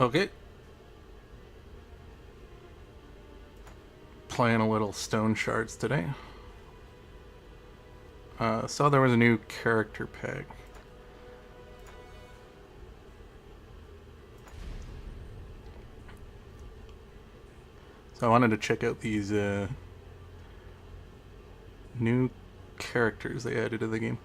Okay. Playing a little StoneShards today. Saw there was a new character pack. So I wanted to check out these new characters they added to the game.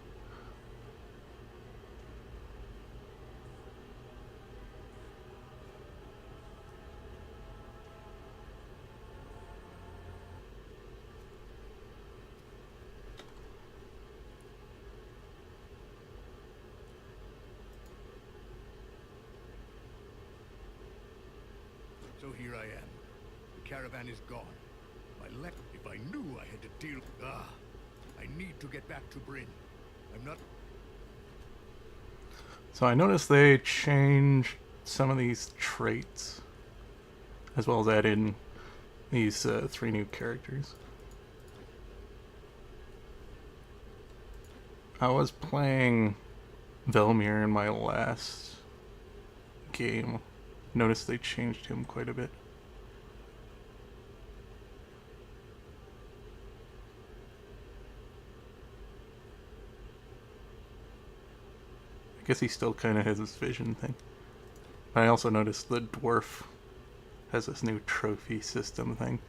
So here I am. The caravan is gone. If I knew I had to deal... I need to get back to Bryn. I'm not... So I noticed they changed some of these traits, as well as add in these 3 new characters. I was playing Velmir in my last game. Noticed they changed him quite a bit. I guess he still kind of has this vision thing. But I also noticed the dwarf has this new trophy system thing.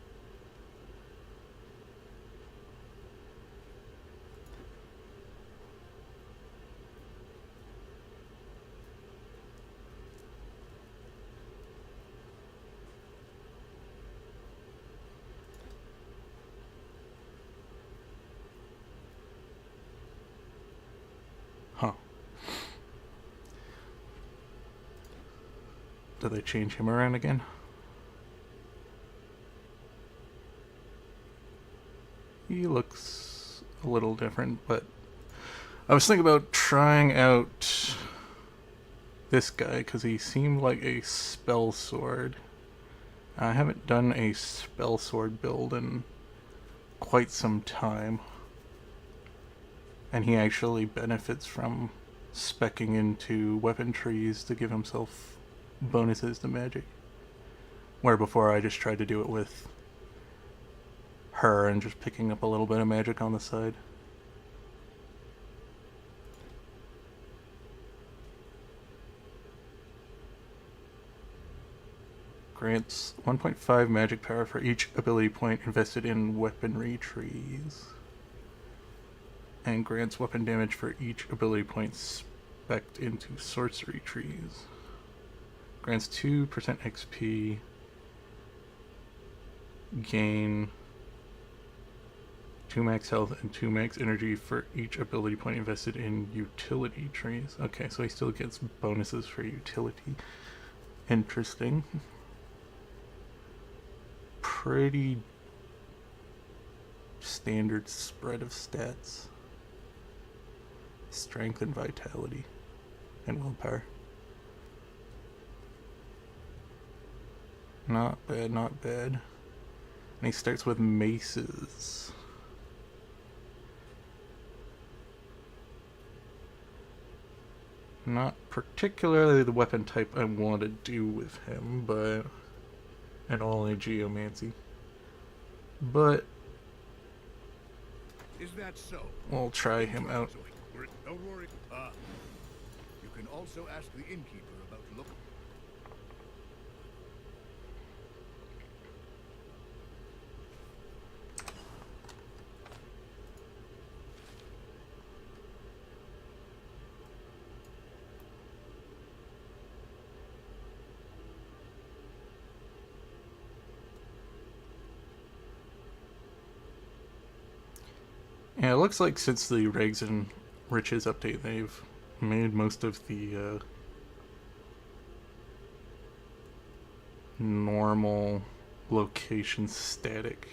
Huh. Did they change him around again? He looks a little different, but I was thinking about trying out this guy because he seemed like a spell sword. I haven't done a spell sword build in quite some time, and he actually benefits from speccing into weapon trees to give himself bonuses to magic, where before I just tried to do it with her and just picking up a little bit of magic on the side. Grants 1.5 magic power for each ability point invested in weaponry trees. And grants weapon damage for each ability point specced into sorcery trees. Grants 2% XP. Gain 2 max health and 2 max energy for each ability point invested in utility trees. Okay, so he still gets bonuses for utility. Interesting. Pretty standard spread of stats. Strength and vitality and willpower. Not bad, not bad. And he starts with maces. Not particularly the weapon type I want to do with him, but... and only geomancy. But... Is that so? we'll try him out. Don't worry. You can also ask the innkeeper about look. Yeah, it looks like since the Regs and Riches update, they've made most of the normal locations static.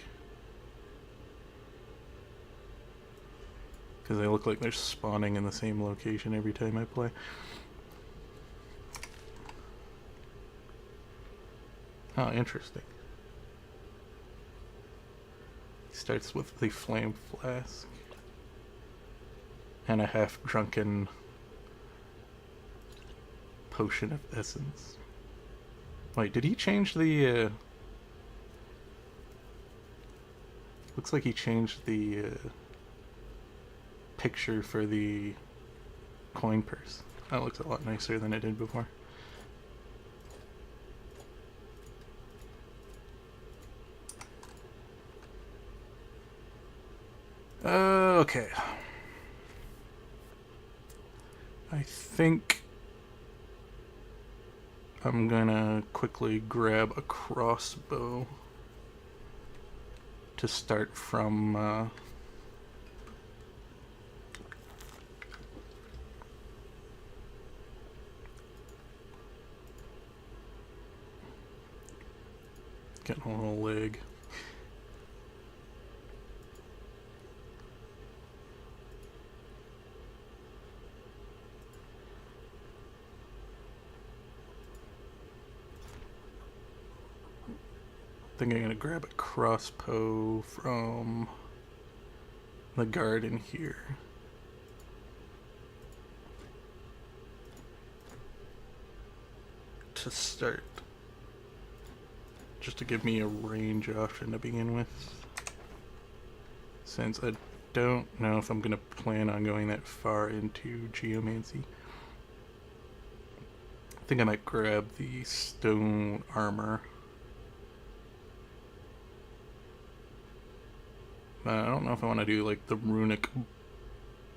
Because they look like they're spawning in the same location every time I play. Oh, interesting. He starts with the flame flask and a half-drunken potion of essence. Wait, did he change the, looks like he changed the, picture for the coin purse. That looks a lot nicer than it did before. Okay. I think I'm gonna quickly grab a crossbow to start from, getting a little leg. I think I'm gonna grab a crossbow from the garden here. To start. Just to give me a range option to begin with. Since I don't know if I'm gonna plan on going that far into geomancy. I think I might grab the stone armor. I don't know if I want to do like the runic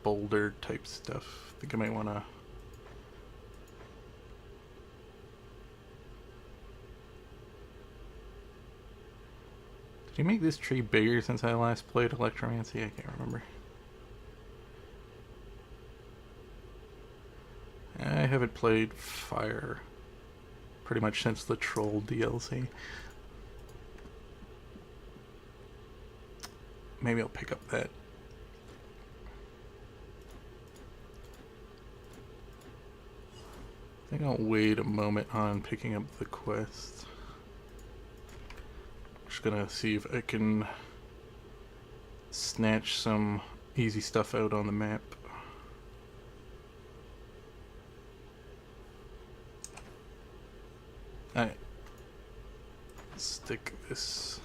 boulder type stuff. I think I might want to. Did you make this tree bigger since I last played Electromancy? I can't remember. I haven't played Fire pretty much since the Troll DLC. Maybe I'll pick up that. I think I'll wait a moment on picking up the quest. Just gonna see if I can snatch some easy stuff out on the map. Alright. Stick this.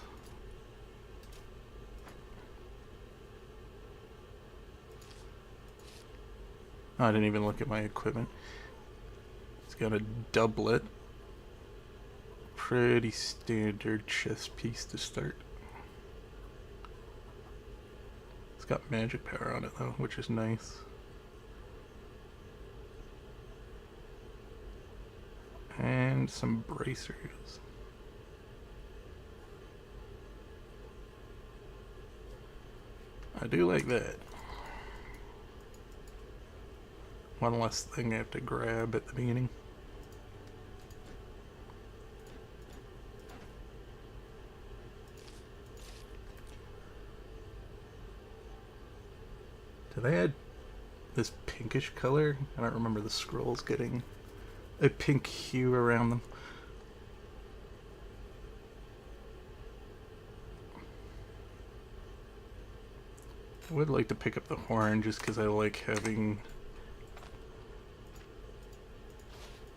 Oh, I didn't even look at my equipment. It's got a doublet. Pretty standard chest piece to start. It's got magic power on it though, which is nice. And some bracers. I do like that. One less thing I have to grab at the beginning. Did they add this pinkish color? I don't remember the scrolls getting a pink hue around them. I would like to pick up the horn just because I like having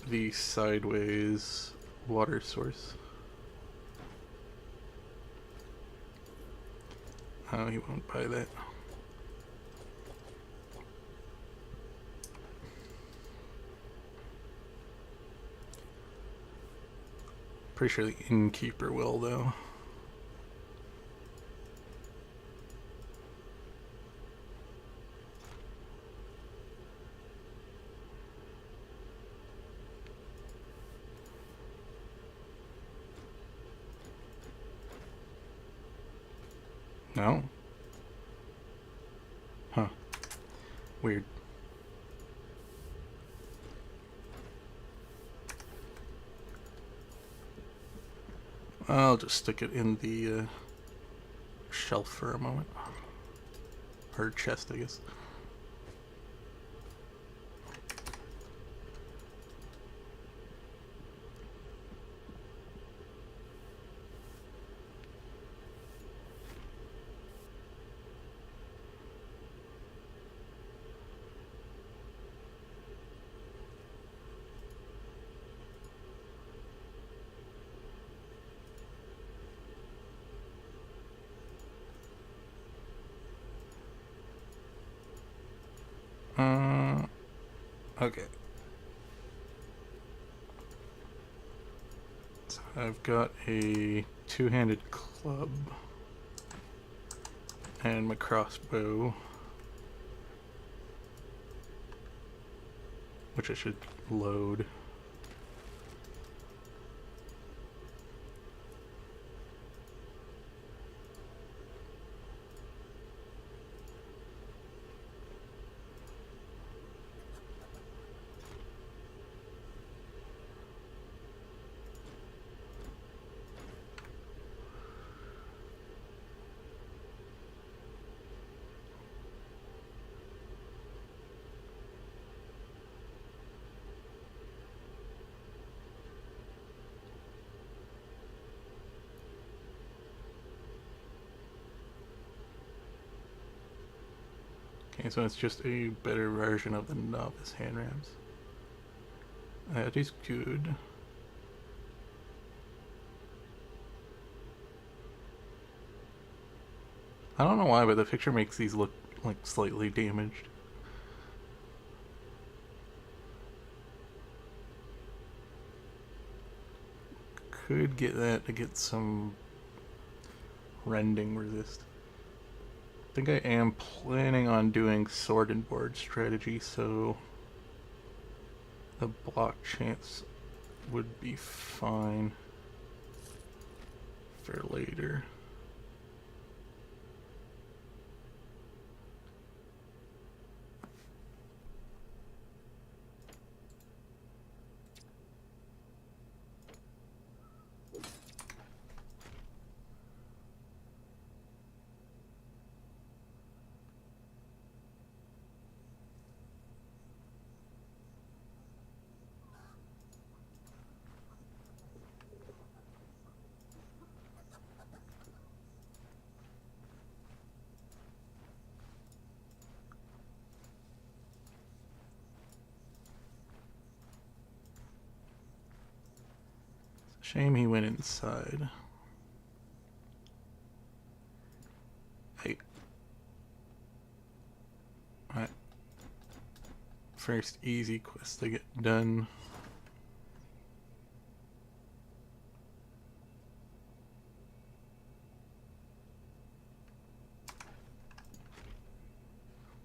the sideways water source. Oh, he won't buy that. Pretty sure the innkeeper will, though. No? Huh. Weird. I'll just stick it in the shelf for a moment. Or chest, I guess. Okay. So I've got a two-handed club and my crossbow, which I should load. Okay, so it's just a better version of the novice hand rams. That is good. I don't know why, but the picture makes these look like slightly damaged. Could get that to get some rending resist. I think I am planning on doing sword and board strategy, so the block chance would be fine for later. Shame he went inside. Hey. Alright. First easy quest to get done.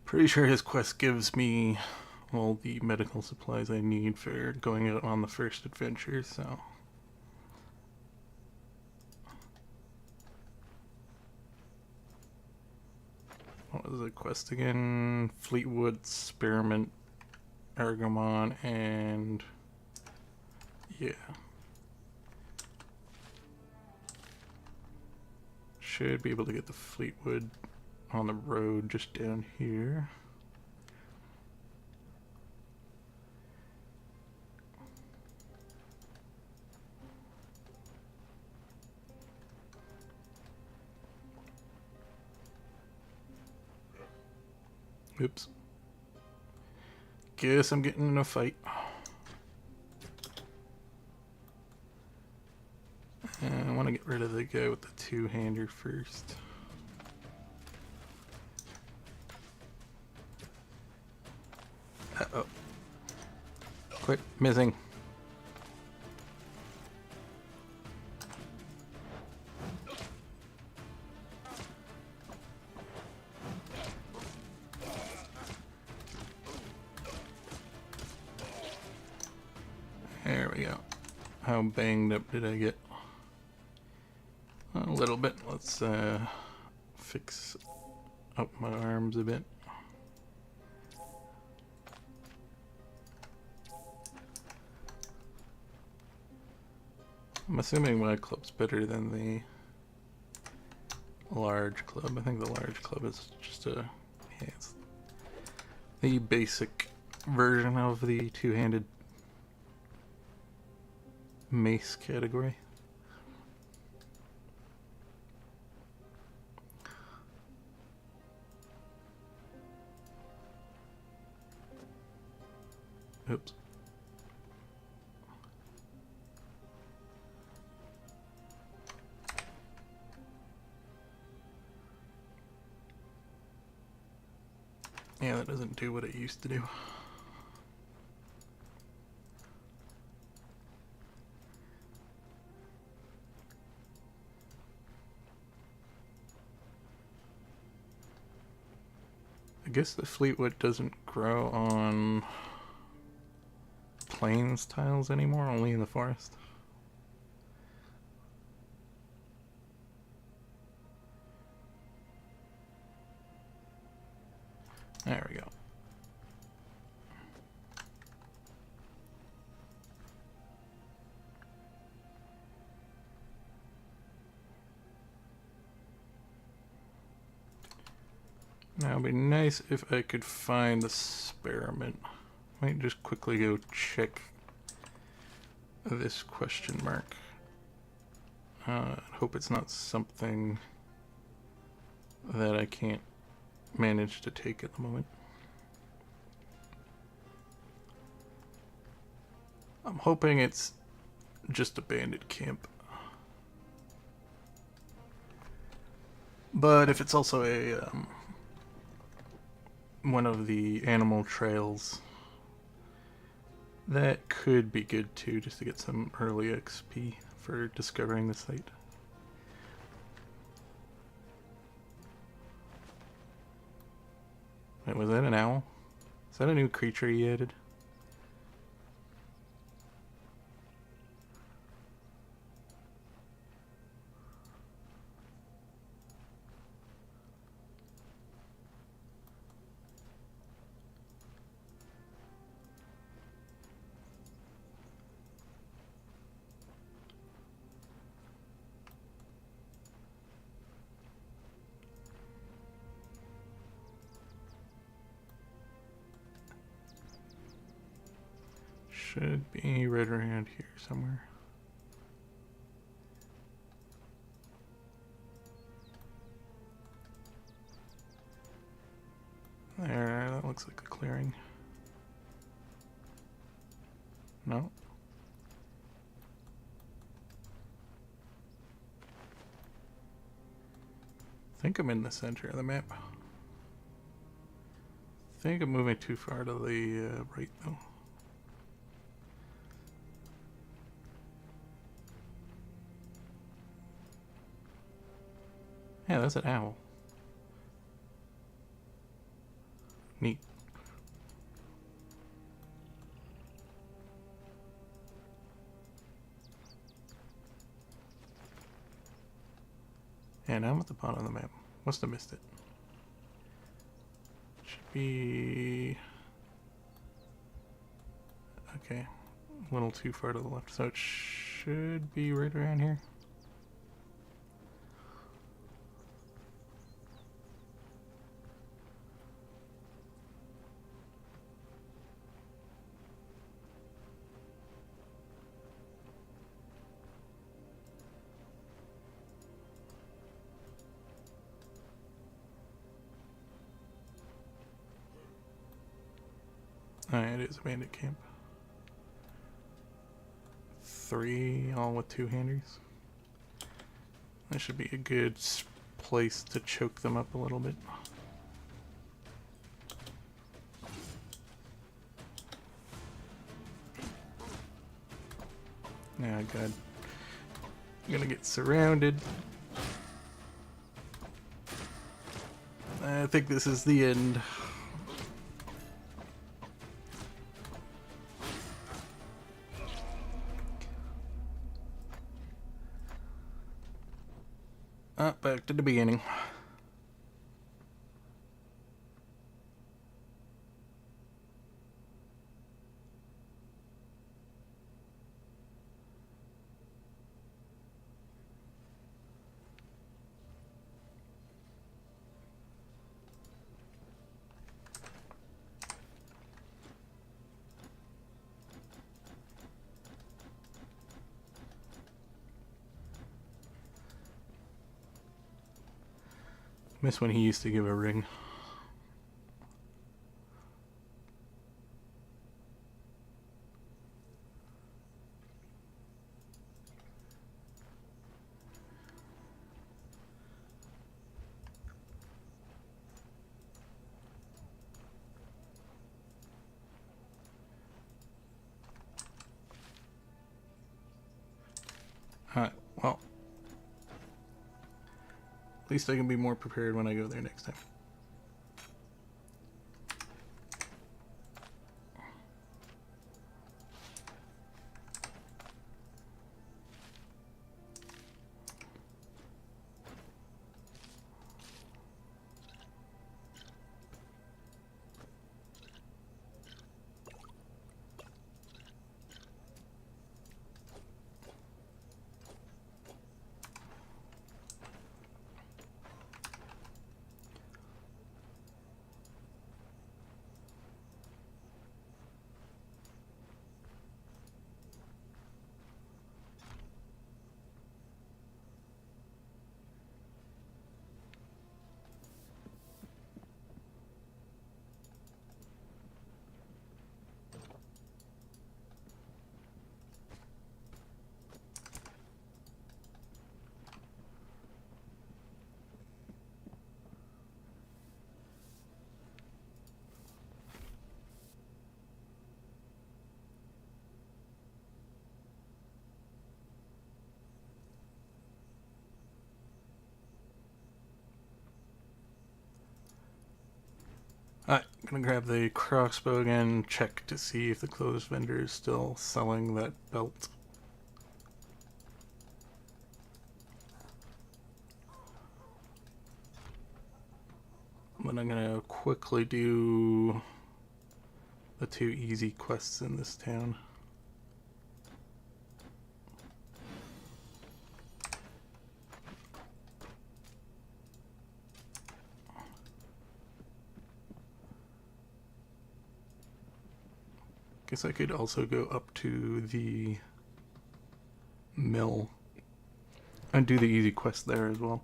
Pretty sure his quest gives me all the medical supplies I need for going out on the first adventure, so... What was the quest again? Fleetwood, Spearmint, Argamon, and... yeah. Should be able to get the Fleetwood on the road just down here. Oops. Guess I'm getting in a fight. And I want to get rid of the guy with the two-hander first. Uh-oh. Quit missing. There we go. How banged up did I get? A little bit. Let's fix up my arms a bit. I'm assuming my club's better than the large club. I think the large club is just a... yeah, it's the basic version of the two-handed mace category. Oops. Yeah, Yeah, that doesn't do what it used to do. I guess the Fleetwood doesn't grow on plains tiles anymore, only in the forest. There we go. Now it'd be nice if I could find the spearmint. Might just quickly go check this question mark. Hope it's not something that I can't manage to take at the moment. I'm hoping it's just a bandit camp. But if it's also a one of the animal trails, that could be good too, just to get some early XP for discovering the site. Wait, was that an owl? Is that a new creature he added? Should be right around here somewhere. There, that looks like a clearing. No. I think I'm in the center of the map. I think I'm moving too far to the right though. Yeah, that's an owl. Neat. And I'm at the bottom of the map. Must have missed it. Should be... Okay. A little too far to the left. So it should be right around here. It is a bandit camp. 3, all with 2-handers. That should be a good place to choke them up a little bit. Oh god. I'm gonna get surrounded. I think this is the end. Back to the beginning. Miss when he used to give a ring. At least I can be more prepared when I go there next time. Alright, gonna grab the crossbow again, check to see if the clothes vendor is still selling that belt. Then I'm gonna quickly do the 2 easy quests in this town. Guess I could also go up to the mill and do the easy quest there as well.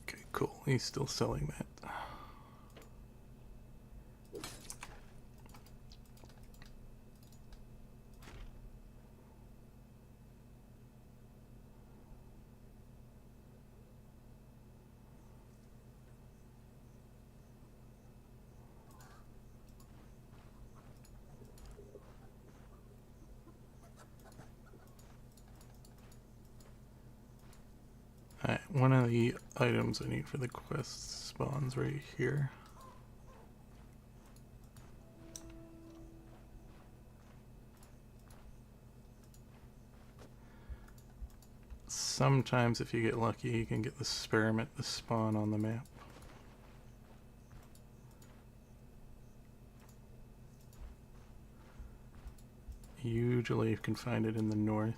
Okay, cool. He's still selling that. Alright, one of the items I need for the quest spawns right here. Sometimes if you get lucky you can get the spearmint to spawn on the map. Usually you can find it in the north.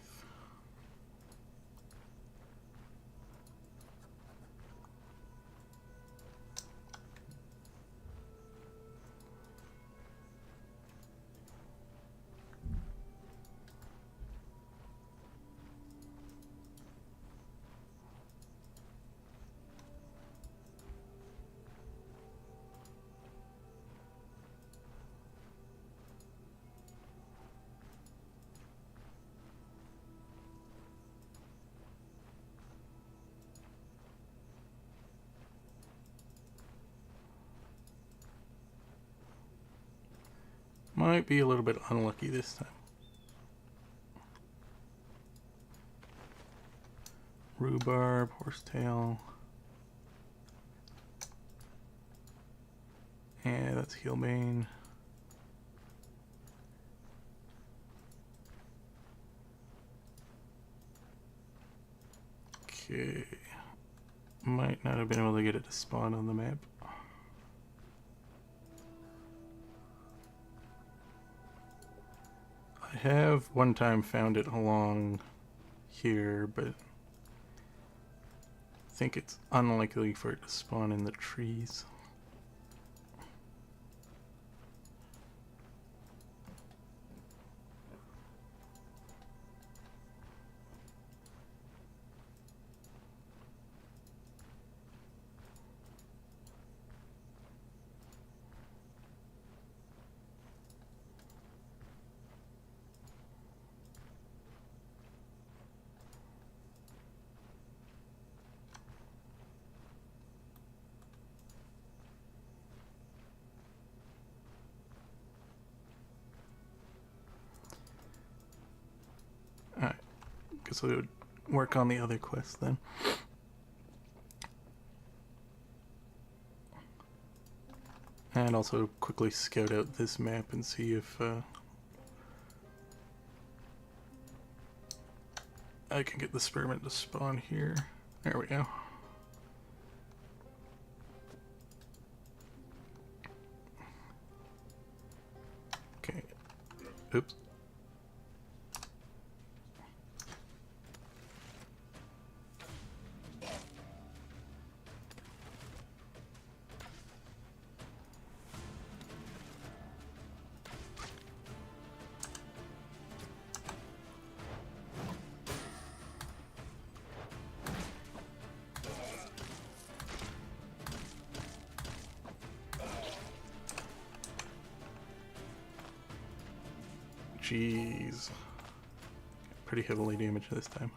Might be a little bit unlucky this time. Rhubarb, horsetail. Yeah, that's Heelbane. Okay. Might not have been able to get it to spawn on the map. I have one time found it along here, but I think it's unlikely for it to spawn in the trees. guess we would work on the other quest then. And also quickly scout out this map and see if I can get the spearmint to spawn here. There we go. Okay. Oops. Jeez. Pretty heavily damaged this time.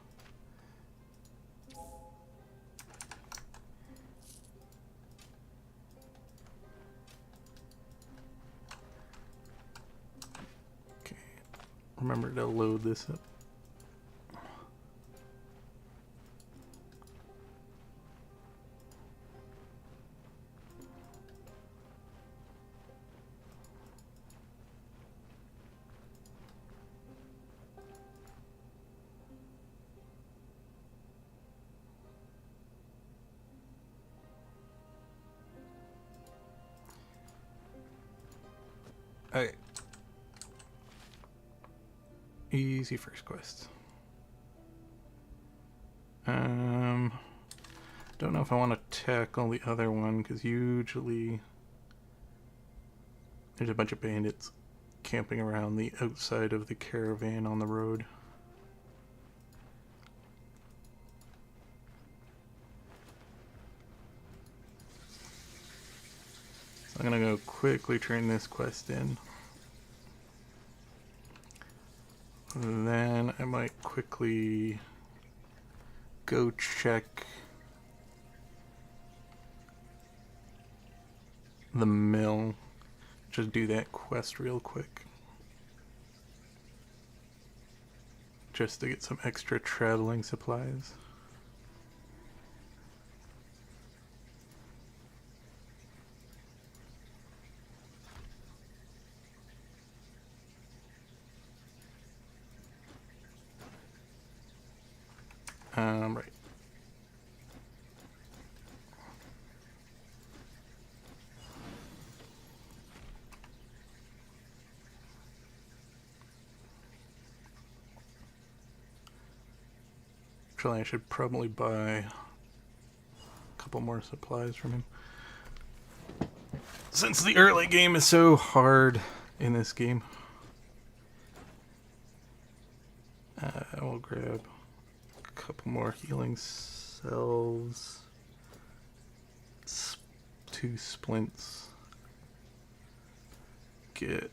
Okay. Remember to load this up. Okay. Easy first quest. Don't know if I want to tackle the other one because usually there's a bunch of bandits camping around the outside of the caravan on the road. So I'm gonna go quickly turn this quest in. Then I might quickly go check the mill. Just do that quest real quick. Just to get some extra traveling supplies. Right. Actually, I should probably buy a couple more supplies from him. Since the early game is so hard in this game, we'll grab a couple more healing cells, 2 splints, get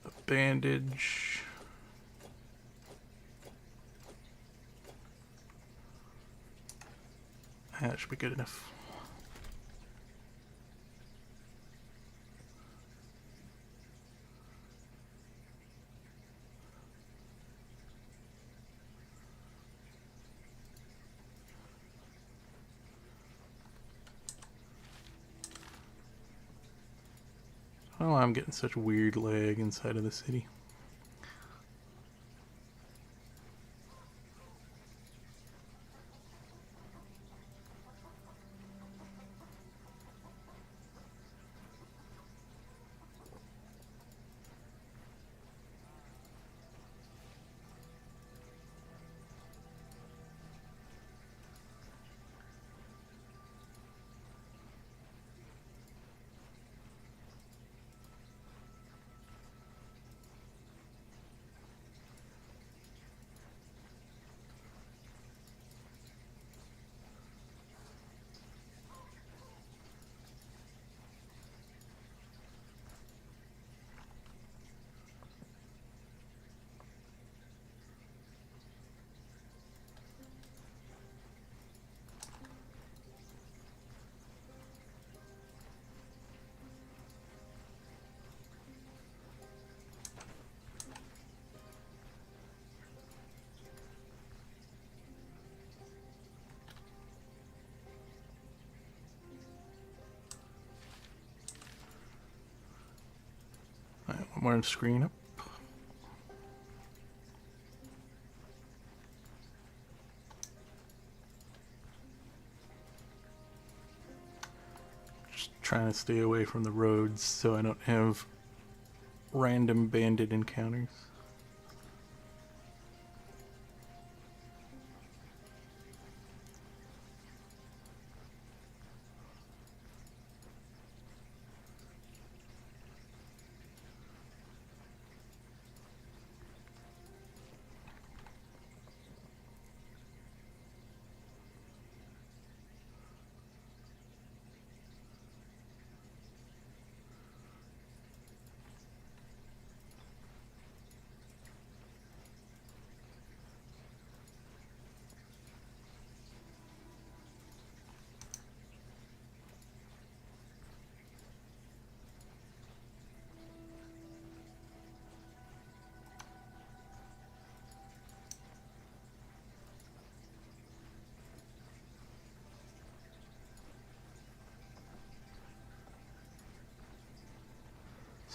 a bandage. That should be good enough. Oh, I'm getting such weird lag inside of the city. Put more screen up. Just trying to stay away from the roads so I don't have random bandit encounters.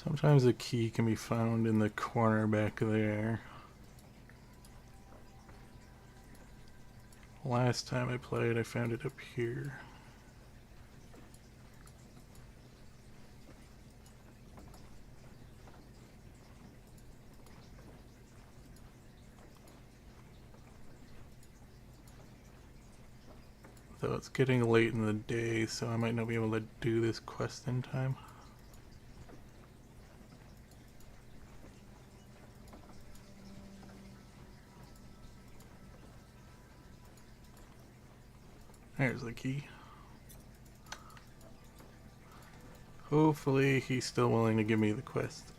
Sometimes the key can be found in the corner back there. Last time I played, I found it up here. Though it's getting late in the day, so I might not be able to do this quest in time. There's the key. Hopefully he's still willing to give me the quest.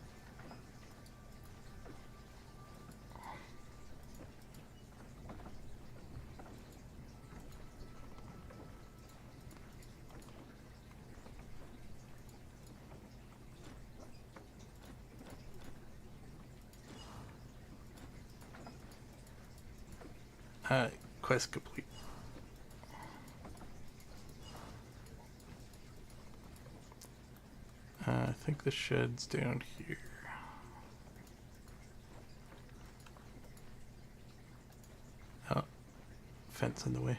Quest complete. I think the shed's down here. Oh, fence in the way.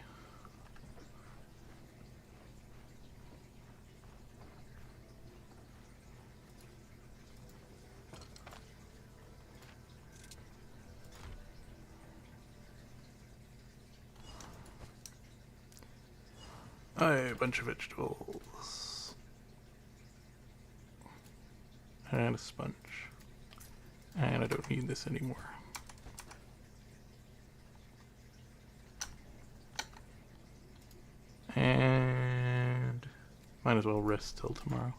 A bunch of vegetables. And a sponge. And I don't need this anymore. And might as well rest till tomorrow.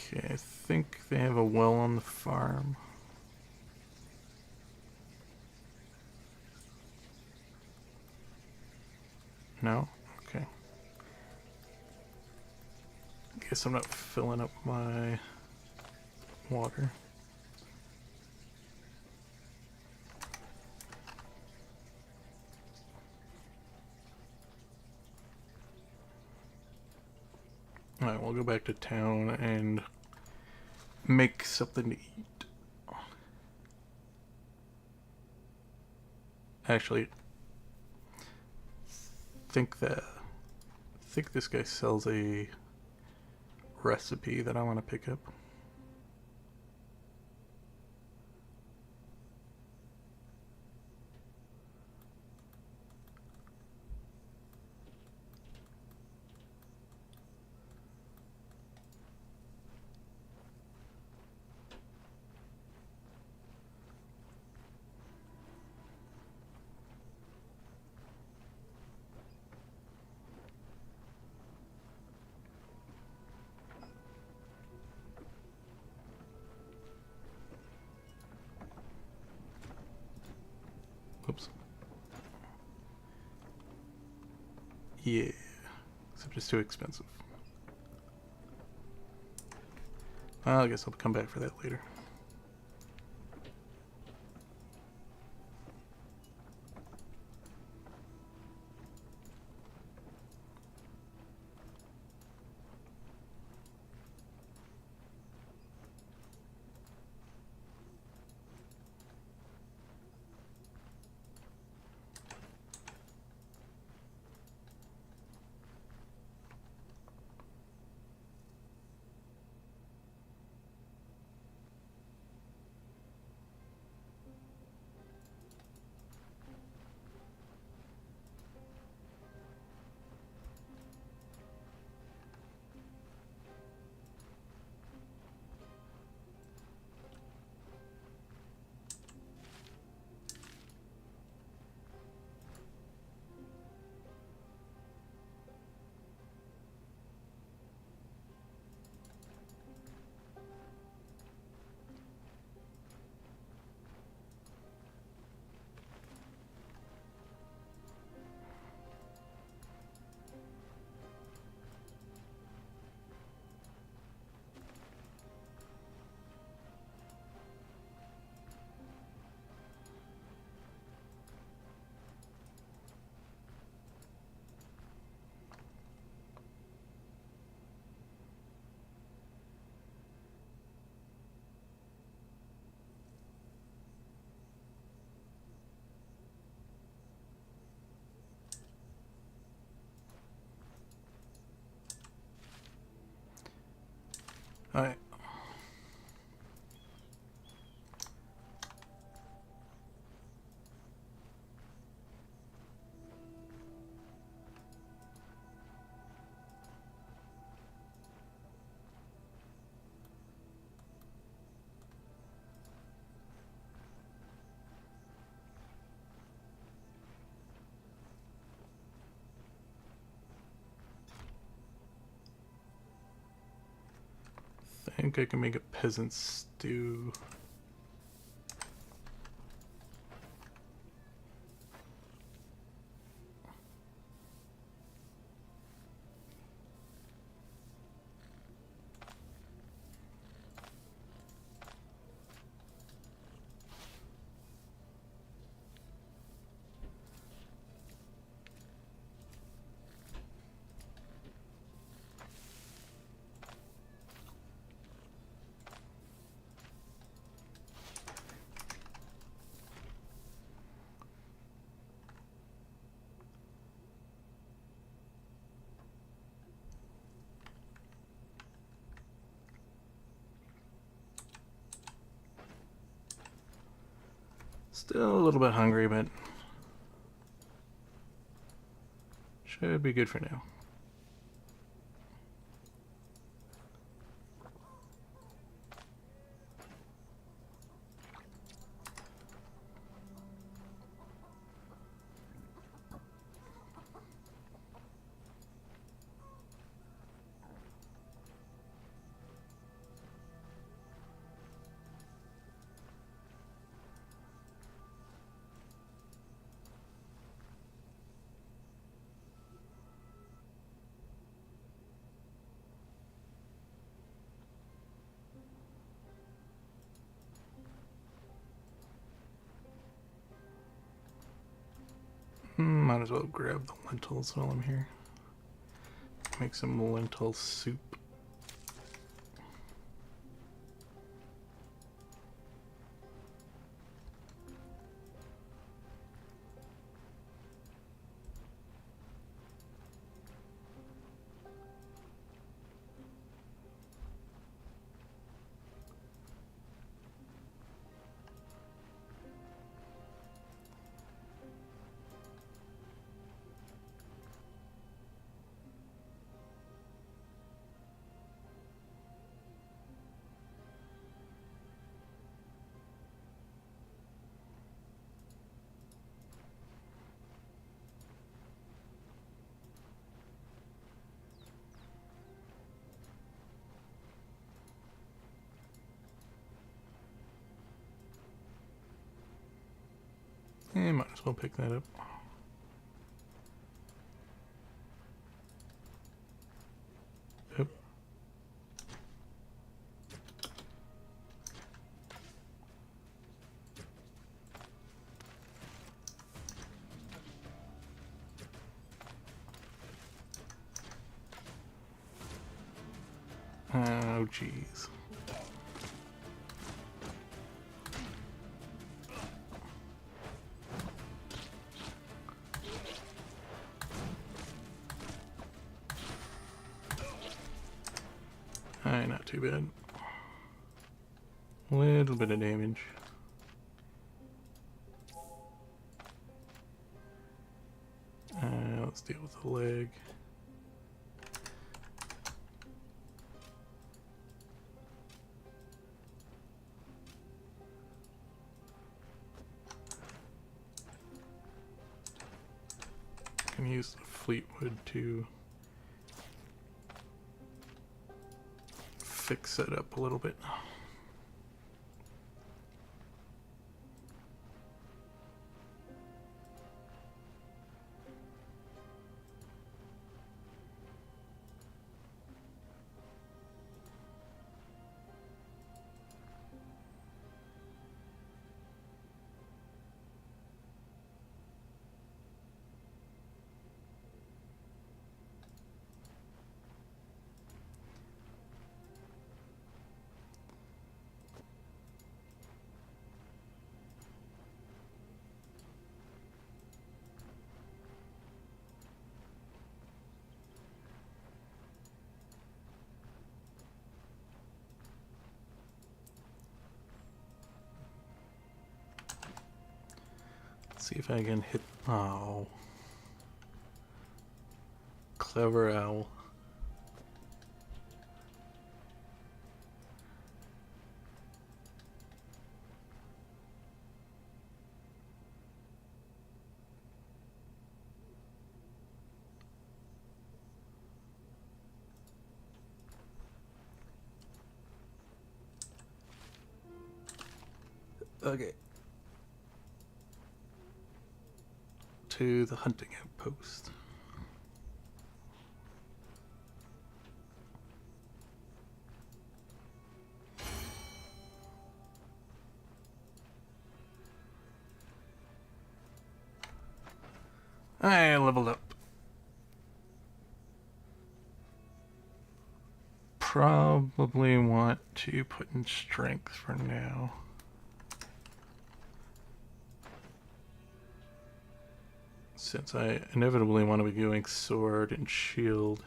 Okay, I think they have a well on the farm. No? Okay. Guess I'm not filling up my water. Alright, we'll go back to town and make something to eat. Actually, think this guy sells a recipe that I want to pick up. Oops. Yeah, except it's too expensive. I guess I'll come back for that later. Alright. I think I can make a peasant stew. Still a little bit hungry, but should be good for now. Might as well grab the lentils while I'm here. Make some lentil soup. And might as well pick that up. Yep. Oh, jeez. Alright, not too bad. Little bit of damage. Let's deal with the leg. Can use the Fleetwood to fix it up a little bit. See if I can hit. Oh. Clever owl. Okay. To the hunting outpost. I leveled up. Probably want to put in strength for now. Since I inevitably want to be doing sword and shield.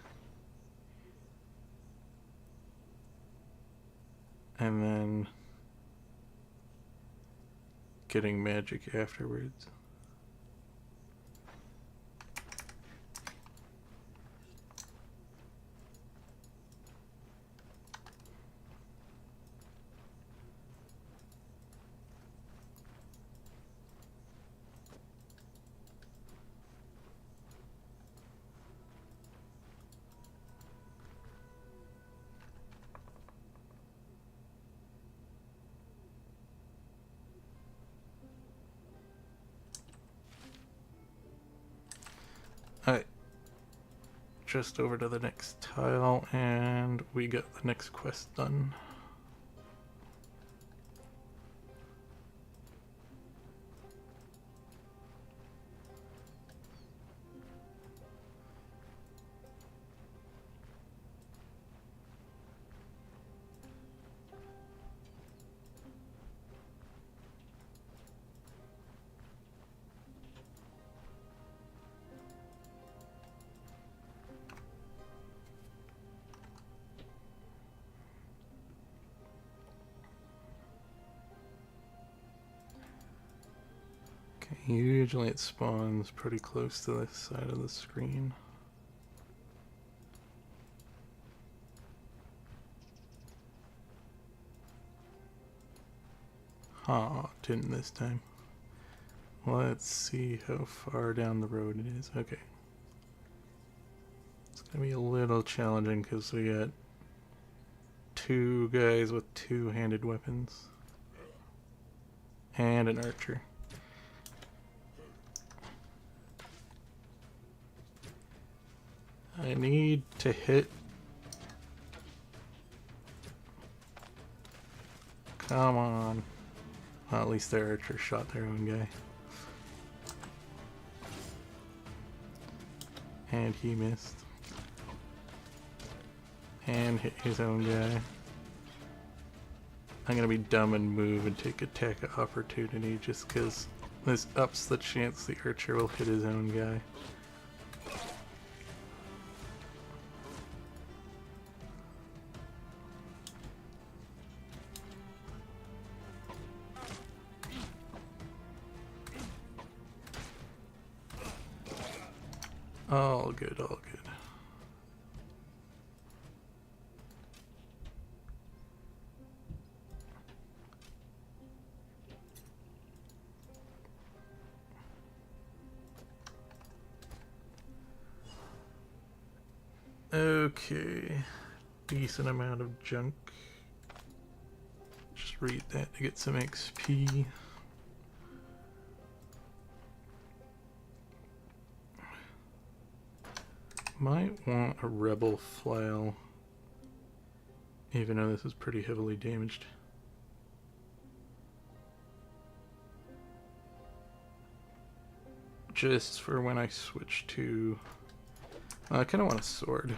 And then getting magic afterwards. Alright, just over to the next tile, and we got the next quest done. Usually it spawns pretty close to this side of the screen. Didn't this time. Let's see how far down the road it is. Okay. It's gonna be a little challenging because we got two guys with two-handed weapons. And an archer. I need to hit. Come on. Well, at least their archer shot their own guy. And he missed. And hit his own guy. I'm gonna be dumb and move and take attack of opportunity just because this ups the chance the archer will hit his own guy. All good, all good. Okay, decent amount of junk. Just read that to get some XP. Might want a rebel flail, even though this is pretty heavily damaged. Just for when I switch to... I kind of want a sword.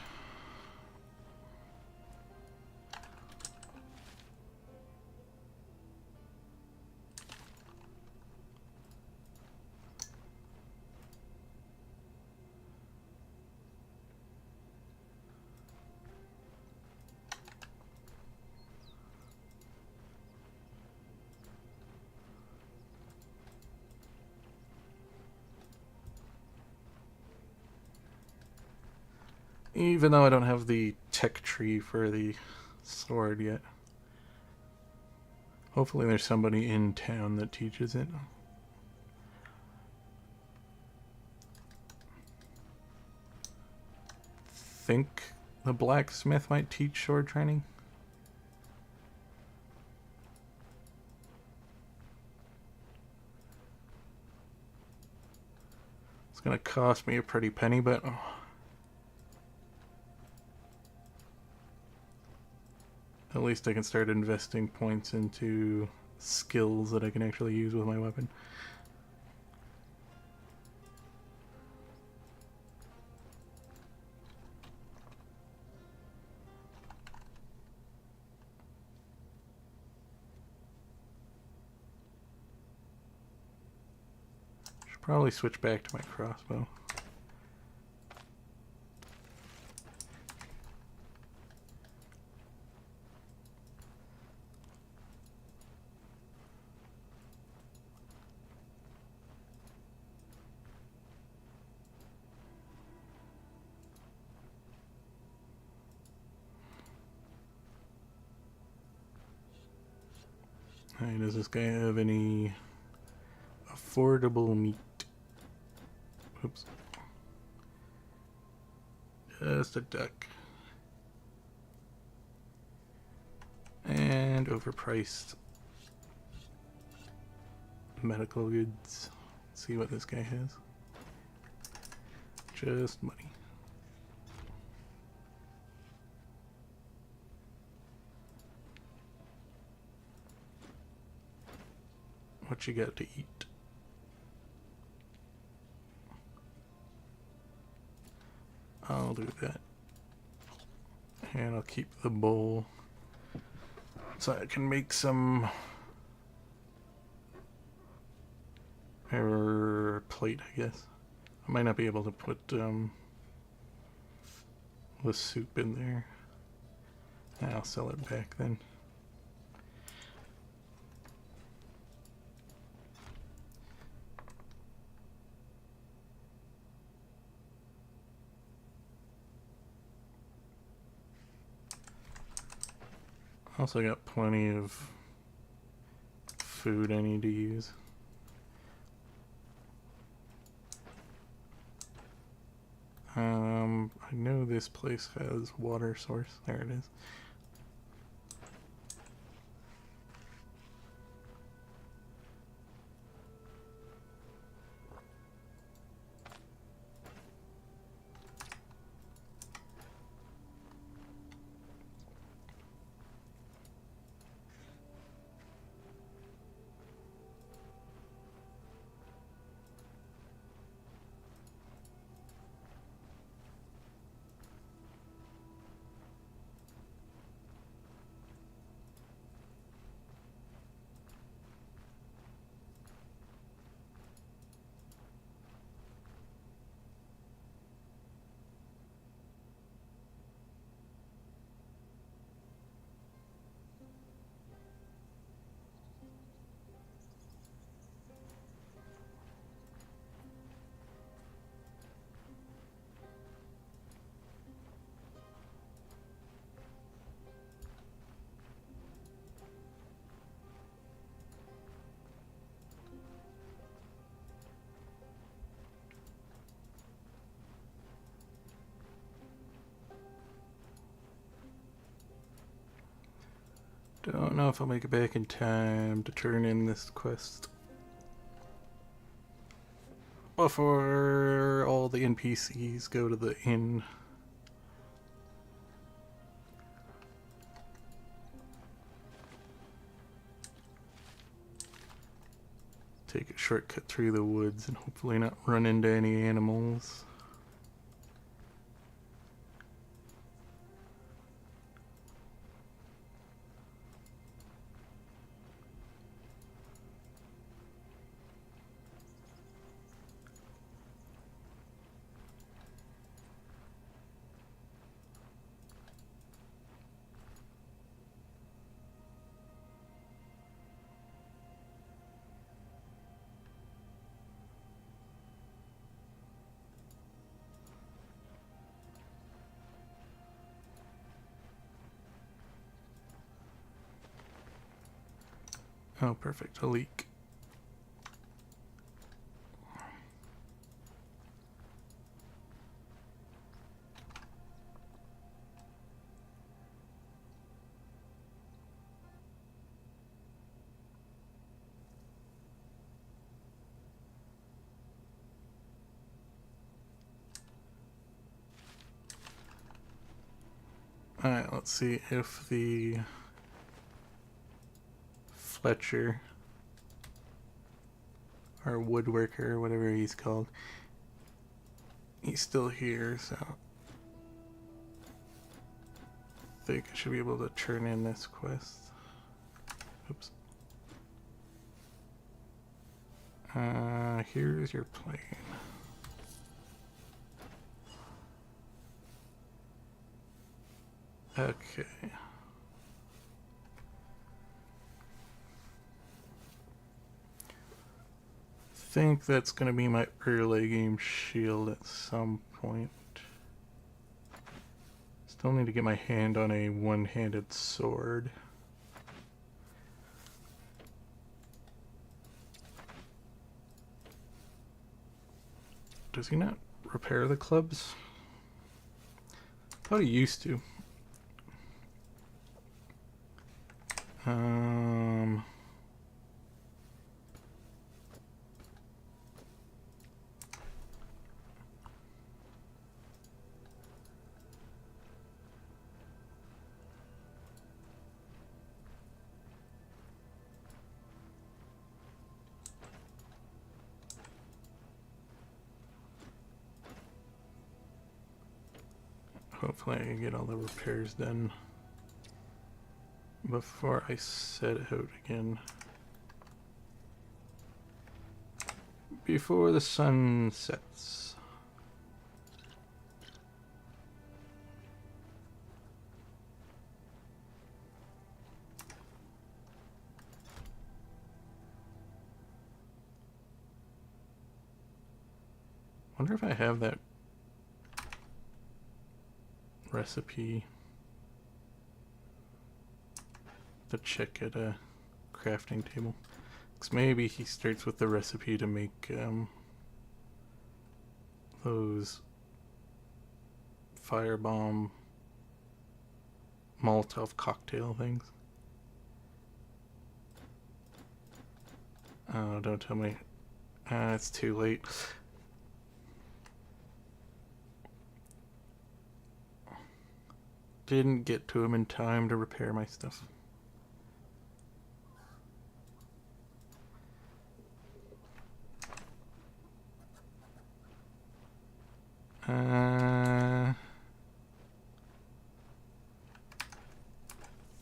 Even though I don't have the tech tree for the sword yet. Hopefully there's somebody in town that teaches it. Think the blacksmith might teach sword training. It's gonna cost me a pretty penny, but at least I can start investing points into skills that I can actually use with my weapon. Should probably switch back to my crossbow. Hey, does this guy have any affordable meat? Oops. Just a duck. And overpriced medical goods. Let's see what this guy has. Just money. What you got to eat? I'll do that. And I'll keep the bowl so I can make some plate, I guess. I might not be able to put the soup in there. I'll sell it back then. Also got plenty of food I need to use. I know this place has water source. There it is. Don't know if I'll make it back in time to turn in this quest before all the NPCs go to the inn. Take a shortcut through the woods and hopefully not run into any animals. Oh, perfect. A leak. Alright, let's see if the Fletcher, or woodworker, whatever he's called, he's still here, so I think I should be able to turn in this quest. Oops. Here's your plane. Okay. I think that's going to be my early game shield at some point. Still need to get my hand on a one-handed sword. Does he not repair the clubs? I thought he used to. Hopefully I can get all the repairs done before I set out again. Before the sun sets. Wonder if I have that recipe to check at a crafting table. Because maybe he starts with the recipe to make those firebomb Molotov cocktail things. Oh, don't tell me. It's too late. Didn't get to him in time to repair my stuff.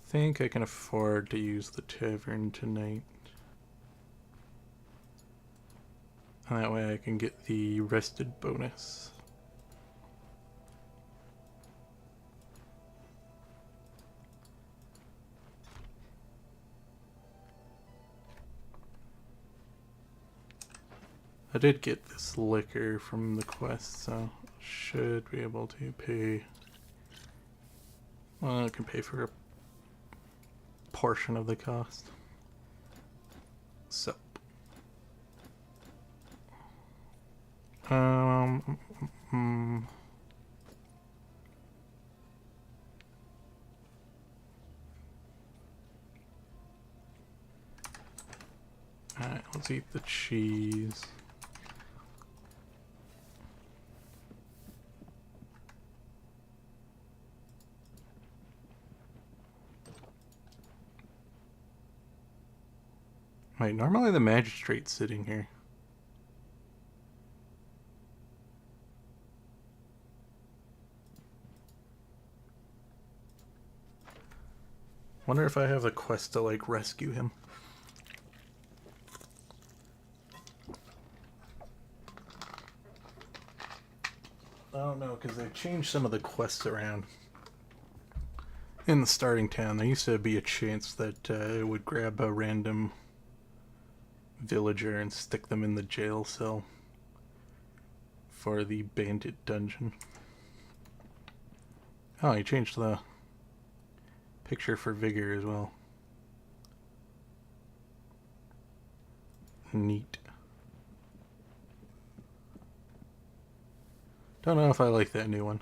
Think I can afford to use the tavern tonight. And that way I can get the rested bonus. I did get this liquor from the quest, so should be able to pay. Well, I can pay for a portion of the cost. So, Let's eat the cheese. Wait, normally the magistrate's sitting here. Wonder if I have the quest to, like, rescue him. I don't know, because they've changed some of the quests around. In the starting town, there used to be a chance that it would grab a random villager and stick them in the jail cell for the bandit dungeon. Oh, he changed the picture for vigor as well. Neat. Don't know if I like that new one.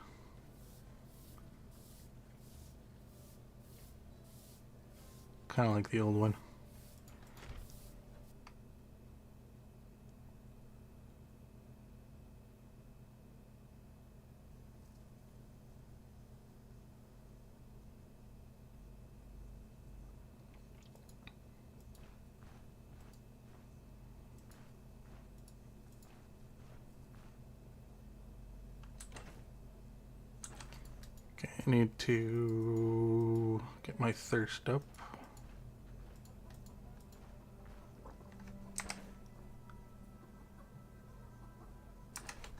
Kind of like the old one. Okay, I need to get my thirst up.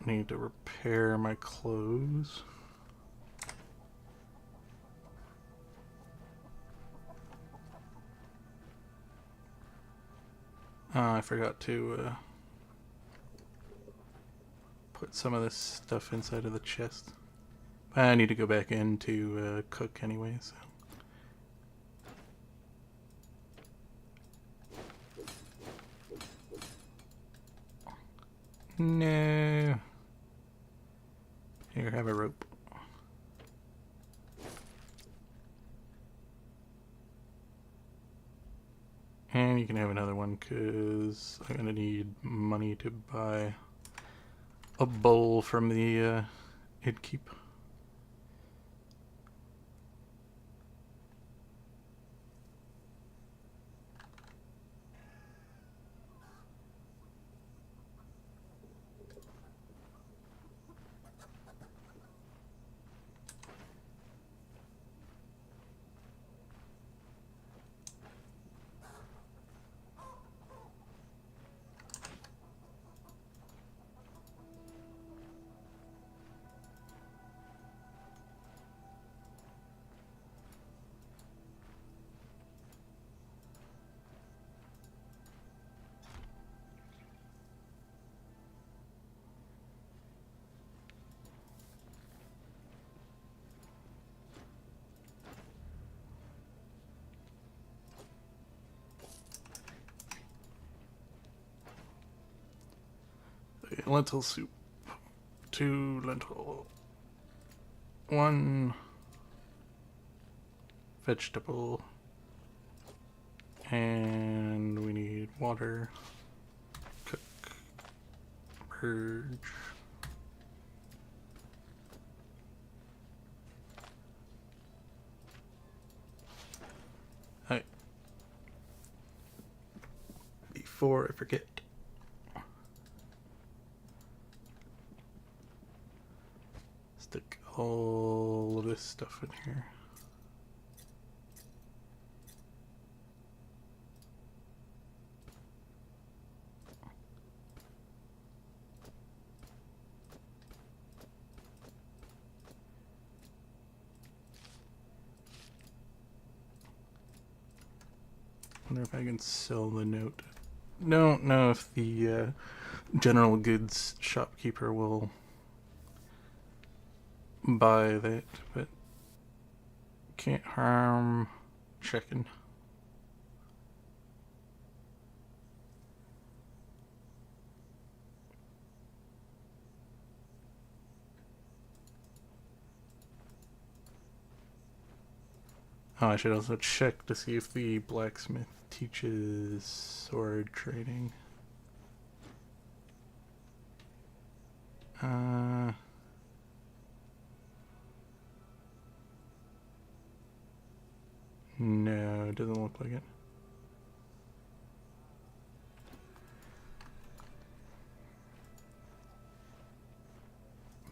Need to repair my clothes. I forgot to put some of this stuff inside of the chest. I need to go back in to cook anyway, so. No. Here, have a rope. And you can have another one, because I'm going to need money to buy a bowl from the Idkeep. Lentil soup. 2 lentil. 1 vegetable. And we need water. Cook. Purge. Alright. Before I forget. Stick all of this stuff in here. Wonder if I can sell the note. Don't know if the general goods shopkeeper will buy that, but can't harm checking. Oh, I should also check to see if the blacksmith teaches sword trading. No, it doesn't look like it.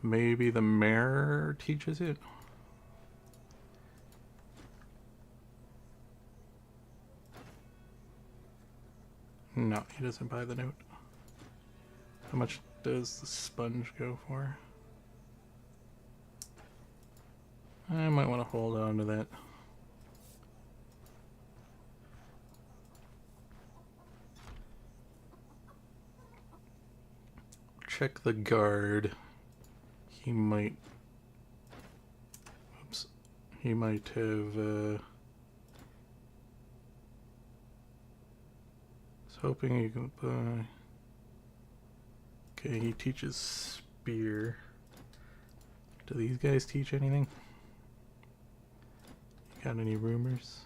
Maybe the mayor teaches it? No, he doesn't buy the note. How much does the sponge go for? I might want to hold on to that. Check the guard. He might... Oops. He might have... I was hoping you could buy... Okay, he teaches spear. Do these guys teach anything? Got any rumors?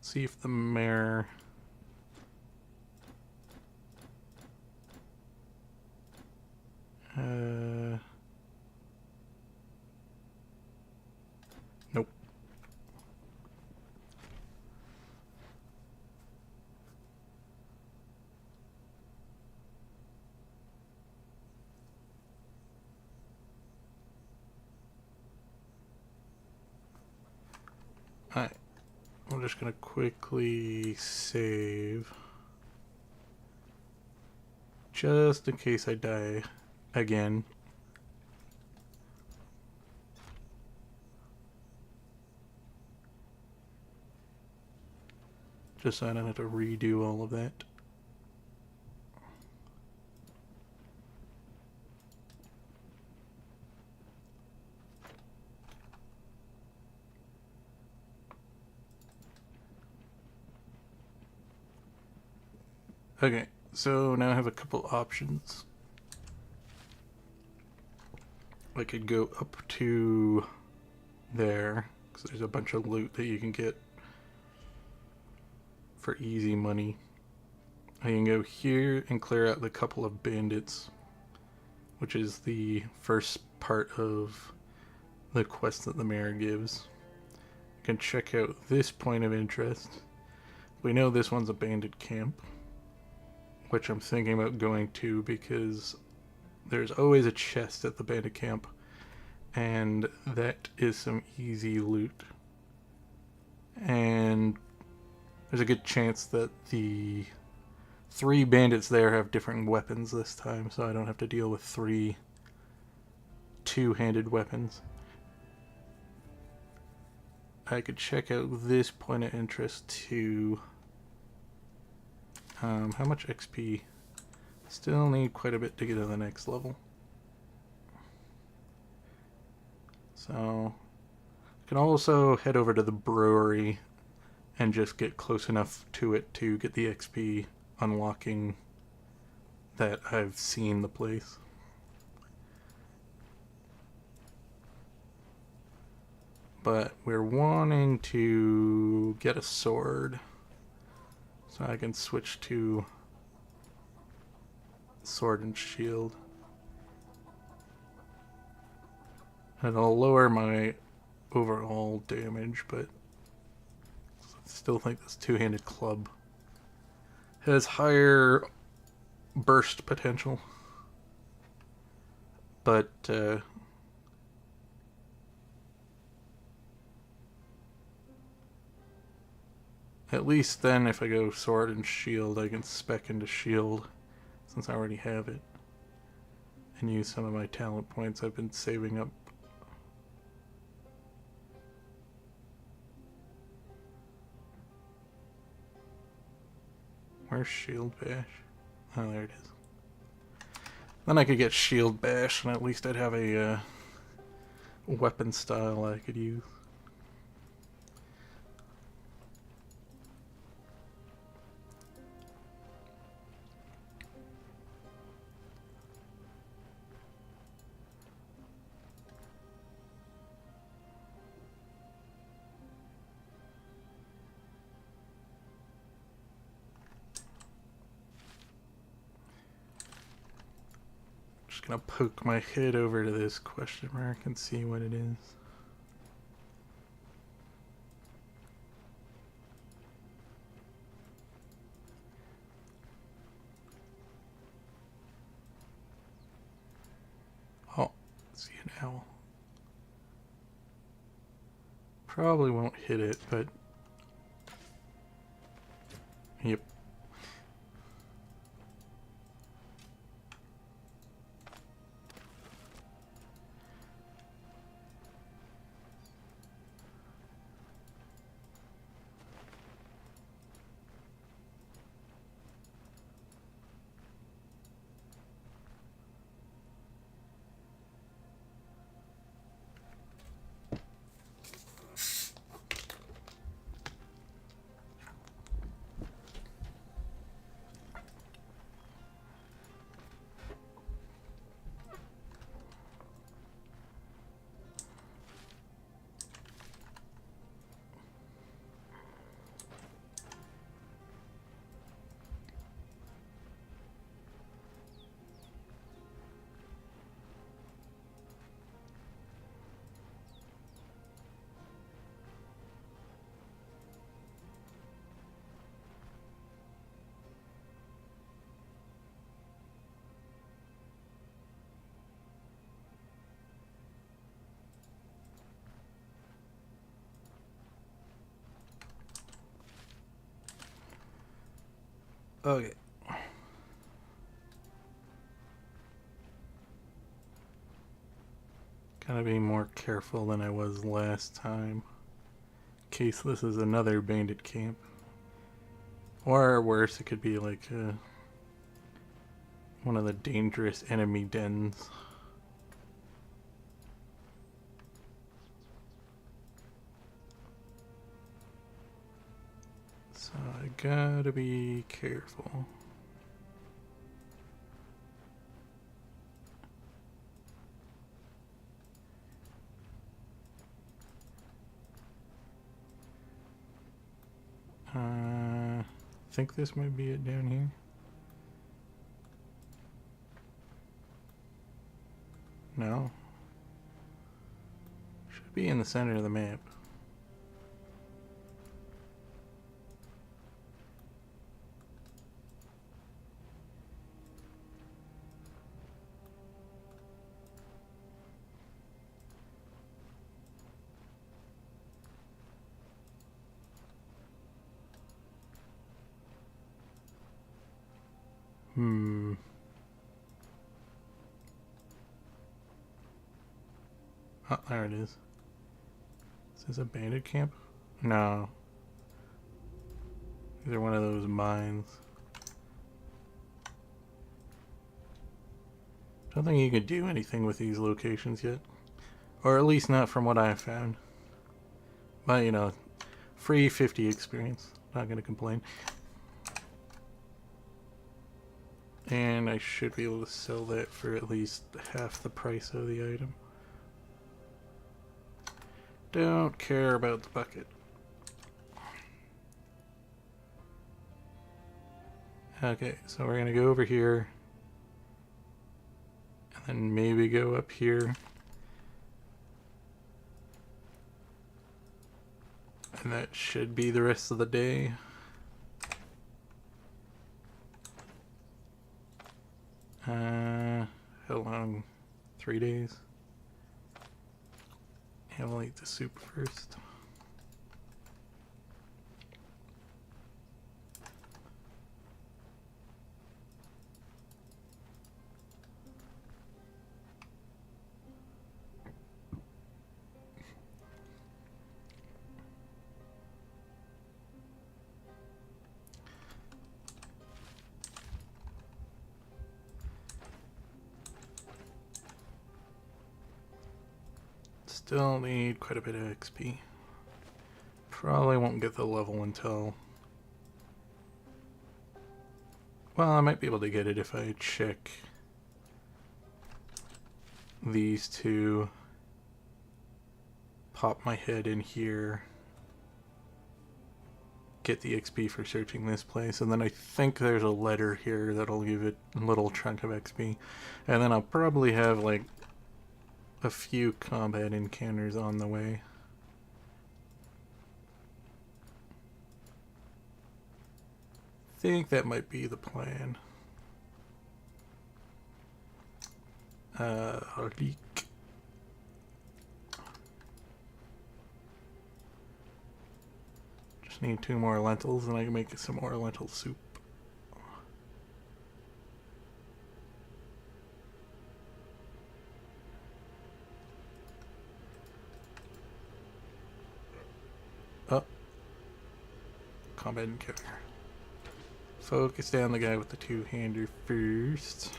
See if the mayor... Nope. Alright. I'm just gonna quickly save. Just in case I die again. Just so I don't have to redo all of that. Okay, so now I have a couple options. I could go up to there, because there's a bunch of loot that you can get for easy money. I can go here and clear out the couple of bandits, which is the first part of the quest that the mayor gives. I can check out this point of interest. We know this one's a bandit camp, which I'm thinking about going to because there's always a chest at the bandit camp, and that is some easy loot. And there's a good chance that the 3 bandits there have different weapons this time, so I don't have to deal with 3 two-handed weapons. I could check out this point of interest too. How much XP? Still need quite a bit to get to the next level. So, I can also head over to the brewery and just get close enough to it to get the XP unlocking that I've seen the place. But we're wanting to get a sword, so I can switch to sword and shield. And I'll lower my overall damage, but I still think this two-handed club has higher burst potential. But at least then if I go sword and shield, I can spec into shield since I already have it, and use some of my talent points I've been saving up. Where's shield bash? Oh, there it is. Then I could get shield bash, and at least I'd have a weapon style I could use. Just gonna poke my head over to this question mark and see what it is. Oh, see an owl. Probably won't hit it, but yep. Okay. Gotta be more careful than I was last time. In case this is another bandit camp. Or worse, it could be like one of the dangerous enemy dens. So I gotta be careful. I think this might be it down here. No. Should be in the center of the map. Oh, there it is. Is this a bandit camp? No. These are one of those mines. Don't think you could do anything with these locations yet. Or at least not from what I've found. But, you know, free 50 experience. Not gonna complain. And I should be able to sell that for at least half the price of the item. Don't care about the bucket. Okay, so we're gonna go over here. And then maybe go up here. And that should be the rest of the day. How long? 3 days? Yeah, we'll eat the soup first. Still need quite a bit of XP. Probably won't get the level until... Well, I might be able to get it if I check these two. Pop my head in here. get the XP for searching this place, and then I think there's a letter here that'll give it a little chunk of XP, and then I'll probably have like a few combat encounters on the way. I think that might be the plan. Leak. Just need 2 more lentils and I can make some more lentil soup. Oh. Combat encounter. Focus down the guy with the 2-hander first.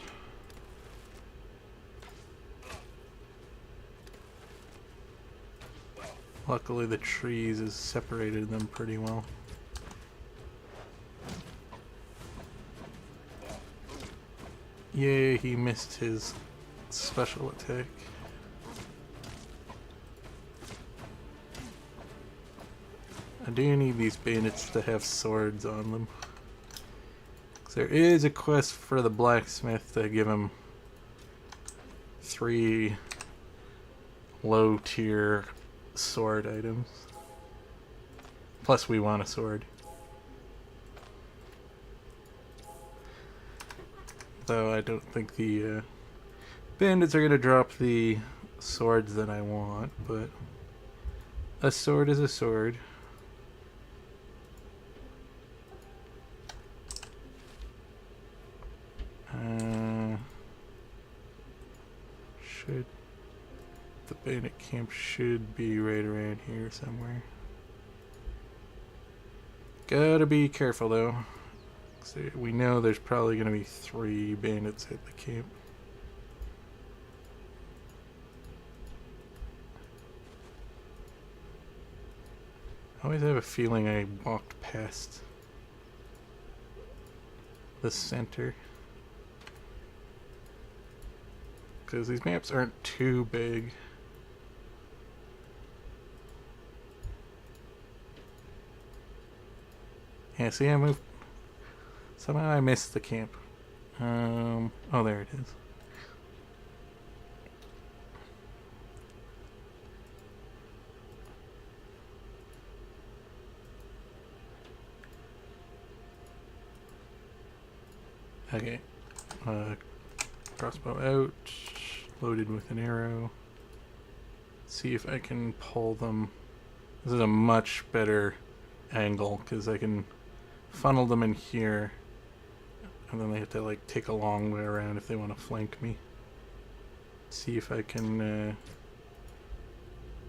Luckily the trees has separated them pretty well. Yay, he missed his special attack. I do need these bandits to have swords on them. 'Cause there is a quest for the blacksmith to give him 3 low tier sword items. Plus we want a sword. Though I don't think the bandits are going to drop the swords that I want, but a sword is a sword. Should the bandit camp should be right around here somewhere. Gotta be careful though. We know there's probably gonna be 3 bandits at the camp. I always have a feeling I walked past the center. Because these maps aren't too big. Yeah, see, I moved. Somehow I missed the camp. Oh, there it is. Okay. Crossbow out. Loaded with an arrow. See if I can pull them. This is a much better angle because I can funnel them in here, and then they have to like take a long way around if they want to flank me. See if I can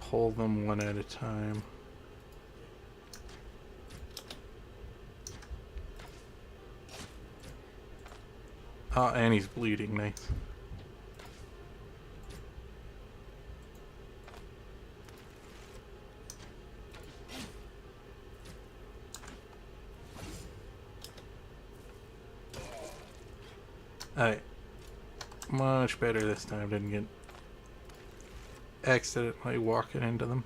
pull them one at a time. Oh, and he's bleeding. Nice. Alright. Much better this time. Didn't get accidentally walking into them.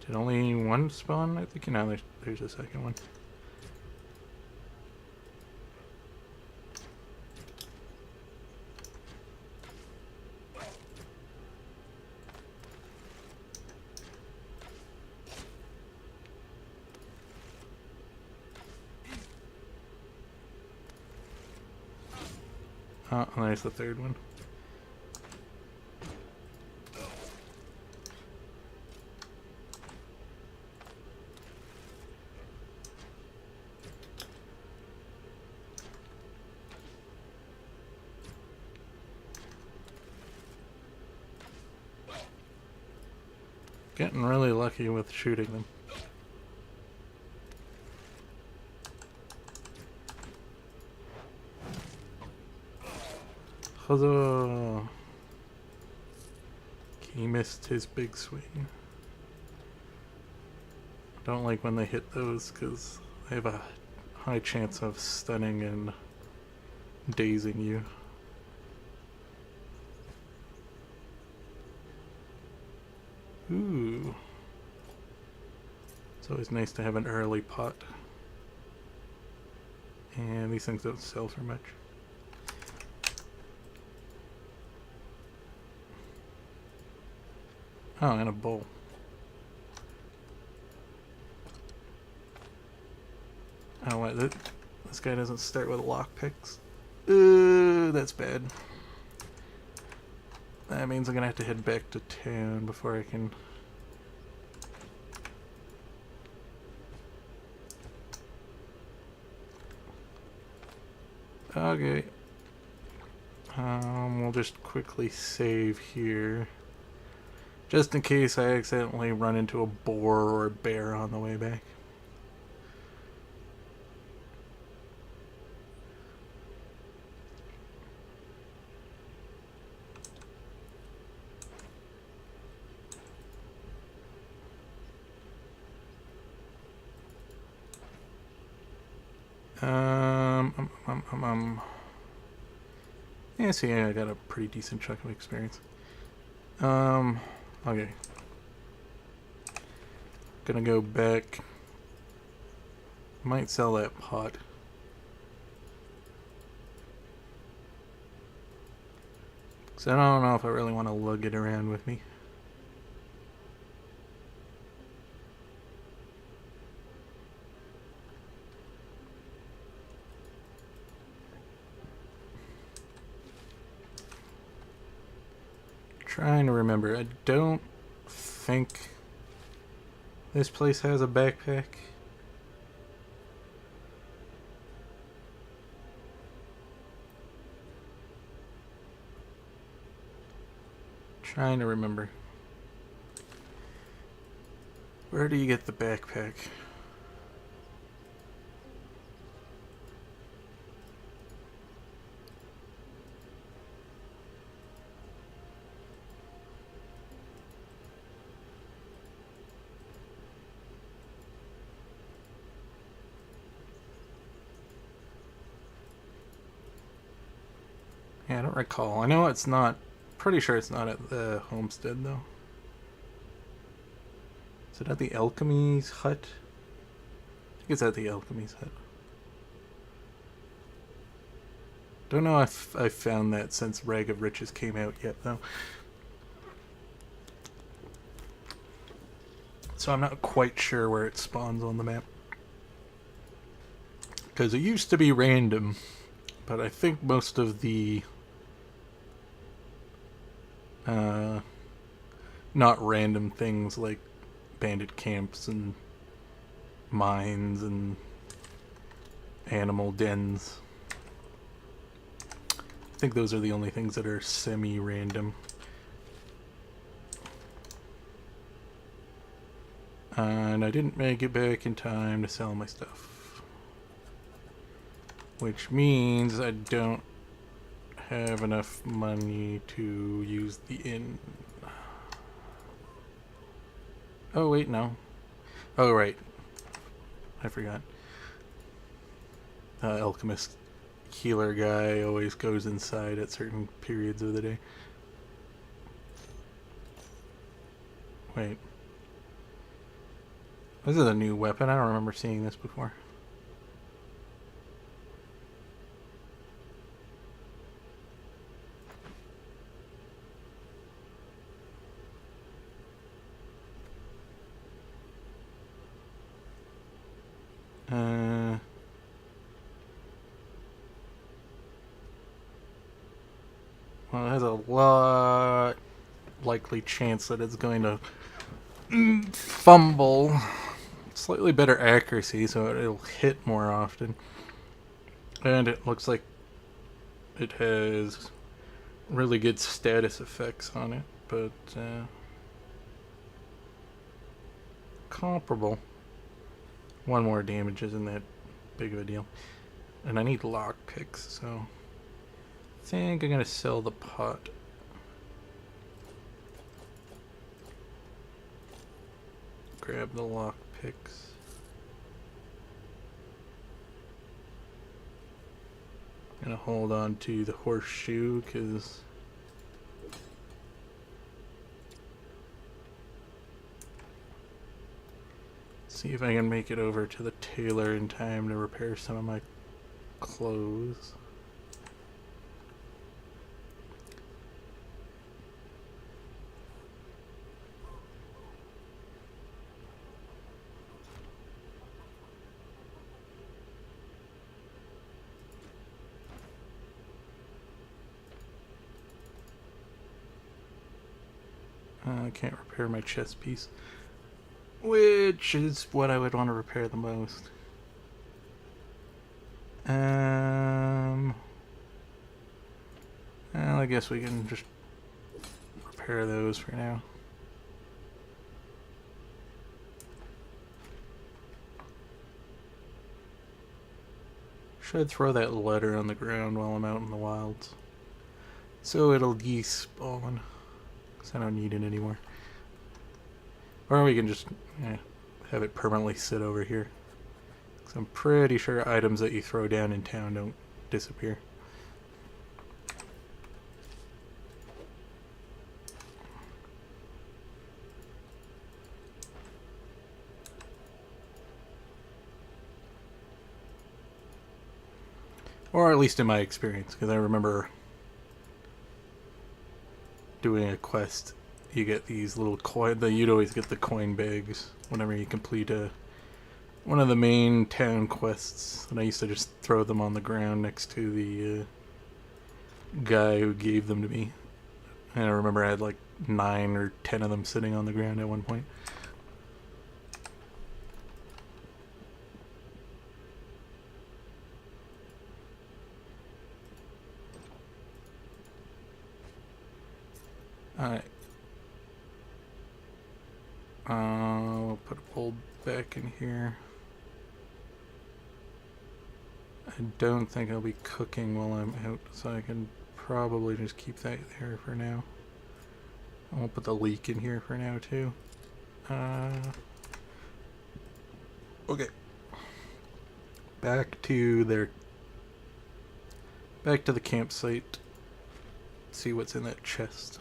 Did only one spawn? I think now there's a second one. Oh, there's the third one. Getting really lucky with shooting them. Huzzah! He missed his big swing. I don't like when they hit those because they have a high chance of stunning and dazing you. Ooh. always nice to have an early pot. And these things don't sell for much. Oh, and a bowl. Oh, what? This guy doesn't start with lockpicks. That's bad. That means I'm gonna have to head back to town before I can... Okay. We'll just quickly save here. Just in case I accidentally run into a boar or a bear on the way back. Yeah, see, I got a pretty decent chunk of experience. Okay. Gonna go back. Might sell that pot. Cause I don't know if I really want to lug it around with me. Trying to remember. I don't think this place has a backpack. Trying to remember. Where do you get the backpack? Yeah, I don't recall. I know it's not. Pretty sure it's not at the homestead though. Is it at the alchemy's hut? I think it's at the alchemy's hut. Don't know if I found that since Rag of Riches came out yet though. So I'm not quite sure where it spawns on the map. Because it used to be random, but I think most of the not random things like bandit camps and mines and animal dens. I think those are the only things that are semi-random. And I didn't make it back in time to sell my stuff. Which means I don't have enough money to use the inn. Oh wait, no. Oh right. I forgot. Alchemist healer guy always goes inside at certain periods of the day. Wait. This is a new weapon. I don't remember seeing this before. Well, it has a lot likely chance that it's going to fumble. Slightly better accuracy, so it'll hit more often. And it looks like it has really good status effects on it, but comparable. One more damage isn't that big of a deal. And I need lockpicks, so I think I'm gonna sell the pot. Grab the lockpicks. Gonna hold on to the horseshoe because See if I can make it over to the tailor in time to repair some of my clothes. I can't repair my chest piece, which is what I would want to repair the most. Well, I guess we can just repair those for now. Should throw that letter on the ground while I'm out in the wilds, so it'll despawn, because I don't need it anymore. Or we can just have it permanently sit over here. Because I'm pretty sure items that you throw down in town don't disappear. Or at least in my experience, because I remember doing a quest, you get these little coin, you'd always get the coin bags whenever you complete one of the main town quests, and I used to just throw them on the ground next to the guy who gave them to me. And I remember I had like 9 or 10 of them sitting on the ground at one point. Alright. I'll put a bowl back in here. I don't think I'll be cooking while I'm out, so I can probably just keep that there for now. I'll put the leek in here for now too. Okay. Back to the campsite. See what's in that chest.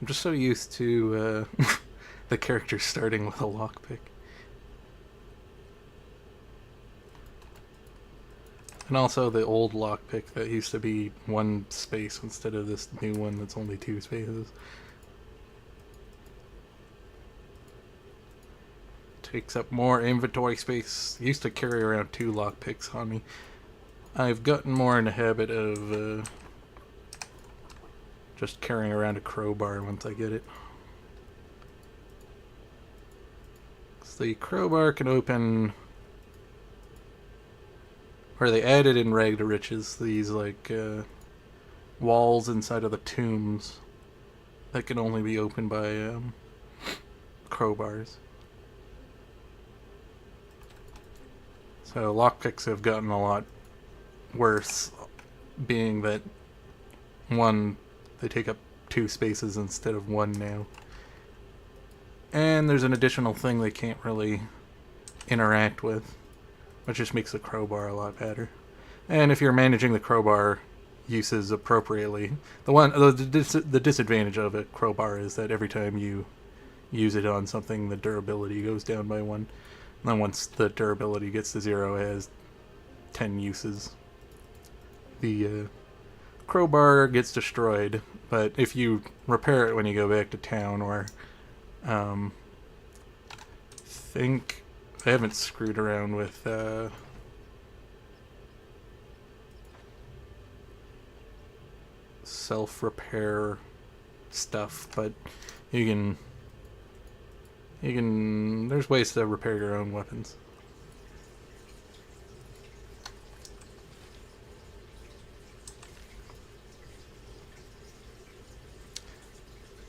I'm just so used to the character starting with a lockpick. And also the old lockpick that used to be 1 space instead of this new one that's only 2 spaces. Takes up more inventory space. Used to carry around 2 lockpicks on me. I've gotten more in the habit of just carrying around a crowbar once I get it. So the crowbar can open, or they added in Rag to Riches, these like walls inside of the tombs that can only be opened by crowbars. So lockpicks have gotten a lot worse, being that 1, they take up 2 spaces instead of 1 now. And there's an additional thing they can't really interact with, which just makes the crowbar a lot better. And if you're managing the crowbar uses appropriately, the disadvantage of a crowbar is that every time you use it on something, the durability goes down by 1. And then once the durability gets to 0, it has 10 uses. The crowbar gets destroyed, but if you repair it when you go back to town, or think I haven't screwed around with self-repair stuff, but you can there's ways to repair your own weapons.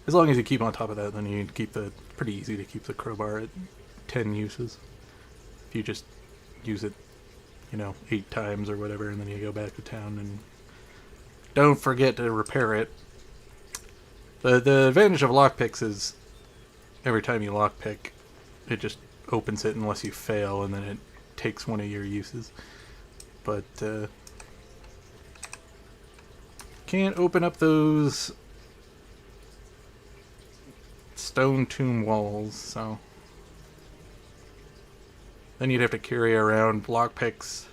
As long as you keep on top of that, then you keep pretty easy to keep the crowbar at 10 uses. If you just use it, 8 times or whatever, and then you go back to town and don't forget to repair it. The advantage of lockpicks is every time you lockpick, it just opens it unless you fail, and then it takes 1 of your uses. But can't open up those stone tomb walls, so then you'd have to carry around lockpicks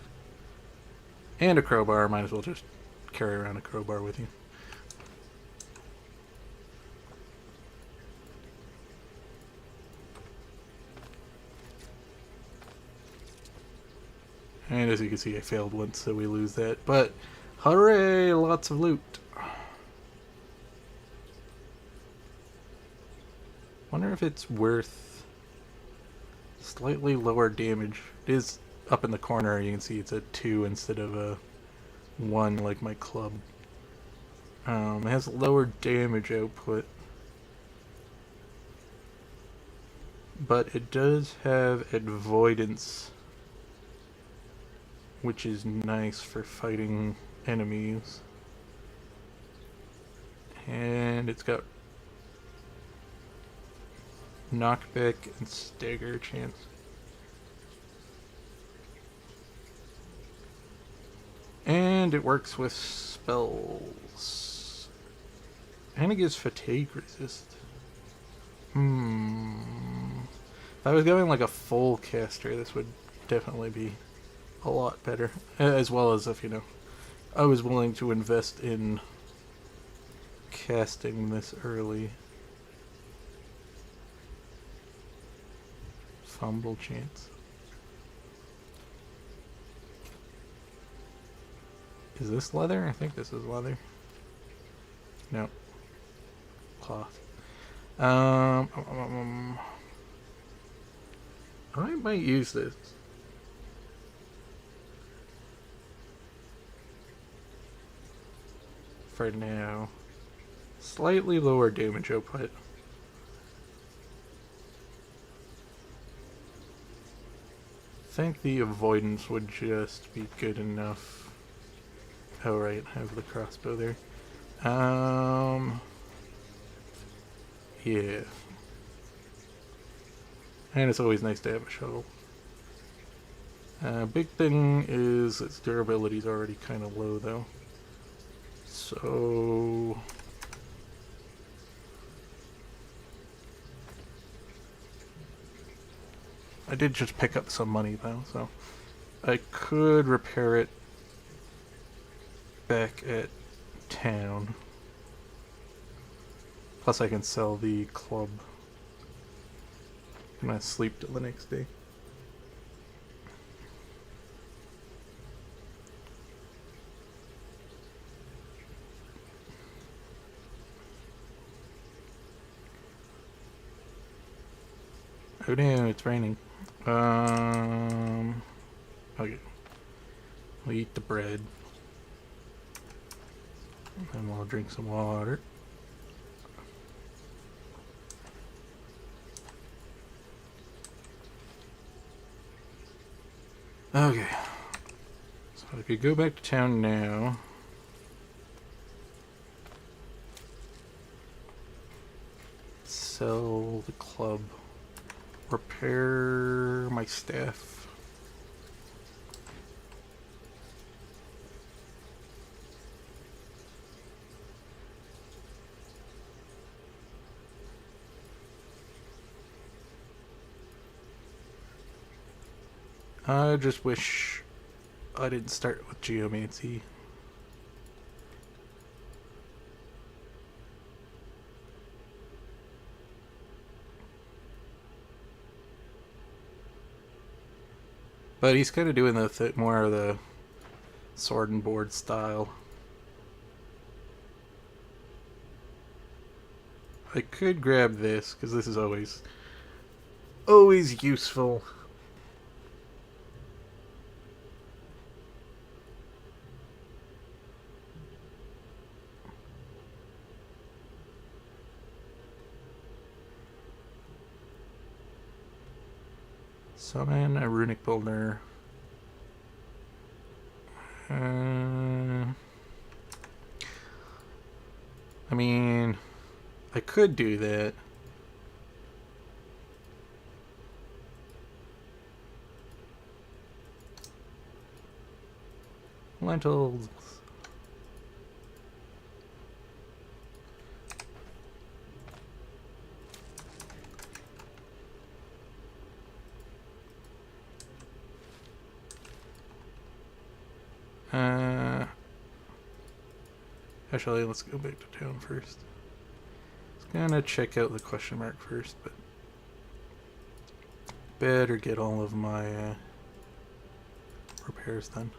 and a crowbar. Might as well just carry around a crowbar with you. And as you can see, I failed once, so we lose that. But hooray! Lots of loot. Wonder if it's worth slightly lower damage. It is up in the corner. You can see it's a 2 instead of a 1 like my club. It has lower damage output, but it does have avoidance, which is nice for fighting enemies. And it's got knockback and stagger chance. And it works with spells. And it gives fatigue resist. If I was going like a full caster, this would definitely be a lot better. As well as if, you know, I was willing to invest in casting this early. Fumble chance. Is this leather? I think this is leather. No. Cloth. I might use this. For now. Slightly lower damage output. I think the avoidance would just be good enough. Oh right, I have the crossbow there. Yeah. And it's always nice to have a shovel. Big thing is its durability is already kind of low though. So I did just pick up some money though, so I could repair it back at town. Plus I can sell the club. I'm gonna sleep till the next day. Oh no, it's raining. Okay. We'll eat the bread. And we'll drink some water. Okay. So if you go back to town now, sell the club, repair my staff. I just wish I didn't start with geomancy. But he's kind of doing the more of the sword and board style. I could grab this because this is always useful. Summon a runic builder. I mean, I could do that. Lentils. Actually, let's go back to town first. Let's gonna check out the question mark first, but better get all of my repairs done.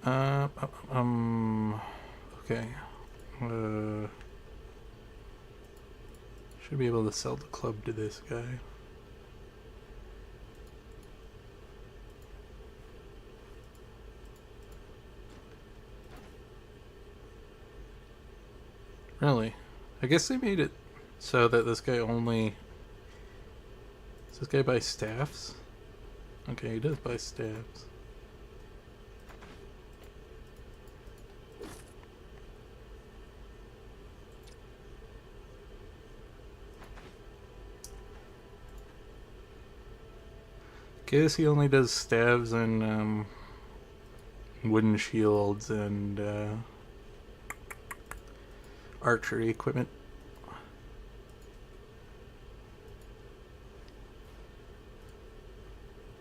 Uh, okay. Should be able to sell the club to this guy. Really? I guess they made it so that this guy only... Does this guy buy staffs? Okay, he does buy staffs. Guess he only does staves and wooden shields and archery equipment.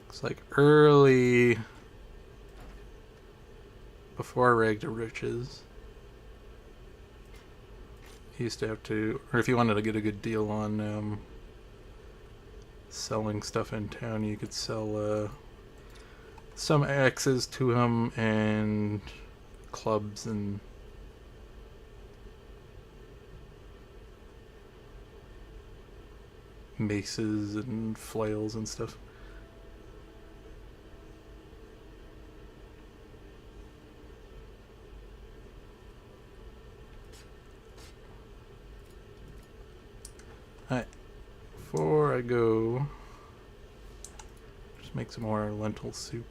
Looks like early before Rag to Riches. He used to have to, or if you wanted to get a good deal on selling stuff in town, you could sell some axes to him and clubs and maces and flails and stuff. Alright, before I go, just make some more lentil soup.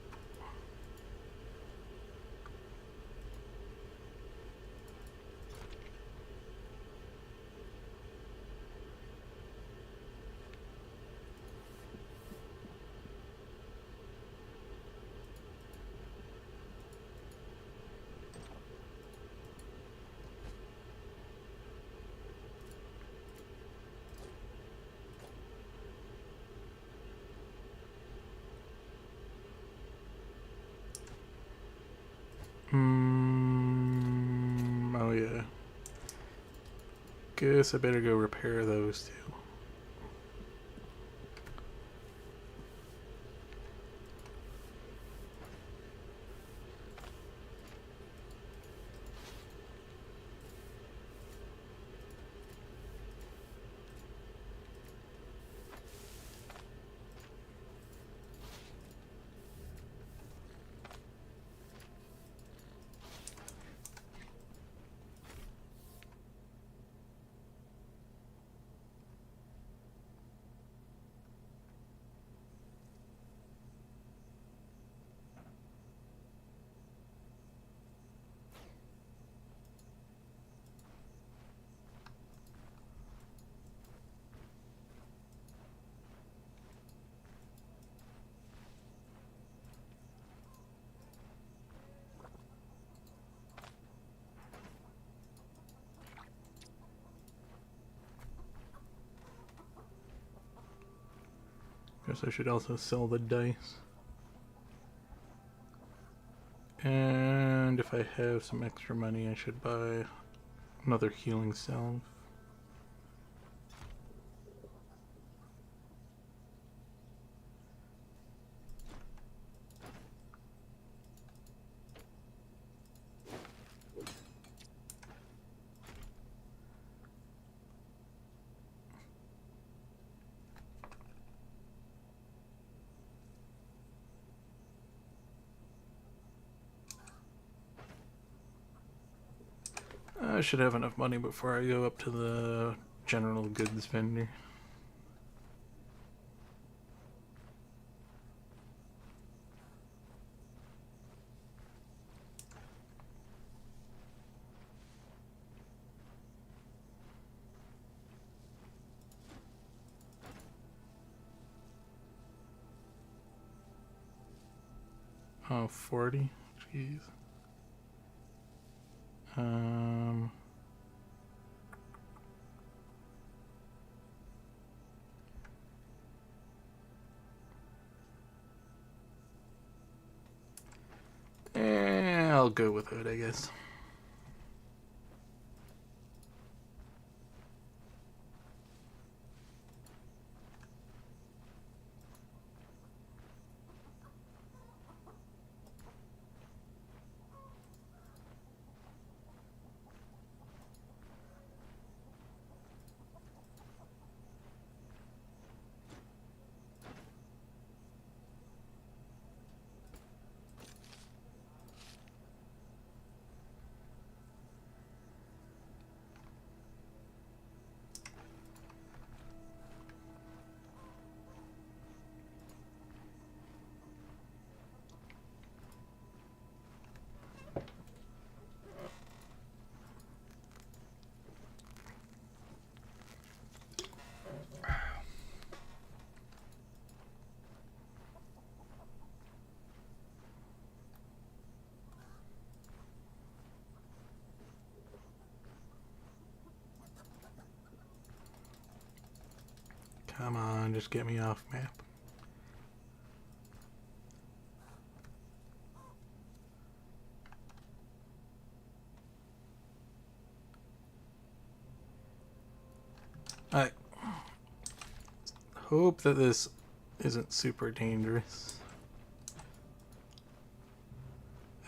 Oh yeah. Guess I better go repair those too. Guess I should also sell the dice. And if I have some extra money, I should buy another healing salve. I should have enough money before I go up to the general goods vendor. Oh, 40? Jeez. Um... I'll go with it, I guess. Come on, just get me off map. I hope that this isn't super dangerous.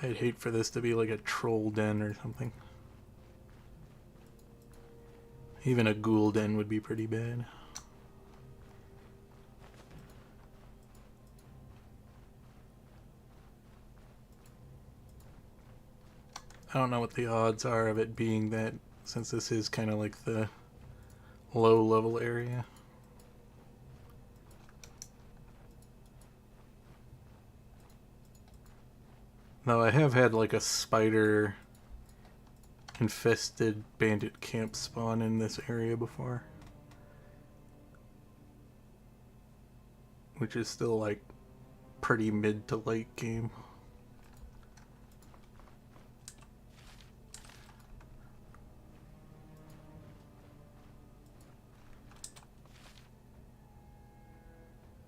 I'd hate for this to be like a troll den or something. Even a ghoul den would be pretty bad. I don't know what the odds are of it being that, since this is kind of like the low level area. Though I have had like a spider infested bandit camp spawn in this area before, which is still like pretty mid to late game.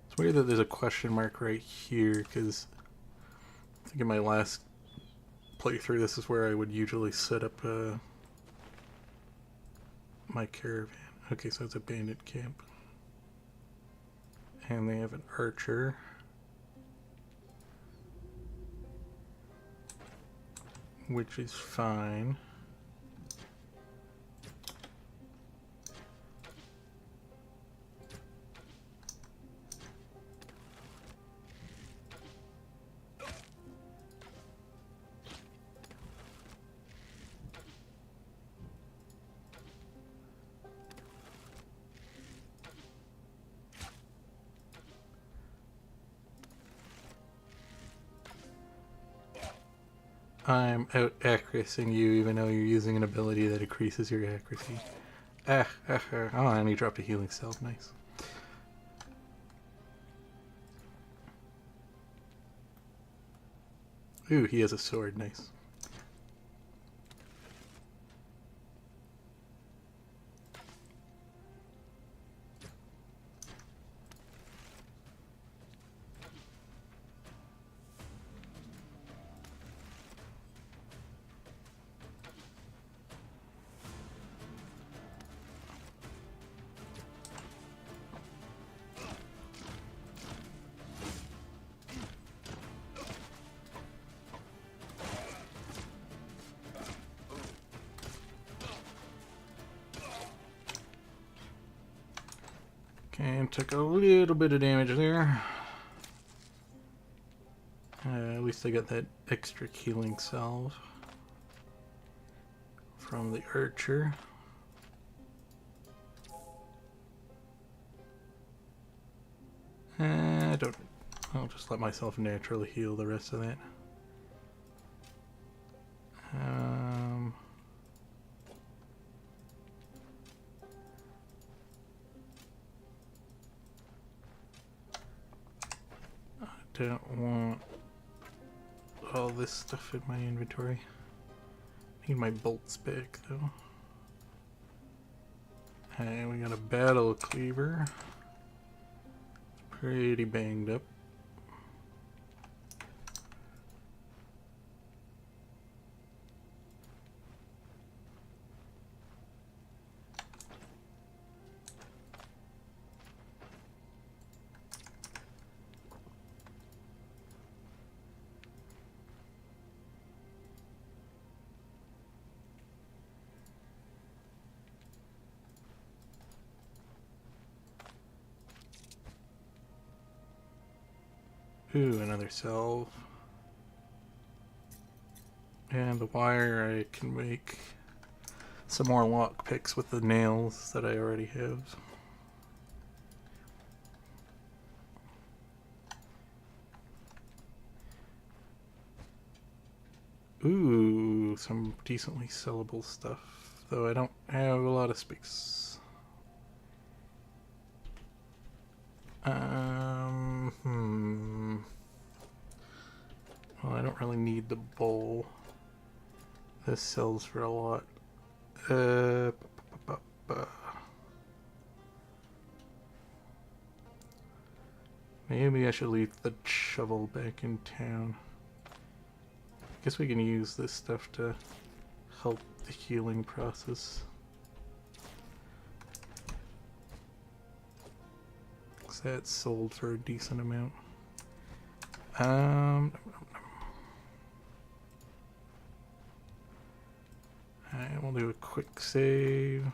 It's weird that there's a question mark right here, because I think in my last playthrough this is where I would usually set up my caravan. Okay, so it's a bandit camp. And they have an archer. Which is fine. I'm out accuracying you even though you're using an ability that increases your accuracy. Oh, and he dropped a healing salve. Nice. Ooh, he has a sword. Nice. And took a little bit of damage there. At least I got that extra healing salve from the archer. I'll just let myself naturally heal the rest of that. I don't want all this stuff in my inventory. Need my bolts back though. Hey, we got a battle cleaver. Pretty banged up. Ooh, another salve. And the wire, I can make some more lock picks with the nails that I already have. Ooh, some decently sellable stuff, though I don't have a lot of space. Well, I don't really need the bowl. This sells for a lot. Maybe I should leave the shovel back in town. I guess we can use this stuff to help the healing process. Because that's sold for a decent amount. Alright, we'll do a quick save.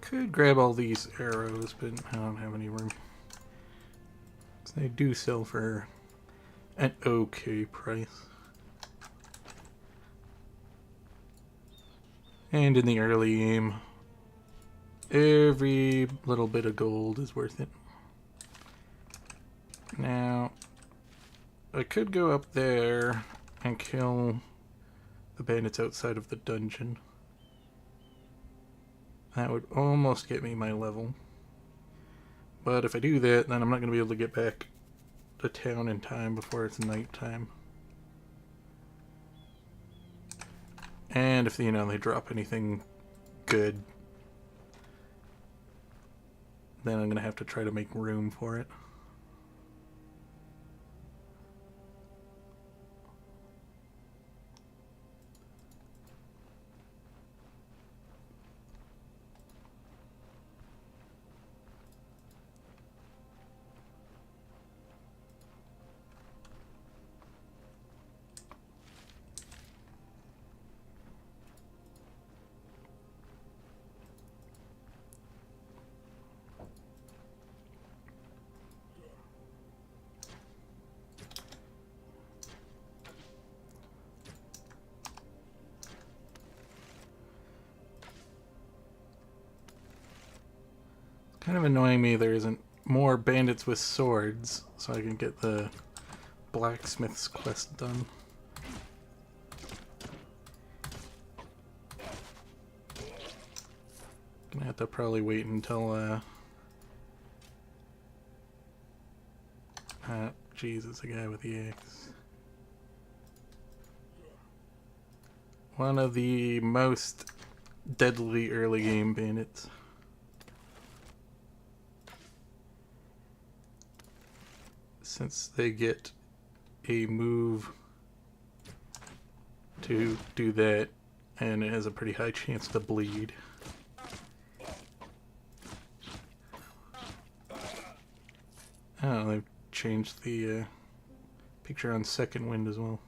Could grab all these arrows, but I don't have any room. They do sell for an okay price. And in the early game, every little bit of gold is worth it. Now, I could go up there and kill the bandits outside of the dungeon. That would almost get me my level. But if I do that, then I'm not going to be able to get back to town in time before it's nighttime. And if, you know, they drop anything good, then I'm going to have to try to make room for it. Kind of annoying me there isn't more bandits with swords so I can get the blacksmith's quest done. Gonna have to probably wait until Jesus, a guy with the axe. One of the most deadly early game bandits. Since they get a move to do that, and it has a pretty high chance to bleed. Oh, they've changed the picture on second wind as well.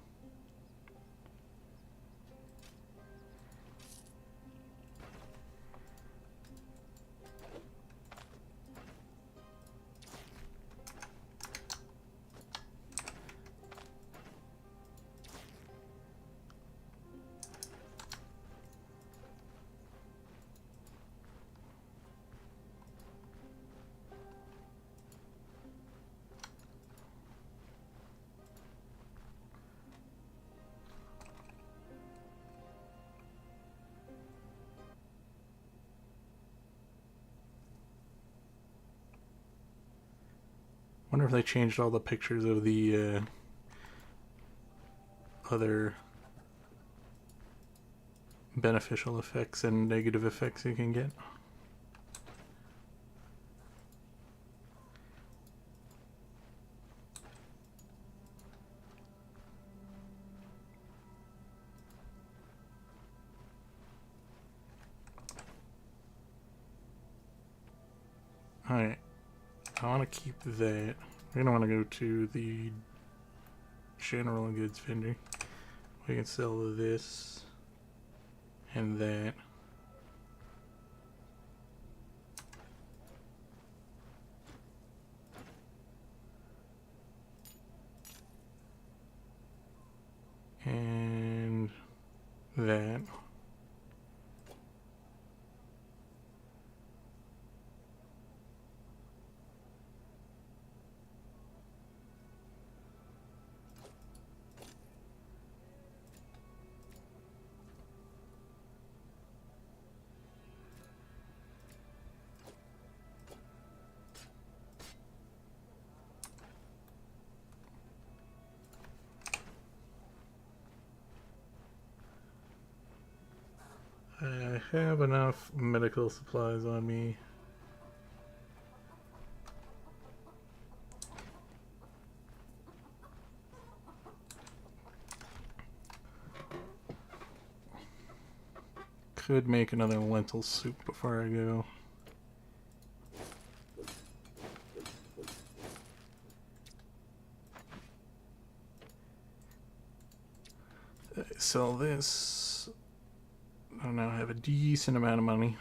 Wonder if they changed all the pictures of the other beneficial effects and negative effects you can get. Alright, I want to keep that. We're going to want to go to the general goods vendor. We can sell this and that. And that. I have enough medical supplies on me. Could make another lentil soup before I go. Sell this. I now have a decent amount of money.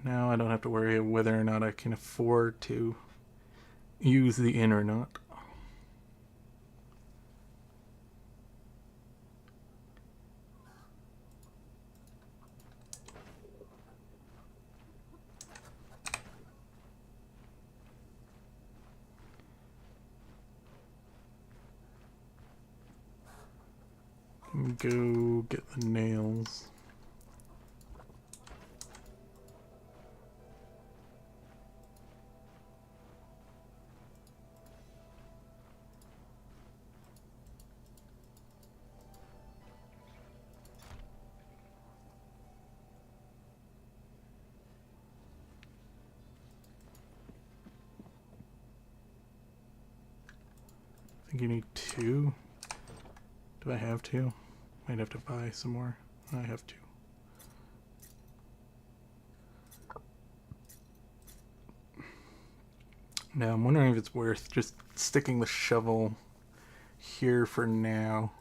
Now I don't have to worry whether or not I can afford to use the inn or not. Go get the nails. I think you need 2. Do I have 2? Might have to buy some more. I have 2. Now I'm wondering if it's worth just sticking the shovel here for now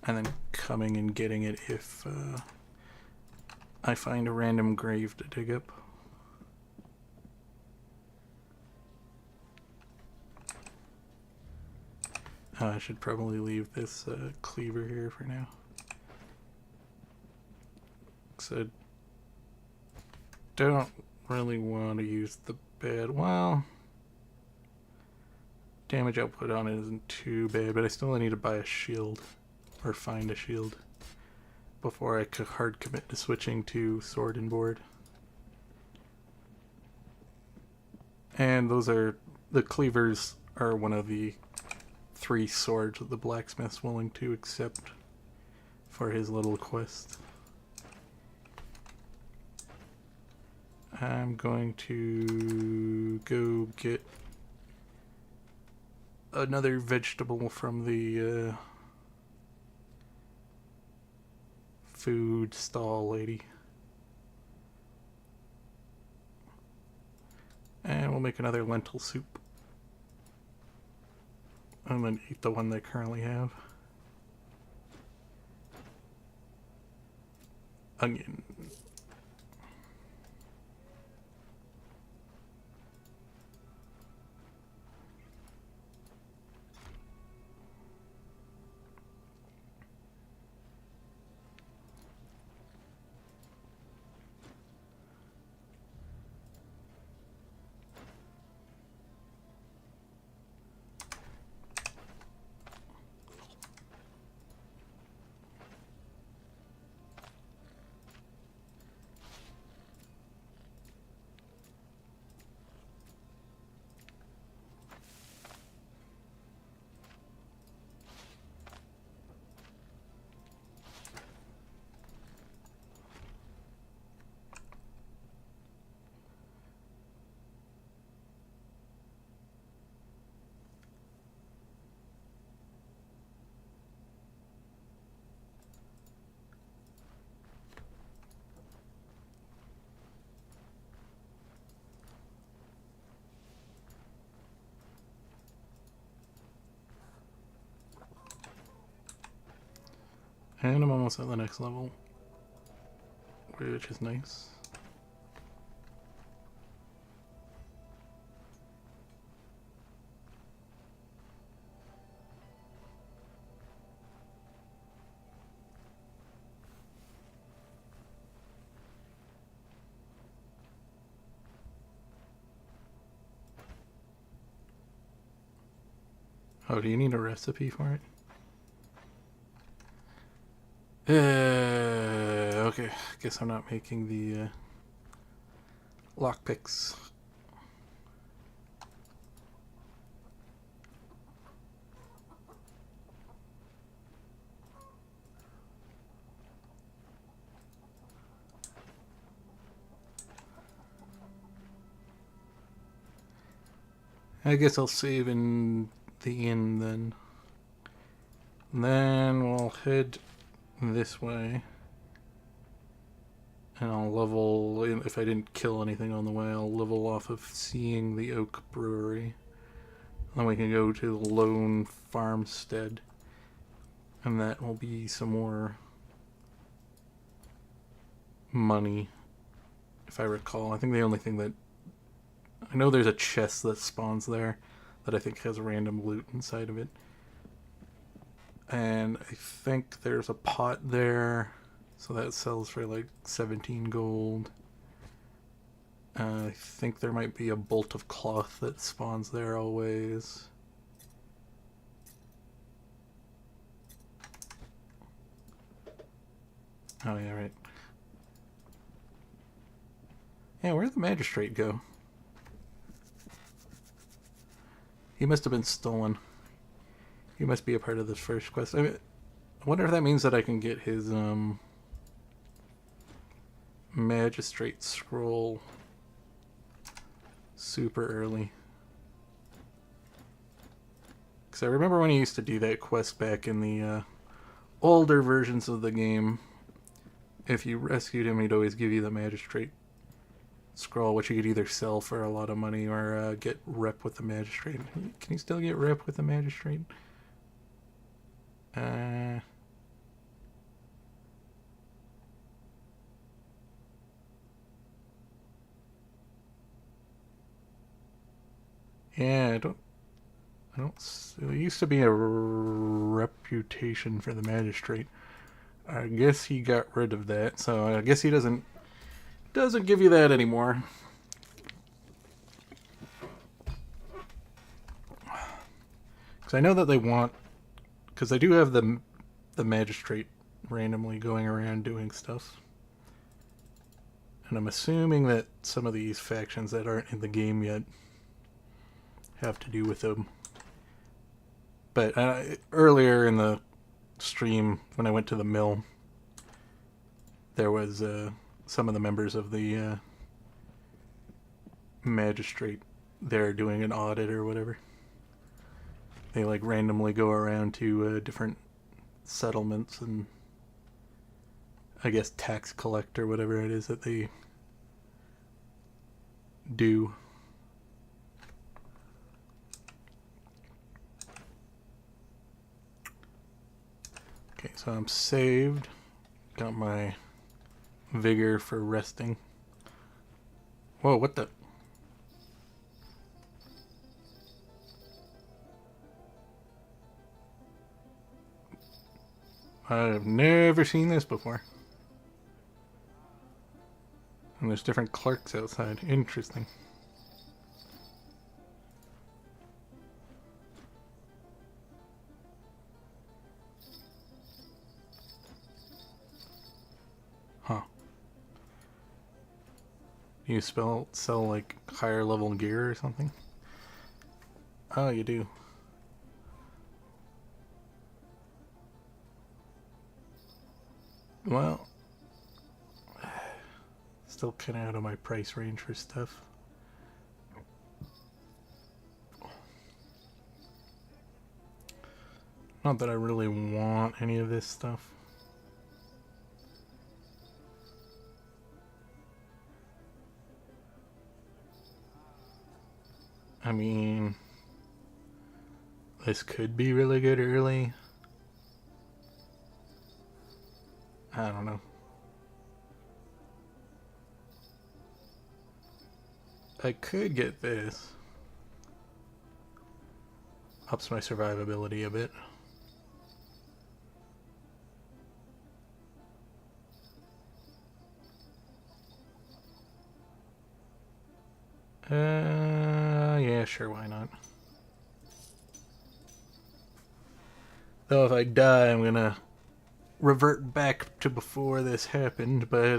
and then coming and getting it if I find a random grave to dig up. I should probably leave this cleaver here for now. So I don't really want to use the bed. Well, damage output on it isn't too bad, but I still need to buy a shield or find a shield before I could hard commit to switching to sword and board. And those are the cleavers are one of the 3 swords that the blacksmith's willing to accept for his little quest. I'm going to go get another vegetable from the food stall lady. And we'll make another lentil soup. And then eat the one they currently have. Onion. And I'm almost at the next level, which is nice. Oh, do you need a recipe for it? Okay. Guess I'm not making the lockpicks. I guess I'll save in the inn then. Then we'll head this way. And I'll level, if I didn't kill anything on the way, I'll level off of seeing the Oak Brewery. Then we can go to the Lone Farmstead. And that will be some more money, if I recall. I think the only thing that... I know there's a chest that spawns there that I think has random loot inside of it. And I think there's a pot there, so that sells for like 17 gold. I think there might be a bolt of cloth that spawns there always. Oh yeah, right. Yeah, where'd the magistrate go? He must have been stolen. He must be a part of this first quest. I wonder if that means that I can get his magistrate scroll super early. Because I remember when he used to do that quest back in the older versions of the game. If you rescued him, he'd always give you the magistrate scroll, which you could either sell for a lot of money or get rep with the magistrate. Can you still get rep with the magistrate? Yeah, I don't. There used to be a reputation for the magistrate. I guess he got rid of that, so I guess he doesn't give you that anymore. Because I know that they want, because I do have the magistrate randomly going around doing stuff, and I'm assuming that some of these factions that aren't in the game yet have to do with them. But earlier in the stream, when I went to the mill, there was some of the members of the magistrate there doing an audit or whatever. They like randomly go around to different settlements and I guess tax collect or whatever it is that they do. Okay, so I'm saved. Got my vigor for resting. Whoa, what the? I've never seen this before. And there's different clerks outside. Interesting. Huh. You sell like higher level gear or something? Oh, you do. Well, still kind of out of my price range for stuff. Not that I really want any of this stuff. I mean, this could be really good early. I don't know. I could get this. Ups my survivability a bit. Yeah, sure, why not? Though if I die, I'm gonna revert back to before this happened, but,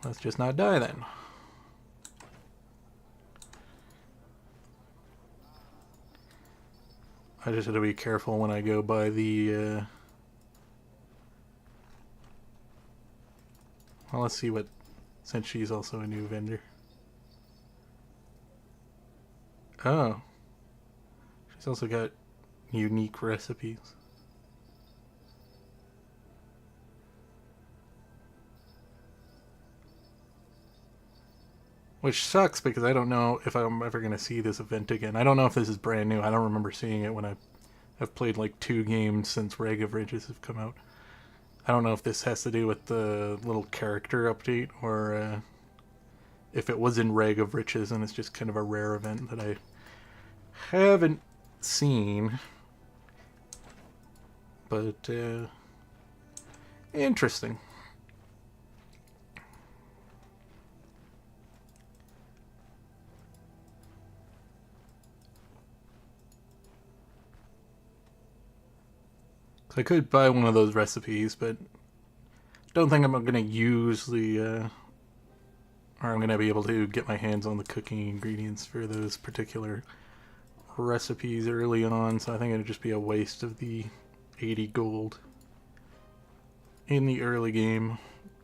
let's just not die then. I just have to be careful when I go by the, well, let's see what, since she's also a new vendor. Oh. She's also got unique recipes. Which sucks because I don't know if I'm ever going to see this event again. I don't know if this is brand new. I don't remember seeing it when I've played like 2 games since Rag of Riches have come out. I don't know if this has to do with the little character update or if it was in Rag of Riches and it's just kind of a rare event that I haven't seen. But, interesting. I could buy one of those recipes, but don't think I'm going to use the, or I'm going to be able to get my hands on the cooking ingredients for those particular recipes early on, so I think it'd just be a waste of the 80 gold in the early game,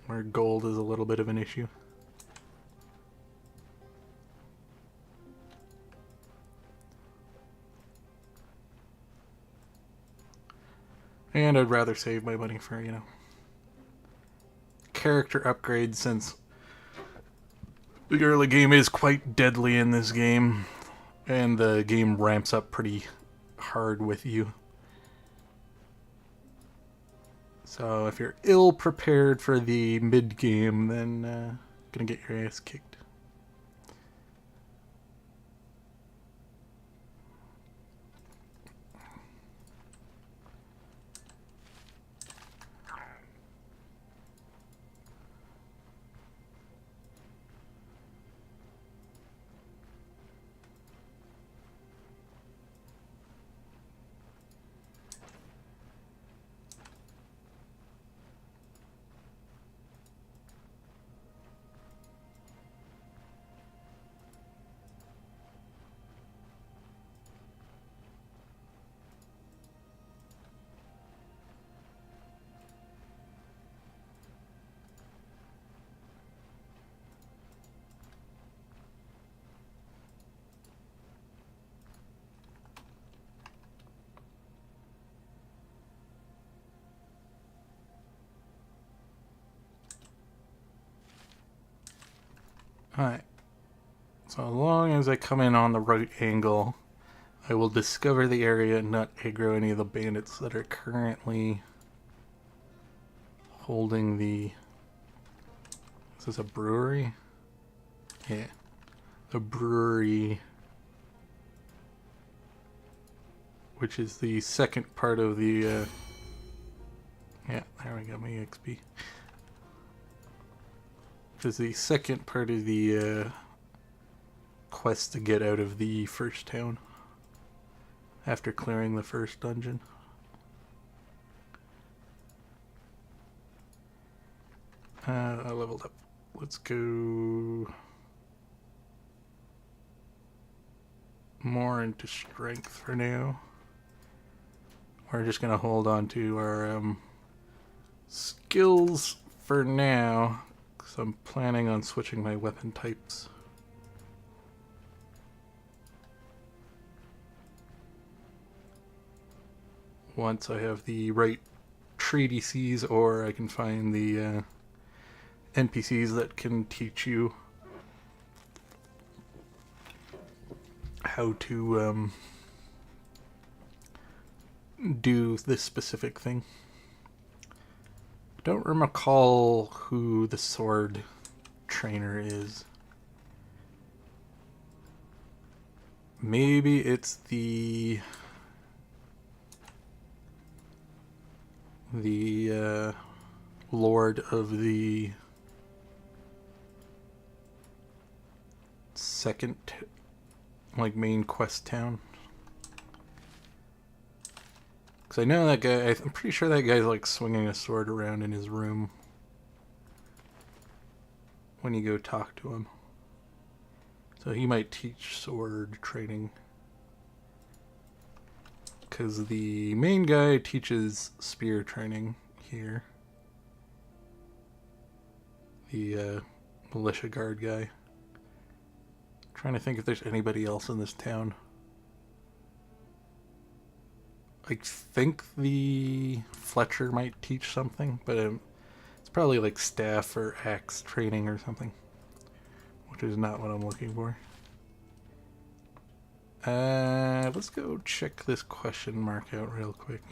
where gold is a little bit of an issue. And I'd rather save my money for, you know, character upgrades, since the early game is quite deadly in this game, and the game ramps up pretty hard with you. So if you're ill prepared for the mid game, then gonna get your ass kicked. Alright. So as long as I come in on the right angle, I will discover the area and not aggro any of the bandits that are currently holding the... Is this a brewery? Yeah. A brewery, which is the second part of the... yeah, there we go, my XP. Which is the second part of the quest to get out of the first town after clearing the first dungeon. I leveled up. Let's go more into strength for now. We're just gonna hold on to our skills for now, because I'm planning on switching my weapon types. Once I have the right treatises, or I can find the NPCs that can teach you how to do this specific thing. Don't recall who the sword trainer is. Maybe it's the Lord of the second, like, main quest town. Because I know that guy, I'm pretty sure that guy's like swinging a sword around in his room when you go talk to him. So he might teach sword training. Because the main guy teaches spear training here. The militia guard guy. Trying to think if there's anybody else in this town. I think the Fletcher might teach something, but it's probably like staff or axe training or something, which is not what I'm looking for. Let's go check this question mark out real quick.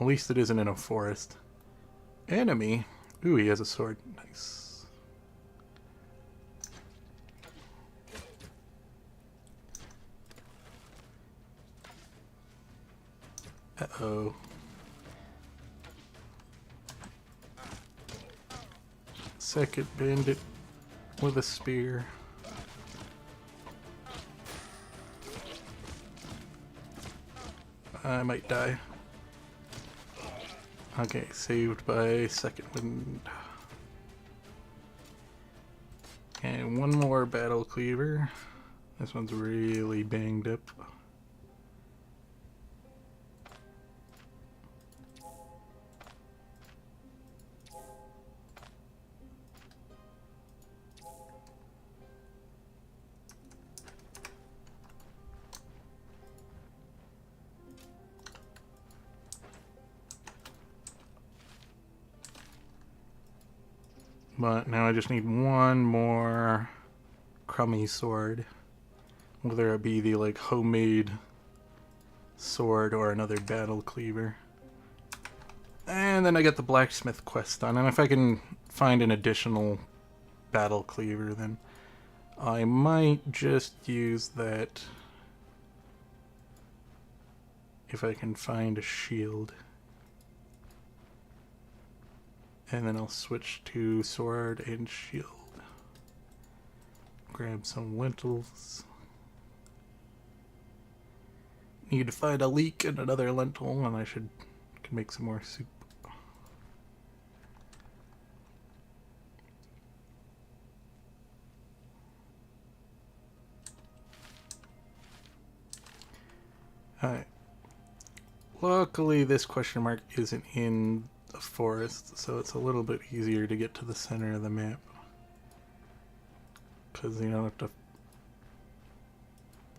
At least it isn't in a forest. Enemy. Ooh, he has a sword. Nice. Uh-oh. Second bandit with a spear. I might die. Okay, saved by second wind. And one more battle cleaver. This one's really banged up. But now I just need one more crummy sword. Whether it be the like homemade sword or another battle cleaver. And then I get the blacksmith quest done. And if I can find an additional battle cleaver, then I might just use that if I can find a shield. And then I'll switch to sword and shield. Grab some lentils. Need to find a leek and another lentil, and I can make some more soup. Alright. Luckily, this question mark isn't in the forest, so it's a little bit easier to get to the center of the map. Because you don't have to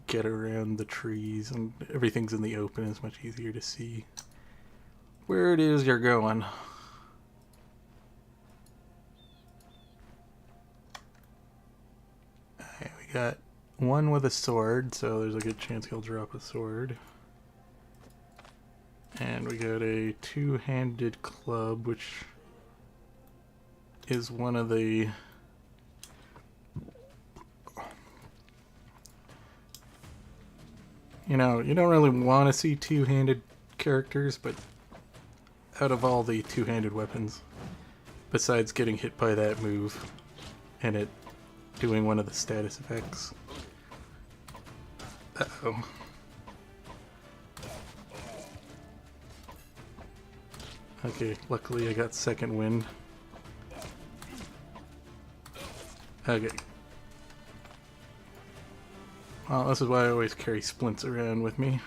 get around the trees, and everything's in the open. It's much easier to see where it is you're going. Alright, we got one with a sword, so there's a good chance he'll drop a sword. And we got a two-handed club, which is one of the you know, you don't really want to see two-handed characters, but out of all the two-handed weapons, besides getting hit by that move and it doing one of the status effects. Uh-oh. Okay, luckily I got second wind. Okay. Well, this is why I always carry splints around with me.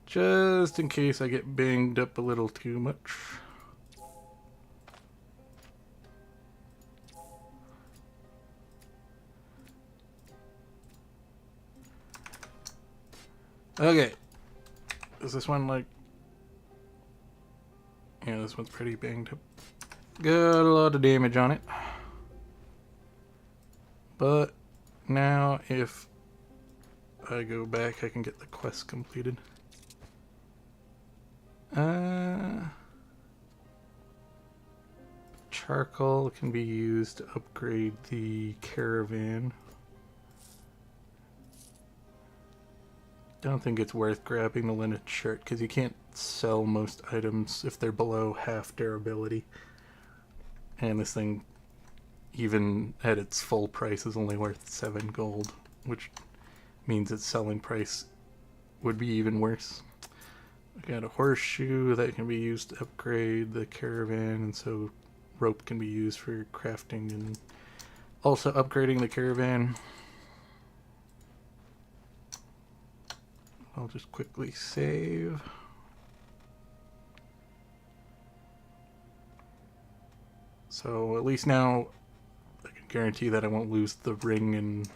Just in case I get banged up a little too much. Okay. Is this one like... Yeah, this one's pretty banged up. Got a lot of damage on it. But now if I go back, I can get the quest completed. Charcoal can be used to upgrade the caravan. Don't think it's worth grabbing the linen shirt because you can't sell most items if they're below half durability. And this thing, even at its full price, is only worth 7 gold, which means its selling price would be even worse. I got a horseshoe that can be used to upgrade the caravan, and so rope can be used for crafting and also upgrading the caravan. I'll just quickly save. So at least now I can guarantee that I won't lose the ring and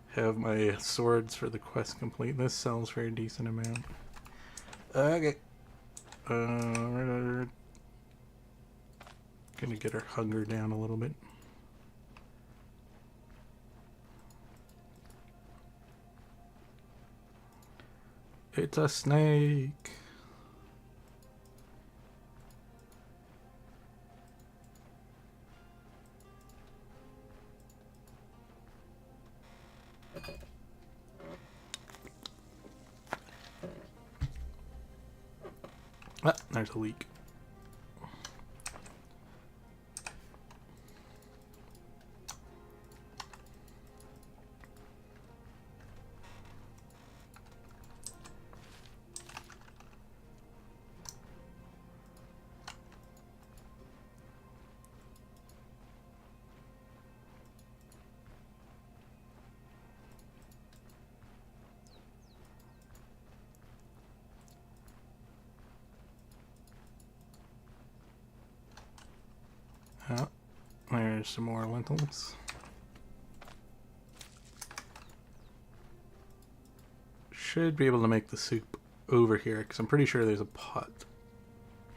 have my swords for the quest complete. This sells for a decent amount. Okay. Gonna get our hunger down a little bit. It's a snake. Ah, there's a leak. Oh, there's some more lentils. Should be able to make the soup over here because I'm pretty sure there's a pot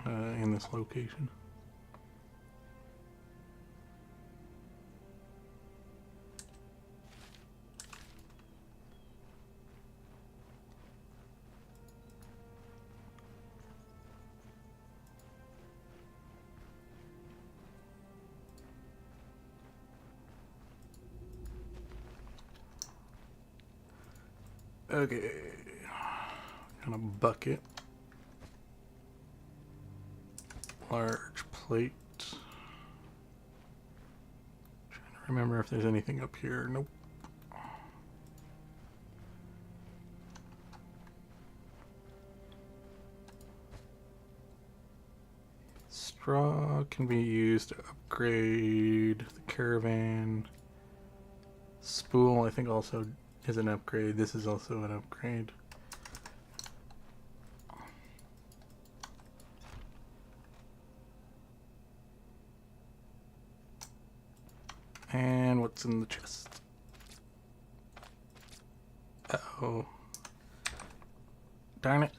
in this location. Okay, got a bucket, large plate. Trying to remember if there's anything up here. Nope. Straw can be used to upgrade the caravan. Spool, I think, also is an upgrade. This is also an upgrade. And what's in the chest? Uh-oh. Darn it.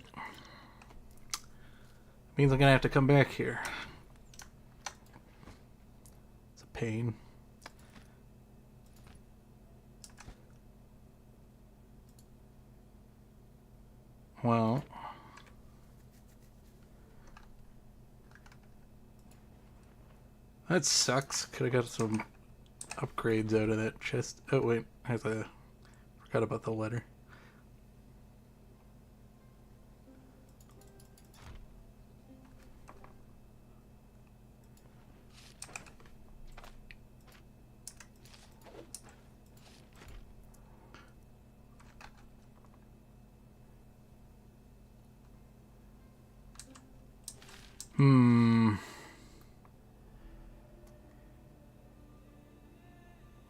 Means I'm gonna have to come back here. It's a pain. Well, that sucks. Could have got some upgrades out of that chest. Oh wait, forgot about the letter.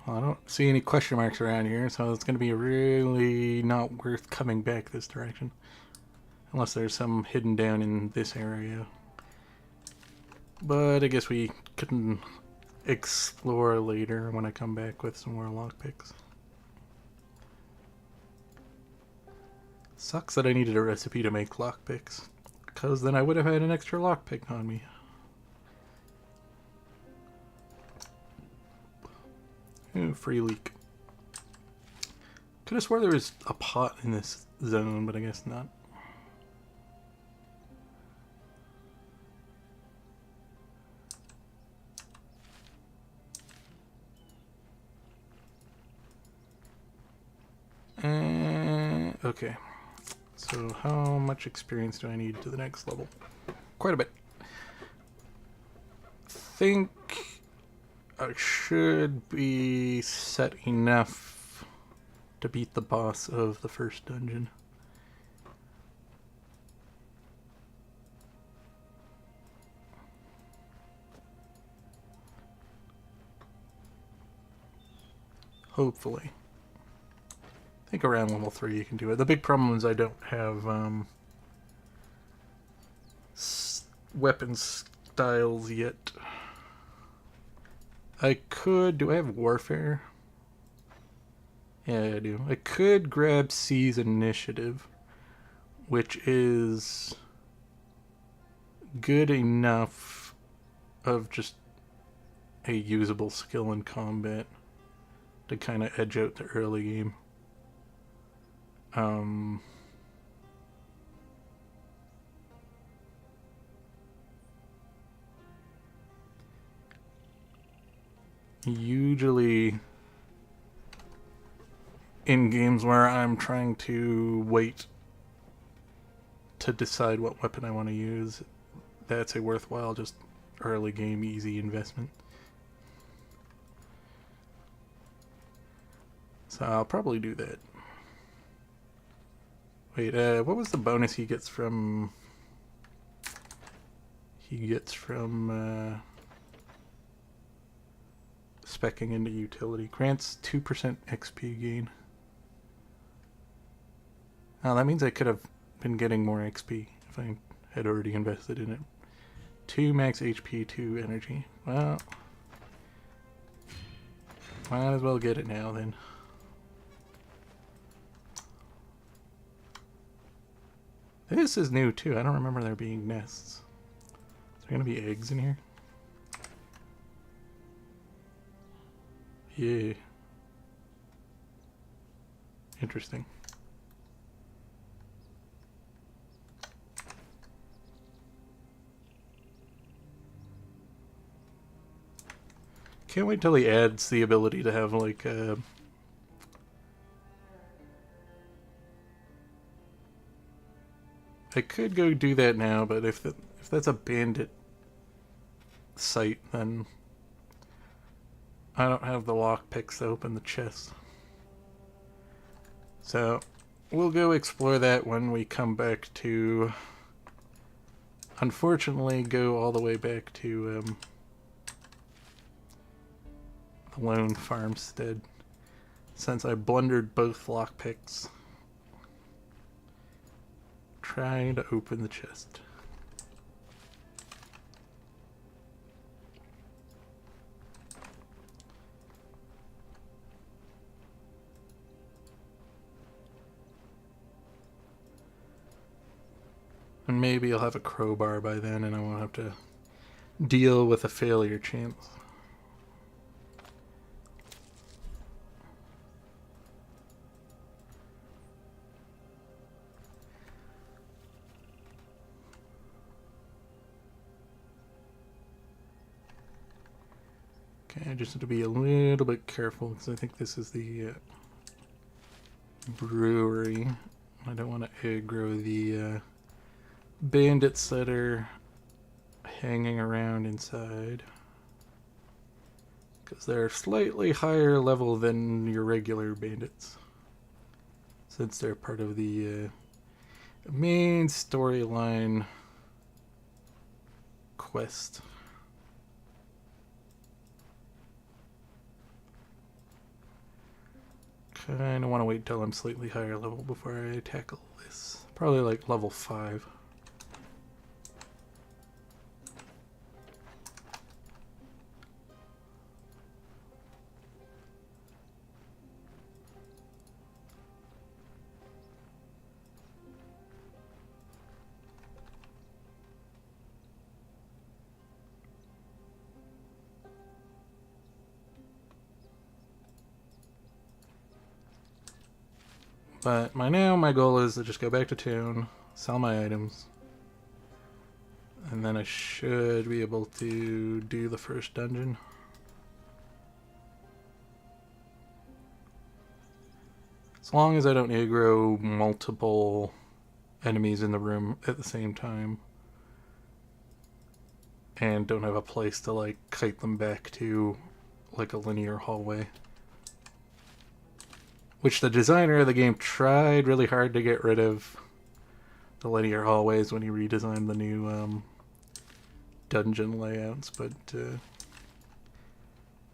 Well, I don't see any question marks around here, so it's going to be really not worth coming back this direction. Unless there's some hidden down in this area. But I guess we can explore later when I come back with some more lockpicks. Sucks that I needed a recipe to make lockpicks, because then I would have had an extra lockpick on me. Ooh, free leak. Could have swore there was a pot in this zone, but I guess not. Okay. So how much experience do I need to the next level? Quite a bit. Think I should be set enough to beat the boss of the first dungeon. Hopefully. I think around level 3 you can do it. The big problem is I don't have weapon styles yet. I could... Do I have Warfare? Yeah, I do. I could grab C's Initiative, which is good enough of just a usable skill in combat to kind of edge out the early game. Usually in games where I'm trying to wait to decide what weapon I want to use, that's a worthwhile, just early game, easy investment. So I'll probably do that. Wait, what was the bonus he gets from... Speccing into utility. Grants 2% XP gain. Oh, that means I could have been getting more XP if I had already invested in it. 2 max HP, 2 energy. Well, might as well get it now then. This is new too. I don't remember there being nests. Is there gonna be eggs in here? Yeah. Interesting. Can't wait till he adds the ability to have like I could go do that now, but if that's a bandit site, then I don't have the lockpicks to open the chest. So we'll go explore that when we come back to, unfortunately, go all the way back to the lone farmstead, since I blundered both lockpicks trying to open the chest. And maybe I'll have a crowbar by then and I won't have to deal with a failure chance. Okay, I just have to be a little bit careful because I think this is the brewery. I don't want to aggro the bandits that are hanging around inside, because they're slightly higher level than your regular bandits, since they're part of the main storyline quest. Kinda want to wait till I'm slightly higher level before I tackle this. Probably like level 5. But my goal is to just go back to town, sell my items, and then I should be able to do the first dungeon. As long as I don't aggro multiple enemies in the room at the same time. And don't have a place to like kite them back to like a linear hallway. Which the designer of the game tried really hard to get rid of the linear hallways when he redesigned the new dungeon layouts, but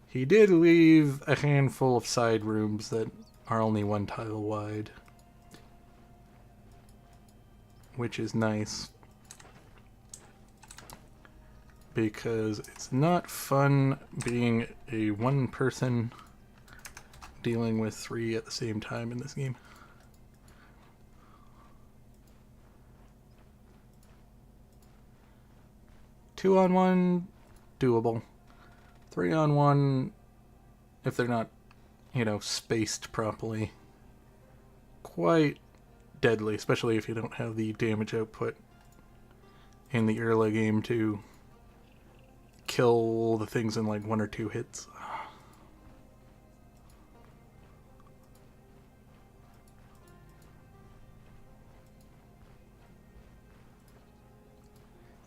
he did leave a handful of side rooms that are only one tile wide, which is nice because it's not fun being a one person dealing with three at the same time in this game. Two on one, doable. 3-on-1, if they're not, spaced properly, quite deadly, especially if you don't have the damage output in the early game to kill the things in like 1 or 2 hits.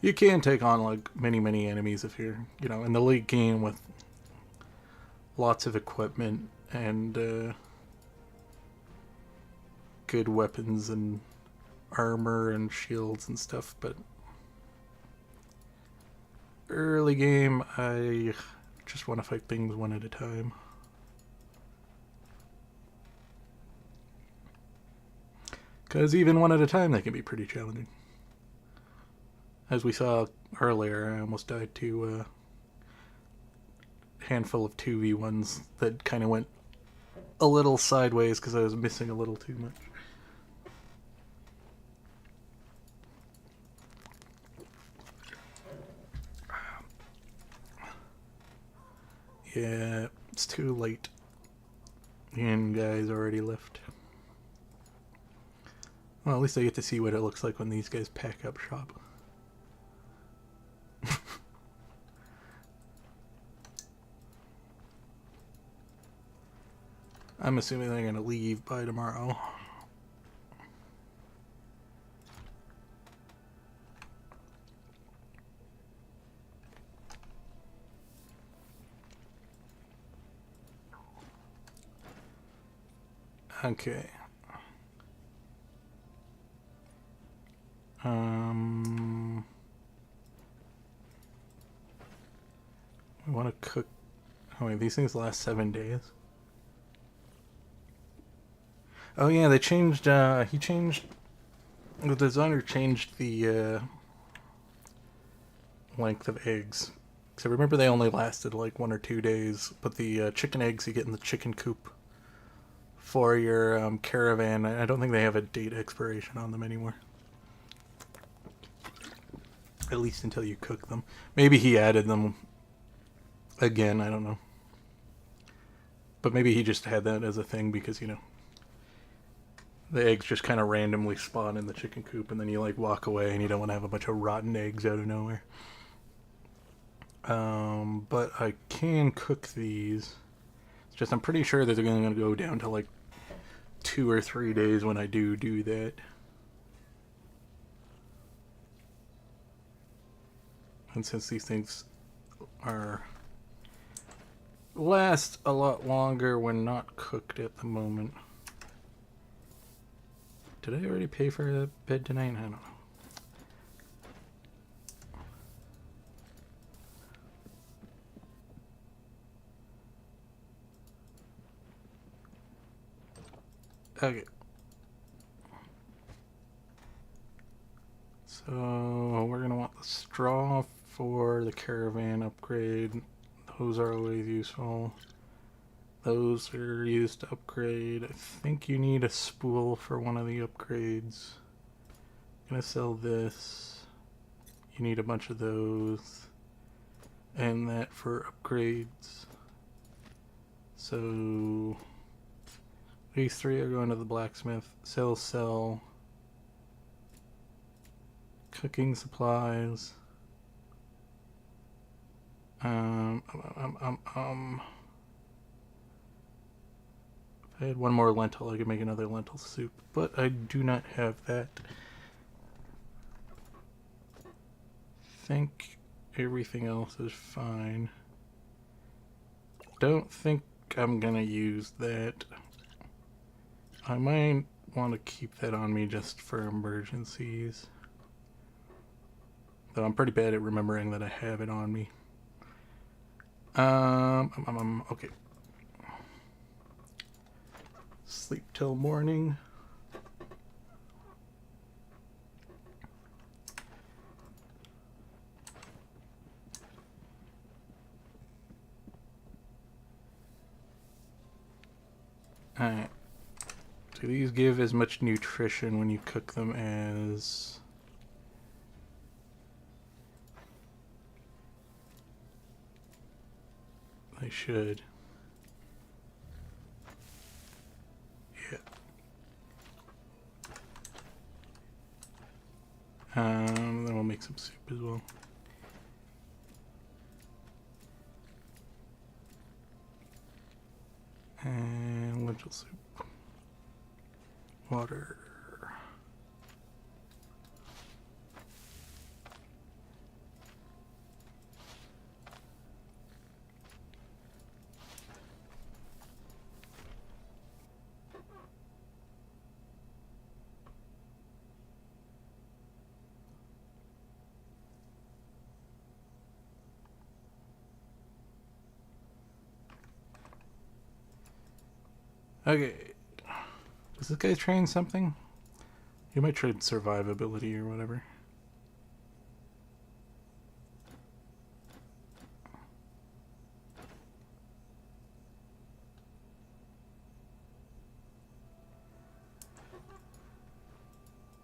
You can take on like many enemies if you're, in the late game with lots of equipment and good weapons and armor and shields and stuff, but early game I just want to fight things one at a time. Because even one at a time they can be pretty challenging. As we saw earlier, I almost died to a handful of 2v1s that kind of went a little sideways because I was missing a little too much. Yeah, it's too late. The end guys already left. Well, at least I get to see what it looks like when these guys pack up shop. I'm assuming they're going to leave by tomorrow. Okay. We want to cook. Oh wait, these things last 7 days. Oh yeah, they changed, the designer changed the, length of eggs. So remember they only lasted like 1 or 2 days, but the chicken eggs you get in the chicken coop for your caravan, I don't think they have a date expiration on them anymore. At least until you cook them. Maybe he added them again, I don't know. But maybe he just had that as a thing because, the eggs just kind of randomly spawn in the chicken coop and then you like walk away and you don't want to have a bunch of rotten eggs out of nowhere. But I can cook these. It's just I'm pretty sure that they're going to go down to like 2 or 3 days when I do that. And since these things last a lot longer when not cooked at the moment. Did I already pay for the bed tonight? I don't know. Okay. So we're gonna want the straw for the caravan upgrade. Those are always useful. Those are used to upgrade. I think you need a spool for one of the upgrades. I'm gonna sell this. You need a bunch of those. And that for upgrades. So these 3 are going to the blacksmith. Sell. Cooking supplies. If I had one more lentil, I could make another lentil soup, but I do not have that. I think everything else is fine. Don't think I'm gonna use that. I might want to keep that on me just for emergencies. Though I'm pretty bad at remembering that I have it on me. Okay. Sleep till morning. Alright. So these give as much nutrition when you cook them as... they should. Yeah. Then we'll make some soup as well. And lentil soup. Water. Okay. Does this guy train something? He might trade survivability or whatever.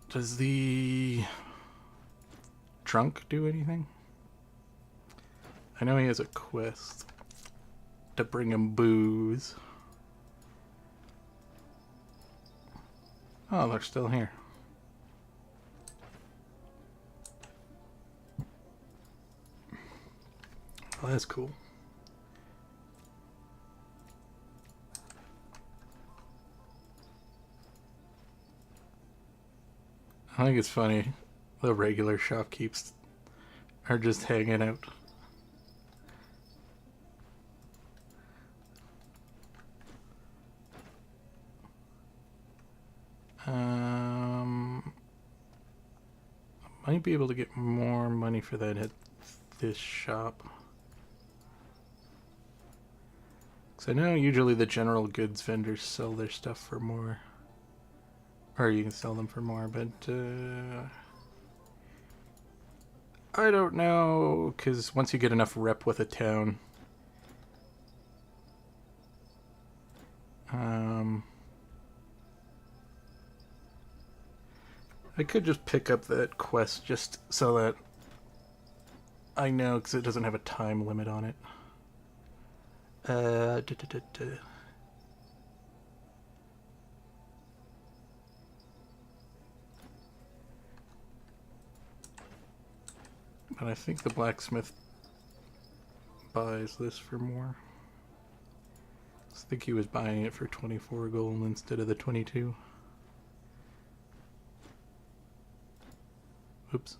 Does the drunk do anything? I know he has a quest to bring him booze. Oh, they're still here. Well, that's cool. I think it's funny. The regular shopkeepers are just hanging out. I might be able to get more money for that at this shop. Because I know usually the general goods vendors sell their stuff for more. Or you can sell them for more, but I don't know, because once you get enough rep with a town, I could just pick up that quest just so that I know, because it doesn't have a time limit on it. But I think the blacksmith buys this for more. I think he was buying it for 24 gold instead of the 22. Oops.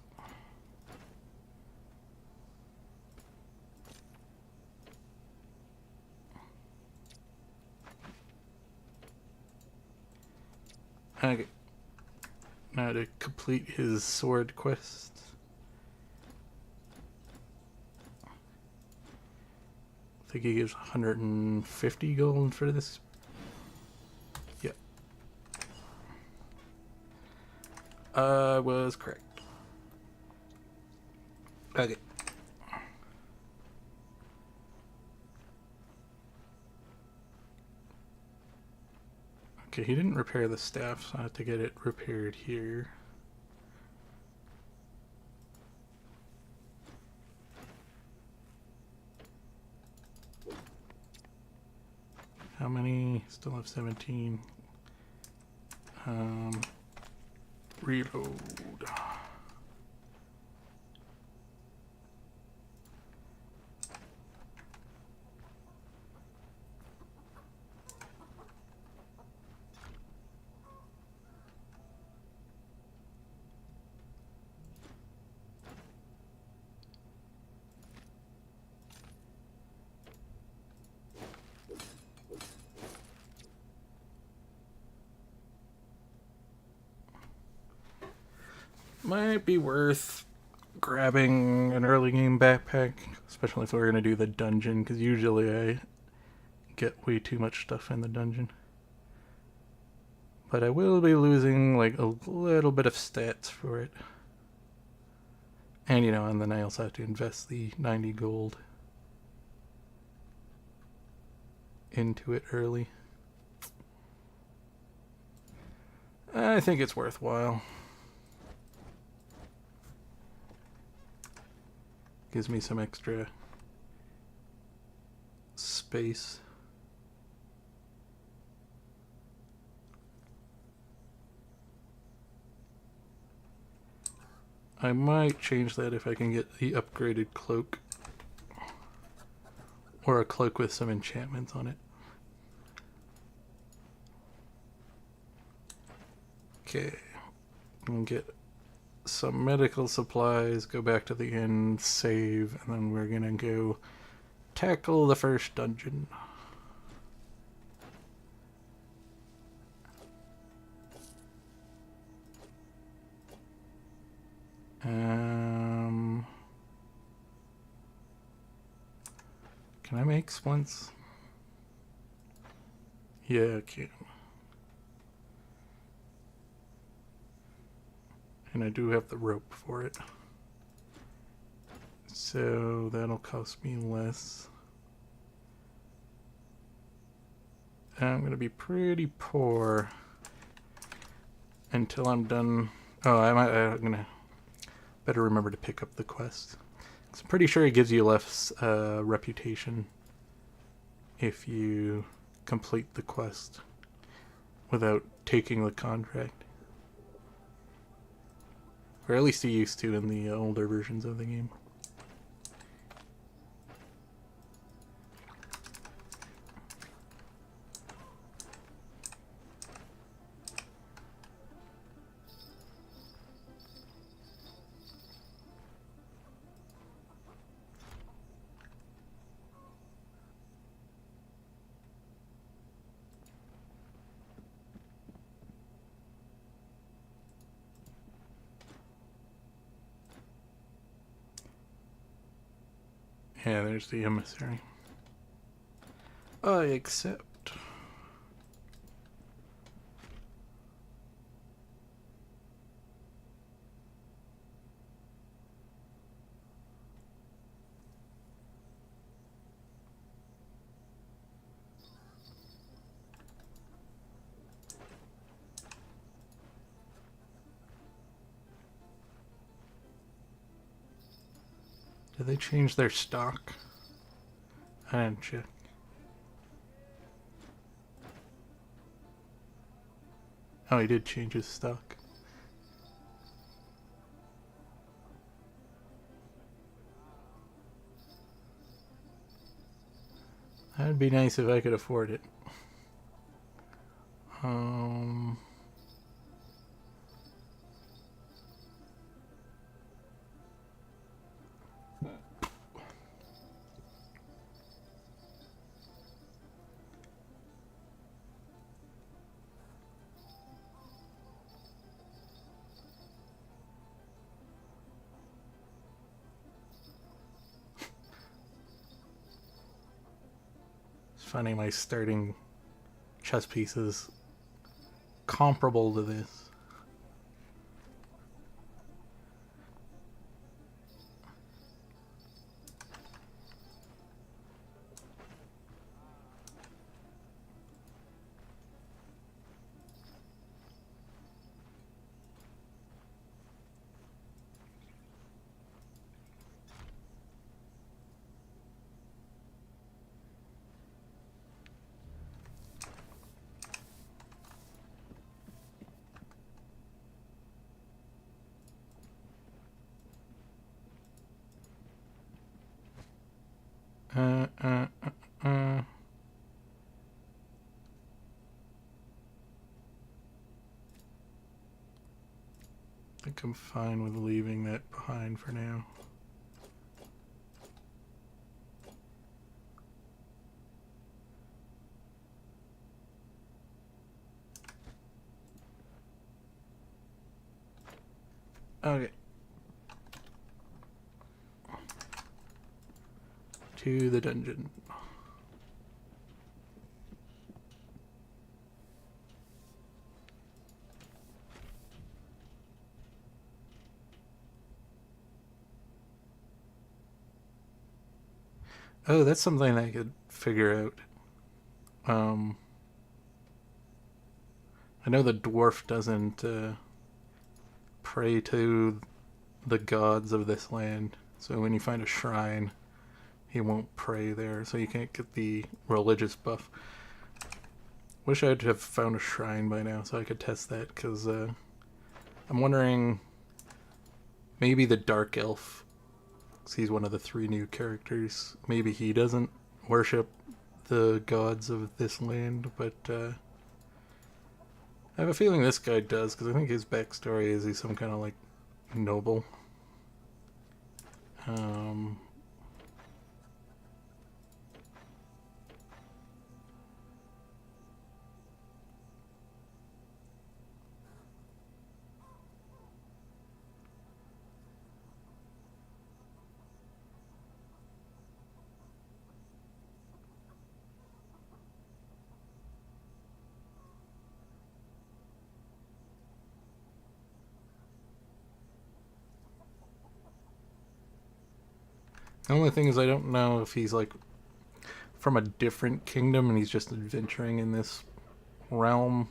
Okay. Now to complete his sword quest. I think he gives 150 gold for this. Yep. I was correct. Okay. Okay, he didn't repair the staff, so I have to get it repaired here. How many? Still have 17. Reload. might be worth grabbing an early game backpack, especially if we're going to do the dungeon, because usually I get way too much stuff in the dungeon. But I will be losing like a little bit of stats for it. And and then I also have to invest the 90 gold into it early. I think it's worthwhile. Gives me some extra space. I might change that if I can get the upgraded cloak. Or a cloak with some enchantments on it. Okay. And get some medical supplies, go back to the inn, save, and then we're gonna go tackle the first dungeon. Can I make splints? Yeah, I can. And I do have the rope for it. So that'll cost me less. I'm going to be pretty poor until I'm done. Oh, I'm going to better remember to pick up the quest. I'm pretty sure it gives you less reputation if you complete the quest without taking the contract. Or at least you used to in the older versions of the game. Yeah, there's the emissary. I accept. Did they change their stock? I didn't check. Oh, he did change his stock. That'd be nice if I could afford it. It's funny, my starting chess piece is comparable to this. I think I'm fine with leaving that behind for now. Okay. To the dungeon. Oh, that's something I could figure out. Um, I know the dwarf doesn't pray to the gods of this land, so when you find a shrine, he won't pray there, so you can't get the religious buff. Wish I'd have found a shrine by now so I could test that, because I'm wondering, maybe the Dark Elf, because he's one of the 3 new characters, maybe he doesn't worship the gods of this land, but I have a feeling this guy does, because I think his backstory is he's some kind of like noble. Um, the only thing is I don't know if he's like from a different kingdom and he's just adventuring in this realm.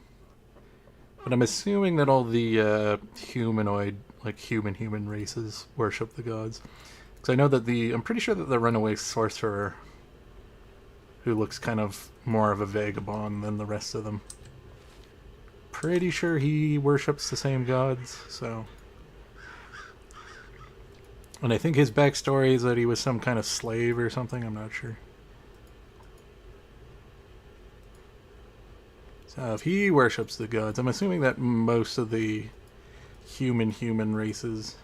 But I'm assuming that all the humanoid, like human races worship the gods. Because I know that I'm pretty sure that the runaway sorcerer, who looks kind of more of a vagabond than the rest of them, pretty sure he worships the same gods, so. And I think his backstory is that he was some kind of slave or something, I'm not sure. So if he worships the gods, I'm assuming that most of the human races,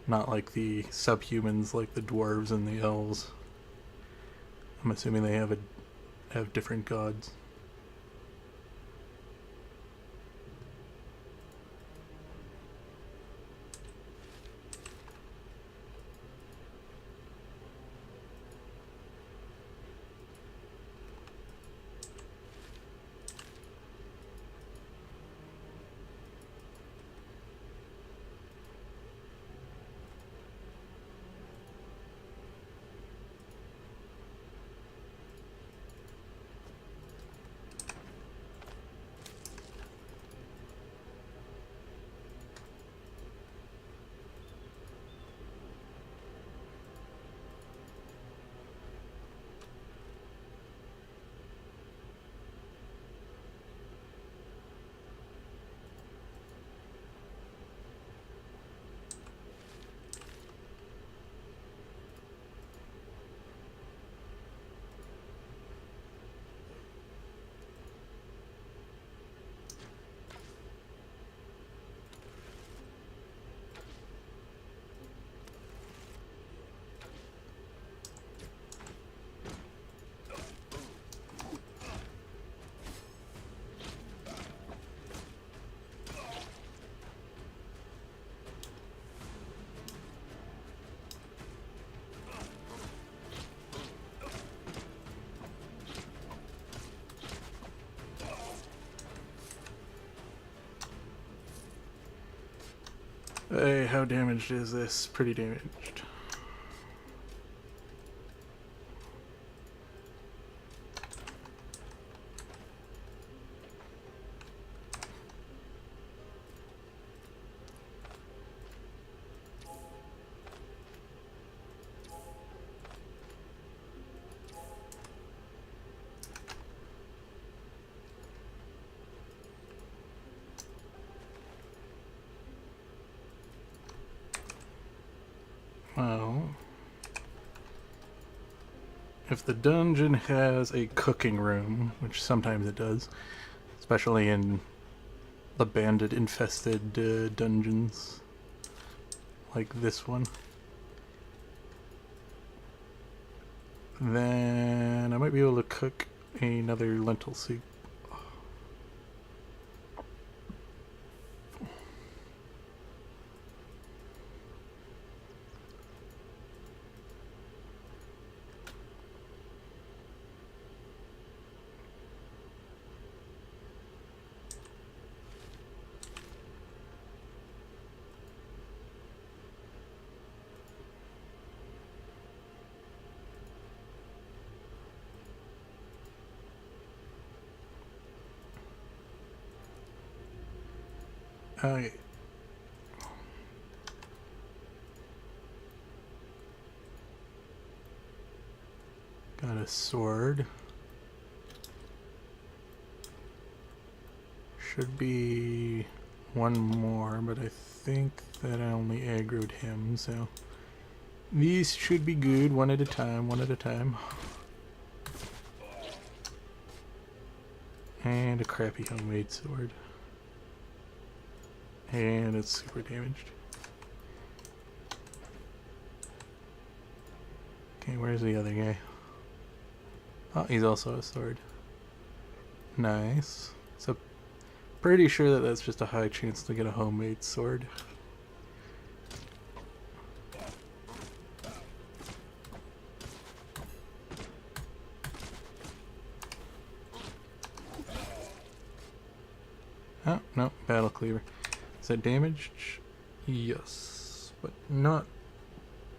not like the subhumans like the dwarves and the elves, I'm assuming they have different gods. Hey, how damaged is this? Pretty damaged. Well, if the dungeon has a cooking room, which sometimes it does, especially in the bandit infested dungeons like this one, then I might be able to cook another lentil soup. Okay. Got a sword. Should be one more, but I think that I only aggroed him, so these should be good one at a time, one at a time. And a crappy homemade sword. And it's super damaged. Okay, where's the other guy? Oh, he's also a sword. Nice. So, pretty sure that that's just a high chance to get a homemade sword. Oh, no, battle cleaver. Is that damaged? Yes, but not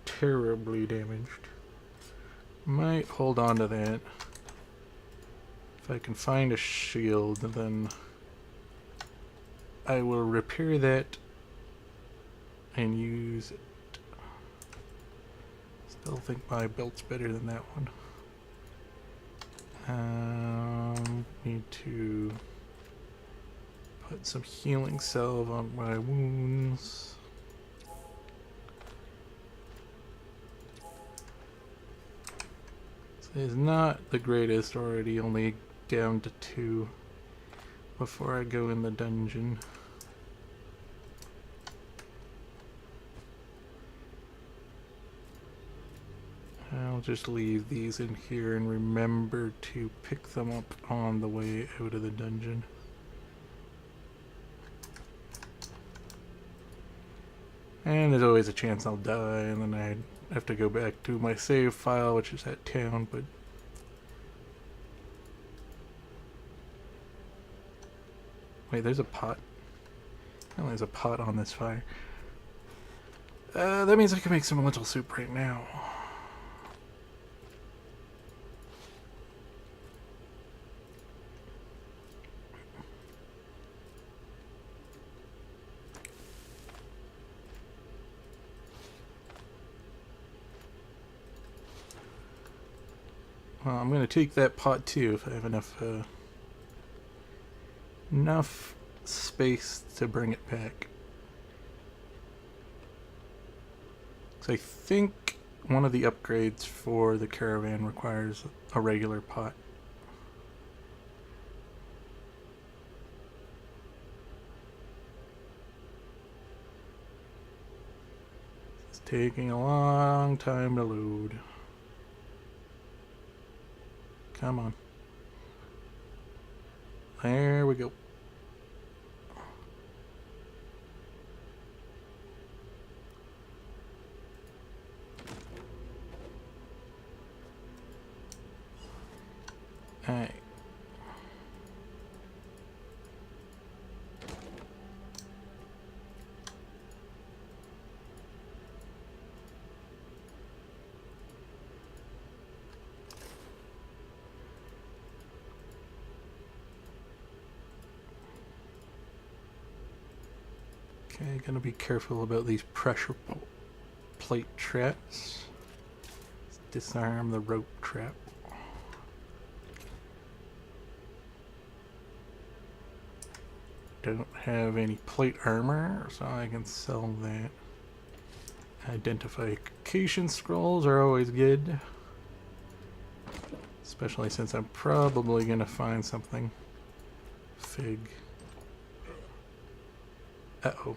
terribly damaged. Might hold on to that. If I can find a shield, then I will repair that and use it. Still think my belt's better than that one. Need to put some healing salve on my wounds. It's not the greatest already, only down to 2 before I go in the dungeon. I'll just leave these in here and remember to pick them up on the way out of the dungeon. And there's always a chance I'll die and then I have to go back to my save file, which is at town, but wait, there's a pot. Oh, there's a pot on this fire. That means I can make some lentil soup right now. Well, I'm gonna take that pot too if I have enough space to bring it back. So I think one of the upgrades for the caravan requires a regular pot. It's taking a long time to load. Come on. There we go. Alright. Okay, gonna be careful about these pressure plate traps. Let's disarm the rope trap. Don't have any plate armor, so I can sell that. Identification scrolls are always good. Especially since I'm probably gonna find something. Fig. Uh-oh.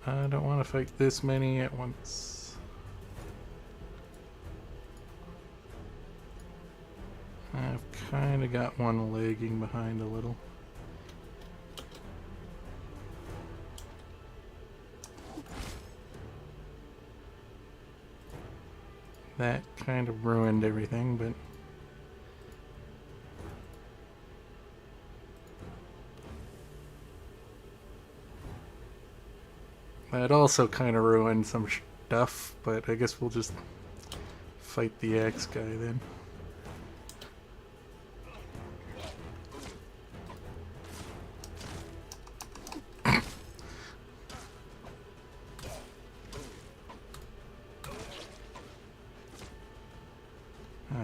I don't want to fight this many at once. I've kind of got one lagging behind a little. That kind of ruined everything, but that also kind of ruined some stuff, but I guess we'll just fight the axe guy then.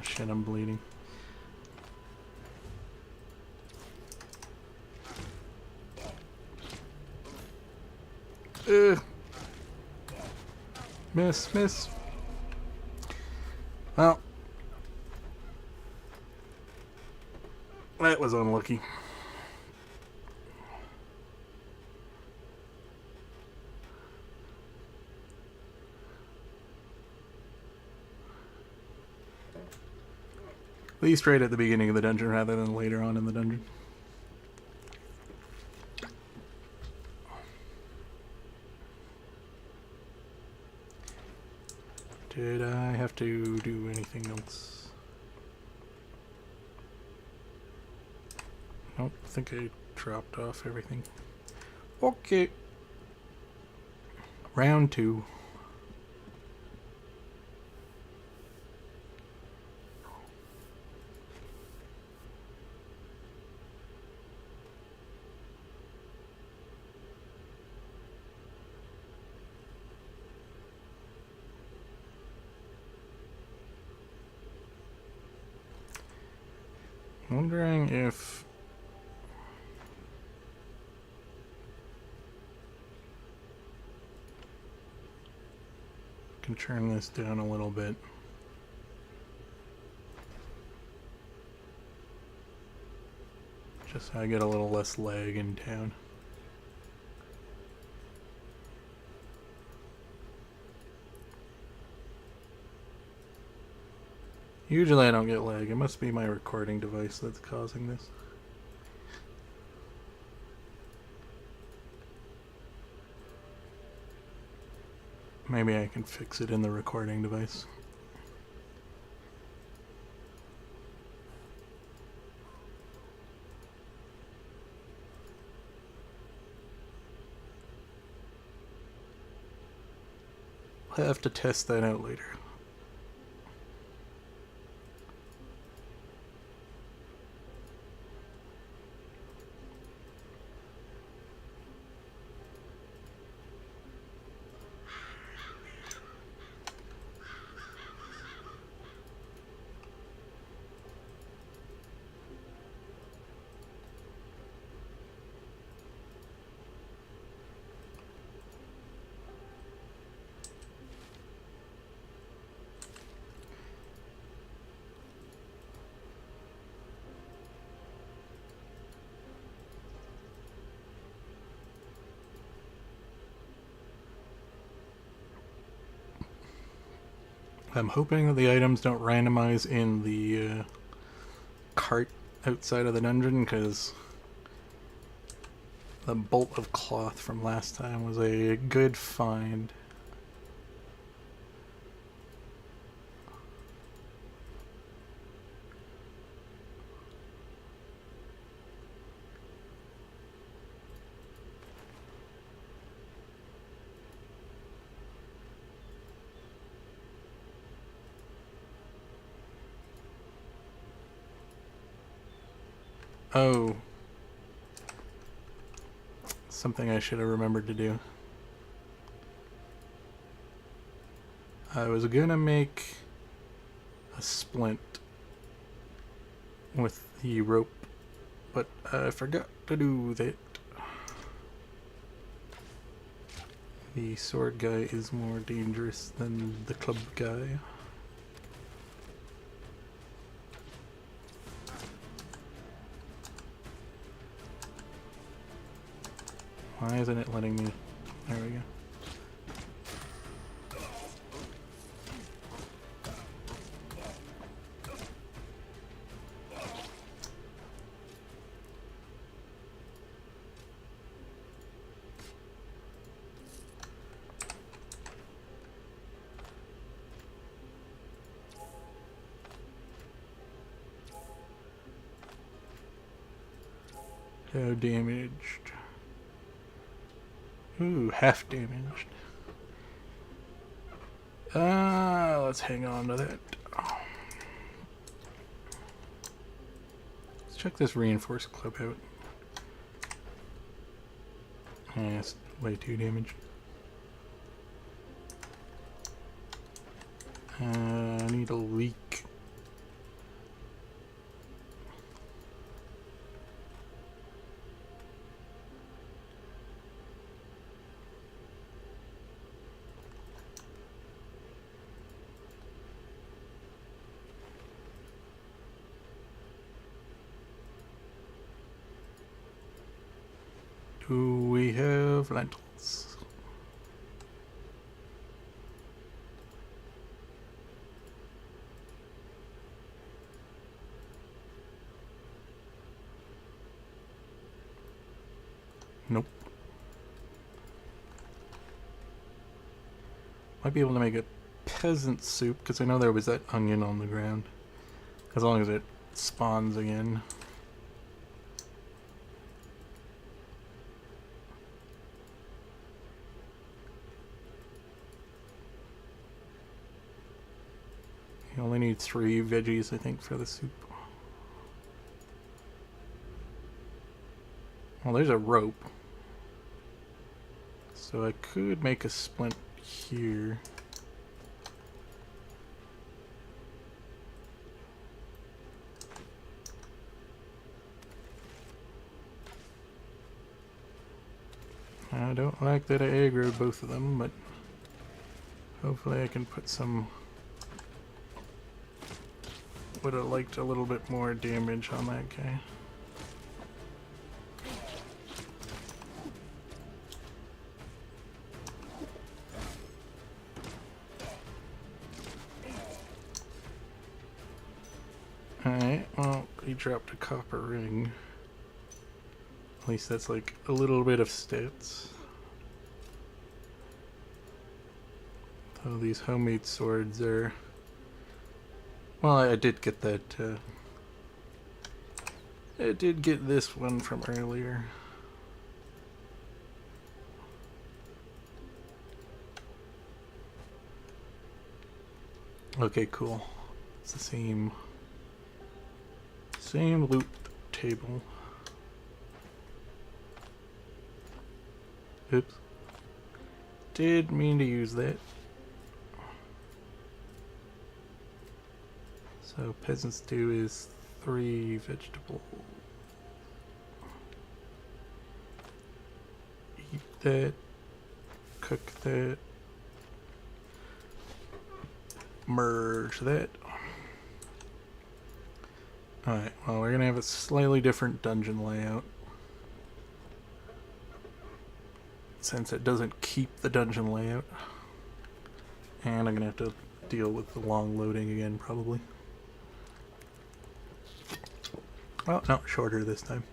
shit, I'm bleeding. Ugh. Miss, miss. Well, that was unlucky. At least right at the beginning of the dungeon rather than later on in the dungeon. Did I have to do anything else? Nope, I think I dropped off everything. Okay. Round 2. Wondering if I can turn this down a little bit. Just so I get a little less lag in town. Usually I don't get lag. It must be my recording device that's causing this. Maybe I can fix it in the recording device. I'll have to test that out later. I'm hoping that the items don't randomize in the cart outside of the dungeon, because the bolt of cloth from last time was a good find. Oh. Something I should have remembered to do. I was gonna make a splint with the rope, but I forgot to do that. The sword guy is more dangerous than the club guy. Why isn't it letting me? There we go. So damaged. Ooh, half damaged. Let's hang on to that. Let's check this reinforced clip out. Yeah, it's way too damaged. I need a leak. Do we have lentils? Nope. Might be able to make a peasant soup, because I know there was that onion on the ground. As long as it spawns again. You only need 3 veggies, I think, for the soup. Well, there's a rope. So I could make a splint here. I don't like that I aggroed both of them, but hopefully I can put some... Would have liked a little bit more damage on that guy. Alright, well, he dropped a copper ring. At least that's like a little bit of stats. So these homemade swords are... Well, I did get that, I did get this one from earlier. Okay, cool. It's the same loot table. Oops. Did mean to use that. So peasant stew is 3 vegetables. Eat that. Cook that. Merge that. Alright, well, we're gonna have a slightly different dungeon layout. Since it doesn't keep the dungeon layout. And I'm gonna have to deal with the long loading again, probably. Oh, no, shorter this time.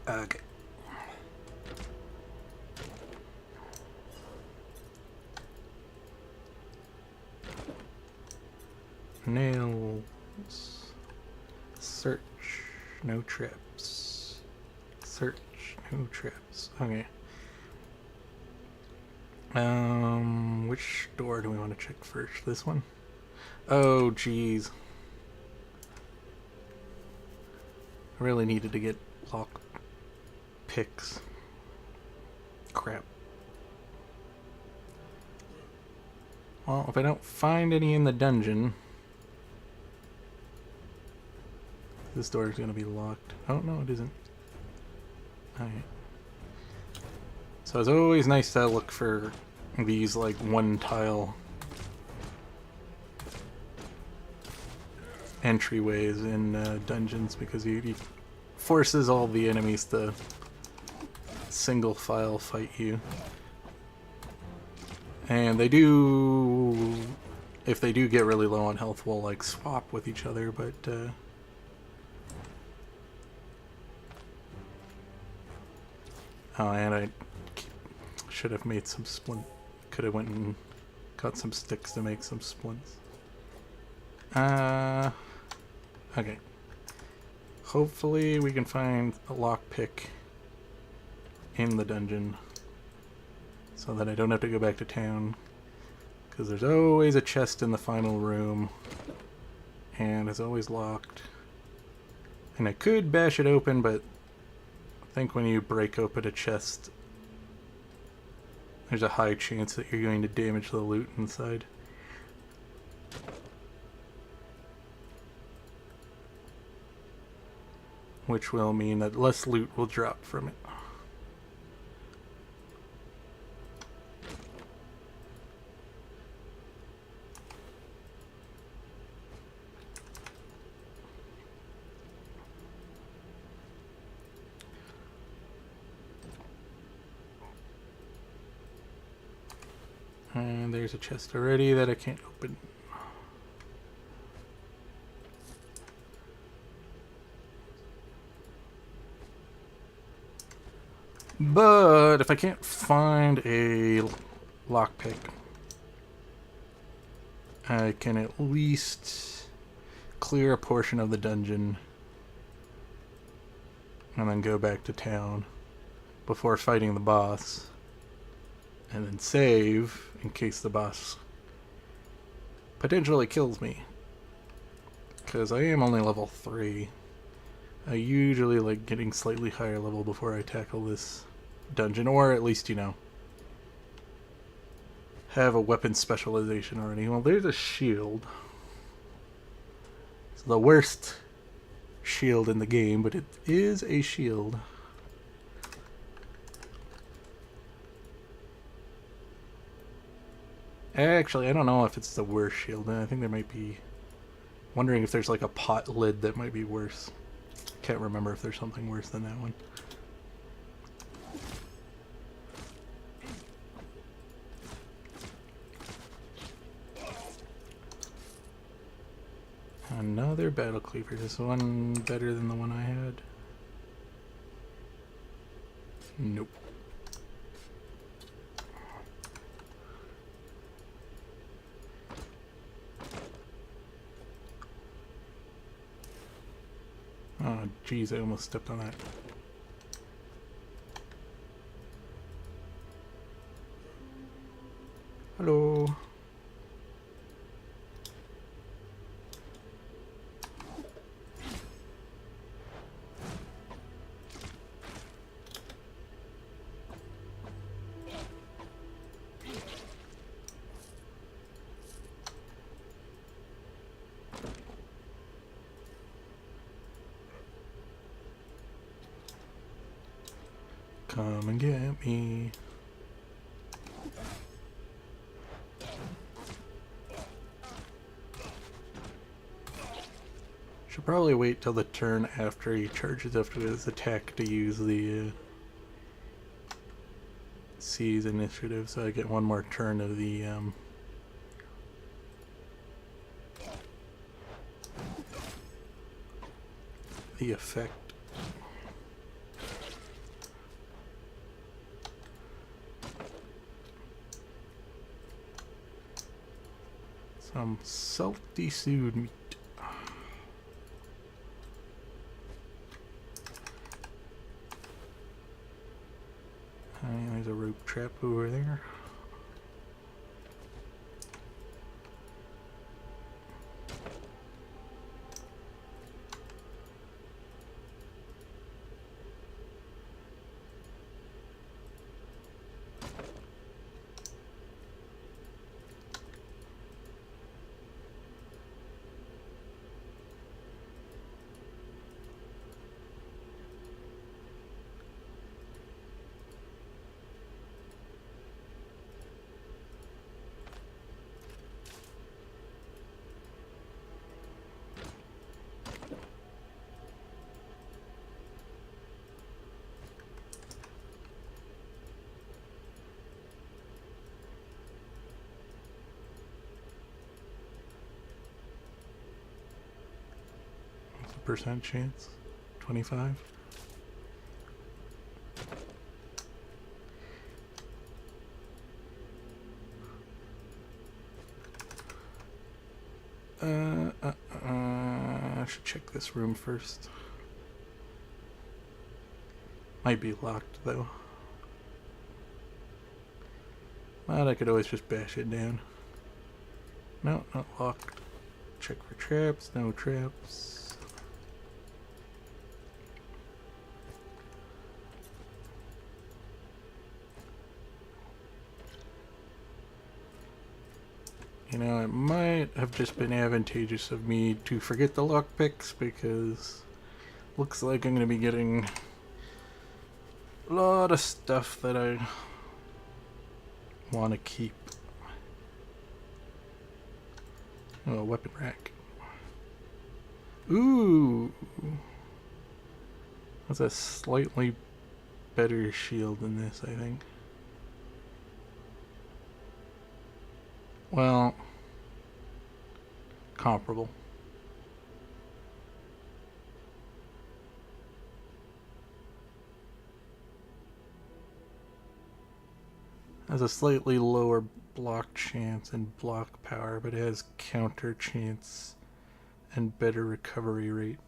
Okay. Nails. Search. No traps. Search. No traps. Okay. Which door do we want to check first? This one? Oh, jeez. I really needed to get lock picks. Crap. Well, if I don't find any in the dungeon, this door is going to be locked. Oh, no, it isn't. Alright. So it's always nice to look for these, like, one tile entryways in dungeons, because he forces all the enemies to single file fight you. And they do, if they do get really low on health, will like swap with each other, but oh, and I should have made some splint. Could have went and got some sticks to make some splints. Okay. Hopefully we can find a lockpick in the dungeon so that I don't have to go back to town, because there's always a chest in the final room and it's always locked. And I could bash it open, but I think when you break open a chest, there's a high chance that you're going to damage the loot inside. Which will mean that less loot will drop from it. And there's a chest already that I can't open. But if I can't find a lockpick, I can at least clear a portion of the dungeon and then go back to town before fighting the boss, and then save in case the boss potentially kills me, because I am only level 3. I usually like getting slightly higher level before I tackle this dungeon, or at least, you know, have a weapon specialization already. Well, there's a shield. It's the worst shield in the game, but it is a shield. Actually, I don't know if it's the worst shield. I think there might be... Wondering if there's like a pot lid that might be worse. Can't remember if there's something worse than that one. Another battle cleaver. Is this one better than the one I had? Nope. Oh, jeez, I almost stepped on that. Hello. Come and get me. Should probably wait till the turn after he charges after his attack to use the seize initiative, so I get one more turn of the effect. Some salty stewed meat. There's a rope trap over there. Percent chance? 25? I should check this room first. Might be locked though. But I could always just bash it down. No, not locked. Check for traps, no traps. You know, it might have just been advantageous of me to forget the lockpicks, because looks like I'm going to be getting a lot of stuff that I want to keep. Oh, a weapon rack. Ooh! That's a slightly better shield than this, I think. Well, comparable. Has a slightly lower block chance and block power, but it has counter chance and better recovery rate.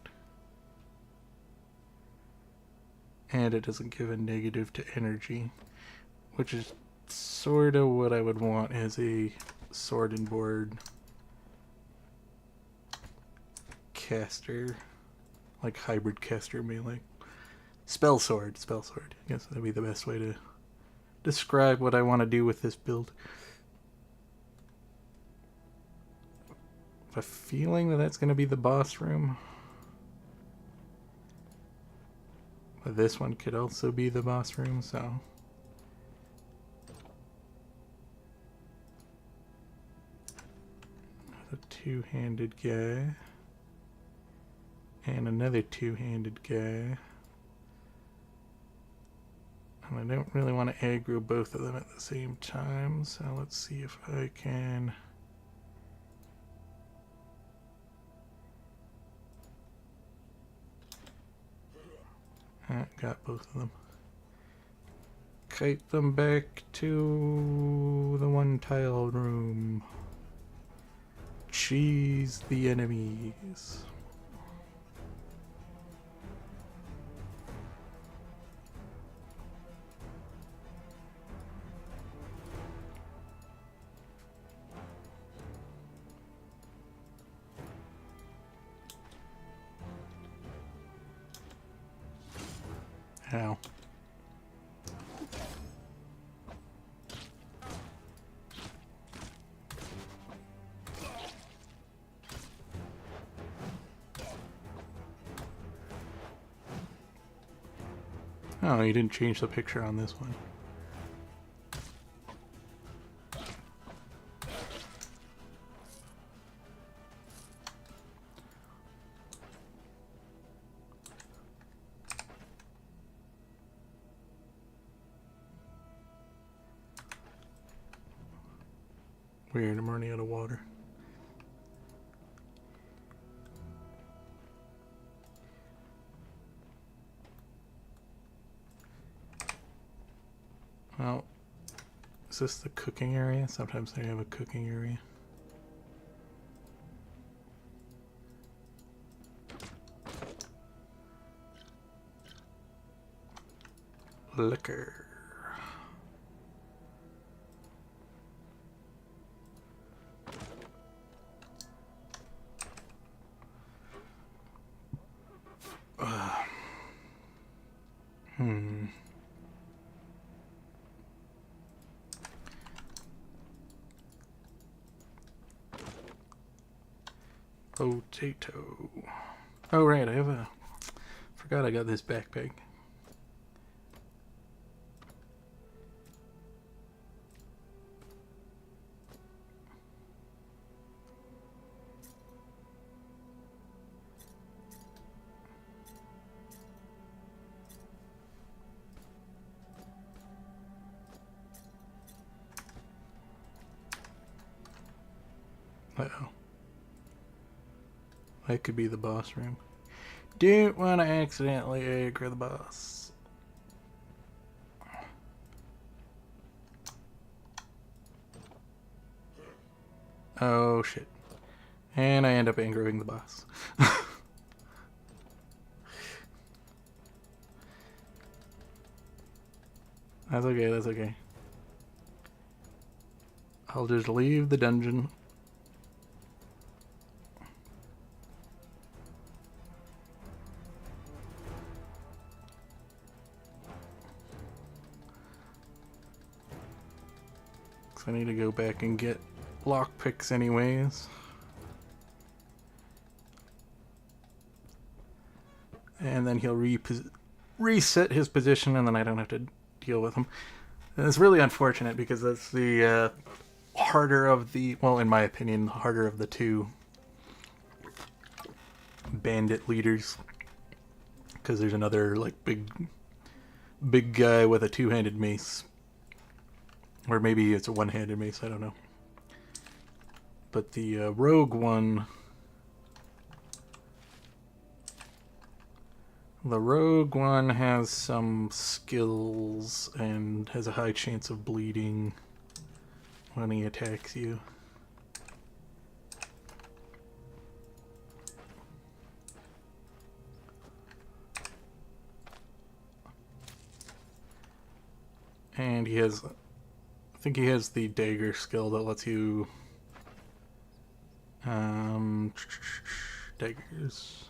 And it doesn't give a negative to energy, which is sort of what I would want as a sword and board caster, like hybrid caster melee. Spell sword. I guess that'd be the best way to describe what I want to do with this build. I have a feeling that that's going to be the boss room. But this one could also be the boss room, so... a two-handed guy. And another two-handed guy. And I don't really want to aggro both of them at the same time, so let's see if I can... got both of them. Kite them back to the one-tile room. Cheese the enemies. Ow. Oh, you didn't change the picture on this one. Weird, I'm running out of water. Well, is this the cooking area? Sometimes they have a cooking area. Liquor. Potato. Oh right, I have a... forgot I got this backpack. Uh-oh. That could be the boss room. Don't want to accidentally aggro the boss. Oh shit. And I end up aggroing the boss. That's okay, that's okay. I'll just leave the dungeon. I need to go back and get lockpicks anyways. And then he'll reset his position and then I don't have to deal with him. And it's really unfortunate because that's the harder of the, well in my opinion, the harder of the two bandit leaders. Because there's another like big guy with a two-handed mace. Or maybe it's a one-handed mace, I don't know. but the rogue one... The rogue one has some skills and has a high chance of bleeding when he attacks you. And he has... I think he has the dagger skill that lets you... daggers...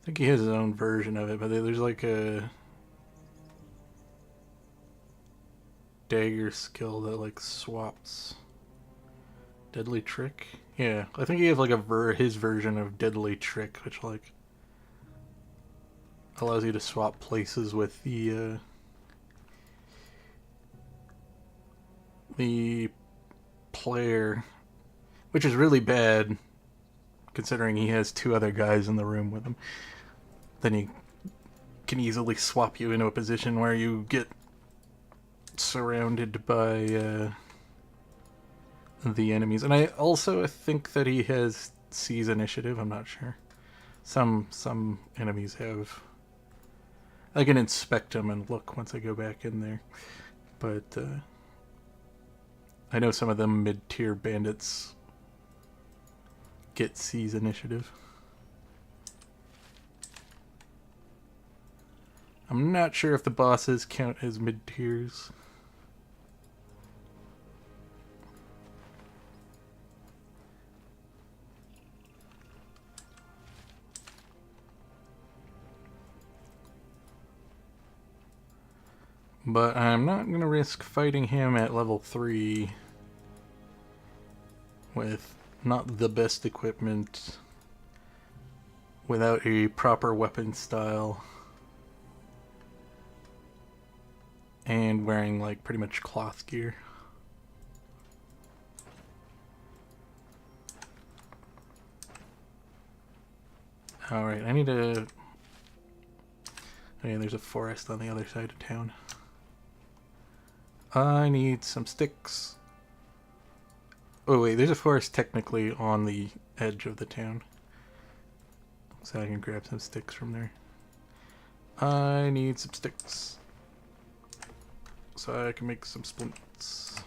I think he has his own version of it, but there's like a dagger skill that like swaps deadly trick. Yeah, I think he has like his version of deadly trick, which like allows you to swap places with the player, which is really bad considering he has two other guys in the room with him. Then he can easily swap you into a position where you get surrounded by the enemies. And I also think that he has seize initiative. I'm not sure. Some enemies have. I can inspect them and look once I go back in there, but I know some of them mid-tier bandits get seize initiative. I'm not sure if the bosses count as mid-tiers. But I'm not going to risk fighting him at level 3 with not the best equipment, without a proper weapon style, and wearing like pretty much cloth gear. Alright, I need to... Okay, there's a forest on the other side of town. I need some sticks. Oh wait, there's a forest technically on the edge of the town, so I can grab some sticks from there. I need some sticks so I can make some splints.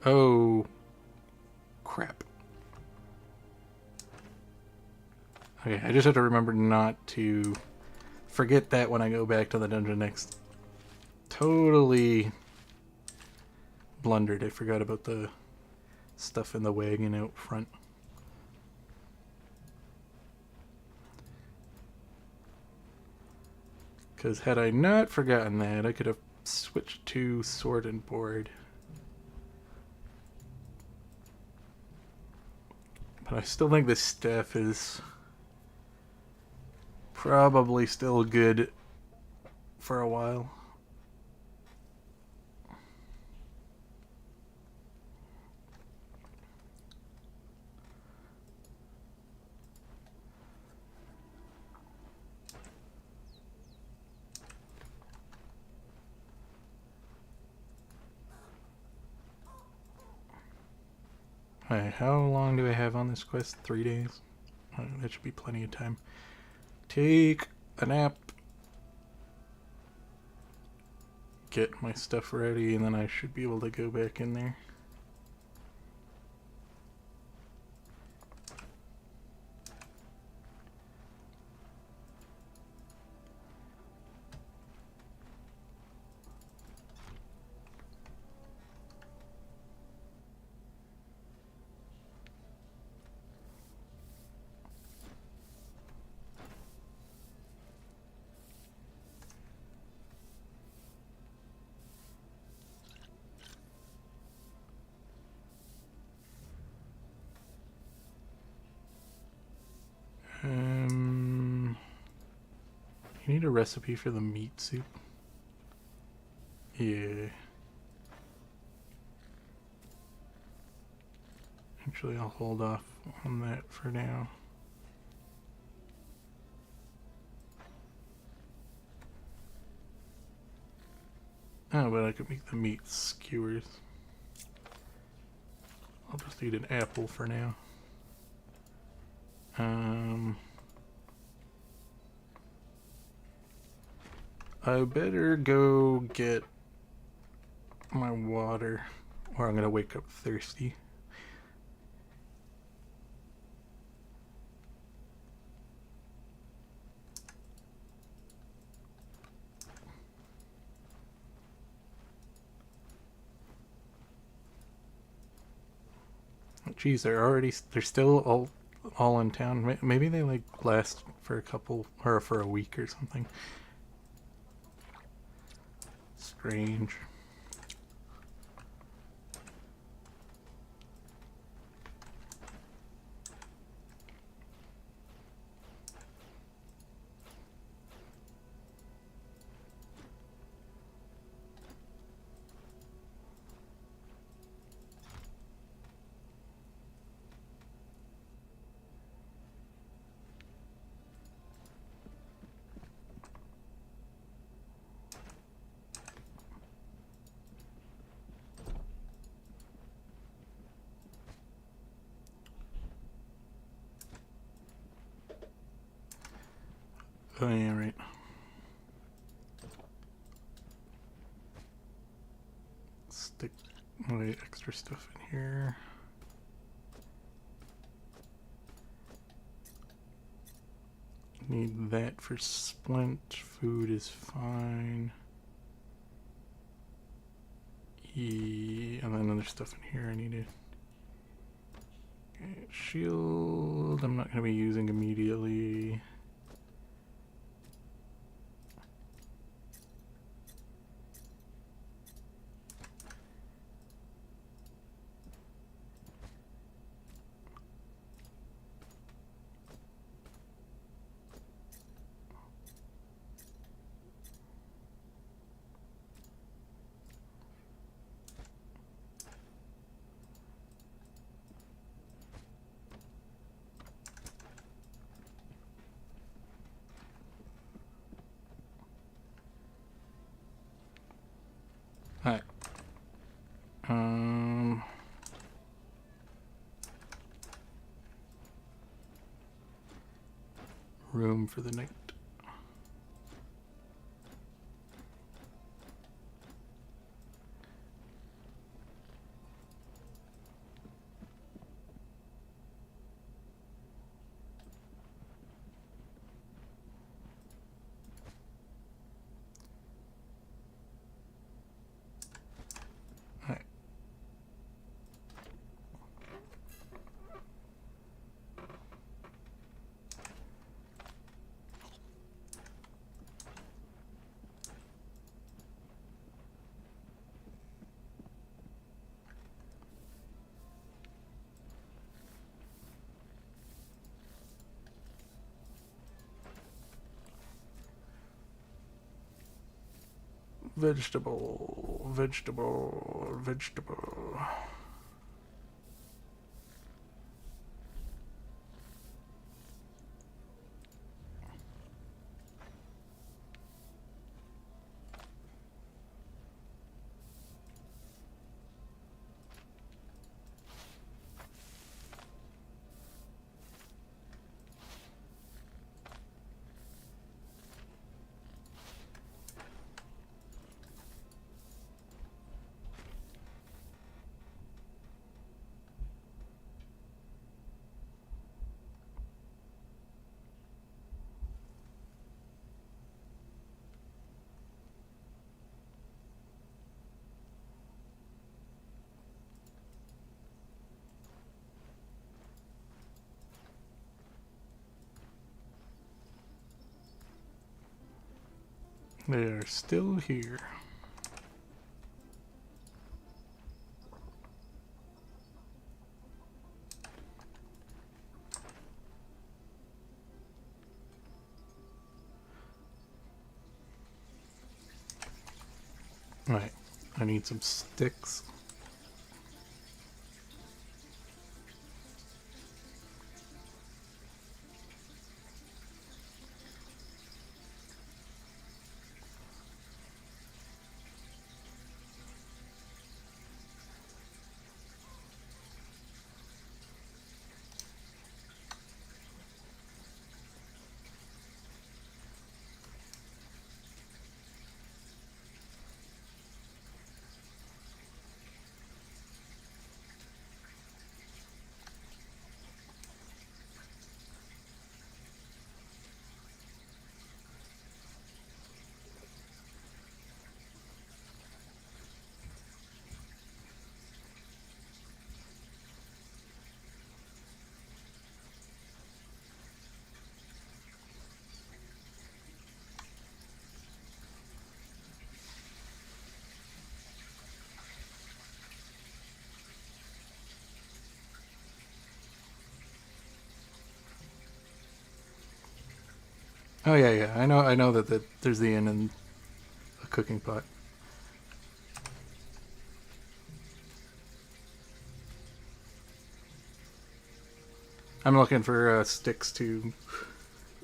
Oh crap. Okay, I just have to remember not to forget that when I go back to the dungeon next. Totally blundered. I forgot about the stuff in the wagon out front. Because had I not forgotten that, I could have switched to sword and board. But I still think this staff is probably still good for a while. Alright, how long do I have on this quest? 3 days? That should be plenty of time. Take a nap. Get my stuff ready, and then I should be able to go back in there. You need a recipe for the meat soup? Yeah. Actually, I'll hold off on that for now. Oh, but I could make the meat skewers. I'll just eat an apple for now. I better go get my water, or I'm gonna wake up thirsty. Geez, they're still all in town. Maybe they like last for a couple or for a week or something. Strange. Oh yeah, right. Stick my extra stuff in here. Need that for splint. Food is fine. And then other stuff in here I need to... Okay, shield I'm not going to be using immediately. Alright. Room for the night. Alright. Vegetable, vegetable, vegetable. They are still here. Right, I need some sticks. Oh yeah, yeah. I know that there's the inn and a cooking pot. I'm looking for sticks to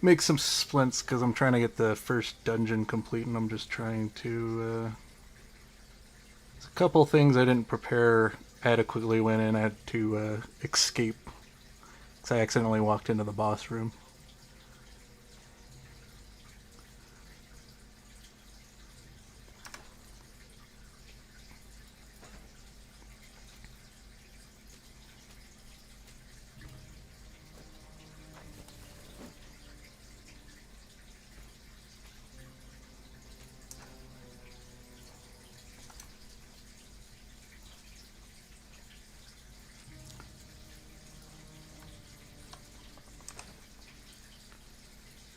make some splints because I'm trying to get the first dungeon complete, and I'm just trying to. There's a couple things I didn't prepare adequately when in. I had to escape because I accidentally walked into the boss room.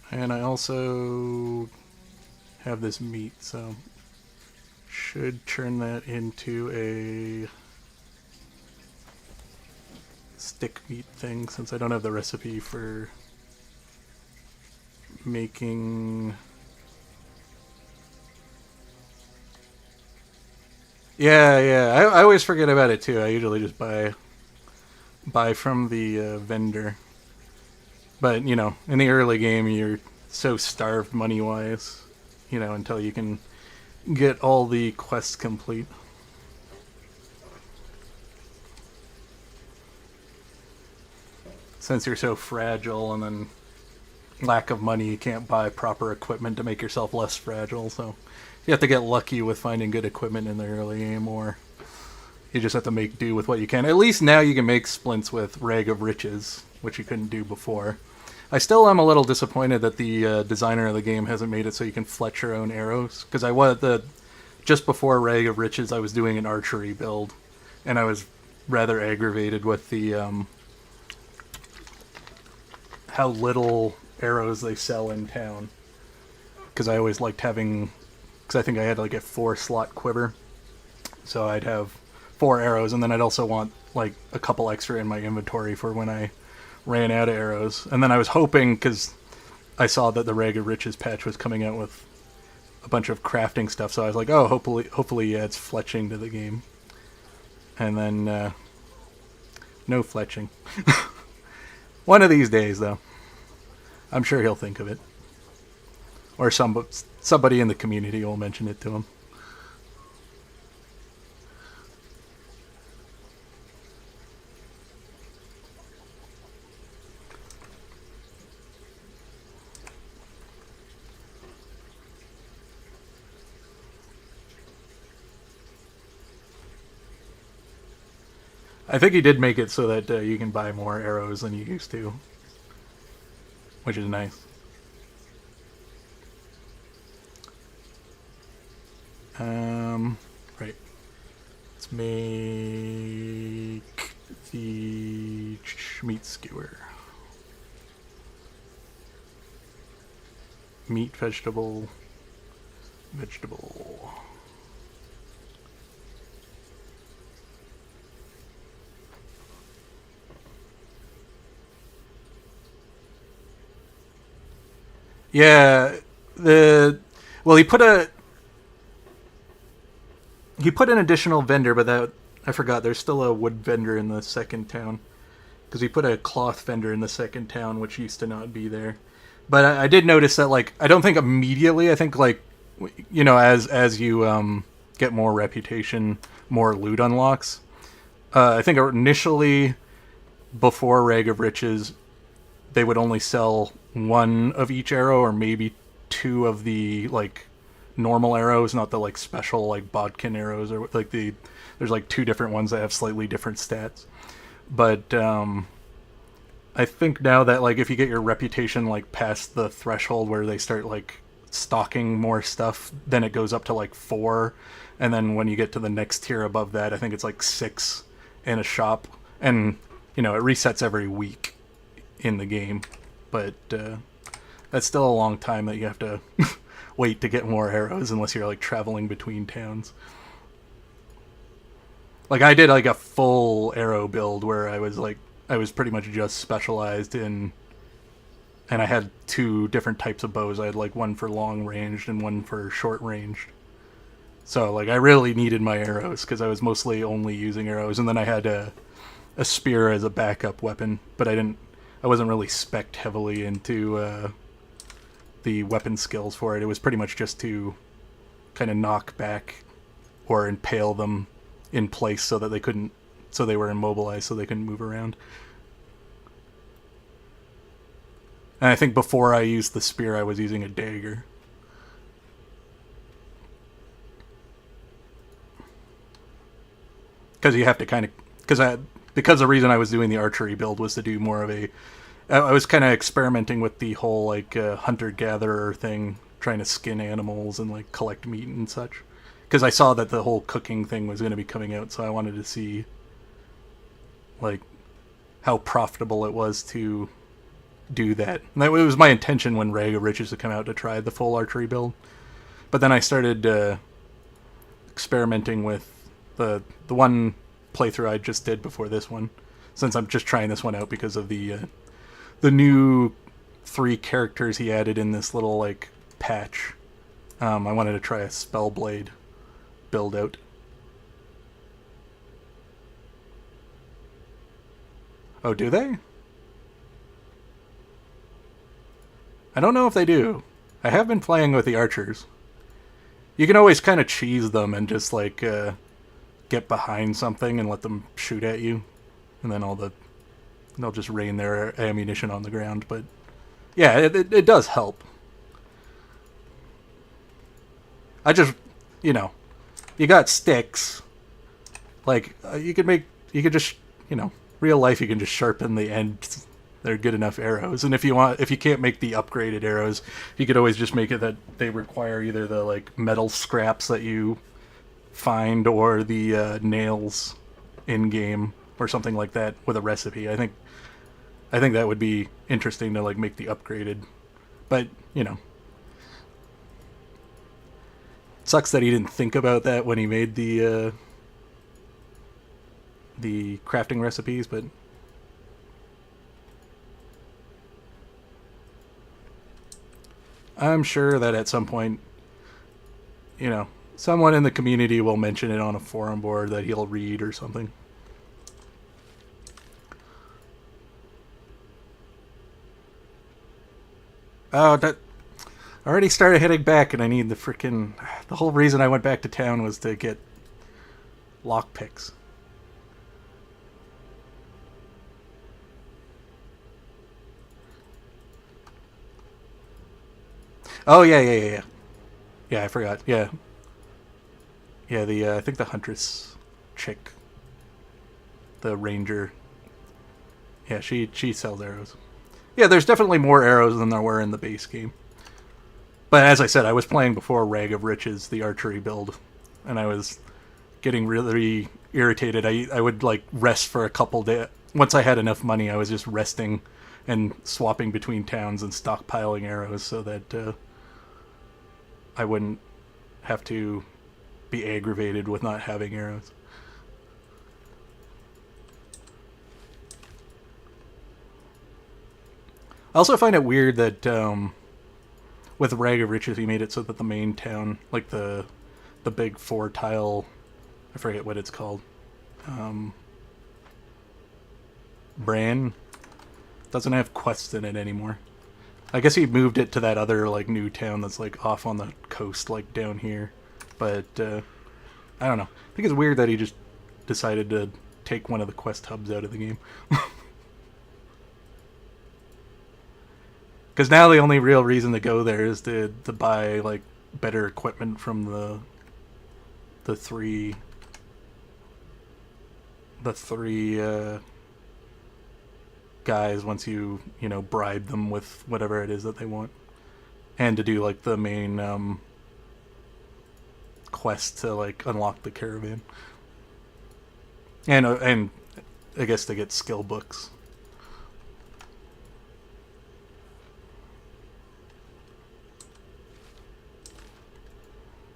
And I also have this meat, so should turn that into a stick meat thing since I don't have the recipe for making. Yeah, yeah. I always forget about it too. I usually just buy from the vendor. But you know, in the early game, you're so starved money wise, you know, until you can get all the quests complete. Since you're so fragile, and then lack of money, you can't buy proper equipment to make yourself less fragile. So you have to get lucky with finding good equipment in the early game, or you just have to make do with what you can. At least now you can make splints with Rag of Riches, which you couldn't do before. I still am a little disappointed that the designer of the game hasn't made it so you can fletch your own arrows. Because I was just before Rag of Riches, I was doing an archery build, and I was rather aggravated with the how little arrows they sell in town. Because I always liked having, because I think I had like a 4-slot quiver, so I'd have 4 arrows, and then I'd also want like a couple extra in my inventory for when I ran out of arrows. And then I was hoping, because I saw that the Rag of Riches patch was coming out with a bunch of crafting stuff, so I was like, oh, hopefully yeah, it's fletching to the game. And then no fletching. One of these days, though, I'm sure he'll think of it, or somebody in the community will mention it to him. I think he did make it so that you can buy more arrows than you used to, which is nice. Right. Let's make the meat skewer. Meat, vegetable, vegetable. Yeah, the well, he put an additional vendor, but that I forgot. There's still a wood vendor in the second town because he put a cloth vendor in the second town, which used to not be there. But I did notice that, like, I don't think immediately. I think, like, you know, as you get more reputation, more loot unlocks. I think initially, before Rag of Riches, they would only sell one of each arrow, or maybe 2 of the like normal arrows, not the like special like bodkin arrows, or like there's like 2 different ones that have slightly different stats. But I think now that, like, if you get your reputation like past the threshold where they start like stocking more stuff, then it goes up to like 4, and then when you get to the next tier above that, I think it's like 6 in a shop, and you know, it resets every week in the game. But that's still a long time that you have to wait to get more arrows unless you're like traveling between towns. Like, I did like a full arrow build where I was pretty much just specialized in And I had two different types of bows. I had like one for long ranged and one for short ranged. So like I really needed my arrows because I was mostly only using arrows, and then I had a spear as a backup weapon, but I wasn't really spec'd heavily into the weapon skills for it. It was pretty much just to kind of knock back or impale them in place so that they were immobilized so they couldn't move around. And I think before I used the spear, I was using a dagger. Because you have to kind of... Because the reason I was doing the archery build was to do more of a... I was kind of experimenting with the whole, like, hunter-gatherer thing, trying to skin animals and, like, collect meat and such. Because I saw that the whole cooking thing was going to be coming out, so I wanted to see, like, how profitable it was to do that. And that was my intention when Rag of Riches had come out, to try the full archery build. But then I started experimenting with the one playthrough I just did before this one, since I'm just trying this one out because of the new 3 characters he added in this little like patch. I wanted to try a Spellblade build out. Oh, do they? I don't know if they do. I have been playing with the archers. You can always kind of cheese them and just like get behind something and let them shoot at you, and then they'll just rain their ammunition on the ground. But yeah, it does help. I just, you got sticks. Like you could just, real life you can just sharpen the end. They're good enough arrows. And if you can't make the upgraded arrows, you could always just make it that they require either the like metal scraps that you find or the nails in game or something like that with a recipe. I think that would be interesting to like make the upgraded. But, sucks that he didn't think about that when he made the crafting recipes, but I'm sure that at some point, someone in the community will mention it on a forum board that he'll read or something. Oh, that... I already started heading back, and I need the whole reason I went back to town was to get lockpicks. Oh, yeah. Yeah, I forgot. Yeah. Yeah, I think the Huntress chick, the Ranger, yeah, she sells arrows. Yeah, there's definitely more arrows than there were in the base game. But as I said, I was playing before Rag of Riches, the archery build, and I was getting really irritated. I would, like, rest for a couple days. Once I had enough money, I was just resting and swapping between towns and stockpiling arrows so that I wouldn't have to be aggravated with not having arrows. I also find it weird that with Rag of Riches he made it so that the main town, like the big 4-tile, I forget what it's called, Bran, doesn't have quests in it anymore. I guess he moved it to that other like new town that's like off on the coast, like down here. But I don't know. I think it's weird that he just decided to take one of the quest hubs out of the game. Because now the only real reason to go there is to buy like better equipment from the three guys once you bribe them with whatever it is that they want, and to do like the main quest to like unlock the caravan, and I guess to get skill books.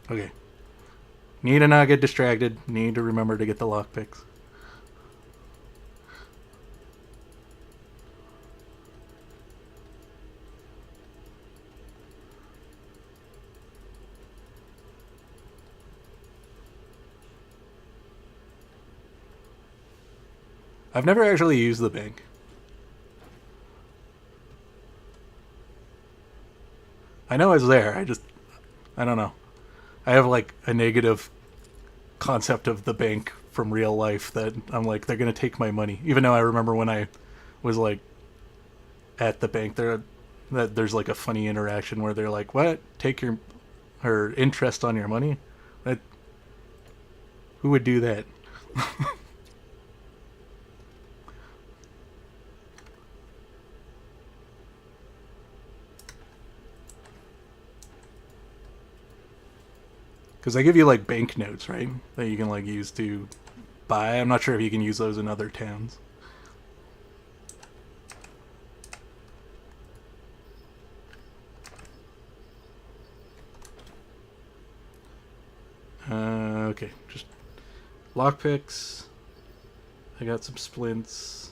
Okay. Need to not get distracted. Need to remember to get the lockpicks. I've never actually used the bank. I know it's there. I don't know. I have like a negative concept of the bank from real life that I'm like, they're gonna take my money. Even though I remember when I was like at the bank there, that there's like a funny interaction where they're like, "What? Take your or interest on your money?" That who would do that? Because they give you like banknotes, right? That you can like use to buy. I'm not sure if you can use those in other towns. Okay, just lockpicks. I got some splints.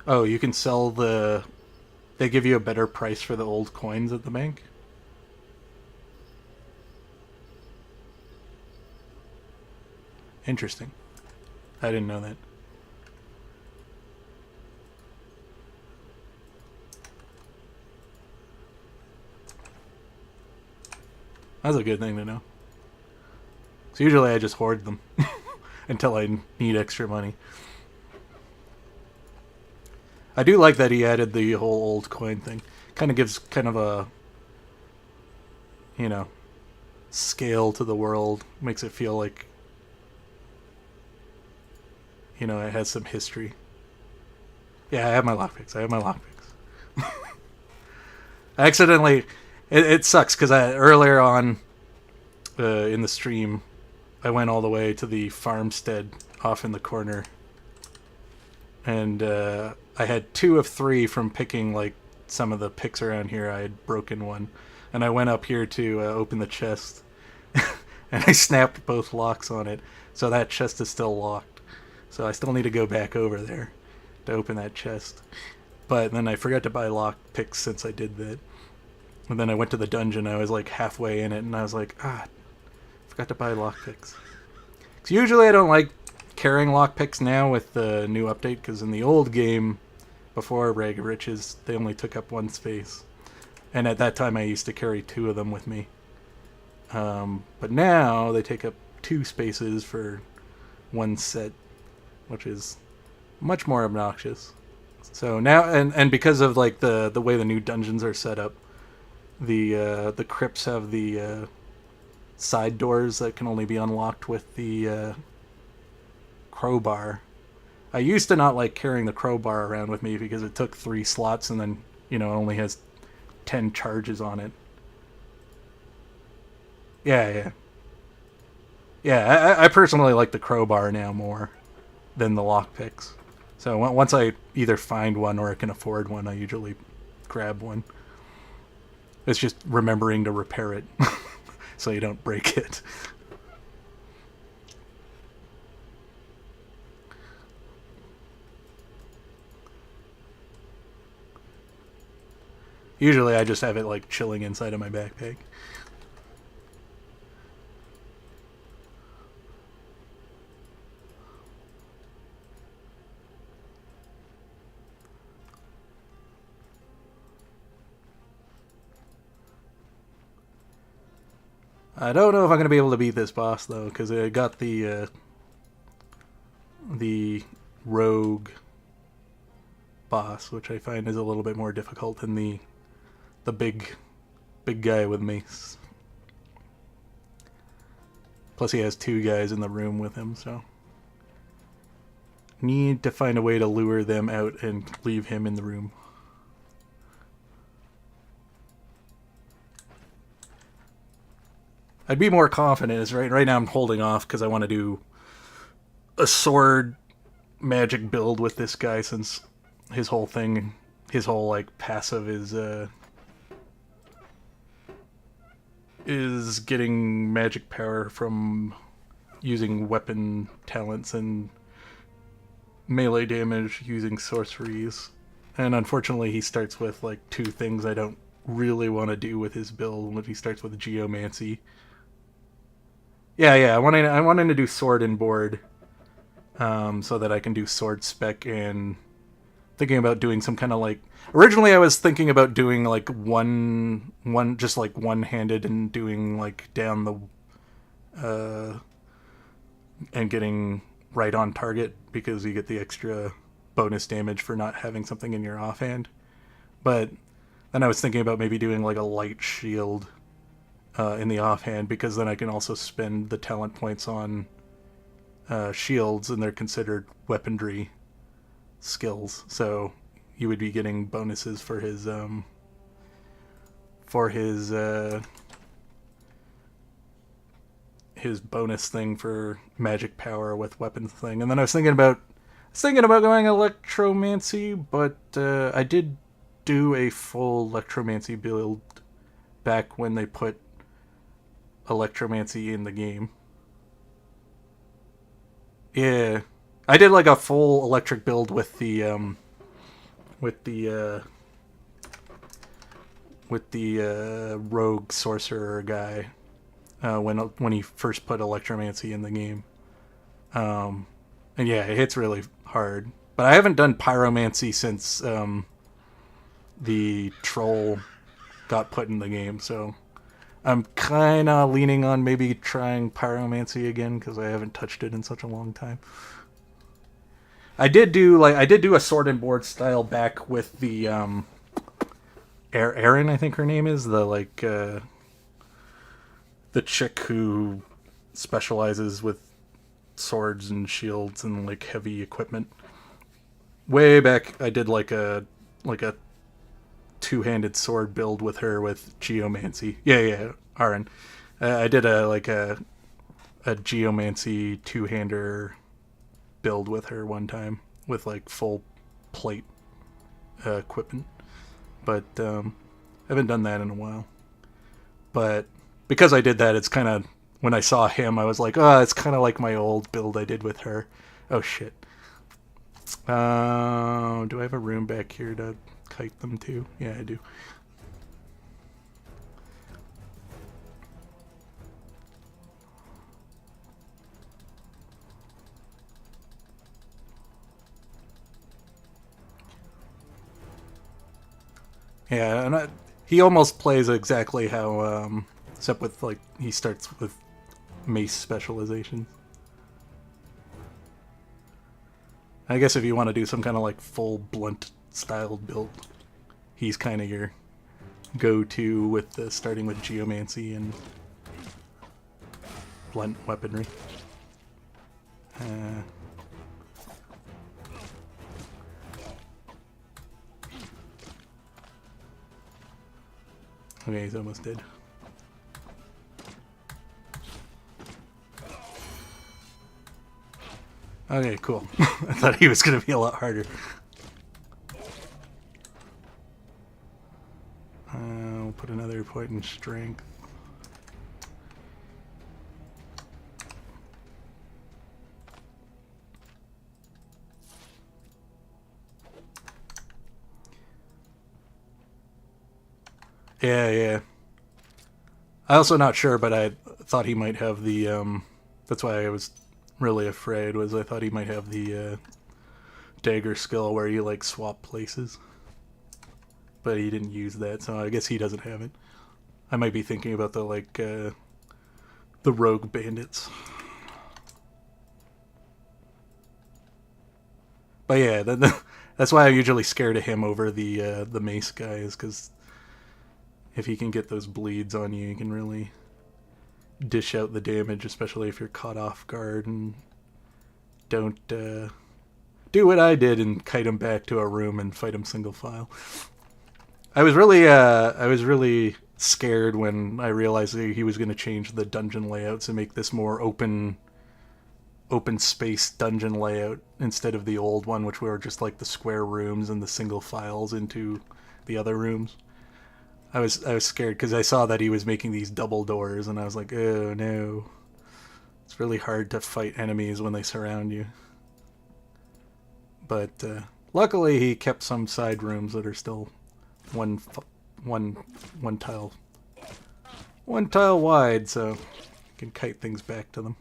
Oh, you can sell the... They give you a better price for the old coins at the bank? Interesting. I didn't know that. That's a good thing to know. So usually I just hoard them until I need extra money. I do like that he added the whole old coin thing. Kind of gives kind of a, you know, scale to the world. Makes it feel like, you know, it has some history. Yeah, I have my lockpicks. I accidentally... It sucks, because earlier on in the stream, I went all the way to the farmstead off in the corner. And I had 2 of 3 from picking, like, some of the picks around here. I had broken one. And I went up here to open the chest. And I snapped both locks on it. So that chest is still locked. So I still need to go back over there to open that chest. But then I forgot to buy lock picks since I did that. And then I went to the dungeon. I was like halfway in it, and I was like, forgot to buy lockpicks. Because usually I don't like carrying lockpicks now with the new update, because in the old game, before Rag of Riches, they only took up 1 space. And at that time I used to carry 2 of them with me. But now they take up 2 spaces for 1 set, which is much more obnoxious. So now, and because of like the way the new dungeons are set up, the crypts have the side doors that can only be unlocked with the crowbar. I used to not like carrying the crowbar around with me because it took 3 slots and then, you know, it only has 10 charges on it. Yeah. I personally like the crowbar now more than the lockpicks. So once I either find one or I can afford one, I usually grab one. It's just remembering to repair it so you don't break it. Usually I just have it like chilling inside of my backpack. I don't know if I'm going to be able to beat this boss, though, because I got the rogue boss, which I find is a little bit more difficult than the big guy with mace. Plus he has 2 guys in the room with him, so... Need to find a way to lure them out and leave him in the room. I'd be more confident. Is right now I'm holding off because I want to do a sword magic build with this guy, since his whole thing, his whole like passive is getting magic power from using weapon talents and melee damage using sorceries. And unfortunately he starts with like 2 things I don't really want to do with his build when he starts with Geomancy. Yeah, I want him to do sword and board, so that I can do sword spec, and thinking about doing some kind of like. Originally, I was thinking about doing like just like one-handed and doing like down the, and getting right on target because you get the extra bonus damage for not having something in your offhand. But then I was thinking about maybe doing like a light shield in the offhand, because then I can also spend the talent points on shields, and they're considered weaponry skills. So you would be getting bonuses for his his bonus thing for magic power with weapons thing. And then I was thinking about going electromancy, but I did do a full electromancy build back when they put electromancy in the game. Yeah, I did like a full electric build with the rogue sorcerer guy when he first put electromancy in the game. And yeah, it hits really hard. But I haven't done pyromancy since the troll got put in the game, so I'm kind of leaning on maybe trying pyromancy again because I haven't touched it in such a long time. I did do a sword and board style back with the Erin, I think her name is, the chick who specializes with swords and shields and like heavy equipment. Way back, I did like a two-handed sword build with her with geomancy. Yeah, Aaron. I did a geomancy two-hander build with her one time with like full plate equipment, but I haven't done that in a while. But because I did that, it's kind of, when I saw him, I was like, oh, it's kind of like my old build I did with her. Oh shit. Do I have a room back here to kite them to? Yeah, I do. Yeah, and he almost plays exactly how, except with like he starts with mace specialization. I guess if you want to do some kind of like full blunt styled build, he's kind of your go-to with the starting with geomancy and blunt weaponry. Okay, he's almost dead. Okay, cool. I thought he was going to be a lot harder. I'll put another point in strength. Yeah. I also not sure, but I thought he might have the, that's why I was really afraid, was I thought he might have the, dagger skill where you, like, swap places. But he didn't use that, so I guess he doesn't have it. I might be thinking about the, like, the rogue bandits. But yeah, that's why I'm usually scared of him over the mace guy, is because if he can get those bleeds on you, you can really dish out the damage, especially if you're caught off guard and don't do what I did and kite him back to a room and fight him single file. I was really scared when I realized that he was going to change the dungeon layouts and make this more open space dungeon layout instead of the old one, which were just like the square rooms and the single files into the other rooms. I was scared because I saw that he was making these double doors, and I was like, oh no. It's really hard to fight enemies when they surround you. But luckily he kept some side rooms that are still one tile wide, so you can kite things back to them.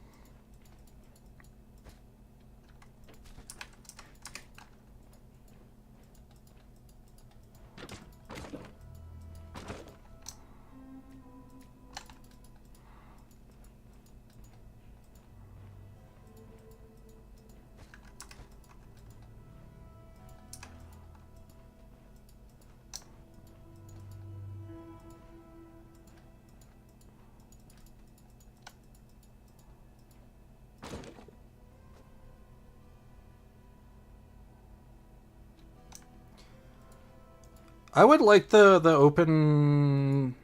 I would like the open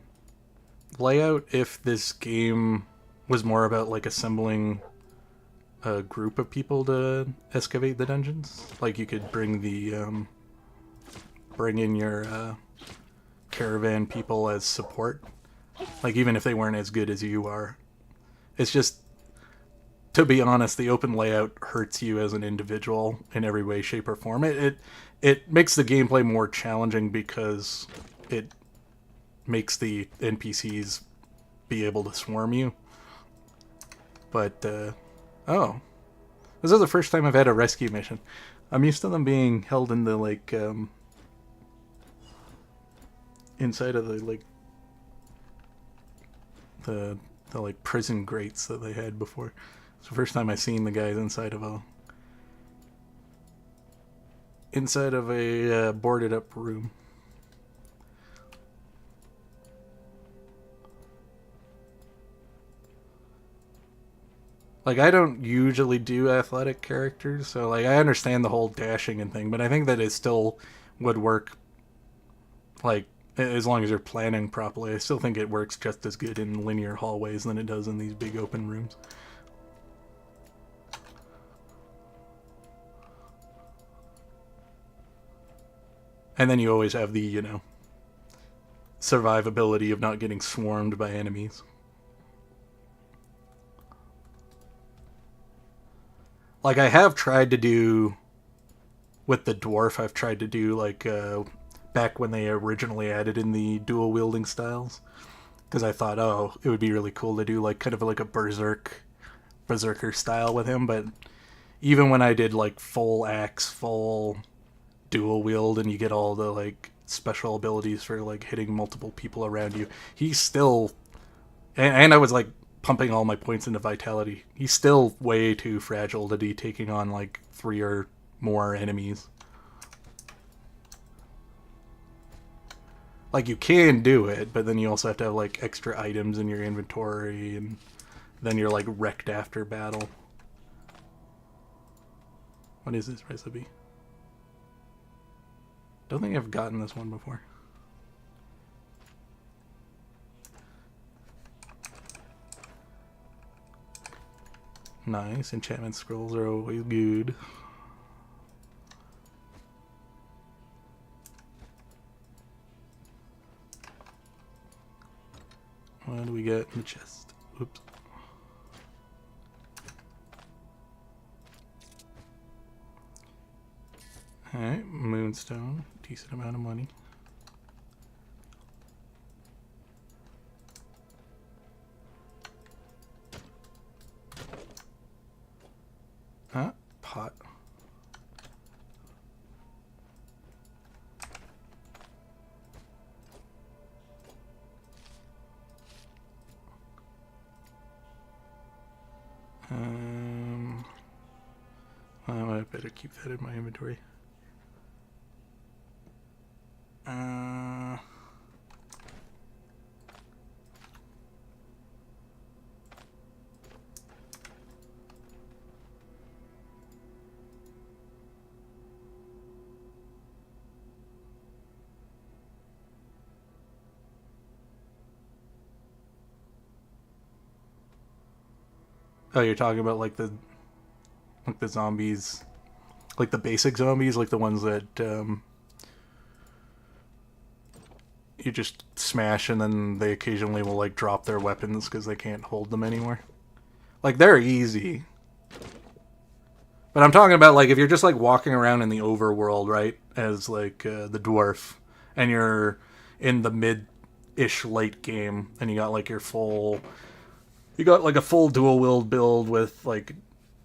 layout if this game was more about like assembling a group of people to excavate the dungeons. Like you could bring in your caravan people as support. Like even if they weren't as good as you are. It's just, to be honest, the open layout hurts you as an individual in every way, shape, or form. It makes the gameplay more challenging because it makes the NPCs be able to swarm you. But, oh. This is the first time I've had a rescue mission. I'm used to them being held in the, like, inside of the, like, the like, prison grates that they had before. It's the first time I've seen the guys inside of a boarded up room. Like, I don't usually do athletic characters, so, like, I understand the whole dashing and thing, but I think that it still would work, like, as long as you're planning properly. I still think it works just as good in linear hallways than it does in these big open rooms. And then you always have the, you know, survivability of not getting swarmed by enemies. Like, I have tried to do, with the dwarf, I've tried to do, like, back when they originally added in the dual wielding styles. Because I thought, oh, it would be really cool to do, like, kind of like a berserker style with him. But even when I did, like, full axe, full dual wield, and you get all the, like, special abilities for, like, hitting multiple people around you, he's still... And I was, like, pumping all my points into vitality. He's still way too fragile to be taking on, like, 3 or more enemies. Like, you can do it, but then you also have to have, like, extra items in your inventory, and then you're, like, wrecked after battle. What is this recipe? Don't think I've gotten this one before. Nice. Enchantment scrolls are always good. What do we get in the chest? Oops. Alright, moonstone. Decent amount of money. Huh? Pot. I better keep that in my inventory. Oh, you're talking about like the zombies, like the basic zombies, like the ones that you just smash and then they occasionally will like drop their weapons because they can't hold them anymore. Like, they're easy. But I'm talking about like if you're just like walking around in the overworld, right, as like the dwarf, and you're in the mid-ish late game, and you got like your full, you got like a full dual wield build with like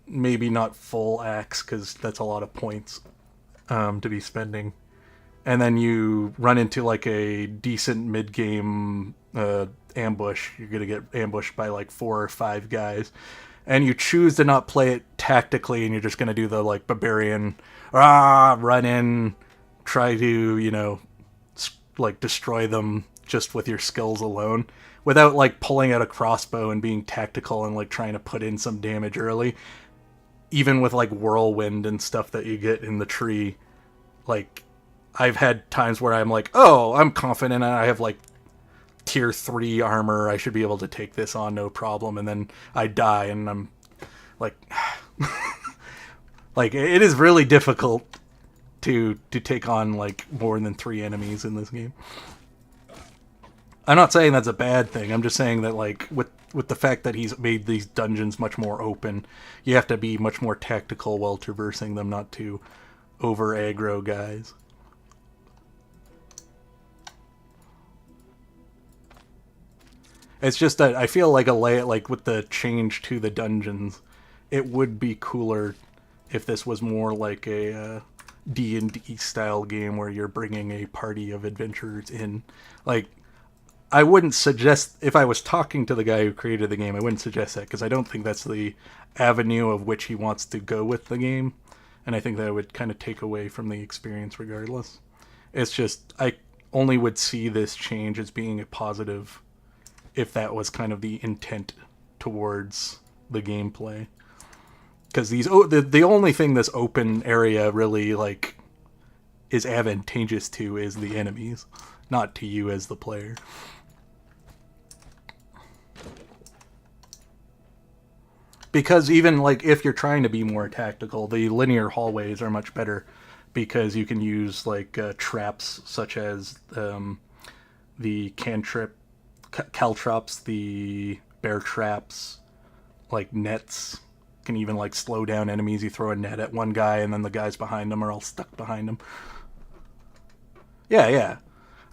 maybe not full axe because that's a lot of points to be spending, and then you run into like a decent mid-game ambush. You're gonna get ambushed by like 4 or 5 guys, and you choose to not play it tactically, and you're just gonna do the like barbarian, run in, try to, you know, like destroy them just with your skills alone, without like pulling out a crossbow and being tactical and like trying to put in some damage early. Even with like whirlwind and stuff that you get in the tree, like I've had times where I'm like, oh, I'm confident I have like tier 3 armor, I should be able to take this on no problem, and then I die and I'm like like it is really difficult to take on like more than 3 enemies in this game. I'm not saying that's a bad thing. I'm just saying that like with the fact that he's made these dungeons much more open, you have to be much more tactical while traversing them, not to over aggro guys. It's just that I feel like like with the change to the dungeons, it would be cooler if this was more like a D&D style game where you're bringing a party of adventurers in. Like, I wouldn't suggest, if I was talking to the guy who created the game, I wouldn't suggest that, because I don't think that's the avenue of which he wants to go with the game, and I think that would kind of take away from the experience regardless. It's just, I only would see this change as being a positive if that was kind of the intent towards the gameplay. Because the only thing this open area really like is advantageous to is the enemies, not to you as the player. Because even like if you're trying to be more tactical, the linear hallways are much better because you can use like traps such as the caltrops, the bear traps, like nets. Can even like slow down enemies. You throw a net at one guy and then the guys behind them are all stuck behind him. Yeah.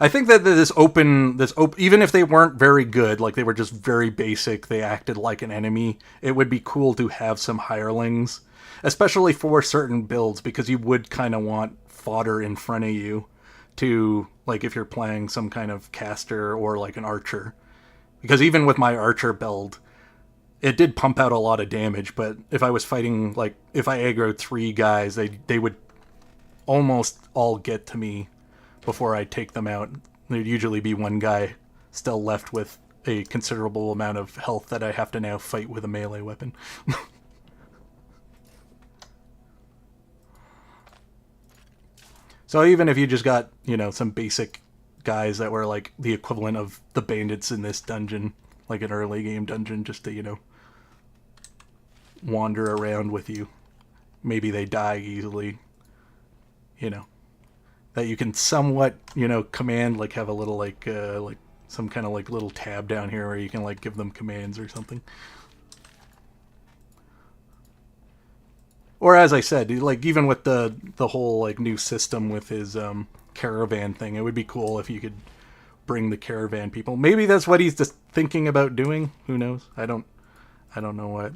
I think that this open, even if they weren't very good, like they were just very basic, they acted like an enemy, it would be cool to have some hirelings, especially for certain builds, because you would kind of want fodder in front of you to, like if you're playing some kind of caster or like an archer. Because even with my archer build, it did pump out a lot of damage, but if I was fighting, like, if I aggroed 3 guys, they would almost all get to me before I take them out. There'd usually be one guy still left with a considerable amount of health that I have to now fight with a melee weapon. So even if you just got, you know, some basic guys that were like the equivalent of the bandits in this dungeon, like an early game dungeon, just to, you know, wander around with you. Maybe they die easily, you know, that you can somewhat, you know, command, like have a little like some kind of like little tab down here where you can like give them commands or something. Or as I said, like even with the whole like new system with his caravan thing, it would be cool if you could bring the caravan people. Maybe that's what he's just thinking about doing. Who knows? I don't know what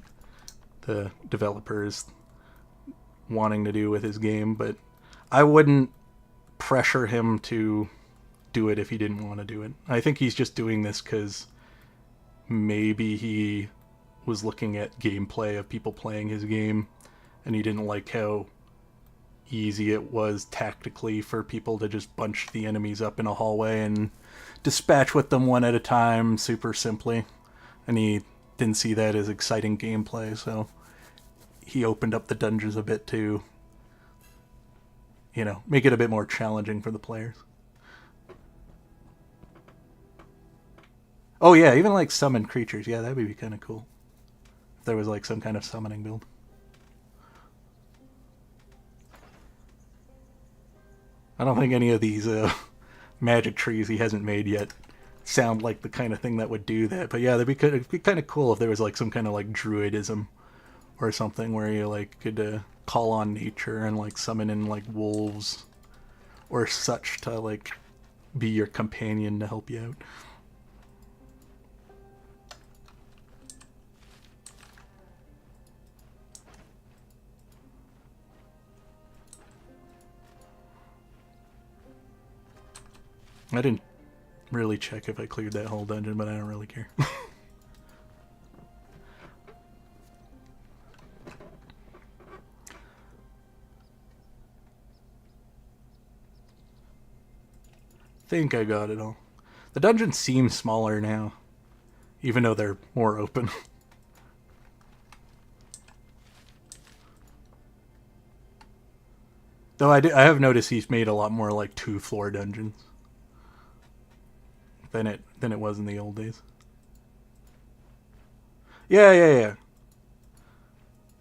the developer is wanting to do with his game, but I wouldn't pressure him to do it if he didn't want to do it. I think he's just doing this because maybe he was looking at gameplay of people playing his game and he didn't like how easy it was tactically for people to just bunch the enemies up in a hallway and dispatch with them one at a time super simply, and he didn't see that as exciting gameplay, so he opened up the dungeons a bit to, you know, make it a bit more challenging for the players. Oh yeah, even like summon creatures. Yeah, that would be kind of cool if there was like some kind of summoning build. I don't think any of these magic trees he hasn't made yet sound like the kind of thing that would do that. But yeah, it'd be kind of cool if there was like some kind of like druidism or something where you like could call on nature and like summon in like wolves or such to like be your companion to help you out. I didn't really check if I cleared that whole dungeon, but I don't really care. Think I got it all. The dungeons seem smaller now, even though they're more open. Though I have noticed he's made a lot more like 2-floor dungeons than it was in the old days. Yeah.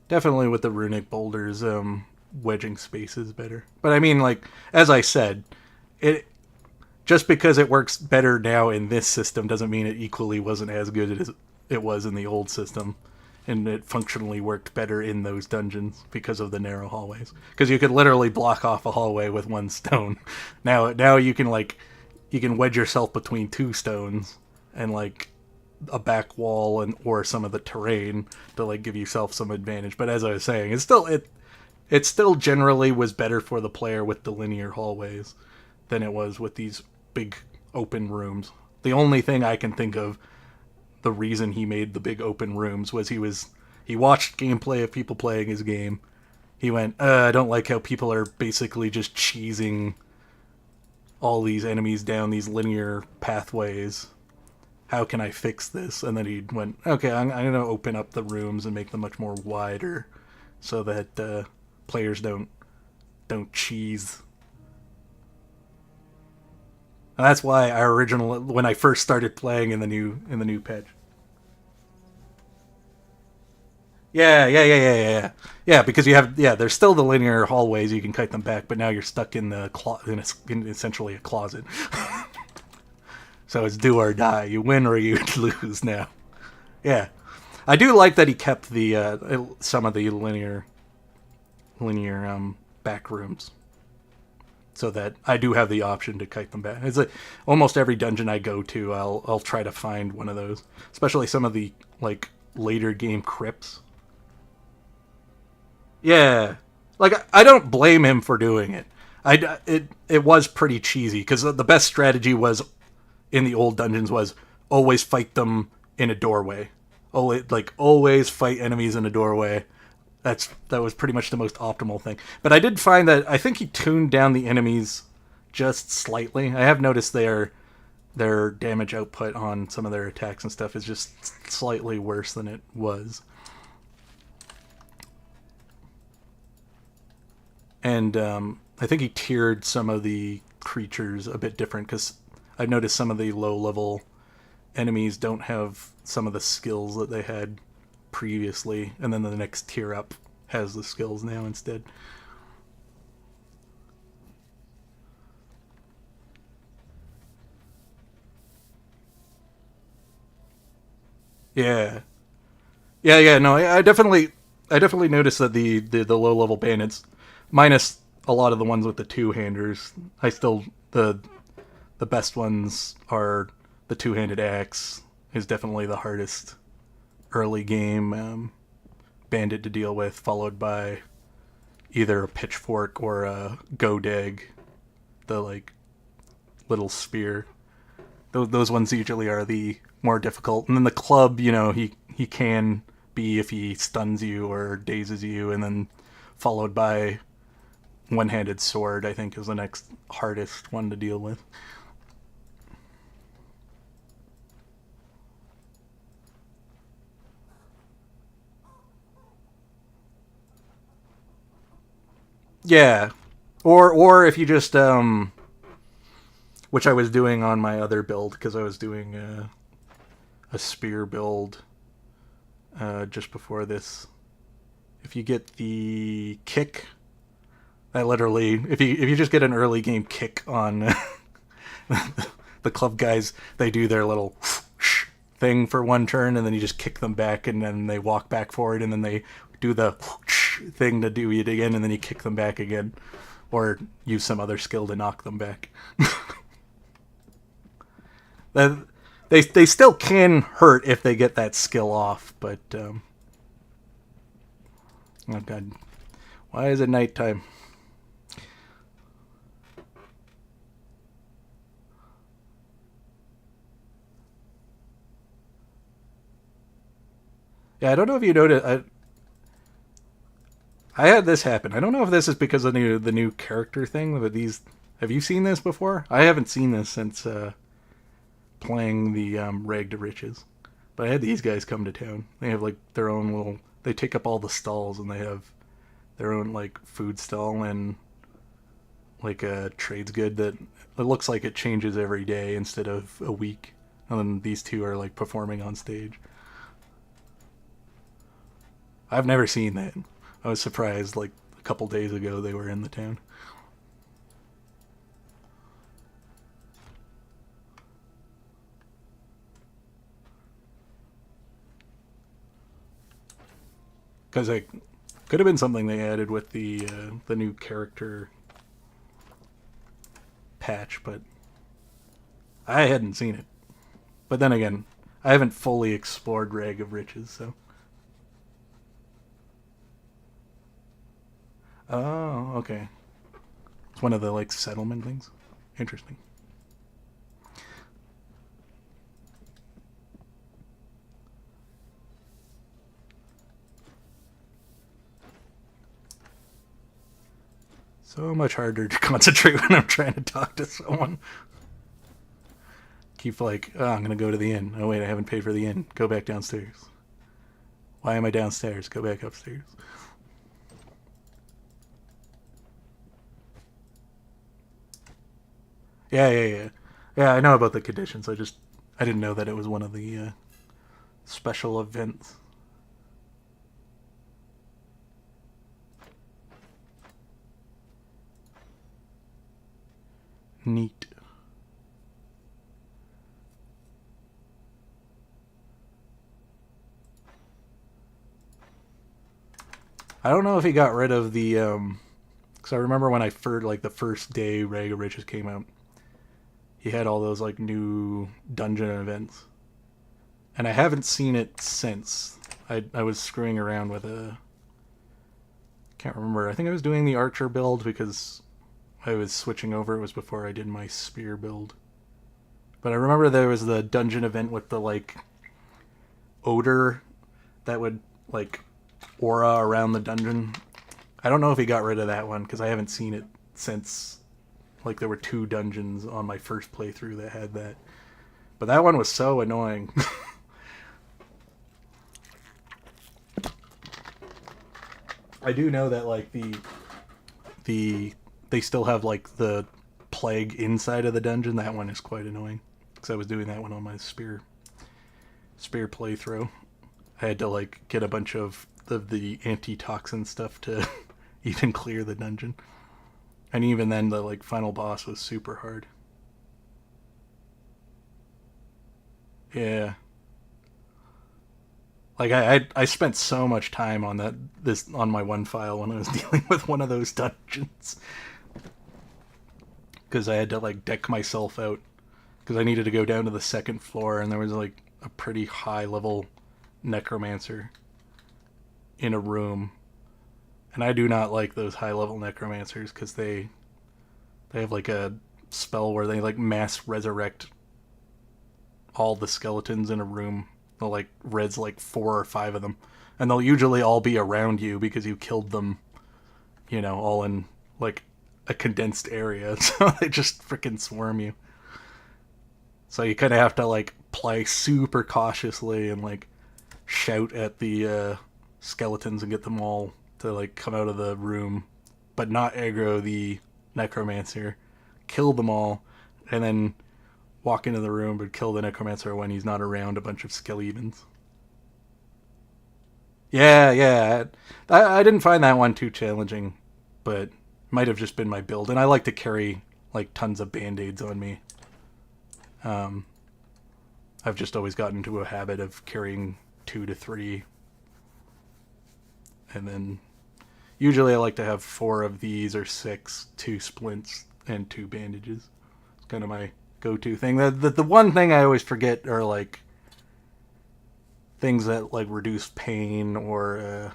Definitely with the runic boulders, wedging spaces better. But I mean, like, as I said, it just because it works better now in this system doesn't mean it equally wasn't as good as it was in the old system. And it functionally worked better in those dungeons because of the narrow hallways. Because you could literally block off a hallway with one stone. Now you can wedge yourself between two stones and like a back wall or some of the terrain to like give yourself some advantage. But as I was saying, it still generally was better for the player with the linear hallways than it was with these big open rooms. The only thing I can think of, the reason he made the big open rooms was he watched gameplay of people playing his game. He went, I don't like how people are basically just cheesing all these enemies down these linear pathways. How can I fix this? And then he went, okay, I'm going to open up the rooms and make them much more wider so that players don't cheese. And that's why when I first started playing in the new patch. Yeah, because you have there's still the linear hallways, you can kite them back, but now you're stuck in in essentially a closet. So it's do or die. You win or you lose now. Yeah. I do like that he kept the some of the linear back rooms, so that I do have the option to kite them back. It's like almost every dungeon I go to, I'll try to find one of those, especially some of the like later game crypts. Yeah, like I don't blame him for doing it. It was pretty cheesy because the best strategy was in the old dungeons was always fight them in a doorway. Always fight enemies in a doorway. That was pretty much the most optimal thing. But I did find that I think he tuned down the enemies just slightly. I have noticed their damage output on some of their attacks and stuff is just slightly worse than it was. And I think he tiered some of the creatures a bit different because I've noticed some of the low-level enemies don't have some of the skills that they had previously, and then the next tier up has the skills now instead. Yeah. No, I definitely noticed that the low level bandits, minus a lot of the ones with the two-handers, the best ones are the two-handed axe is definitely the hardest early game bandit to deal with, followed by either a pitchfork or a godag, the like little spear. Those ones usually are the more difficult. And then the club, he can be if he stuns you or dazes you, and then followed by one-handed sword, I think, is the next hardest one to deal with. Yeah. Or if you just which I was doing on my other build, because I was doing a spear build just before this. If you get the kick, that literally, if you just get an early game kick on the club guys, they do their little thing for one turn, and then you just kick them back, and then they walk back forward, and then they do the thing to do it again, and then you kick them back again, or use some other skill to knock them back. That they still can hurt if they get that skill off, but oh god, why is it nighttime? Yeah, I don't know if you noticed. I had this happen. I don't know if this is because of the new character thing. But these, have you seen this before? I haven't seen this since playing the Rag to Riches. But I had these guys come to town. They have like their own little. They take up all the stalls, and they have their own like food stall and like a trades good that it looks like it changes every day instead of a week. And then these two are like performing on stage. I've never seen that. I was surprised like a couple days ago they were in the town. Because it could have been something they added with the new character patch, but I hadn't seen it. But then again, I haven't fully explored Rag of Riches, so. Oh, okay. It's one of the like settlement things. Interesting. So much harder to concentrate when I'm trying to talk to someone. Keep like, oh, I'm gonna go to the inn. Oh wait, I haven't paid for the inn. Go back downstairs. Why am I downstairs? Go back upstairs. Yeah. Yeah, I know about the conditions. I didn't know that it was one of the special events. Neat. I don't know if he got rid of the because I remember when I first like the first day Rag of Riches came out, he had all those like new dungeon events, and I haven't seen it since. I was screwing around with a can't remember. I think I was doing the archer build because I was switching over. It was before I did my spear build. But I remember there was the dungeon event with the like odor that would like aura around the dungeon. I don't know if he got rid of that one because I haven't seen it since like there were two dungeons on my first playthrough that had that. But that one was so annoying. I do know that like the they still have like the plague inside of the dungeon. That one is quite annoying because I was doing that one on my spear playthrough. I had to like get a bunch of the antitoxin stuff to even clear the dungeon, and even then the like final boss was super hard. Yeah, like I spent so much time on this on my one file when I was dealing with one of those dungeons because I had to like deck myself out because I needed to go down to the second floor and there was like a pretty high level necromancer in a room, and I do not like those high level necromancers because they have like a spell where they like mass resurrect all the skeletons in a room. They'll like res like 4 or 5 of them, and they'll usually all be around you because you killed them, you know, all in like a condensed area. So they just freaking swarm you. So you kind of have to like play super cautiously and like shout at the skeletons and get them all to like come out of the room, but not aggro the necromancer. Kill them all, and then walk into the room but kill the necromancer when he's not around a bunch of skeletons. Yeah. I didn't find that one too challenging, but might have just been my build. And I like to carry like tons of band-aids on me. I've just always gotten into a habit of carrying 2 to 3. And then usually I like to have 4 of these or 6, 2 splints and 2 bandages. It's kind of my go-to thing. The one thing I always forget are like things that like reduce pain or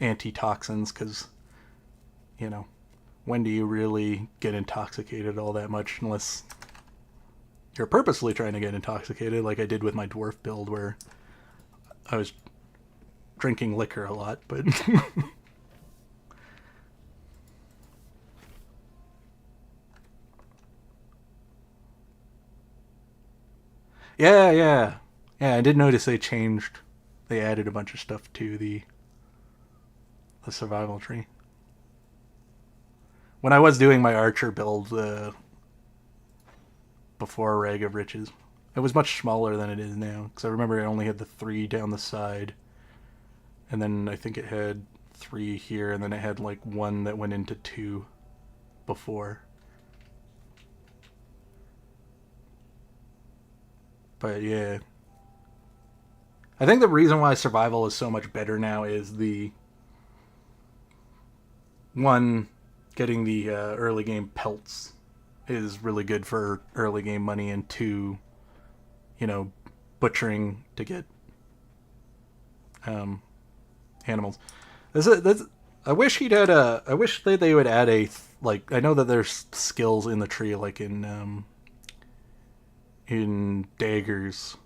antitoxins, because you know, when do you really get intoxicated all that much unless you're purposely trying to get intoxicated, like I did with my dwarf build where I was drinking liquor a lot, but yeah, I did notice they added a bunch of stuff to the survival tree. When I was doing my archer build before Rag of Riches, it was much smaller than it is now, because I remember it only had the 3 down the side, and then I think it had 3 here, and then it had like 1 that went into 2 before. But yeah, I think the reason why survival is so much better now is the one, getting the early game pelts is really good for early game money, and 2, you know, butchering to get animals. I wish he'd had a. I wish they would add a, like, I know that there's skills in the tree like in daggers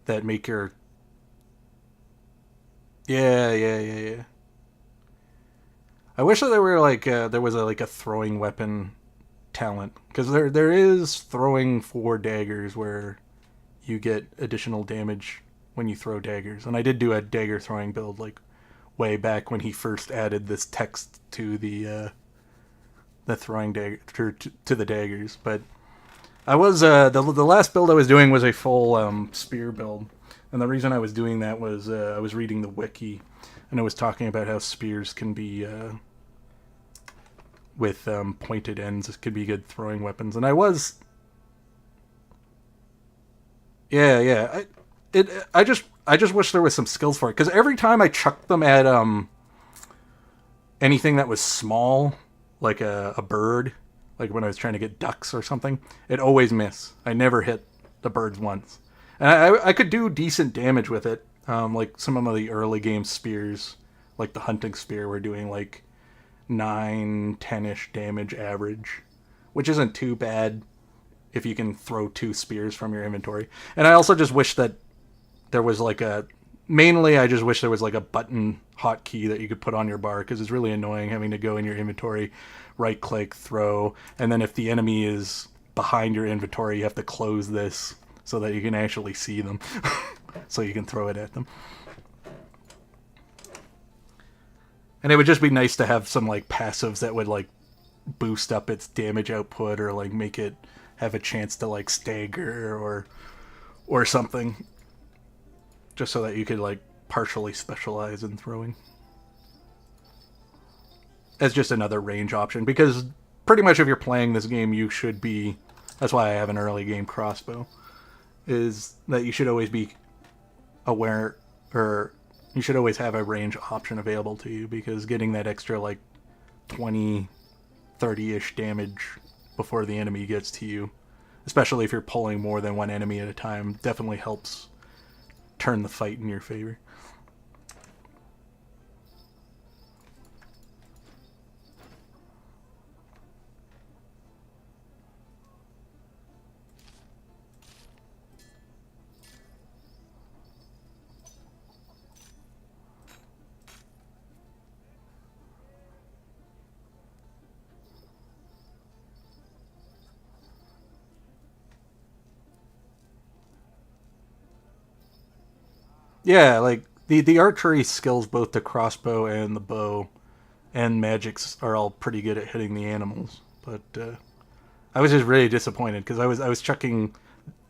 that make your. Yeah. I wish that there were like there was like a throwing weapon talent, because there is throwing for daggers where you get additional damage when you throw daggers, and I did do a dagger throwing build like way back when he first added this text to the throwing dagger to the daggers. But I was the last build I was doing was a full spear build, and the reason I was doing that was I was reading the wiki, and it was talking about how spears can be with pointed ends, could be good throwing weapons, and I was I just wish there was some skills for it, because every time I chucked them at anything that was small, like a bird, like when I was trying to get ducks or something, it always miss. I never hit the birds once, and I could do decent damage with it. Like some of the early game spears, like the hunting spear, were doing like 9-10ish damage average, which isn't too bad if you can throw 2 spears from your inventory. And I also just wish that there was like mainly I just wish there was like a button hotkey that you could put on your bar, because it's really annoying having to go in your inventory, right click, throw, and then if the enemy is behind your inventory, you have to close this so that you can actually see them so you can throw it at them. And it would just be nice to have some like passives that would like boost up its damage output, or like make it have a chance to like stagger or something, just so that you could like partially specialize in throwing as just another range option. Because pretty much if you're playing this game, you should be, that's why I have an early game crossbow, is that you should always be aware, or you should always have a range option available to you, because getting that extra like 20, 30-ish damage before the enemy gets to you, especially if you're pulling more than one enemy at a time, definitely helps turn the fight in your favor. Yeah, like the archery skills, both the crossbow and the bow and magics, are all pretty good at hitting the animals. But I was just really disappointed, because I was chucking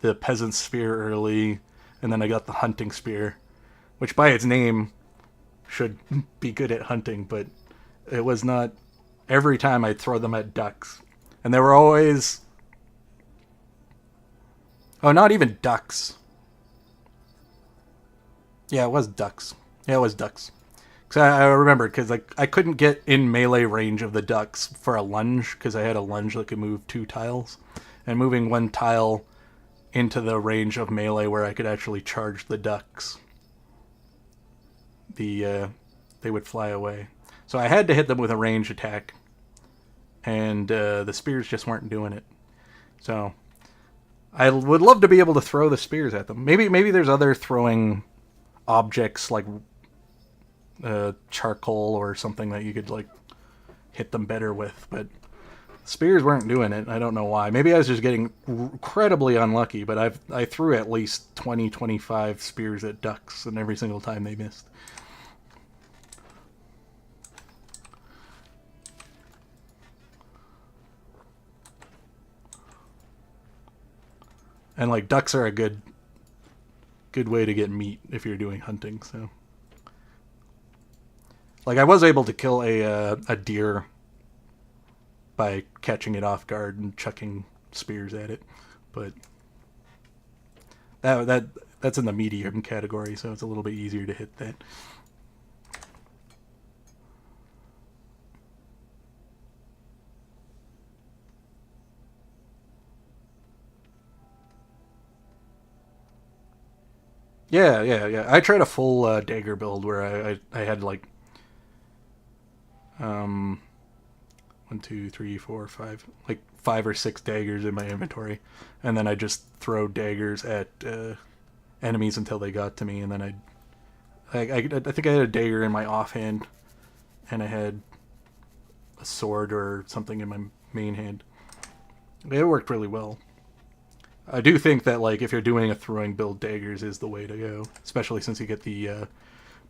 the peasant spear early, and then I got the hunting spear, which by its name should be good at hunting, but it was not. Every time I'd throw them at ducks, and they were always, oh, not even ducks. Yeah, it was ducks. Yeah, it was ducks. Cause I remembered, because like I couldn't get in melee range of the ducks for a lunge, because I had a lunge that could move 2 tiles, and moving one tile into the range of melee where I could actually charge the ducks, they would fly away. So I had to hit them with a range attack, and the spears just weren't doing it. So I would love to be able to throw the spears at them. Maybe there's other throwing objects like charcoal or something that you could like hit them better with, but spears weren't doing it. I don't know why. Maybe I was just getting incredibly unlucky, but I threw at least 20, 25 spears at ducks, and every single time they missed. And like ducks are a good way to get meat if you're doing hunting. So, like I was able to kill a deer by catching it off guard and chucking spears at it, but that's in the medium category, so it's a little bit easier to hit that. Yeah. I tried a full dagger build where I had like 1, 2, 3, 4, 5, like 5 or 6 daggers in my inventory, and then I just throw daggers at enemies until they got to me, and then I think I had a dagger in my offhand, and I had a sword or something in my main hand. It worked really well. I do think that like if you're doing a throwing build, daggers is the way to go, especially since you get the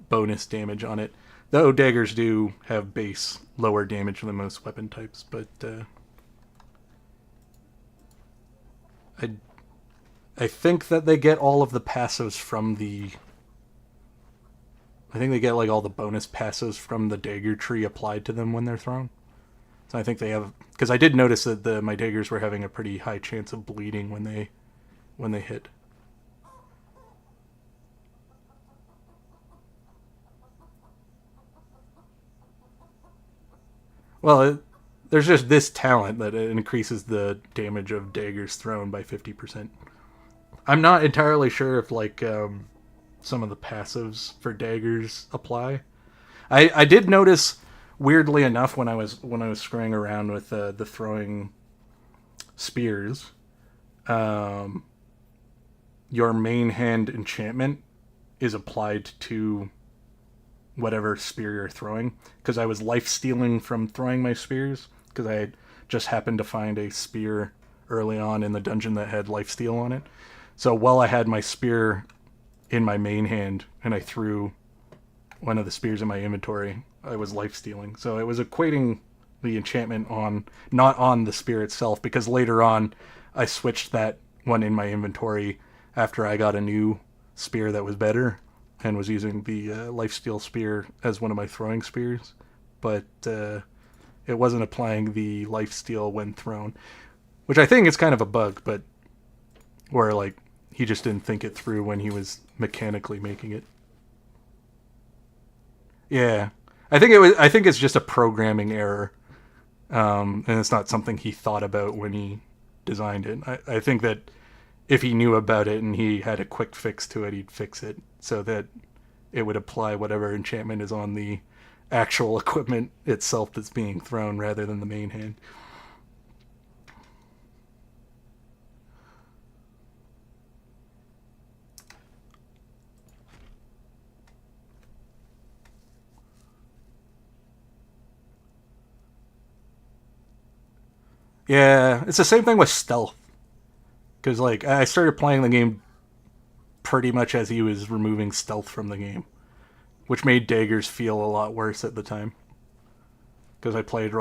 bonus damage on it. Though daggers do have base lower damage than most weapon types, but I think that they get all of the passives from the. I think they get like all the bonus passives from the dagger tree applied to them when they're thrown. So I think they have, because I did notice that my daggers were having a pretty high chance of bleeding when they hit. Well, there's just this talent that it increases the damage of daggers thrown by 50%. I'm not entirely sure if like some of the passives for daggers apply. I did notice, weirdly enough, when I was screwing around with the throwing spears, your main hand enchantment is applied to whatever spear you're throwing, because I was life stealing from throwing my spears, because I had just happened to find a spear early on in the dungeon that had life steal on it. So while I had my spear in my main hand and I threw one of the spears in my inventory, I was life stealing. So it was equating the enchantment on, not on the spear itself, because later on I switched that one in my inventory after I got a new spear that was better, and was using the lifesteal spear as one of my throwing spears, but it wasn't applying the lifesteal when thrown, which I think is kind of a bug, but where like he just didn't think it through when he was mechanically making it. Yeah, I think it's just a programming error, and it's not something he thought about when he designed it. I think that if he knew about it and he had a quick fix to it, he'd fix it so that it would apply whatever enchantment is on the actual equipment itself that's being thrown rather than the main hand. Yeah, it's the same thing with stealth. Because like I started playing the game pretty much as he was removing stealth from the game, which made daggers feel a lot worse at the time. Because I played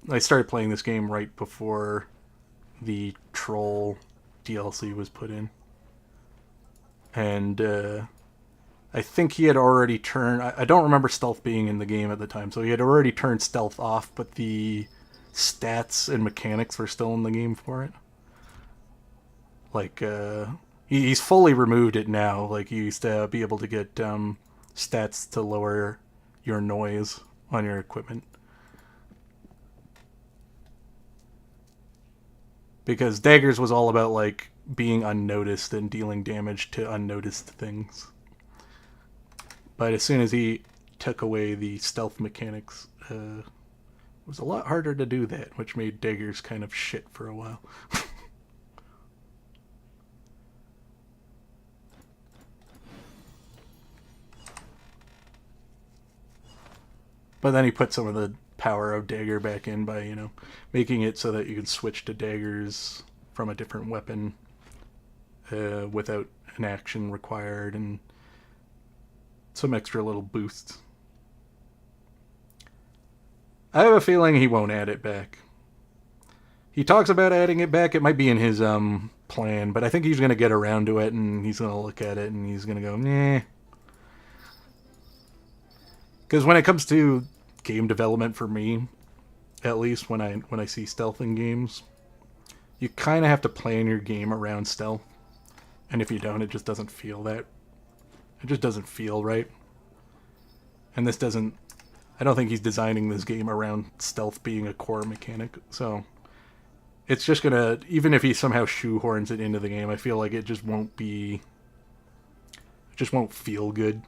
I started playing this game right before the troll DLC was put in, and I think he had already turned. I don't remember stealth being in the game at the time, so he had already turned stealth off, but the stats and mechanics were still in the game for it. Like he's fully removed it now. Like you used to be able to get stats to lower your noise on your equipment. because daggers was all about like being unnoticed and dealing damage to unnoticed things. But as soon as he took away the stealth mechanics, it was a lot harder to do that, which made daggers kind of shit for a while. But then he put some of the power of dagger back in by, you know, making it so that you can switch to daggers from a different weapon without an action required, and some extra little boosts. I have a feeling he won't add it back. He talks about adding it back. It might be in his plan, but I think he's going to get around to it, and he's going to look at it, and he's going to go, nah. Because when it comes to game development for me, at least when I see stealth in games, you kind of have to plan your game around stealth. And if you don't, it just doesn't feel that. It just doesn't feel right. And this doesn't... I don't think he's designing this game around stealth being a core mechanic. So it's just going to... Even if he somehow shoehorns it into the game, I feel like it just won't be... It just won't feel good.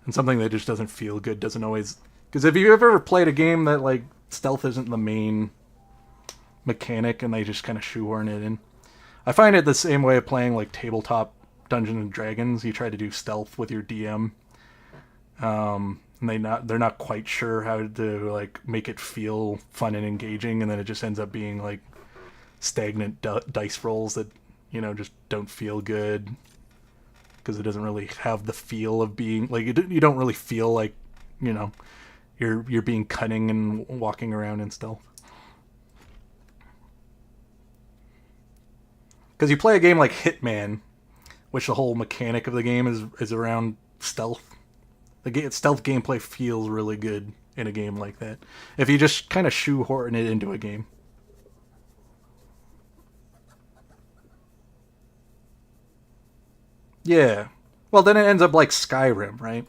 And something that just doesn't feel good doesn't always... Because if you've ever played a game that, like, stealth isn't the main mechanic and they just kind of shoehorn it in. I find it the same way of playing, like, tabletop Dungeons and Dragons. You try to do stealth with your DM. And they're not quite sure how to, like, make it feel fun and engaging, and then it just ends up being, like, stagnant dice rolls that, you know, just don't feel good. Because it doesn't really have the feel of being like you don't really feel like, you know, you're being cunning and walking around in stealth. Because you play a game like Hitman, which the whole mechanic of the game is around stealth. Stealth gameplay feels really good in a game like that. If you just kind of shoehorn it into a game. Yeah. Well, then it ends up like Skyrim, right?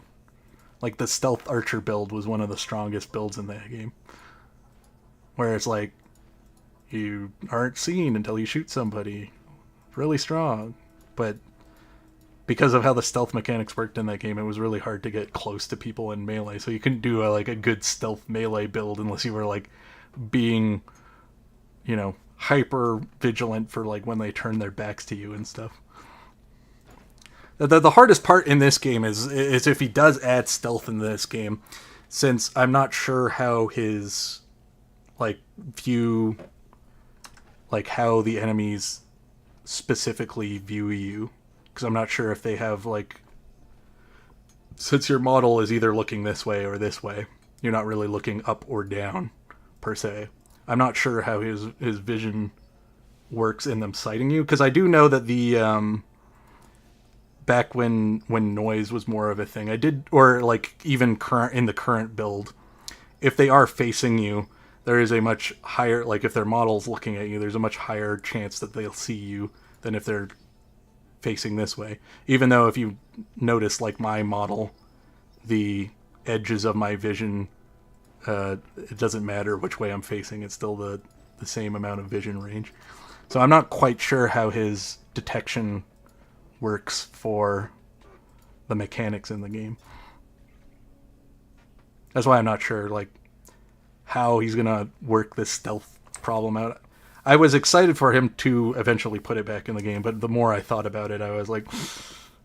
Like the stealth archer build was one of the strongest builds in that game. Where it's like, you aren't seen until you shoot somebody. Really strong. But because of how the stealth mechanics worked in that game, it was really hard to get close to people in melee. So you couldn't do a good stealth melee build unless you were like being, you know, hyper vigilant for like when they turn their backs to you and stuff. The hardest part in this game is if he does add stealth in this game, since I'm not sure how his like view, like how the enemies specifically view you, because I'm not sure if they have like, since your model is either looking this way or this way, you're not really looking up or down per se. I'm not sure how his vision works in them sighting you, because I do know that the back when noise was more of a thing, I did, or like even in the current build, if they are facing you, there is a much higher, like if their model's looking at you, there's a much higher chance that they'll see you than if they're facing this way. Even though if you notice, like my model, the edges of my vision, it doesn't matter which way I'm facing, it's still the same amount of vision range. So I'm not quite sure how his detection works for the mechanics in the game. That's why I'm not sure like how he's gonna work this stealth problem out. I was excited for him to eventually put it back in the game, but the more I thought about it, I was like,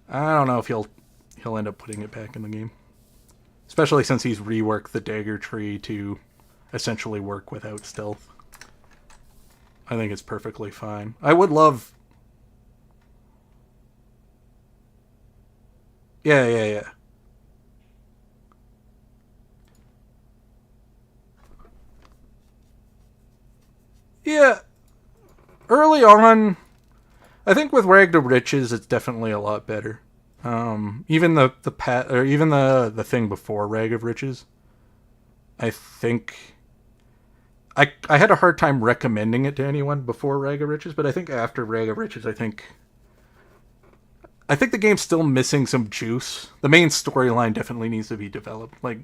I don't know if he'll end up putting it back in the game. Especially since he's reworked the dagger tree to essentially work without stealth. I think it's perfectly fine. I would love... Yeah. Yeah. Early on, I think with Rag to Riches, it's definitely a lot better. Even the thing before Rag of Riches, I think I had a hard time recommending it to anyone before Rag of Riches, but I think after Rag of Riches, I think the game's still missing some juice. The main storyline definitely needs to be developed. Like,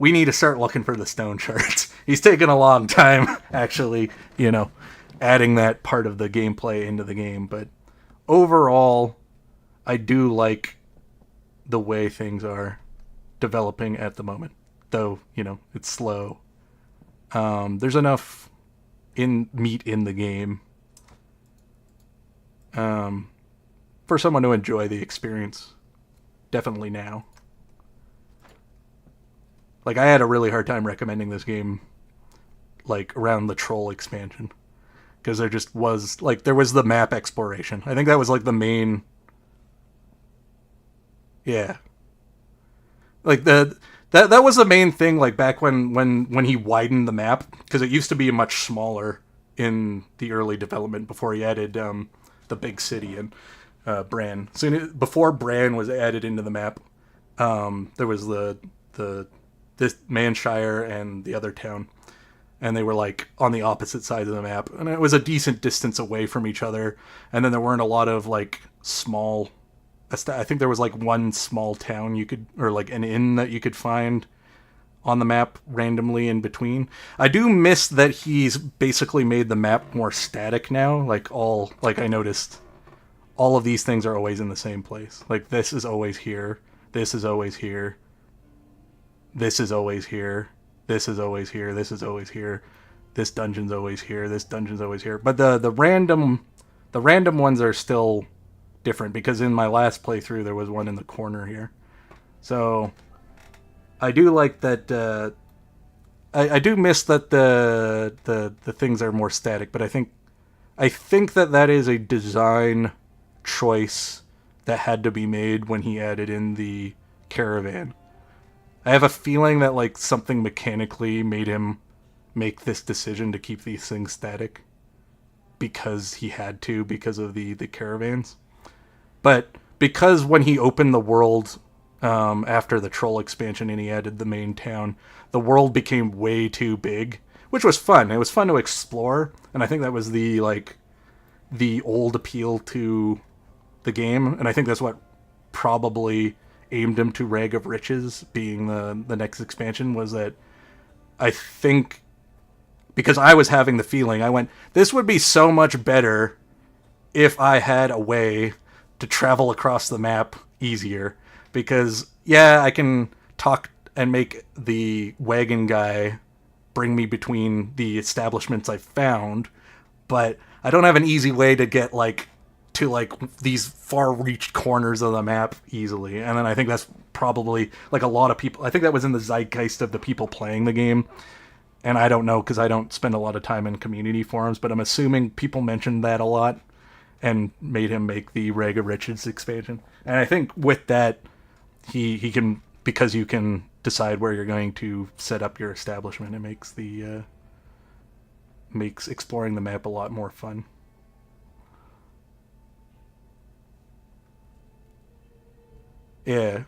we need to start looking for the stone shards. He's taken a long time, actually, adding that part of the gameplay into the game. But overall, I do like the way things are developing at the moment. Though, it's slow. There's enough meat in the game for someone to enjoy the experience. Definitely now. Like, I had a really hard time recommending this game, like, around the Troll expansion. Because there just was, like, there was the map exploration. I think that was, like, the main... Yeah. Like, that was the main thing, like, back when he widened the map. Because it used to be much smaller in the early development before he added the big city and Bran. So before Bran was added into the map, there was this Manshire and the other town, and they were like on the opposite sides of the map, and it was a decent distance away from each other. And then there weren't a lot of like small. I think there was like one small town or like an inn that you could find on the map randomly in between. I do miss that he's basically made the map more static now. Like I noticed all of these things are always in the same place. Like this is always here. This is always here. This is always here. This is always here. This is always here. This dungeon's always here. This dungeon's always here. But the random ones are still different, because in my last playthrough there was one in the corner here. So I do like that. I do miss that the things are more static. But I think that is a design choice that had to be made when he added in the caravan. I have a feeling that like something mechanically made him make this decision to keep these things static because he had to, because of the caravans. But because when he opened the world after the Troll expansion and he added the main town, the world became way too big, which was fun. It was fun to explore, and I think that was the old appeal to the game, and I think that's what probably aimed him to Rag of Riches being the next expansion. Was that I think because I was having the feeling, I went, this would be so much better if I had a way to travel across the map easier, because I can talk and make the wagon guy bring me between the establishments I found, but I don't have an easy way to get to these far-reached corners of the map easily. And then I think that's probably a lot of people, I think that was in the zeitgeist of the people playing the game. And I don't know, because I don't spend a lot of time in community forums, but I'm assuming people mentioned that a lot and made him make the Rag of Riches expansion. And I think with that, he can, because you can decide where you're going to set up your establishment, it makes makes exploring the map a lot more fun. Yeah.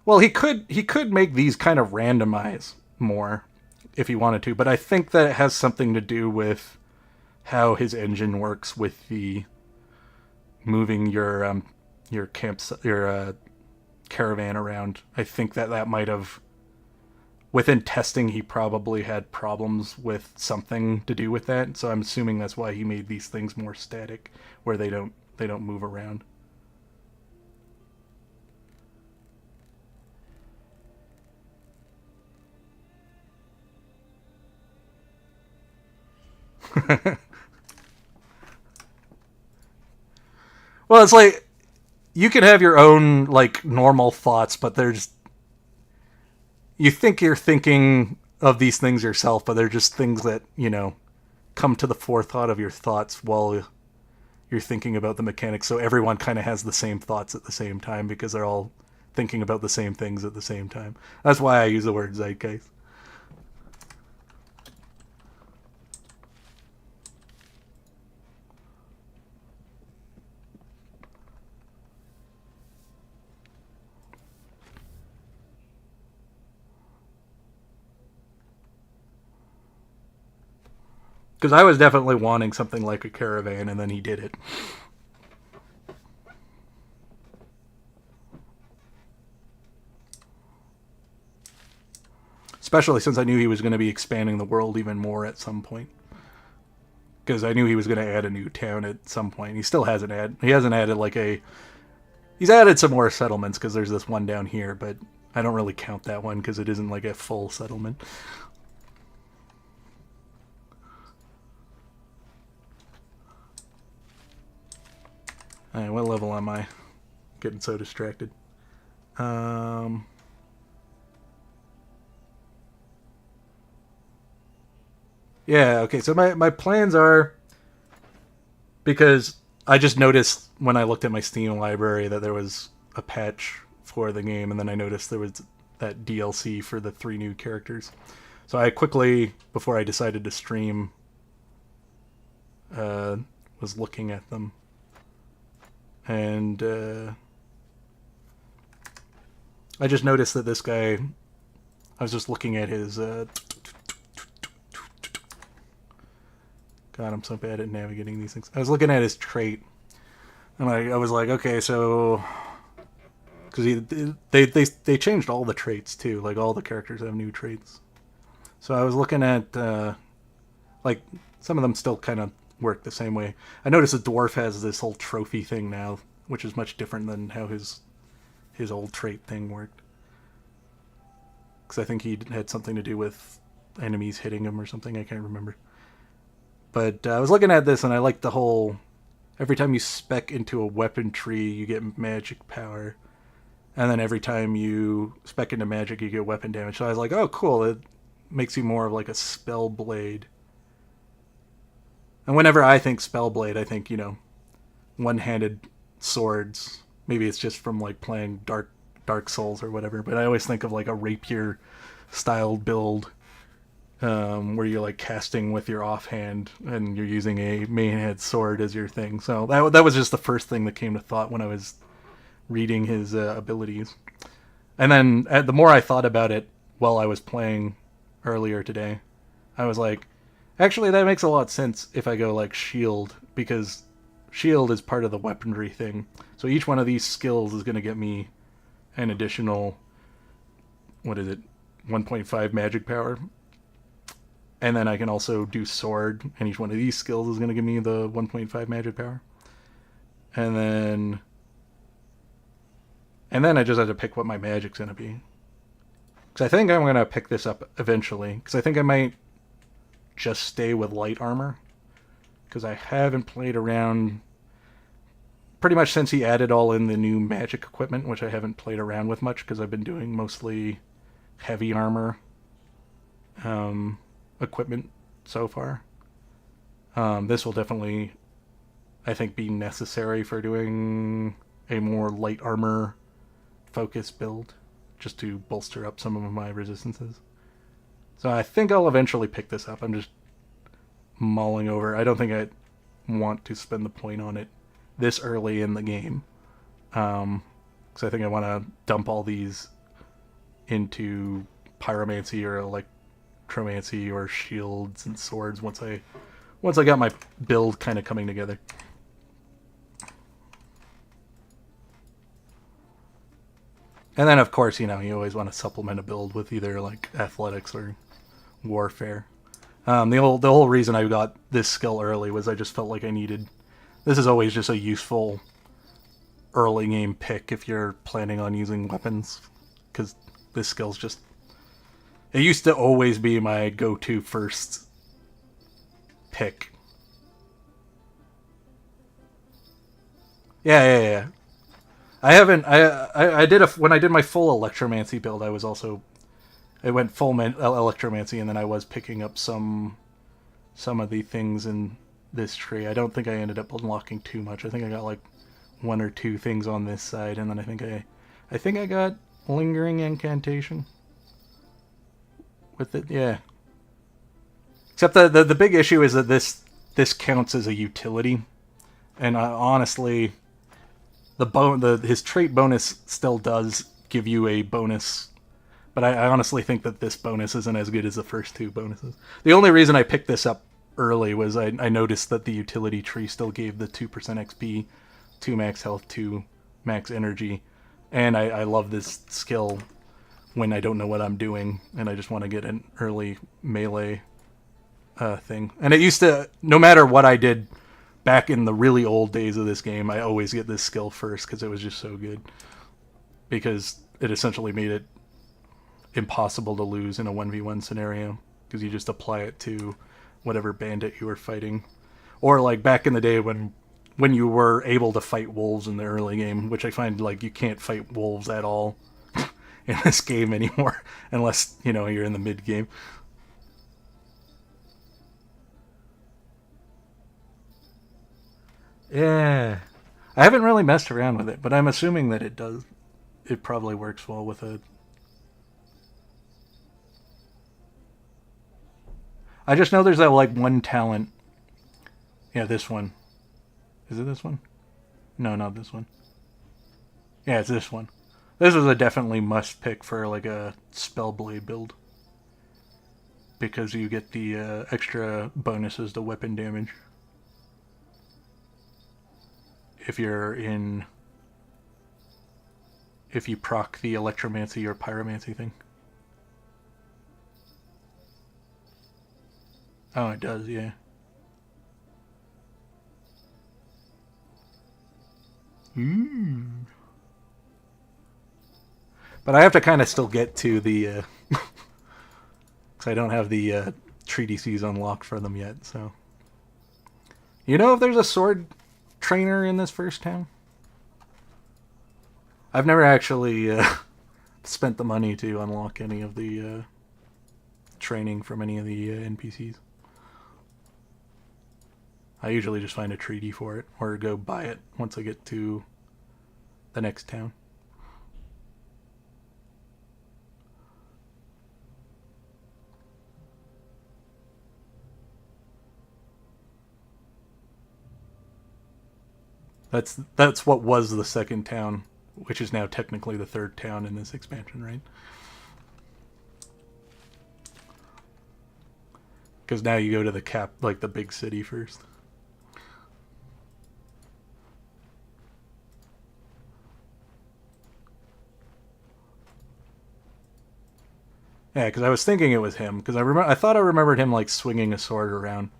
Well, he could make these kind of randomize more if he wanted to, but I think that it has something to do with how his engine works with the moving your caravan around. I think that might have, within testing, he probably had problems with something to do with that. So I'm assuming that's why he made these things more static, where they don't move around. Well, it's like you can have your own normal thoughts, but you think you're thinking of these things yourself, but they're just things that come to the forethought of your thoughts while you're thinking about the mechanics. So everyone kind of has the same thoughts at the same time because they're all thinking about the same things at the same time. That's why I use the word zeitgeist. Because I was definitely wanting something like a caravan, and then he did it. especially since I knew he was going to be expanding the world even more at some point. Because I knew he was going to add a new town at some point. He still hasn't added. He hasn't added like a. He's added some more settlements because there's this one down here, but I don't really count that one because it isn't like a full settlement. Alright, what level am I? Getting so distracted. Yeah, okay, so my plans are, because I just noticed when I looked at my Steam library that there was a patch for the game, and then I noticed there was that DLC for the 3 new characters. So I quickly, before I decided to stream, was looking at them. And I just noticed that this guy, I was just looking at his God, I'm so bad at navigating these things. I was looking at his trait, and I was like, okay, so because they changed all the traits too, like all the characters have new traits. So I was looking at like some of them still kind of work the same way. I noticed the dwarf has this whole trophy thing now, which is much different than how his old trait thing worked. Because I think he had something to do with enemies hitting him or something. I can't remember. But I was looking at this, and I liked the whole, every time you spec into a weapon tree, you get magic power. And then every time you spec into magic, you get weapon damage. So I was like, oh, cool. It makes you more of like a spell blade. And whenever I think spell blade, I think, you know, one-handed swords. Maybe it's just from like playing Dark Souls or whatever. But I always think of like a rapier-styled build. Where you're like casting with your offhand and you're using a main-head sword as your thing. So that was just the first thing that came to thought when I was reading his abilities. And then the more I thought about it while I was playing earlier today, I was like, actually that makes a lot of sense if I go like shield, because shield is part of the weaponry thing. So each one of these skills is going to get me an additional, 1.5 magic power. And then I can also do sword, and each one of these skills is going to give me the 1.5 magic power. And then I just have to pick what my magic's going to be. Because I think I'm going to pick this up eventually. Because I think I might just stay with light armor. Because I haven't played around pretty much since he added all in the new magic equipment, which I haven't played around with much because I've been doing mostly heavy armor equipment so far. This will definitely, I think, be necessary for doing a more light armor focused build, just to bolster up some of my resistances. So I think I'll eventually pick this up. I'm just mulling over. I don't think I want to spend the point on it this early in the game, because I think I want to dump all these into pyromancy or electromancy or shields and swords once I got my build kind of coming together. And then, of course, you always want to supplement a build with either like athletics or warfare. The whole reason I got this skill early was I just felt like I needed. This is always just a useful early game pick if you're planning on using weapons, because this skill's just. It used to always be my go-to first pick. Yeah. I haven't. I did when I did my full electromancy build. I went full electromancy, and then I was picking up some of the things in this tree. I don't think I ended up unlocking too much. I think I got like 1 or 2 things on this side, and then I think I got lingering incantation with it. Yeah. Except the big issue is that this counts as a utility, and honestly, his trait bonus still does give you a bonus, but I honestly think that this bonus isn't as good as the first 2 bonuses. The only reason I picked this up early was I noticed that the utility tree still gave the 2% XP, 2 max health, 2 max energy, and I love this skill when I don't know what I'm doing and I just want to get an early melee thing. And it used to, no matter what I did back in the really old days of this game, I always get this skill first because it was just so good. Because it essentially made it impossible to lose in a 1v1 scenario because you just apply it to whatever bandit you were fighting. Or like back in the day when you were able to fight wolves in the early game, which I find like you can't fight wolves at all in this game anymore unless, you know, you're in the mid game. Yeah. I haven't really messed around with it, but I'm assuming that it does. It probably works well with a... I just know there's that like one talent. Yeah, this one. Is it this one? No, not this one. Yeah, it's this one. This is a definitely must pick for like a Spellblade build. Because you get the extra bonuses to weapon damage. If you're in... If you proc the Electromancy or Pyromancy thing. Oh, it does, yeah. But I have to kind of still get to the... Because I don't have the treatises unlocked for them yet, so... You know if there's a sword trainer in this first town? I've never actually spent the money to unlock any of the training from any of the NPCs. I usually just find a treaty for it, or go buy it once I get to the next town. That's what was the second town, which is now technically the third town in this expansion, right? Because now you go to the like the big city first. Yeah, because I was thinking it was him. Because I thought I remembered him like swinging a sword around.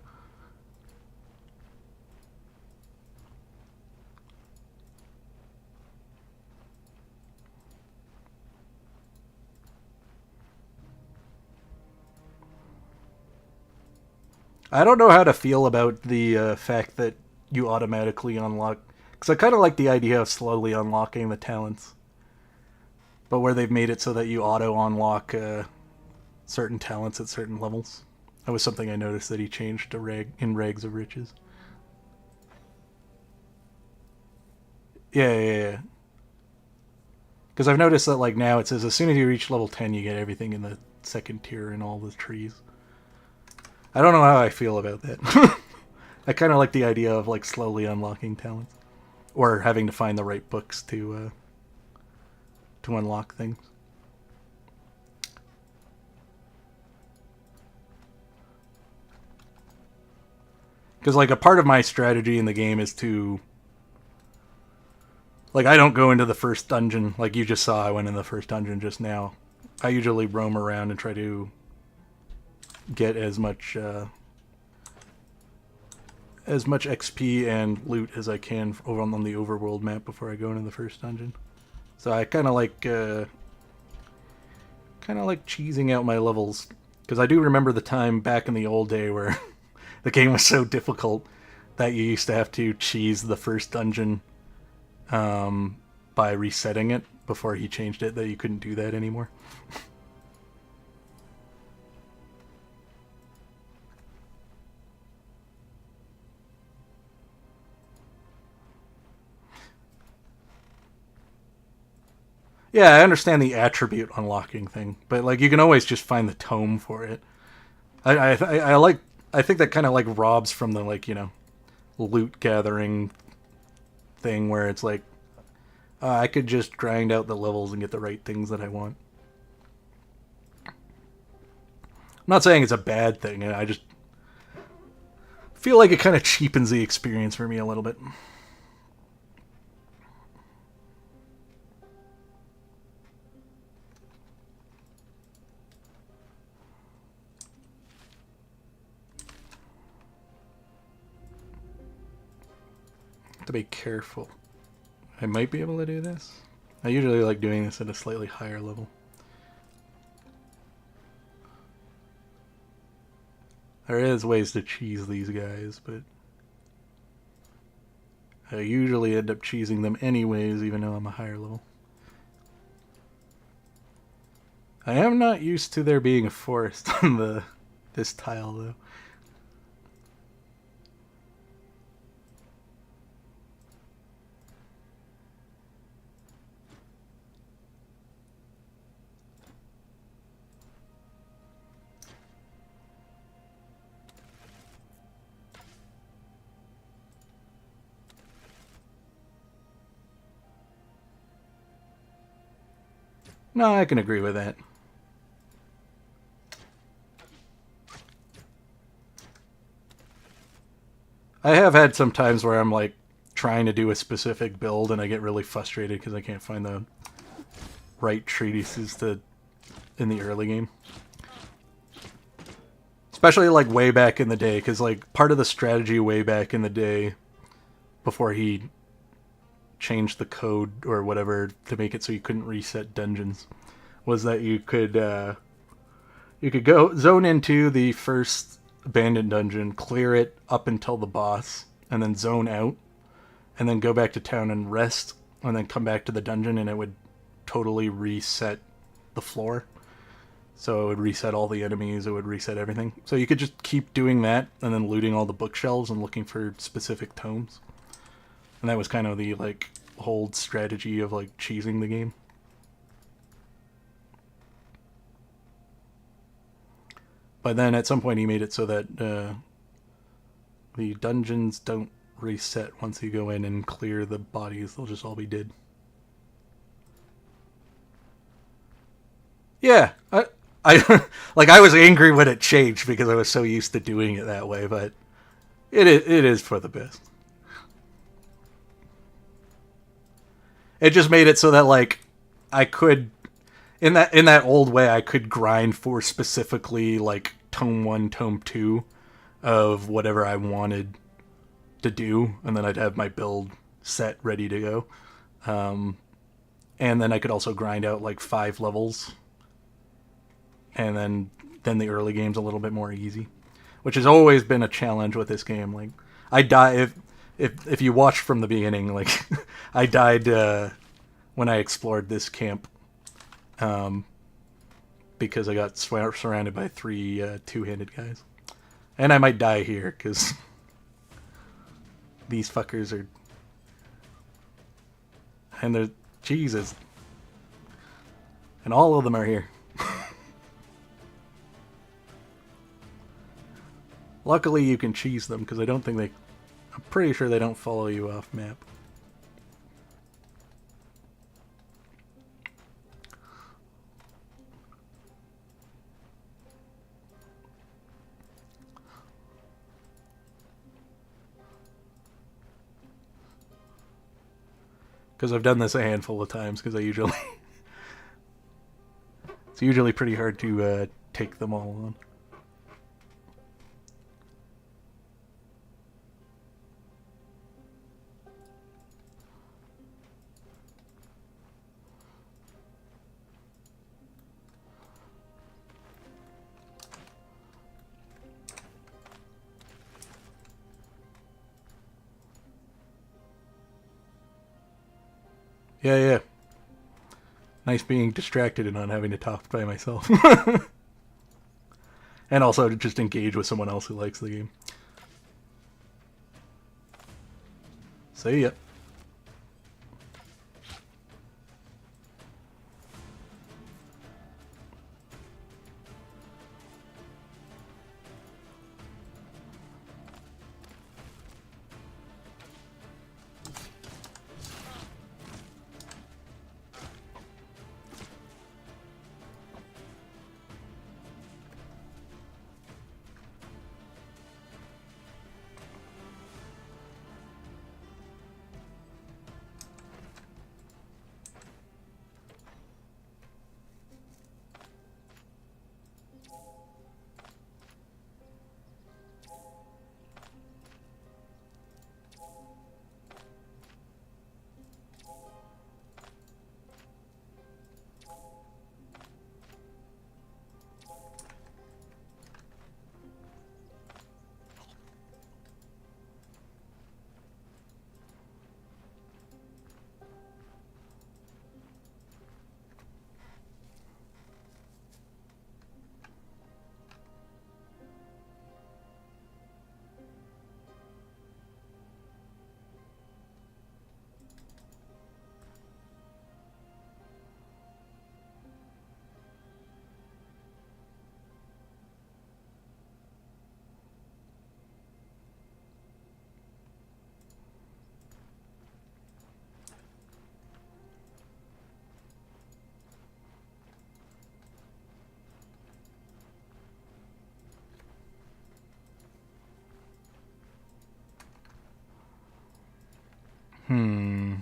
I don't know how to feel about the fact that you automatically unlock... Because I kind of like the idea of slowly unlocking the talents. But where they've made it so that you auto-unlock certain talents at certain levels. That was something I noticed that he changed to in Rags of Riches. Yeah. Because I've noticed that like now it says as soon as you reach level 10 you get everything in the second tier and all the trees. I don't know how I feel about that. I kind of like the idea of like slowly unlocking talents. Or having to find the right books to unlock things. Because like a part of my strategy in the game is to... Like I don't go into the first dungeon. Like you just saw I went in the first dungeon just now. I usually roam around and try to get as much XP and loot as I can over on the overworld map before I go into the first dungeon. So I kind of like cheesing out my levels, because I do remember the time back in the old day where the game was so difficult that you used to have to cheese the first dungeon by resetting it before he changed it, that you couldn't do that anymore. Yeah, I understand the attribute unlocking thing, but like you can always just find the tome for it. I think that kind of like robs from the like, you know, loot gathering thing where it's like I could just grind out the levels and get the right things that I want. I'm not saying it's a bad thing. I just feel like it kind of cheapens the experience for me a little bit. To be careful. I might be able to do this. I usually like doing this at a slightly higher level. There is ways to cheese these guys, but I usually end up cheesing them anyways, even though I'm a higher level. I am not used to there being a forest on this tile, though. No, I can agree with that. I have had some times where I'm like trying to do a specific build and I get really frustrated because I can't find the right treatises in the early game. Especially like way back in the day, because like part of the strategy way back in the day, before he changed the code or whatever to make it so you couldn't reset dungeons, was that you could go zone into the first abandoned dungeon, clear it up until the boss, and then zone out, and then go back to town and rest, and then come back to the dungeon, and it would totally reset the floor. So it would reset all the enemies, it would reset everything. So you could just keep doing that, and then looting all the bookshelves and looking for specific tomes. And that was kind of the like whole strategy of like cheesing the game. But then at some point he made it so that the dungeons don't reset once you go in and clear the bodies. They'll just all be dead. Yeah, I like I was angry when it changed because I was so used to doing it that way, but it is for the best. It just made it so that like I could in that old way I could grind for specifically like tome 1, tome 2 of whatever I wanted to do, and then I'd have my build set ready to go. And then I could also grind out like 5 levels. And then the early game's a little bit more easy, which has always been a challenge with this game. Like I die if you watch from the beginning. Like I died when I explored this camp because I got surrounded by 3 two-handed guys, and I might die here because these fuckers are, and they're Jesus, and all of them are here. Luckily, you can cheese them, because I don't think I'm pretty sure they don't follow you off map. Because I've done this a handful of times, because I usually... it's usually pretty hard to take them all on. Yeah. Nice being distracted and not having to talk by myself. And also to just engage with someone else who likes the game. See ya. Hmm.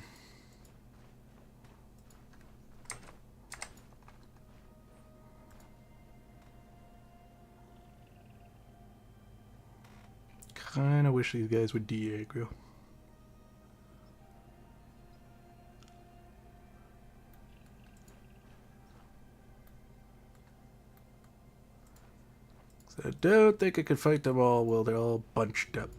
Kinda wish these guys would de-aggro. I don't think I could fight them all while they're all bunched up.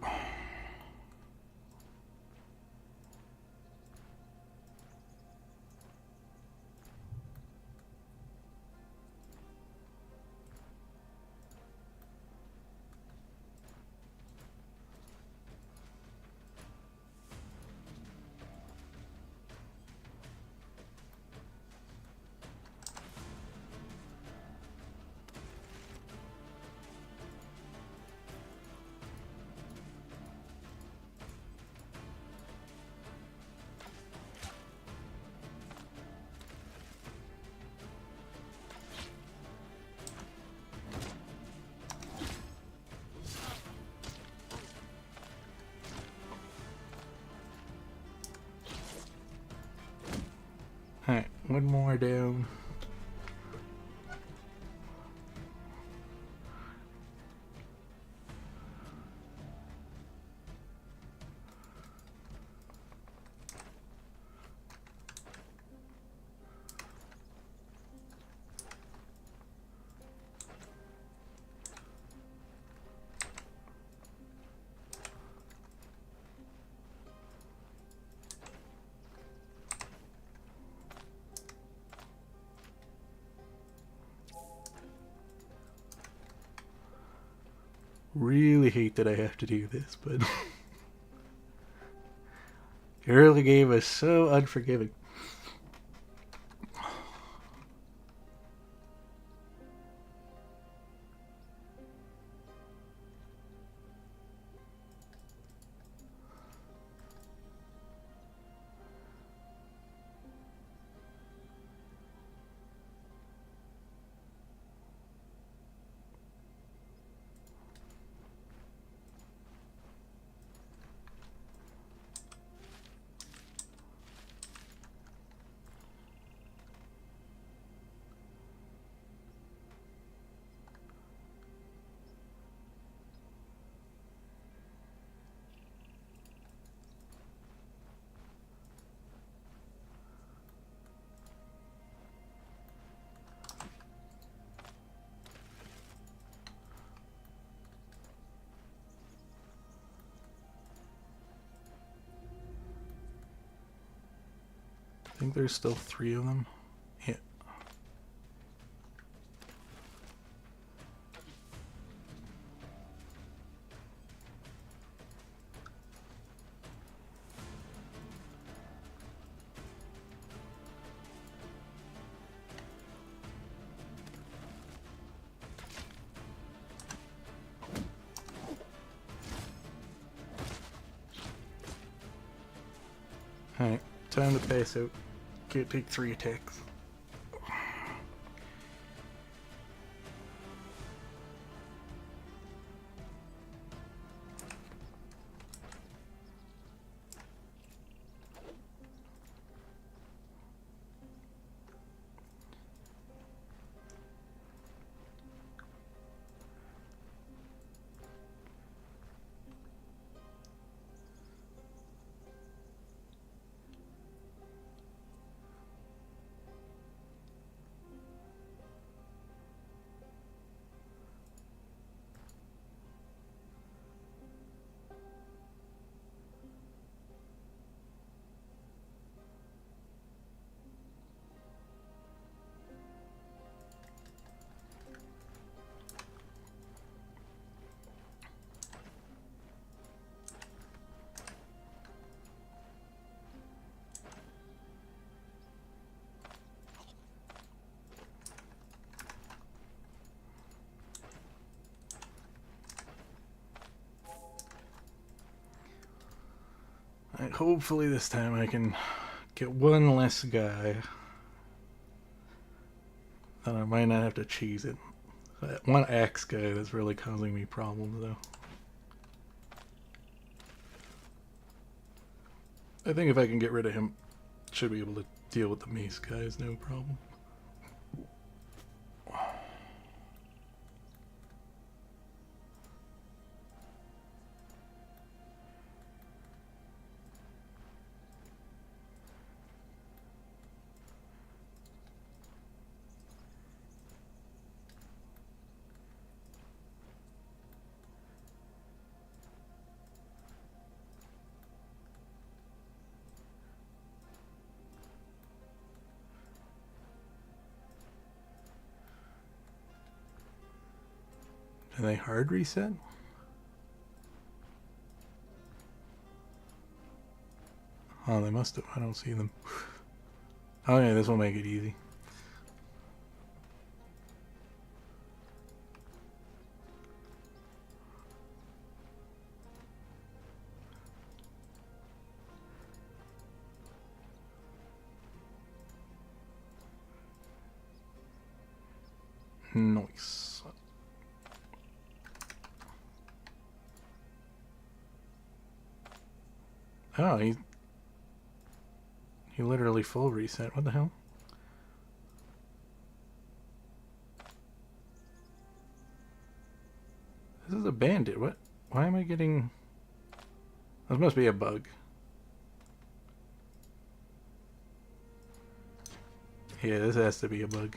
Alright, one more down. Really hate that I have to do this, but the early game is so unforgiving. I think there's still 3 of them. Yeah. Alright, time to pass out. Can't take 3 attacks. Alright, hopefully this time I can get one less guy. Then I might not have to cheese it. That one axe guy that's really causing me problems though. I think if I can get rid of him, should be able to deal with the mace guys, no problem. Do they hard reset? Oh, they must have. I don't see them. Oh yeah, this will make it easy. Nice. Oh, he literally full reset. What the hell? This is a bandit. What? Why am I getting... This must be a bug. Yeah, this has to be a bug.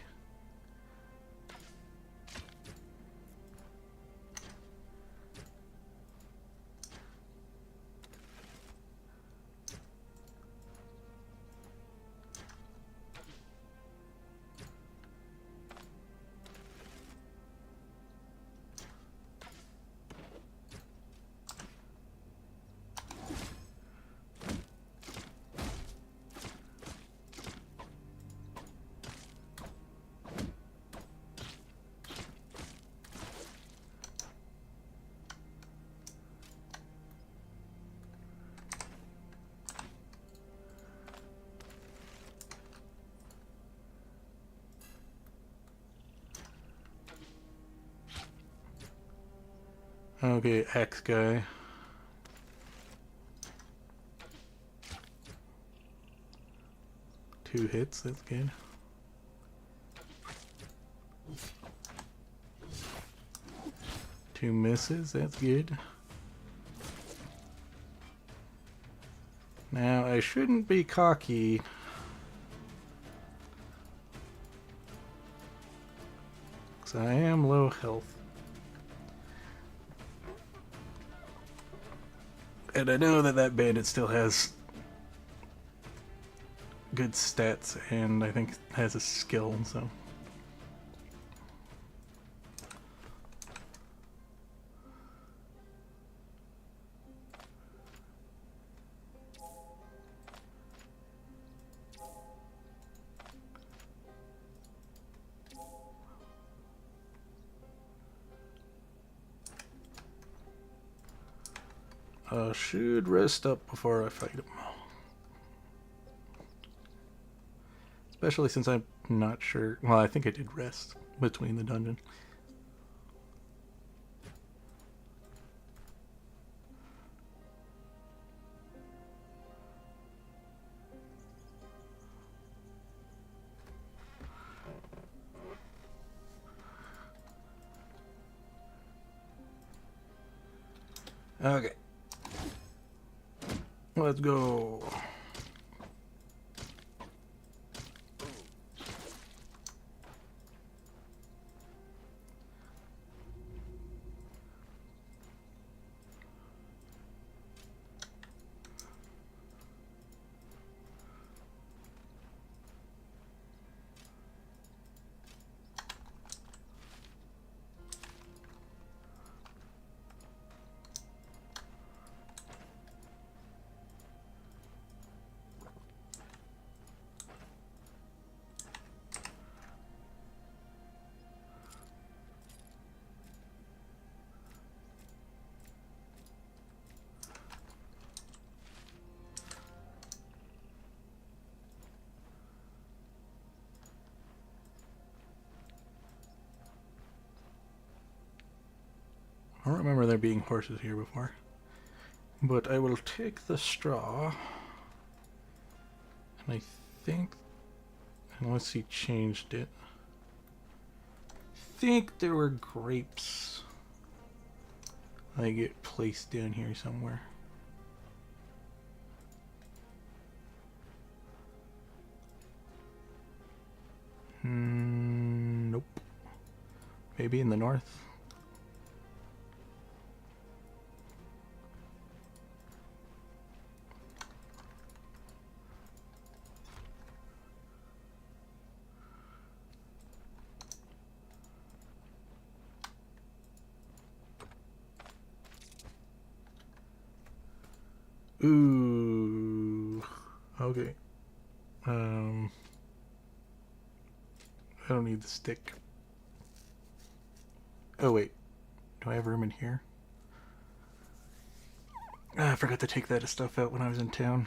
Okay, X guy. Two hits, that's good. Two misses, that's good. Now, I shouldn't be cocky. Because I am low health. And I know that that bandit still has good stats, and I think has a skill, so... should rest up before I fight him. Especially since I'm not sure... Well, I think I did rest between the dungeon. Okay. Let's go. I don't remember there being horses here before. But I will take the straw. I think, unless he changed it, I think there were grapes. I get placed down here somewhere. Nope. Maybe in the north. Ooh. Okay. I don't need the stick. Oh wait. Do I have room in here? I forgot to take that stuff out when I was in town.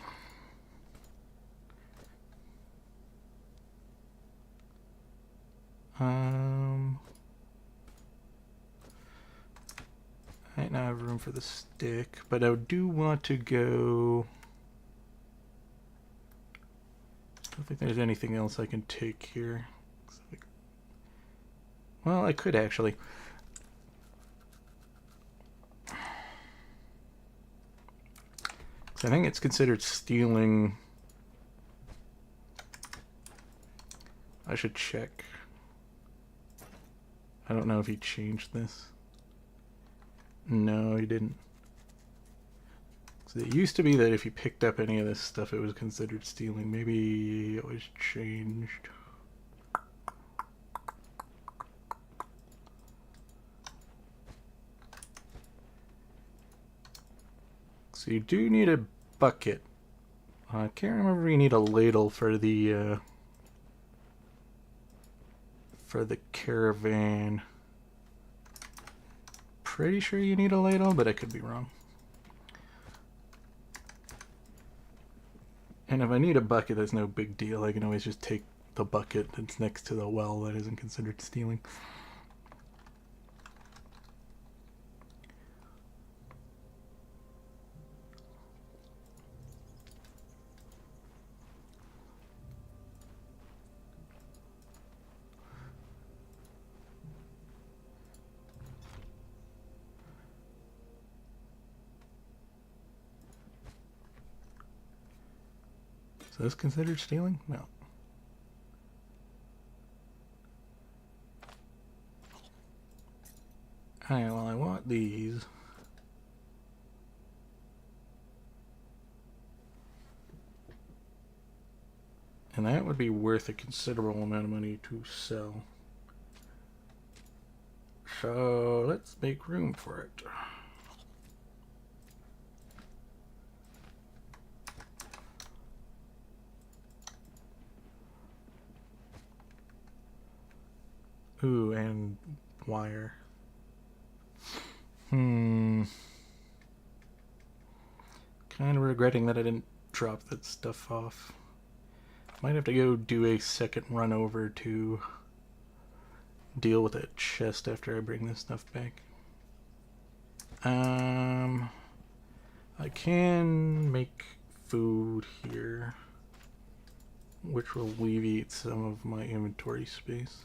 I now have room for the stick, but I do want to go. I don't think there's anything else I can take here. Well, I could actually. I think it's considered stealing. I should check. I don't know if he changed this. No, he didn't. So it used to be that if you picked up any of this stuff, it was considered stealing. Maybe it was changed. So you do need a bucket. I can't remember if you need a ladle for the caravan. Pretty sure you need a ladle, but I could be wrong. And if I need a bucket, that's no big deal. I can always just take the bucket that's next to the well. That isn't considered stealing. Is this considered stealing? No. Alright, well, I want these. And that would be worth a considerable amount of money to sell. So let's make room for it. Ooh, and wire. Kind of regretting that I didn't drop that stuff off. Might have to go do a second run over to deal with that chest after I bring this stuff back. I can make food here, which will alleviate some of my inventory space.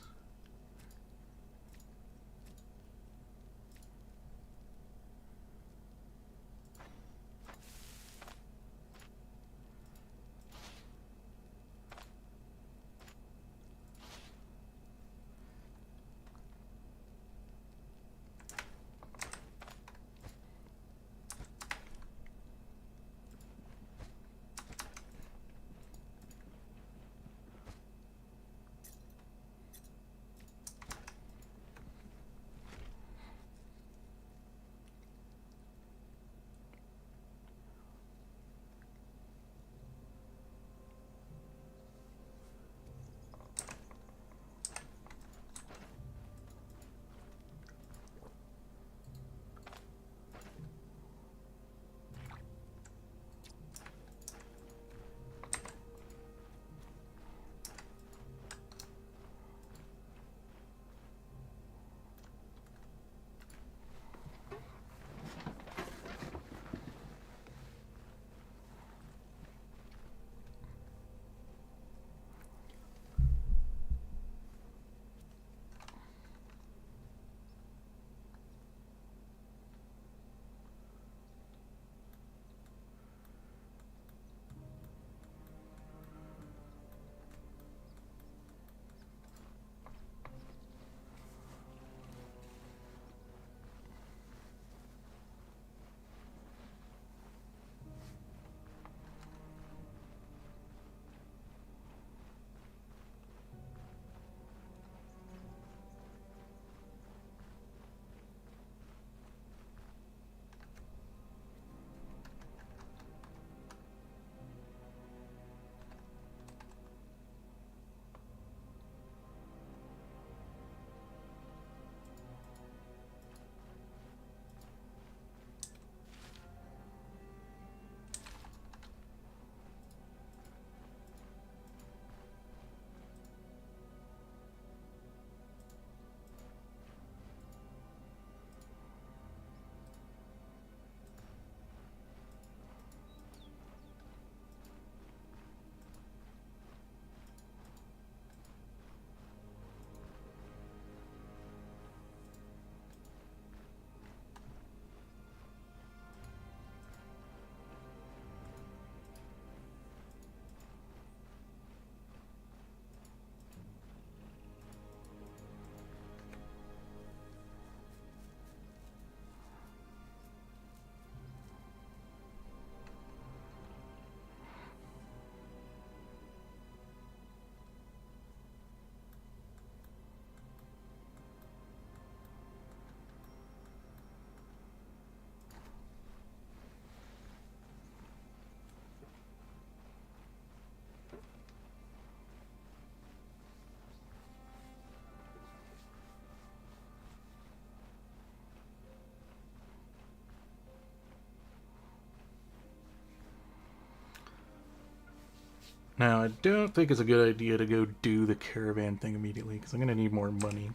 Now, I don't think it's a good idea to go do the caravan thing immediately, because I'm going to need more money.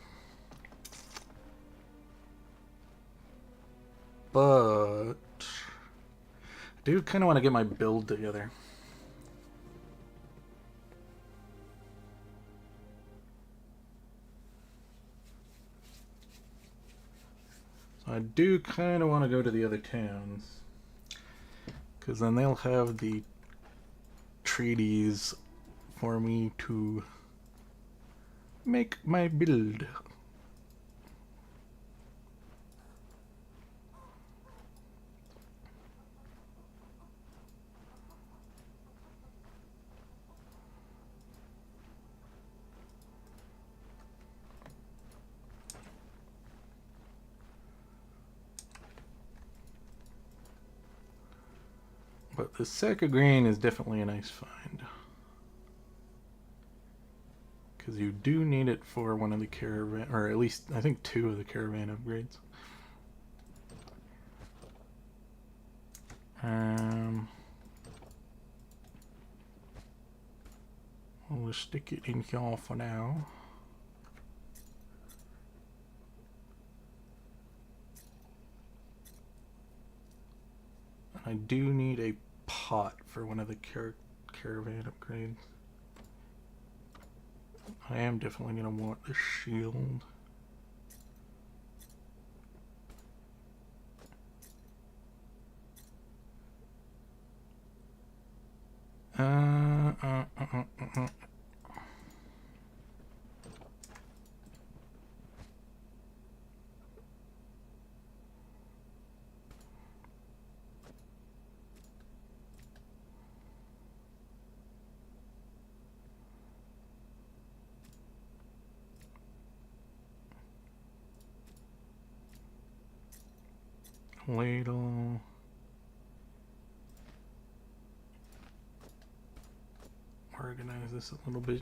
But I do kind of want to get my build together. So I do kind of want to go to the other towns, because then they'll have the treaties for me to make my build. But the sack of grain is definitely a nice find, because you do need it for one of the caravan, or at least I think 2 of the caravan upgrades. We'll just stick it in here for now. And I do need a pot for one of the caravan upgrades. I am definitely going to want the shield. Ladle. Organize this a little bit.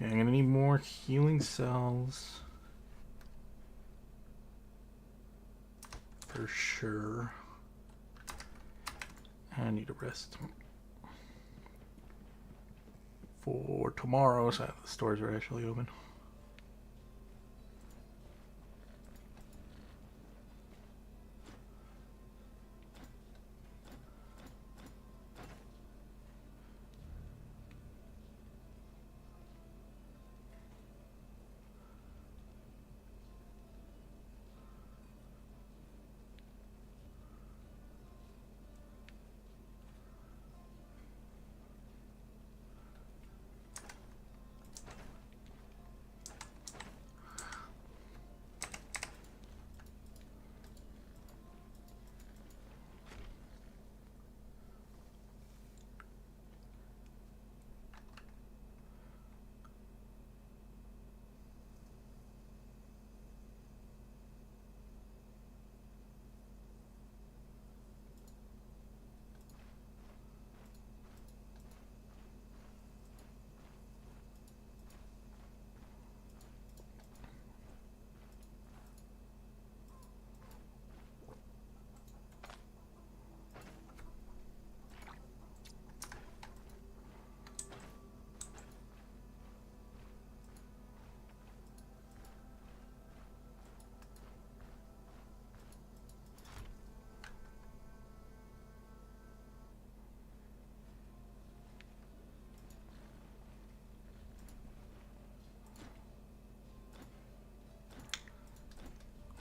Yeah, I'm gonna need more healing cells. For sure. I need a rest. For tomorrow, so the stores are actually open.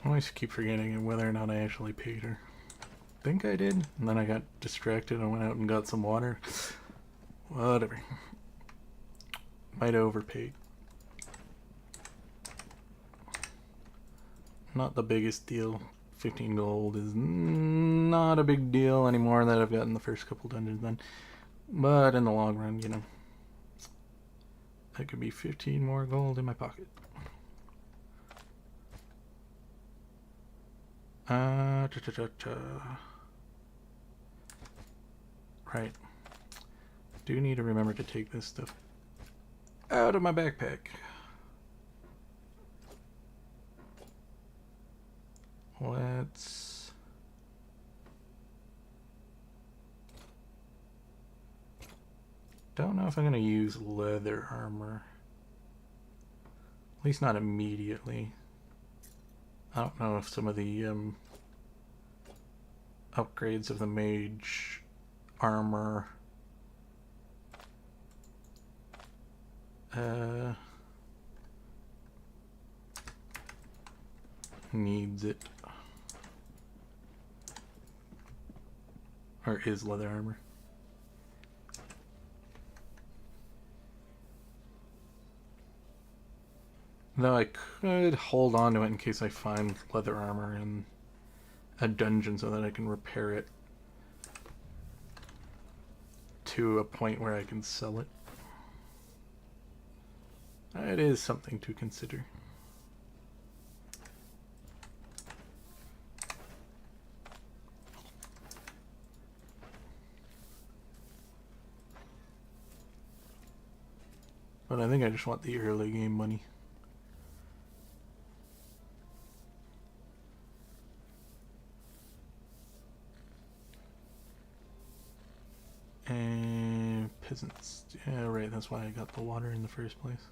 I always keep forgetting whether or not I actually paid her. I think I did, and then I got distracted and went out and got some water. Whatever. Might have overpaid. Not the biggest deal. 15 gold is not a big deal anymore that I've gotten the first couple dungeons done. But in the long run, you know, that could be 15 more gold in my pocket. Right. Do need to remember to take this stuff out of my backpack. Let's don't know if I'm going to use leather armor. At least not immediately. I don't know if some of the upgrades of the mage armor needs it. Or is leather armor. Though I could hold on to it in case I find leather armor in a dungeon so that I can repair it to a point where I can sell it. It is something to consider. But I think I just want the early game money. And peasants. Yeah, right, that's why I got the water in the first place.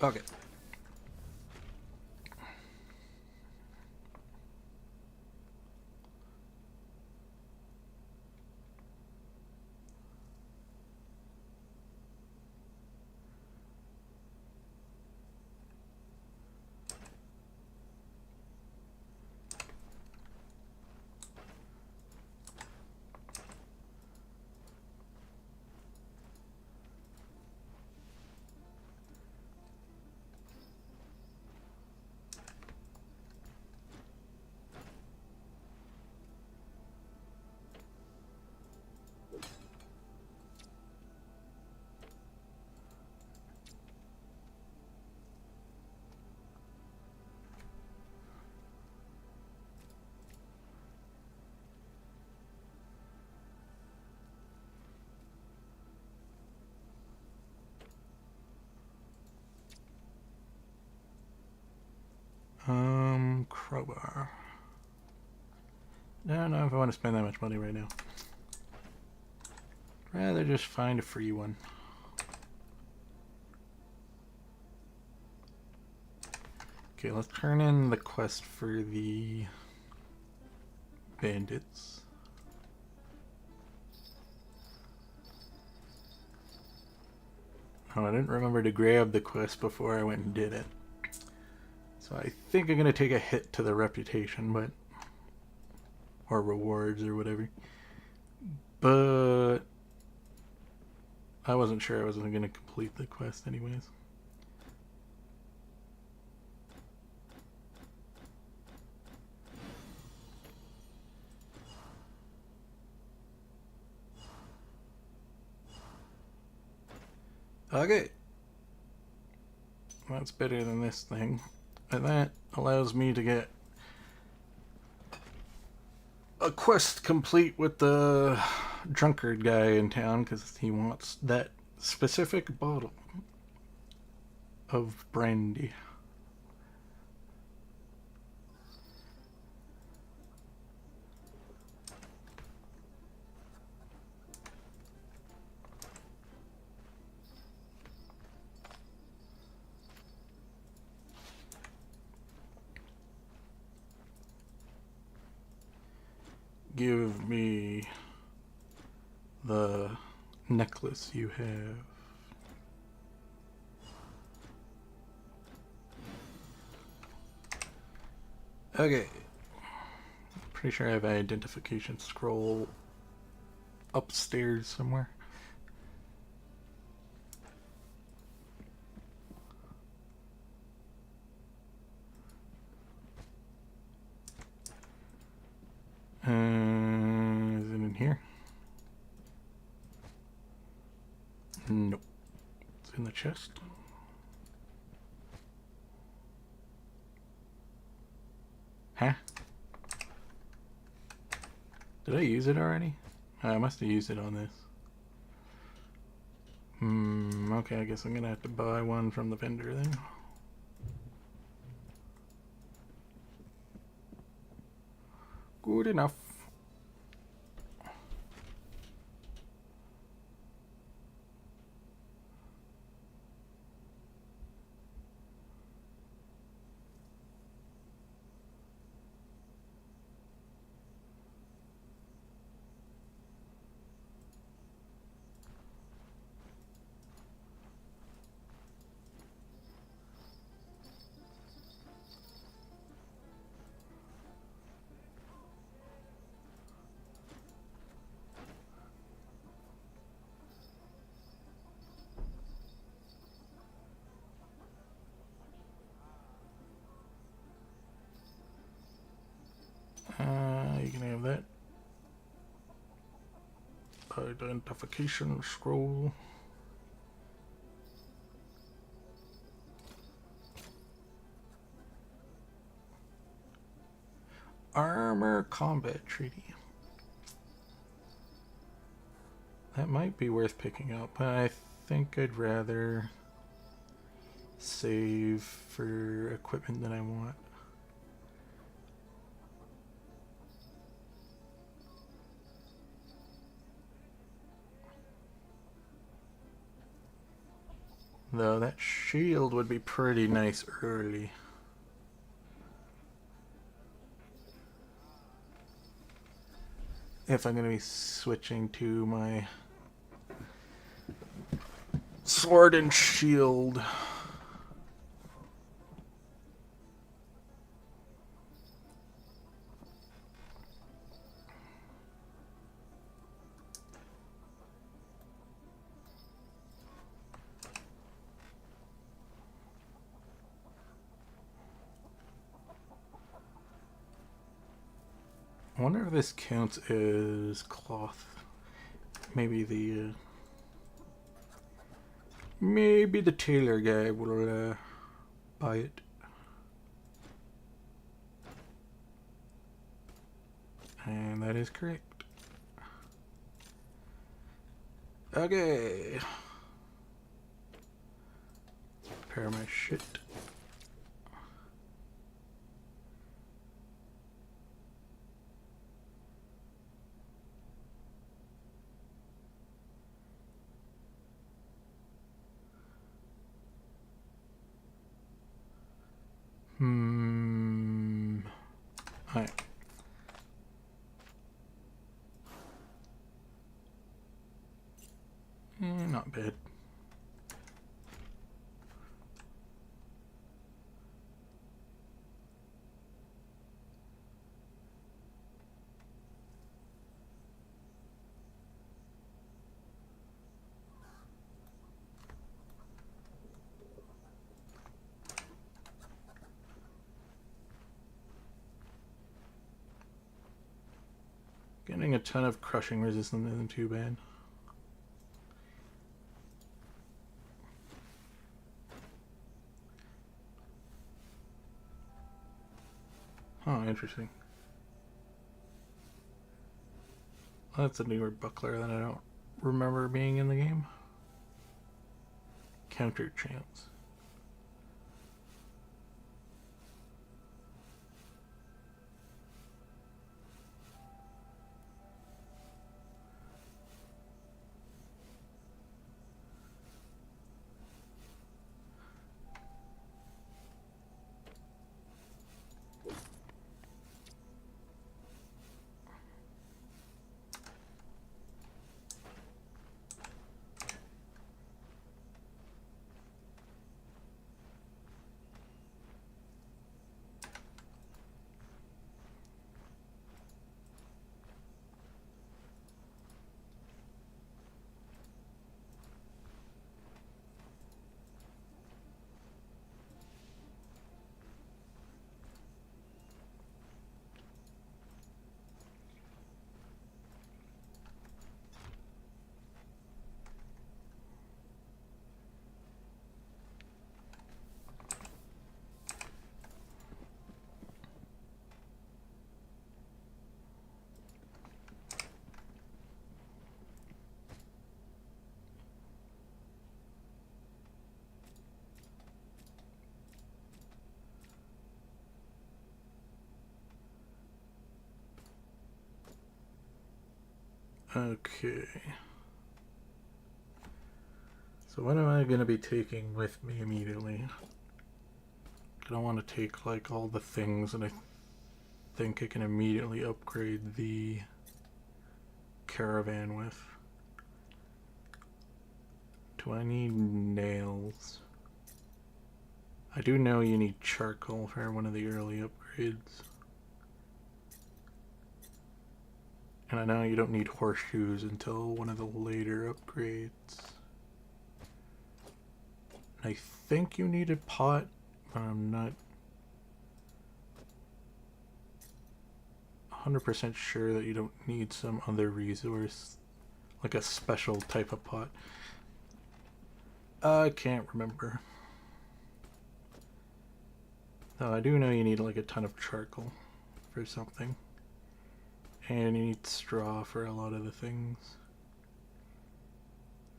Okay. Crowbar. I don't know if I want to spend that much money right now. Rather just find a free one. Okay, let's turn in the quest for the bandits. Oh, I didn't remember to grab the quest before I went and did it. So I think I'm gonna take a hit to the reputation, but or rewards or whatever. But I wasn't sure I wasn't gonna complete the quest anyways. Okay. That's better than this thing. And that allows me to get a quest complete with the drunkard guy in town because he wants that specific bottle of brandy. Give me the necklace you have. Okay. Pretty sure I have an identification scroll upstairs somewhere. Is it in here? Nope. It's in the chest. Huh? Did I use it already? I must have used it on this. Okay, I guess I'm gonna have to buy one from the vendor then. Good enough. You can have that. Identification scroll. Armor combat treaty. That might be worth picking up, but I think I'd rather save for equipment that I want. Though that shield would be pretty nice early. If I'm going to be switching to my sword and shield. I wonder if this counts as cloth. Maybe the tailor guy will buy it. And that is correct. Okay. Prepare my shit. Alright. Not bad. Getting a ton of crushing resistance isn't too bad. Oh, interesting. That's a newer buckler that I don't remember being in the game. Counter chance. Okay. So what am I going to be taking with me immediately? I don't want to take like all the things, and I think I can immediately upgrade the caravan with. Do I need nails? I do know you need charcoal for one of the early upgrades. And I know you don't need horseshoes until one of the later upgrades. I think you need a pot, but I'm not 100% sure that you don't need some other resource, like a special type of pot. I can't remember. Though I do know you need like a ton of charcoal for something. And you need straw for a lot of the things.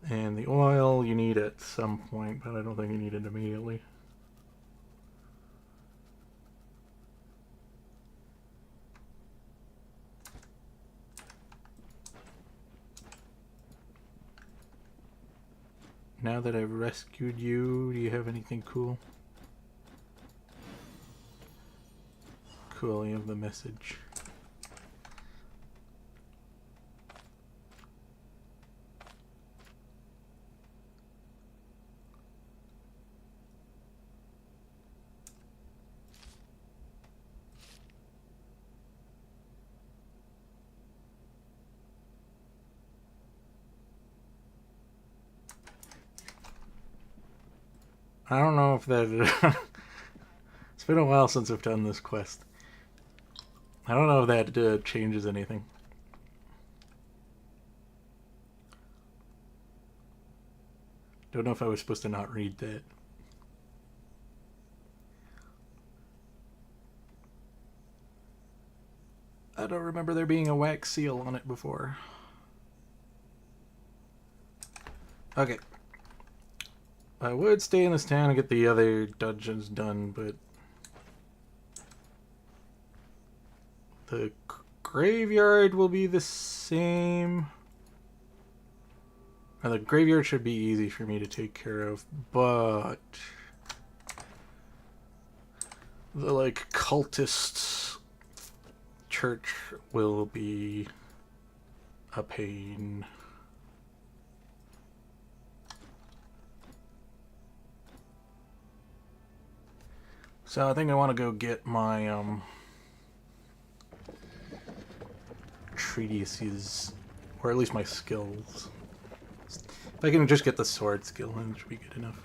And the oil you need at some point, but I don't think you need it immediately. Now that I've rescued you, do you have anything cool? Cool, you have the message. I don't know if that... It's been a while since I've done this quest. I don't know if that changes anything. Don't know if I was supposed to not read that. I don't remember there being a wax seal on it before. Okay. I would stay in this town and get the other dungeons done, but the graveyard will be the same. Now, the graveyard should be easy for me to take care of, but the like cultist church will be a pain. So I think I want to go get my treatises, or at least my skills. If I can just get the sword skill, then it should be good enough.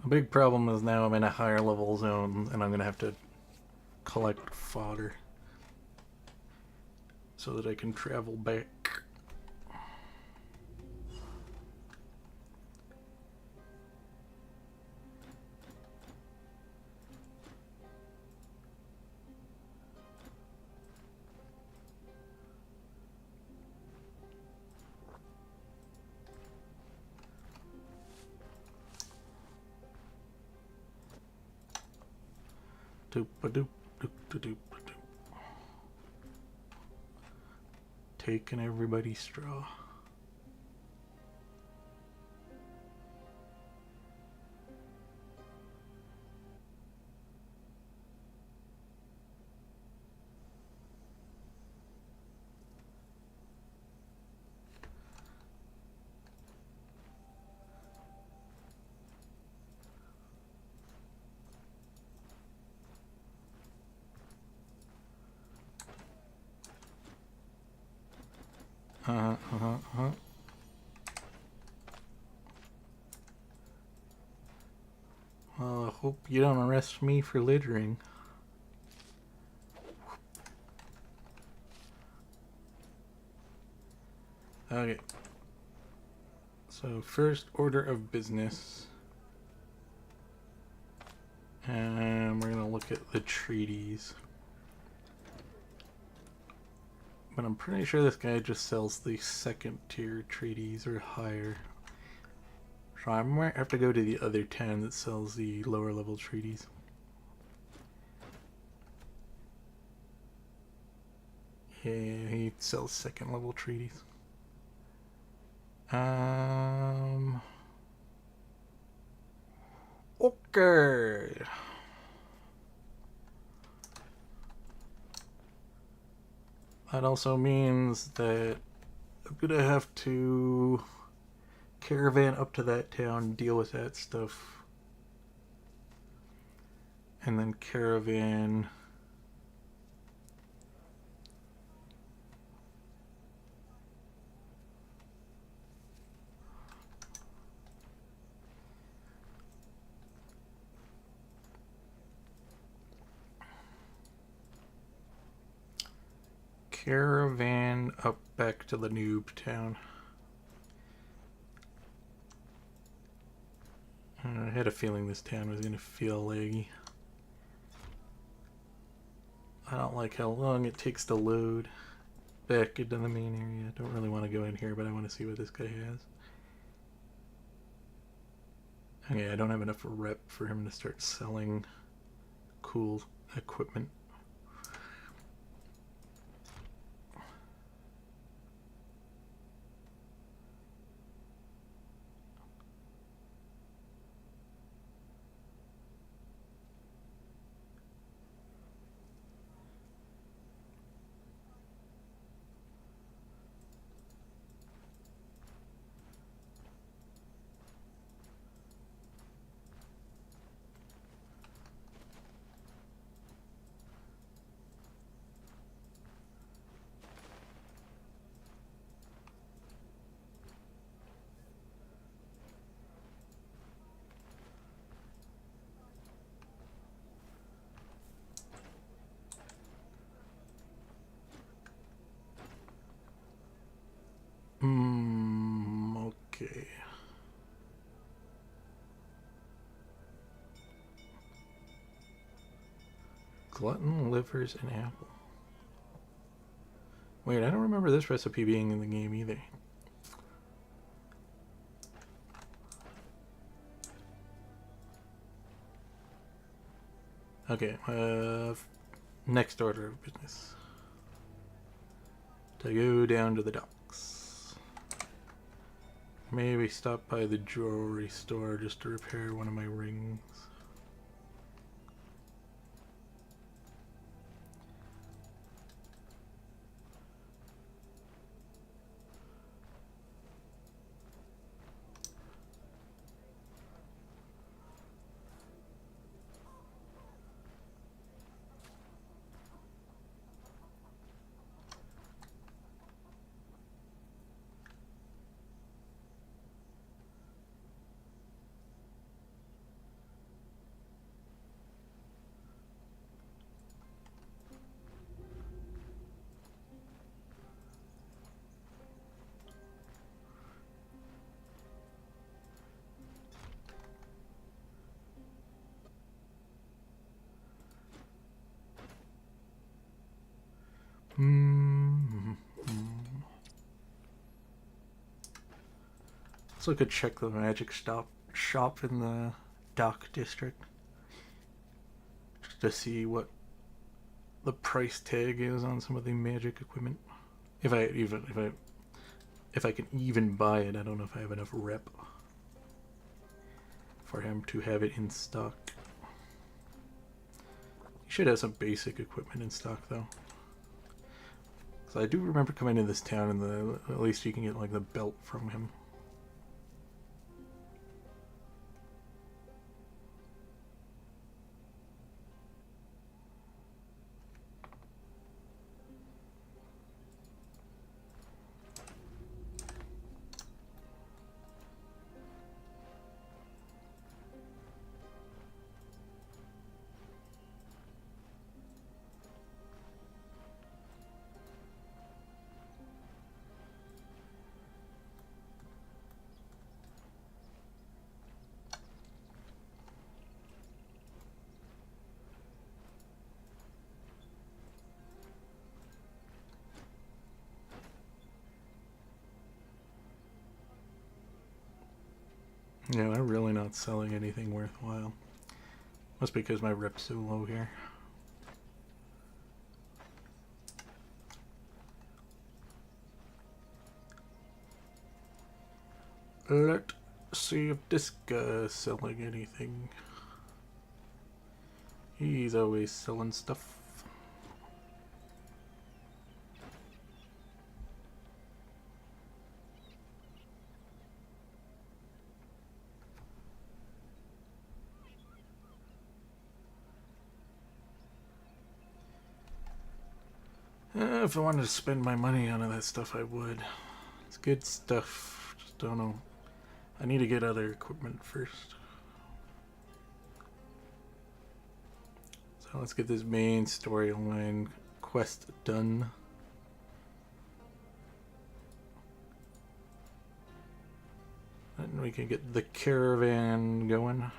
A big problem is now I'm in a higher level zone and I'm going to have to collect fodder so that I can travel back. Doop-a-doop-doop-a-doop-a-doop. Taking everybody's straw. Well, I hope you don't arrest me for littering. Okay. So, first order of business. And we're gonna look at the treaties. But I'm pretty sure this guy just sells the second tier treaties or higher. So I might have to go to the other town that sells the lower level treaties. Yeah, he sells second level treaties. Okay. That also means that I'm gonna have to caravan up to that town, deal with that stuff, and then caravan up back to the noob town. I had a feeling this town was gonna feel laggy. I don't like how long it takes to load back into the main area. I don't really want to go in here, but I want to see what this guy has. Okay, I don't have enough rep for him to start selling cool equipment. Okay. Glutton, livers, and apple. Wait, I don't remember this recipe being in the game either. Okay, next order of business. To go down to the docks. Maybe stop by the jewelry store just to repair one of my rings. So I could check the magic shop in the dock district just to see what the price tag is on some of the magic equipment. If I can even buy it, I don't know if I have enough rep for him to have it in stock. He should have some basic equipment in stock though. So I do remember coming to this town and at least you can get like the belt from him. Yeah, I'm really not selling anything worthwhile. Must be because my rip's so low here. Let's see if this guy's selling anything. He's always selling stuff. If I wanted to spend my money on that stuff, I would. It's good stuff. Just don't know. I need to get other equipment first. So let's get this main storyline quest done. And we can get the caravan going.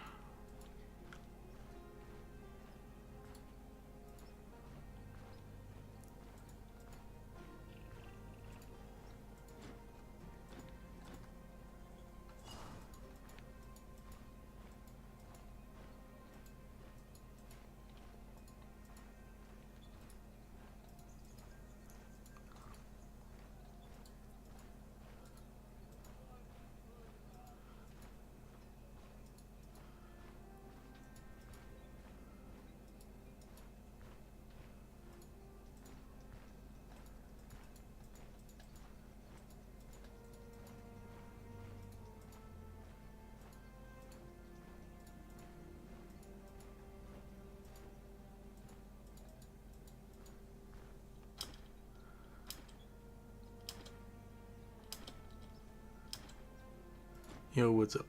Yo, what's up?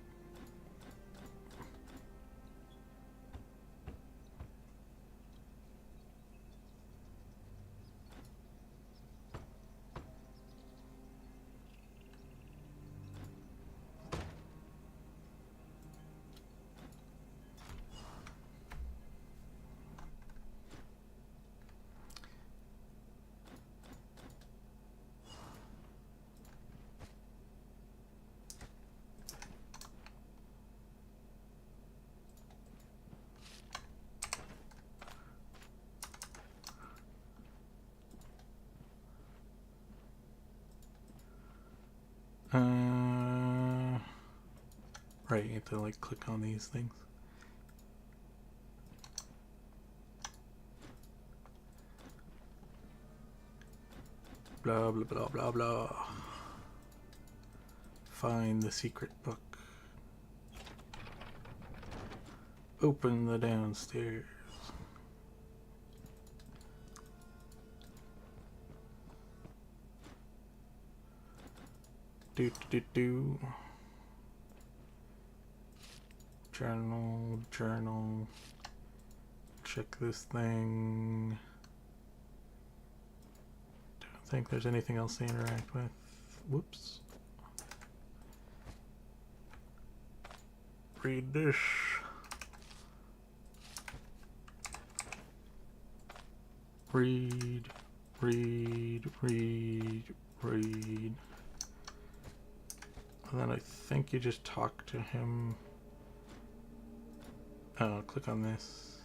Right, you have to like click on these things. Blah blah blah blah blah. Find the secret book. Open the downstairs. Do. Journal. Check this thing. Don't think there's anything else to interact with. Whoops. Read this. Read. And then I think you just talk to him. Oh, click on this.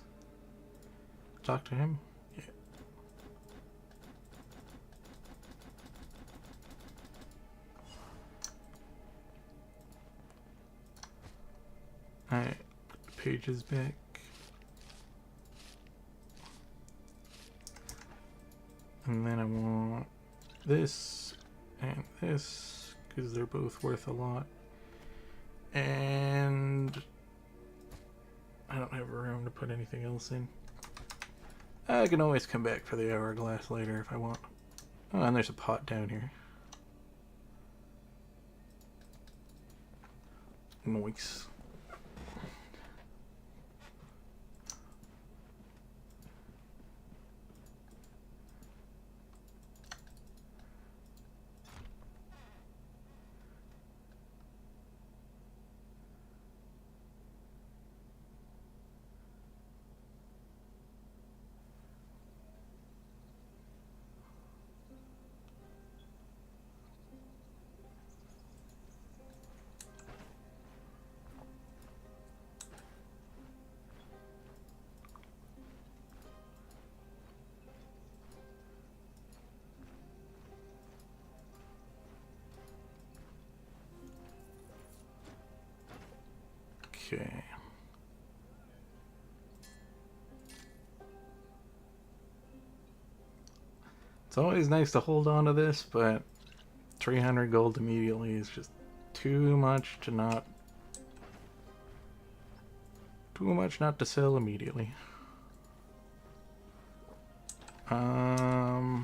Talk to him? Yeah. Alright, pages back. And then I want this and this, because they're both worth a lot. And I don't have room to put anything else in. I can always come back for the hourglass later if I want. Oh, and there's a pot down here. Nice. Okay. It's always nice to hold on to this, but 300 gold immediately is just too much to not... Too much not to sell immediately. Okay,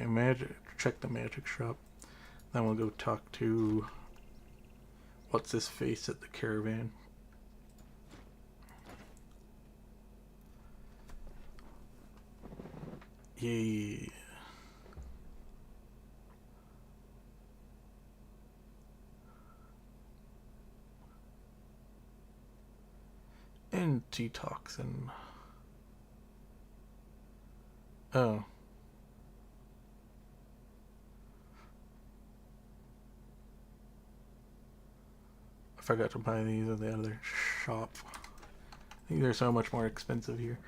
magic. Check the magic shop. Then we'll go talk to... What's his face at the caravan? Yeah. Antitoxin. Oh. I forgot to buy these at the other shop. These are so much more expensive here.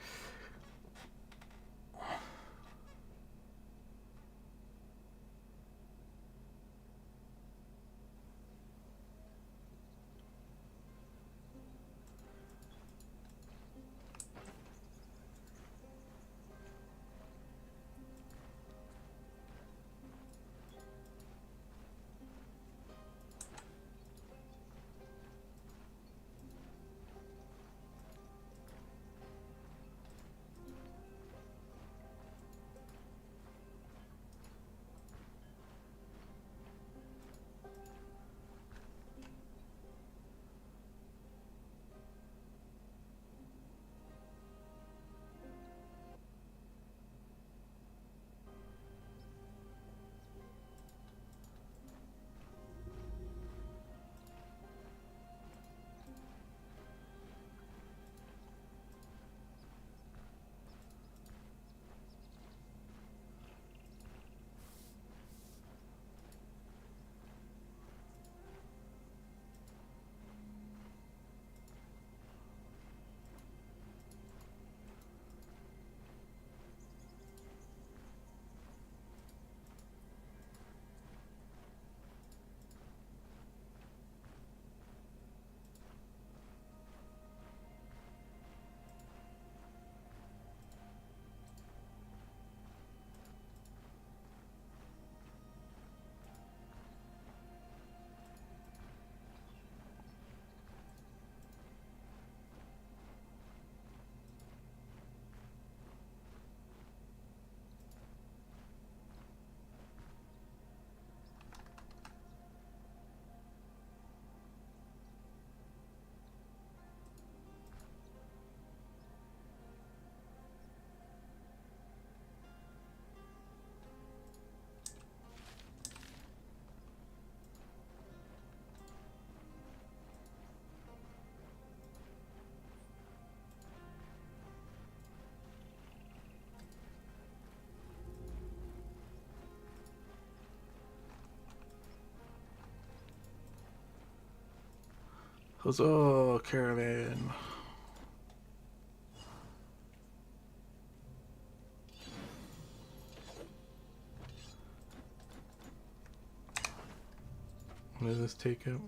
Huzzah, caravan. What does this take out?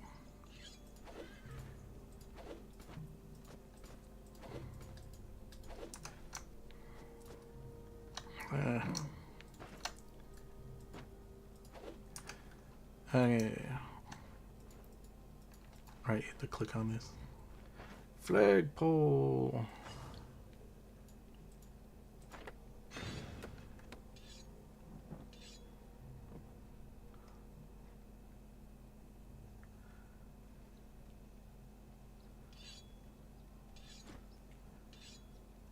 Okay. Right, hit the click on this. Flagpole.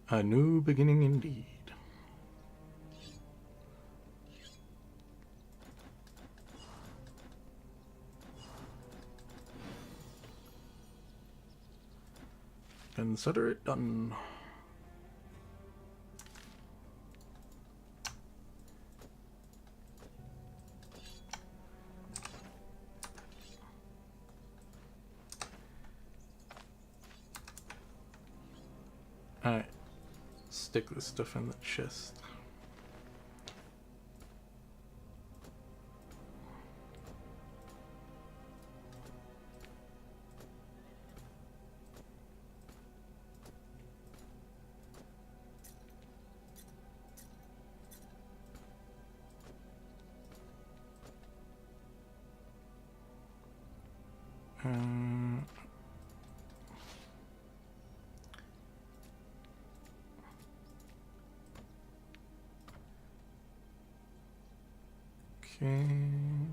A new beginning indeed. Consider it done. Alright. Stick this stuff in the chest. Okay,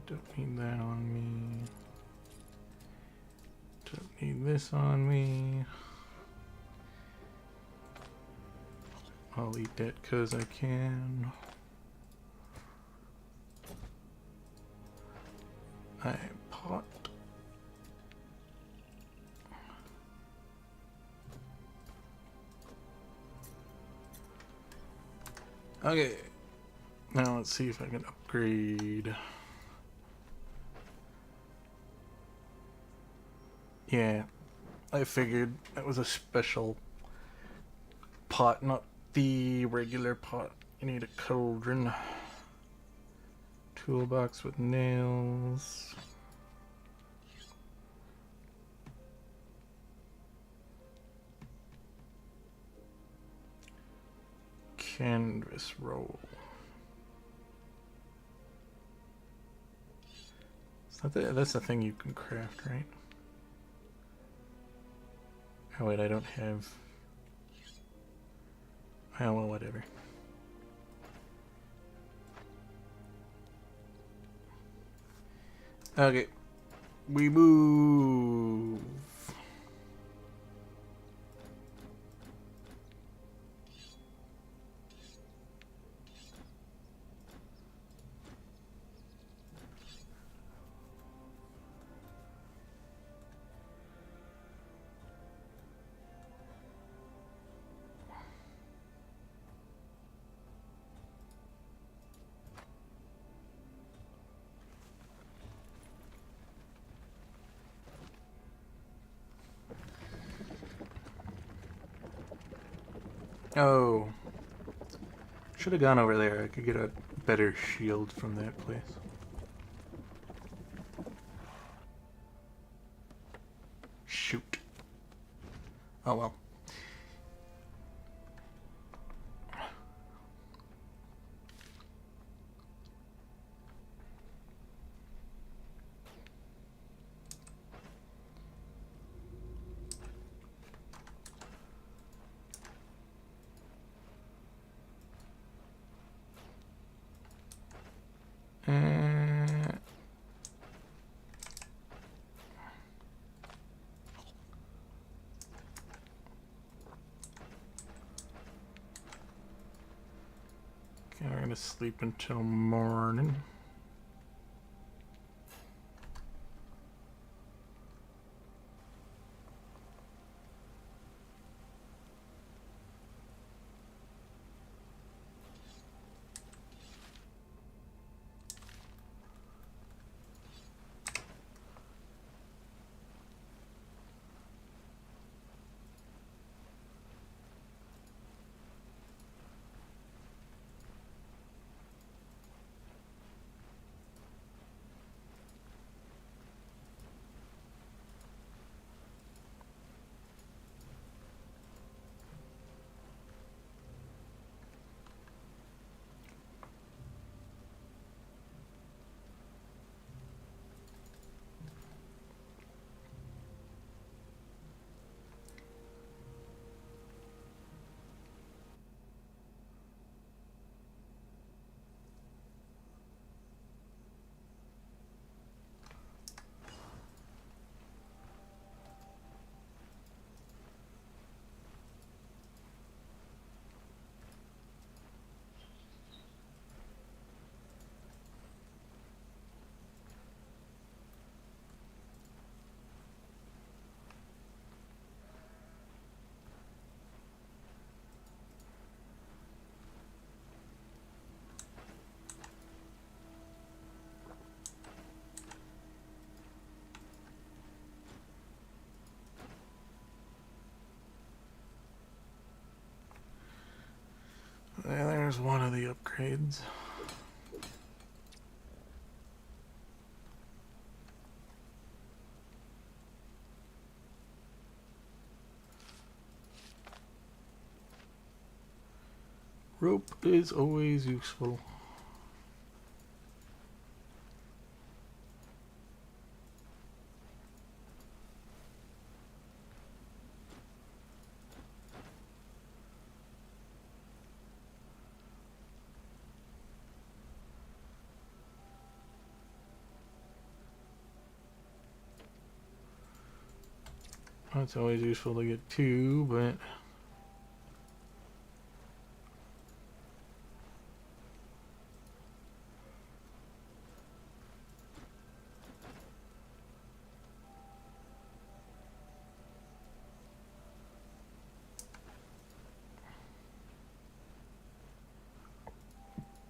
don't need that on me. Don't need this on me. I'll eat that because I can. I pot. Okay, now let's see if I can upgrade. Yeah, I figured that was a special pot, not the regular pot. You need a cauldron. Toolbox with nails. Canvas roll. It's not that's the thing you can craft, right? Oh wait, I don't have... Oh well, whatever. Okay, we move. Oh, should have gone over there. I could get a better shield from that place. Shoot. Oh well. Okay, we're gonna sleep until morning. There's one of the upgrades. Rope is always useful. It's always useful to get 2, but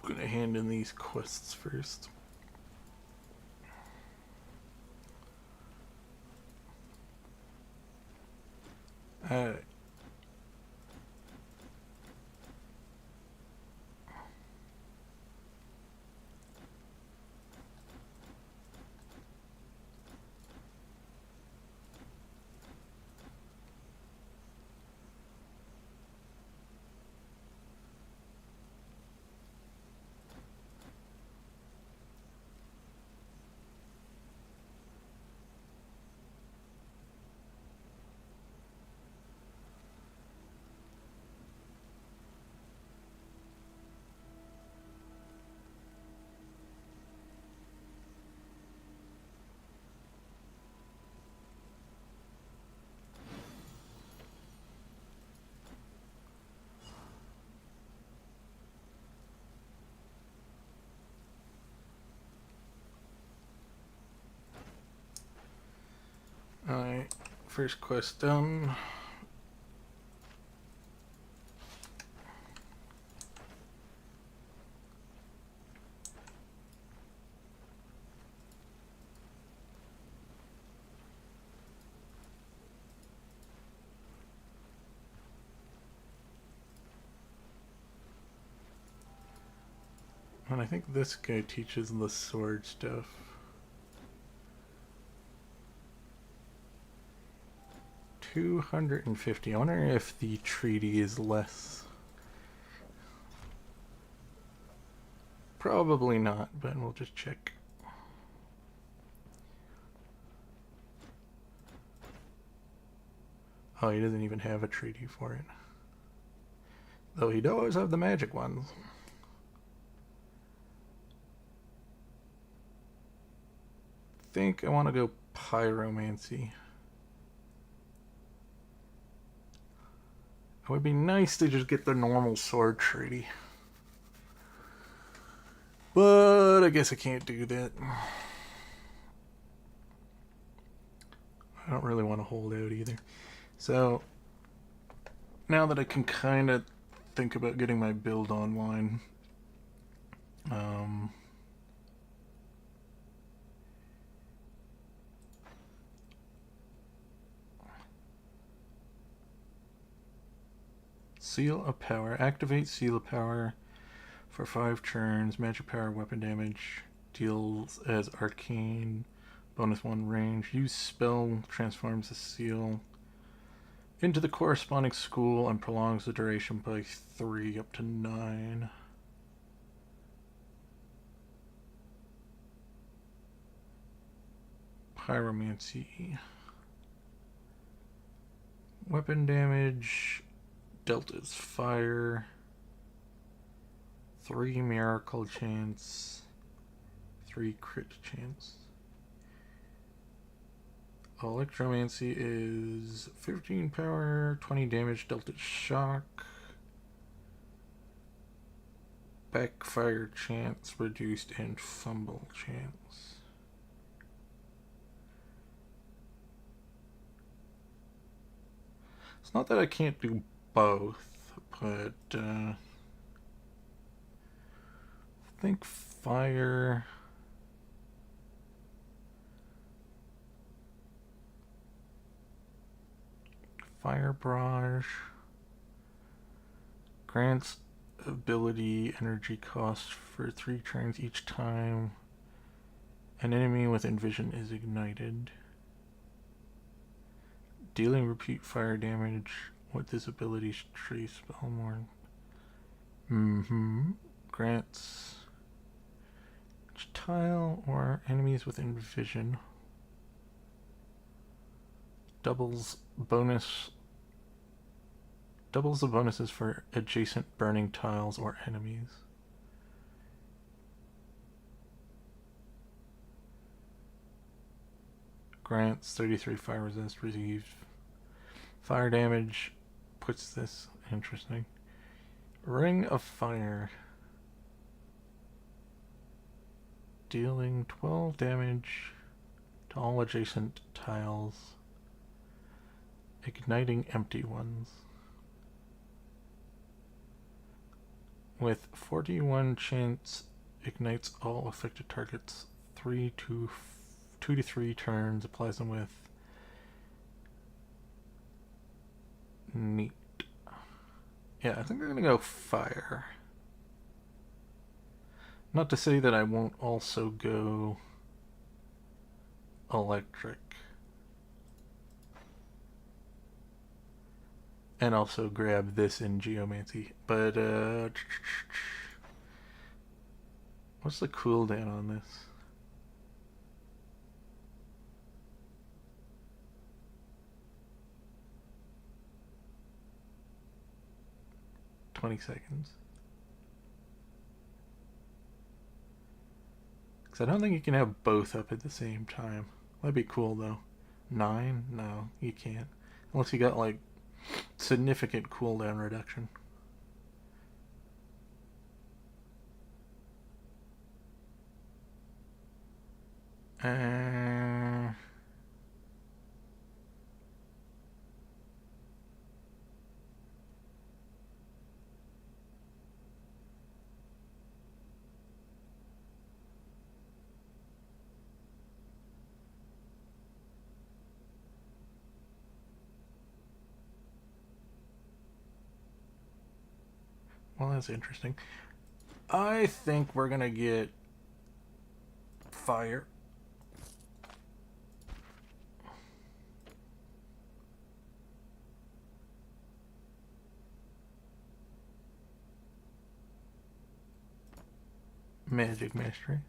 I'm gonna hand in these quests first. Alright. Alright, first quest done. And I think this guy teaches the sword stuff. 250. I wonder if the treaty is less. Probably not, but we'll just check. Oh, he doesn't even have a treaty for it. Though he does have the magic ones. I think I want to go pyromancy. It would be nice to just get the normal sword treaty. But I guess I can't do that. I don't really want to hold out either. So, now that I can kind of think about getting my build online, Seal of Power. Activate Seal of Power for 5 turns. Magic power, weapon damage. Deals as arcane. Bonus 1 range. Use spell. Transforms the seal into the corresponding school and prolongs the duration by 3 up to 9. Pyromancy. Weapon damage. Dealt is fire. 3 miracle chance. 3 crit chance. Electromancy is 15 power, 20 damage, dealt is shock. Backfire chance reduced and fumble chance. It's not that I can't do both, but I think fire. Fire barrage grants ability energy cost for 3 turns each time an enemy with envision is ignited. Dealing repeat fire damage with this ability tree spell more. Grants each tile or enemies within vision. Doubles the bonuses for adjacent burning tiles or enemies. Grants 33 fire resist received Fire damage puts this interesting. Ring of Fire. Dealing 12 damage to all adjacent tiles. Igniting empty ones. With 41 chance, ignites all affected targets 2 to 3 turns, applies them with neat. Yeah, I think I'm gonna go fire. Not to say that I won't also go electric. And also grab this in Geomancy. But, what's the cooldown on this? $20. Because I don't think you can have both up at the same time. That'd be cool, though. 9? No, you can't. Unless you got, like, significant cooldown reduction. Well, that's interesting. I think we're gonna get fire. Magic Mastery.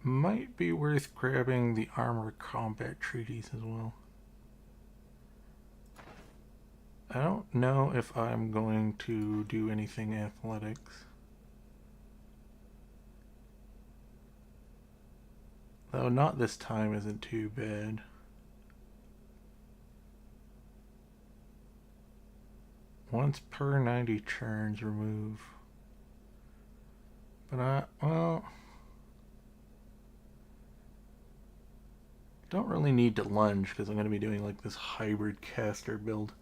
Might be worth grabbing the Armor Combat Treaties as well. I don't know if I'm going to do anything athletics. Though not this time isn't too bad. Once per 90 turns, remove. But well, don't really need to lunge because I'm going to be doing like this hybrid caster build.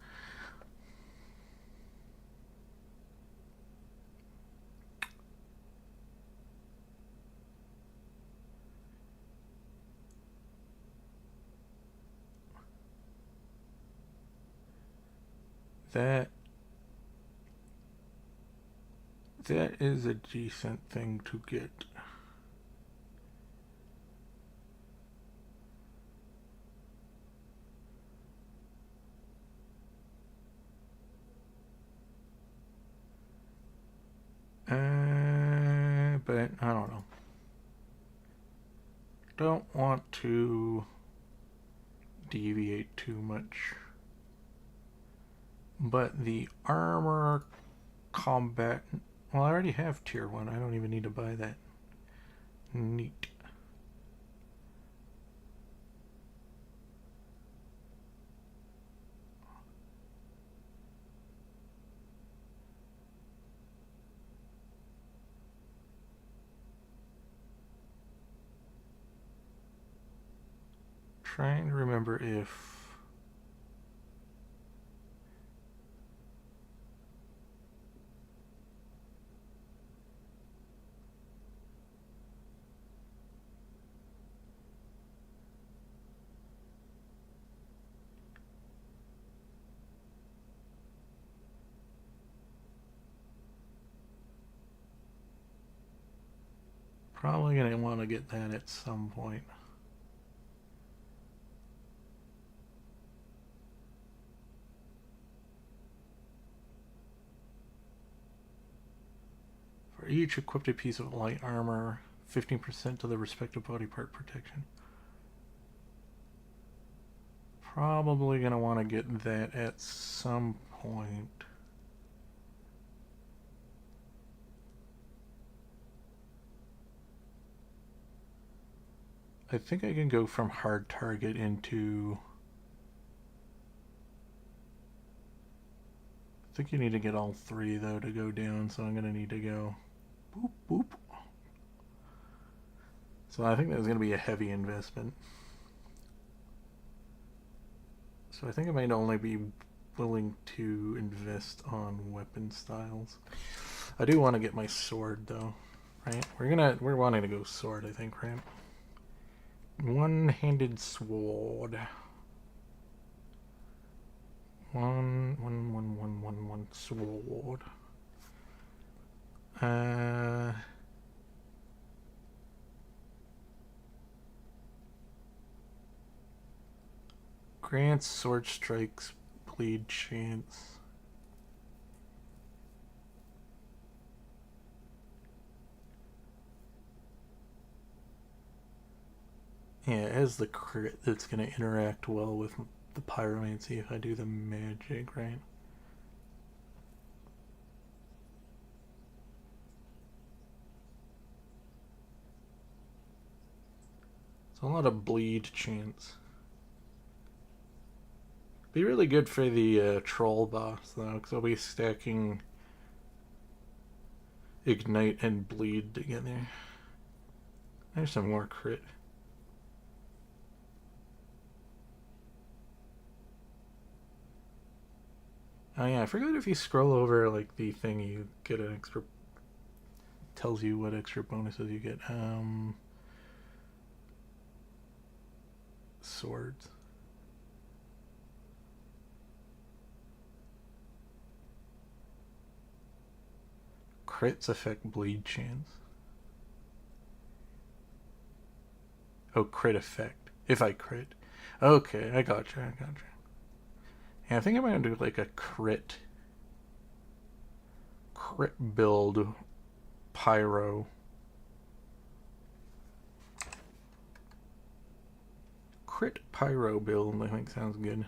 That is a decent thing to get. But I don't know. Don't want to deviate too much. But the armor combat, well, I already have tier 1. I don't even need to buy that. Neat. Trying to remember if probably gonna want to get that at some point. For each equipped a piece of light armor, 15% to the respective body part protection. Probably gonna want to get that at some point. I think I can go from hard target into... I think you need to get all three, though, to go down, so I'm going to need to go boop, boop. So I think that's going to be a heavy investment. So I think I might only be willing to invest on weapon styles. I do want to get my sword, though, right? We're wanting to go sword, I think, right? One-handed sword. One sword. Grants sword strikes bleed chance. Yeah, it has the crit that's going to interact well with the pyromancy if I do the magic, right? So a lot of bleed chance. Be really good for the troll boss, though, because I'll be stacking ignite and bleed together. There's some more crit. Oh yeah, I forgot if you scroll over like the thing, you get an extra. Tells you what extra bonuses you get. Swords. Crits affect bleed chance. Oh, crit effect. If I crit. Okay, I gotcha. Yeah, I think I'm gonna do like a crit build pyro. Crit pyro build, I think sounds good.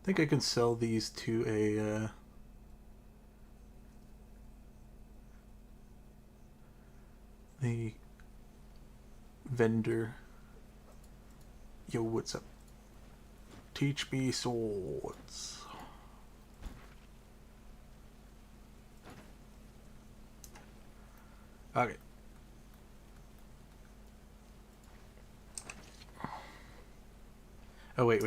I think I can sell these to a the vendor. Yo, what's up? Teach me swords. Okay. Oh, wait.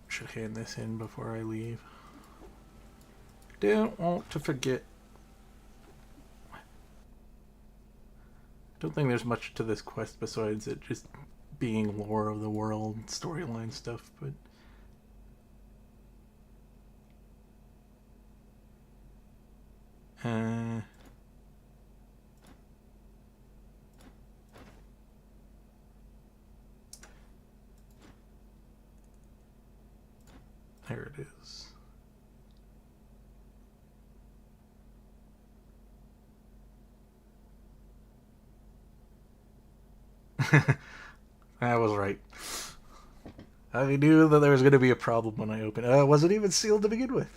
Should hand this in before I leave. Don't want to forget. Don't think there's much to this quest besides it just being lore of the world, storyline stuff, but... There it is. I was right. I knew that there was going to be a problem when I opened it. It wasn't even sealed to begin with.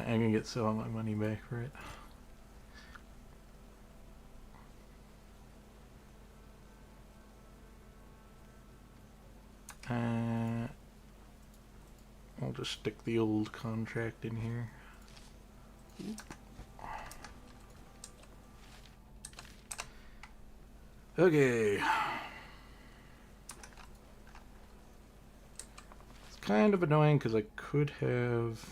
I can get some of my money back for it. just stick the old contract in here. Okay. It's kind of annoying because I could have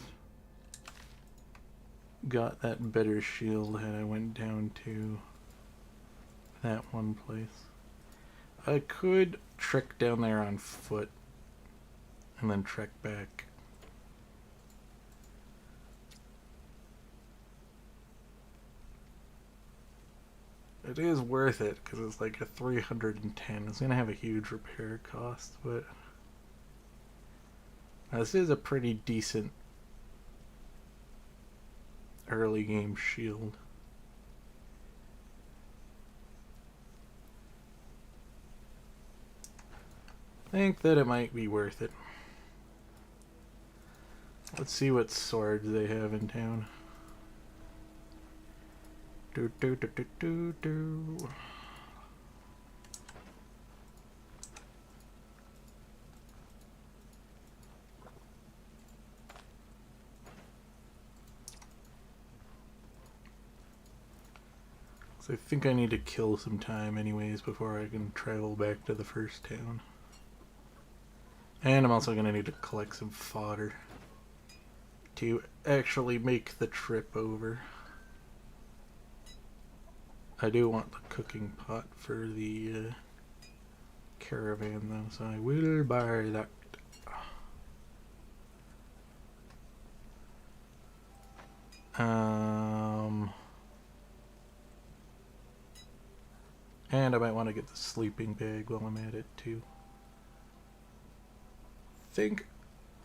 got that better shield had I went down to that one place. I could trek down there on foot and then trek back. It is worth it because it's like a 310. It's gonna have a huge repair cost, but this is a pretty decent early game shield. I think that it might be worth it. Let's see what swords they have in town. Do do do do do do. So I think I need to kill some time anyways before I can travel back to the first town. And I'm also going to need to collect some fodder to actually make the trip over. I do want the cooking pot for the caravan though, so I will buy that. And I might want to get the sleeping bag while I'm at it too. I think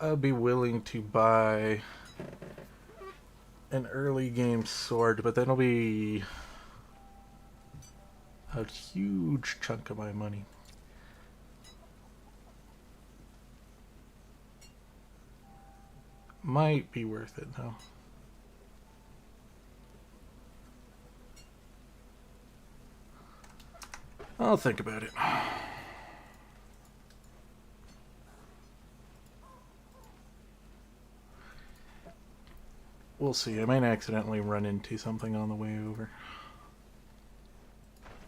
I'll be willing to buy an early game sword, but that'll be a huge chunk of my money. Might be worth it though. I'll think about it. We'll see. I might accidentally run into something on the way over.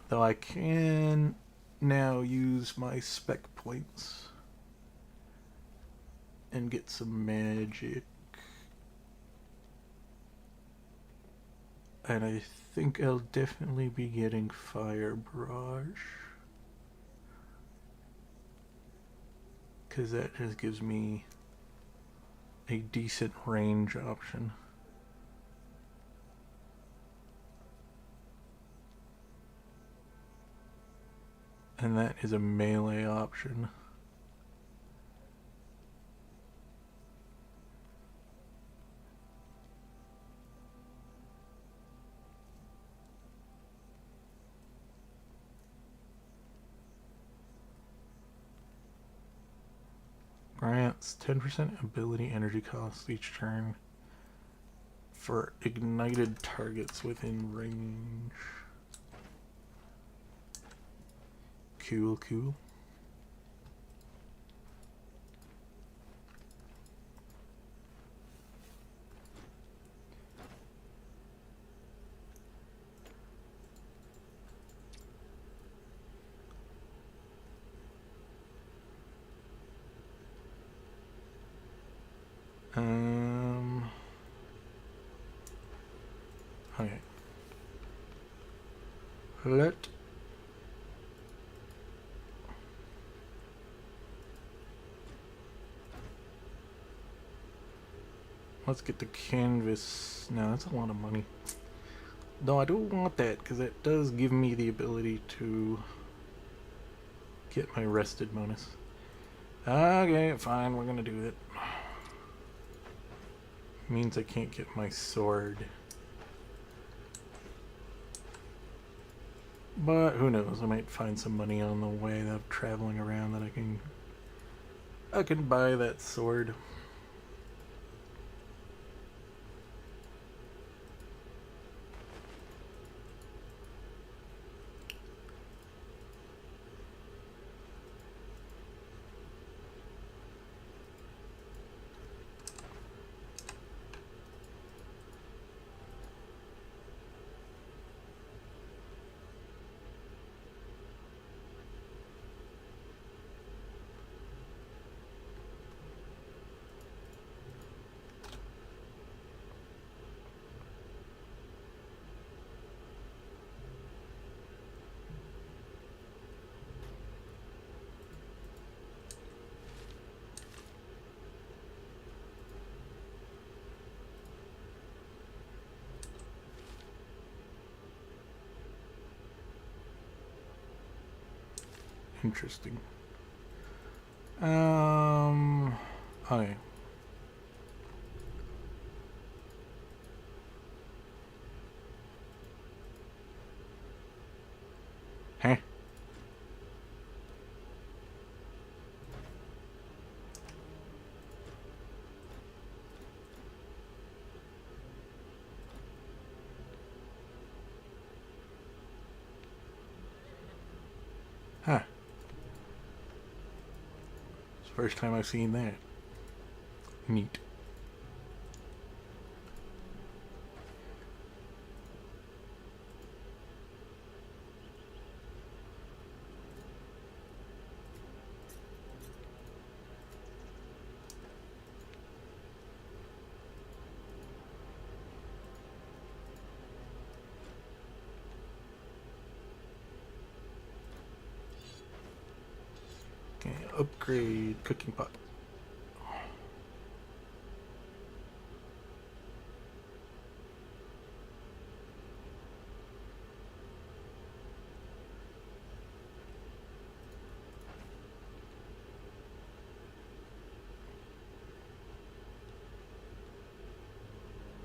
Though I can now use my spec points and get some magic. And I think I'll definitely be getting Fire Barrage, because that just gives me a decent range option. And that is a melee option. Grants 10% ability energy cost each turn for ignited targets within range. Cool, cool. Okay. Let's get the canvas. No, that's a lot of money. No, I don't want that because it does give me the ability to get my rested bonus. Okay, fine, we're gonna do it. Means I can't get my sword. But who knows, I might find some money on the way that I'm traveling around that I can buy that sword. Interesting. Okay. Huh? Huh. It's the first time I've seen that. Neat. Okay, upgrade cooking pot.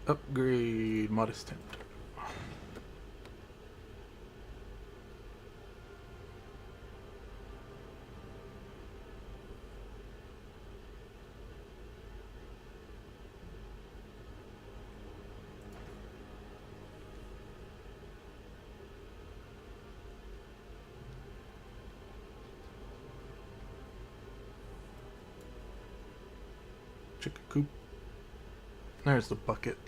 Upgrade modest tent. Chicken coop. There's the bucket.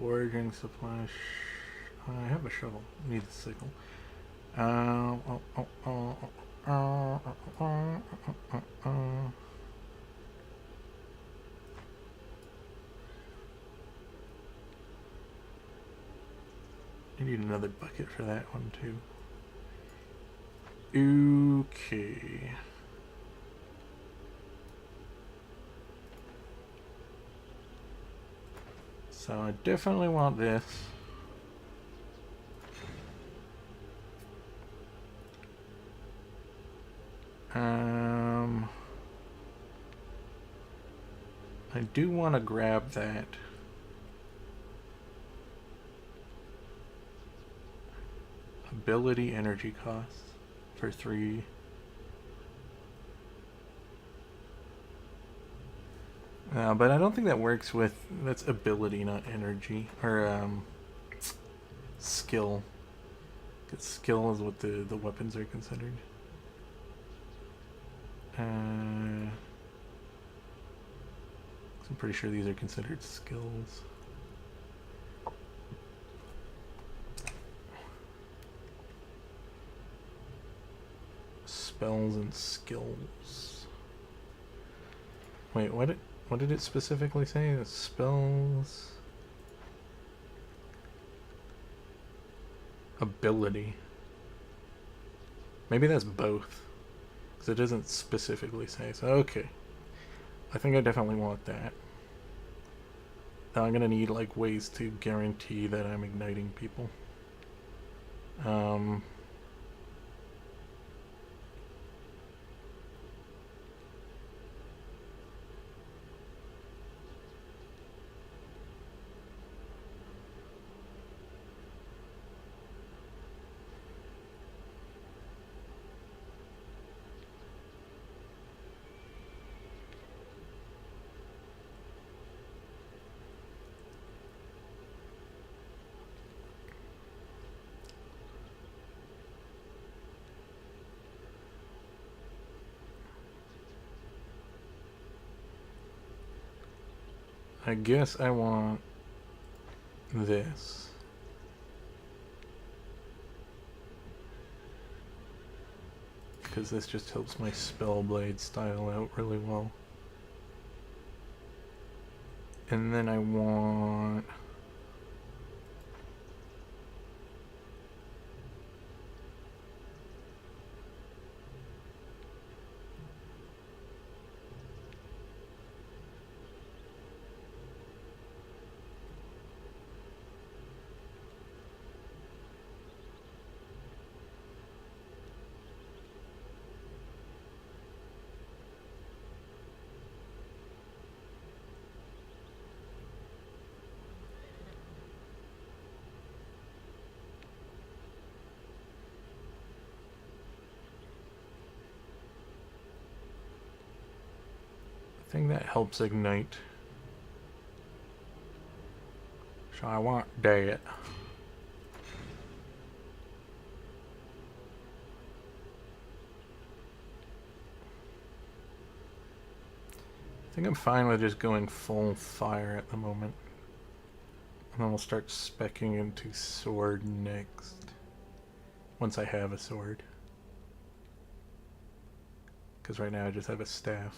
Foraging supply. I have a shovel. Need the sickle. I need another bucket for that one too. Okay. So I definitely want this. I do want to grab that. Ability energy costs for 3. But I don't think that works with, that's ability, not energy, or skill. Because skill is what the weapons are considered. I'm pretty sure these are considered skills. Spells and skills. Wait, what did it specifically say? Spells, ability. Maybe that's both, because it doesn't specifically say. So okay, I think I definitely want that. Now I'm gonna need like ways to guarantee that I'm igniting people. I guess I want this. Because this just helps my spellblade style out really well. And then I want... I think that helps ignite. So I want that. I think I'm fine with just going full fire at the moment. And then we'll start speccing into sword next. Once I have a sword. Because right now I just have a staff.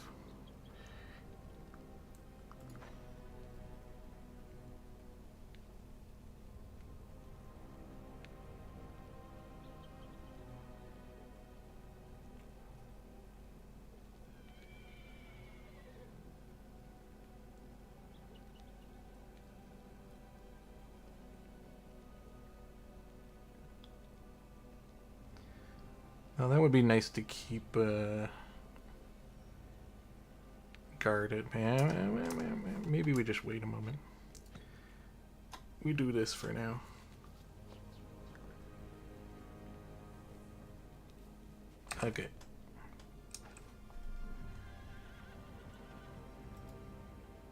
Now that would be nice to keep guarded. Maybe we just wait a moment. We do this for now. Okay.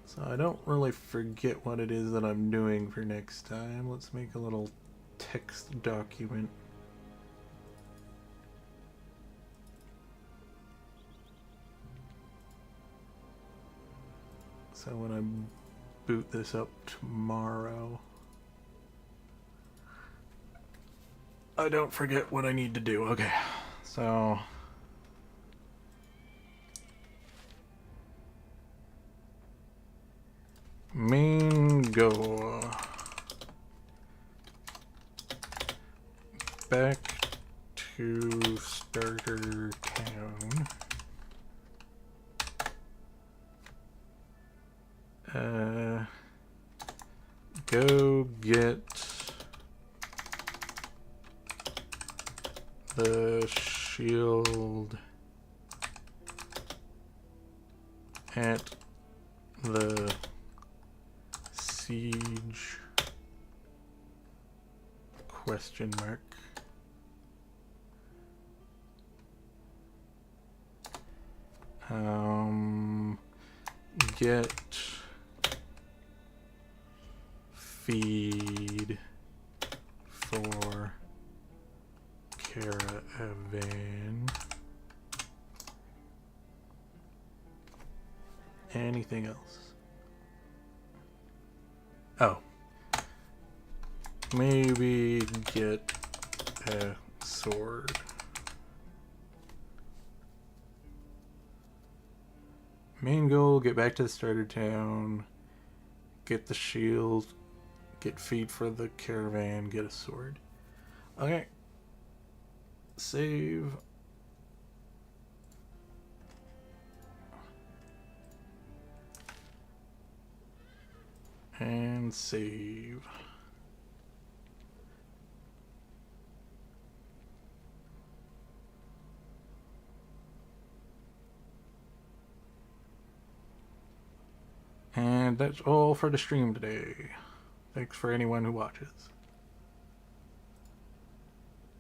So I don't really forget what it is that I'm doing for next time. Let's make a little text document. So when I boot this up tomorrow, I don't forget what I need to do. Okay, so main goal. Back to starter town. Go get the shield at the siege ? Get feed for caravan. Anything else? Oh. Maybe get a sword. Main goal, get back to the starter town, get the shield, get feed for the caravan, get a sword. Okay. Save. And save. And that's all for the stream today. Thanks for anyone who watches.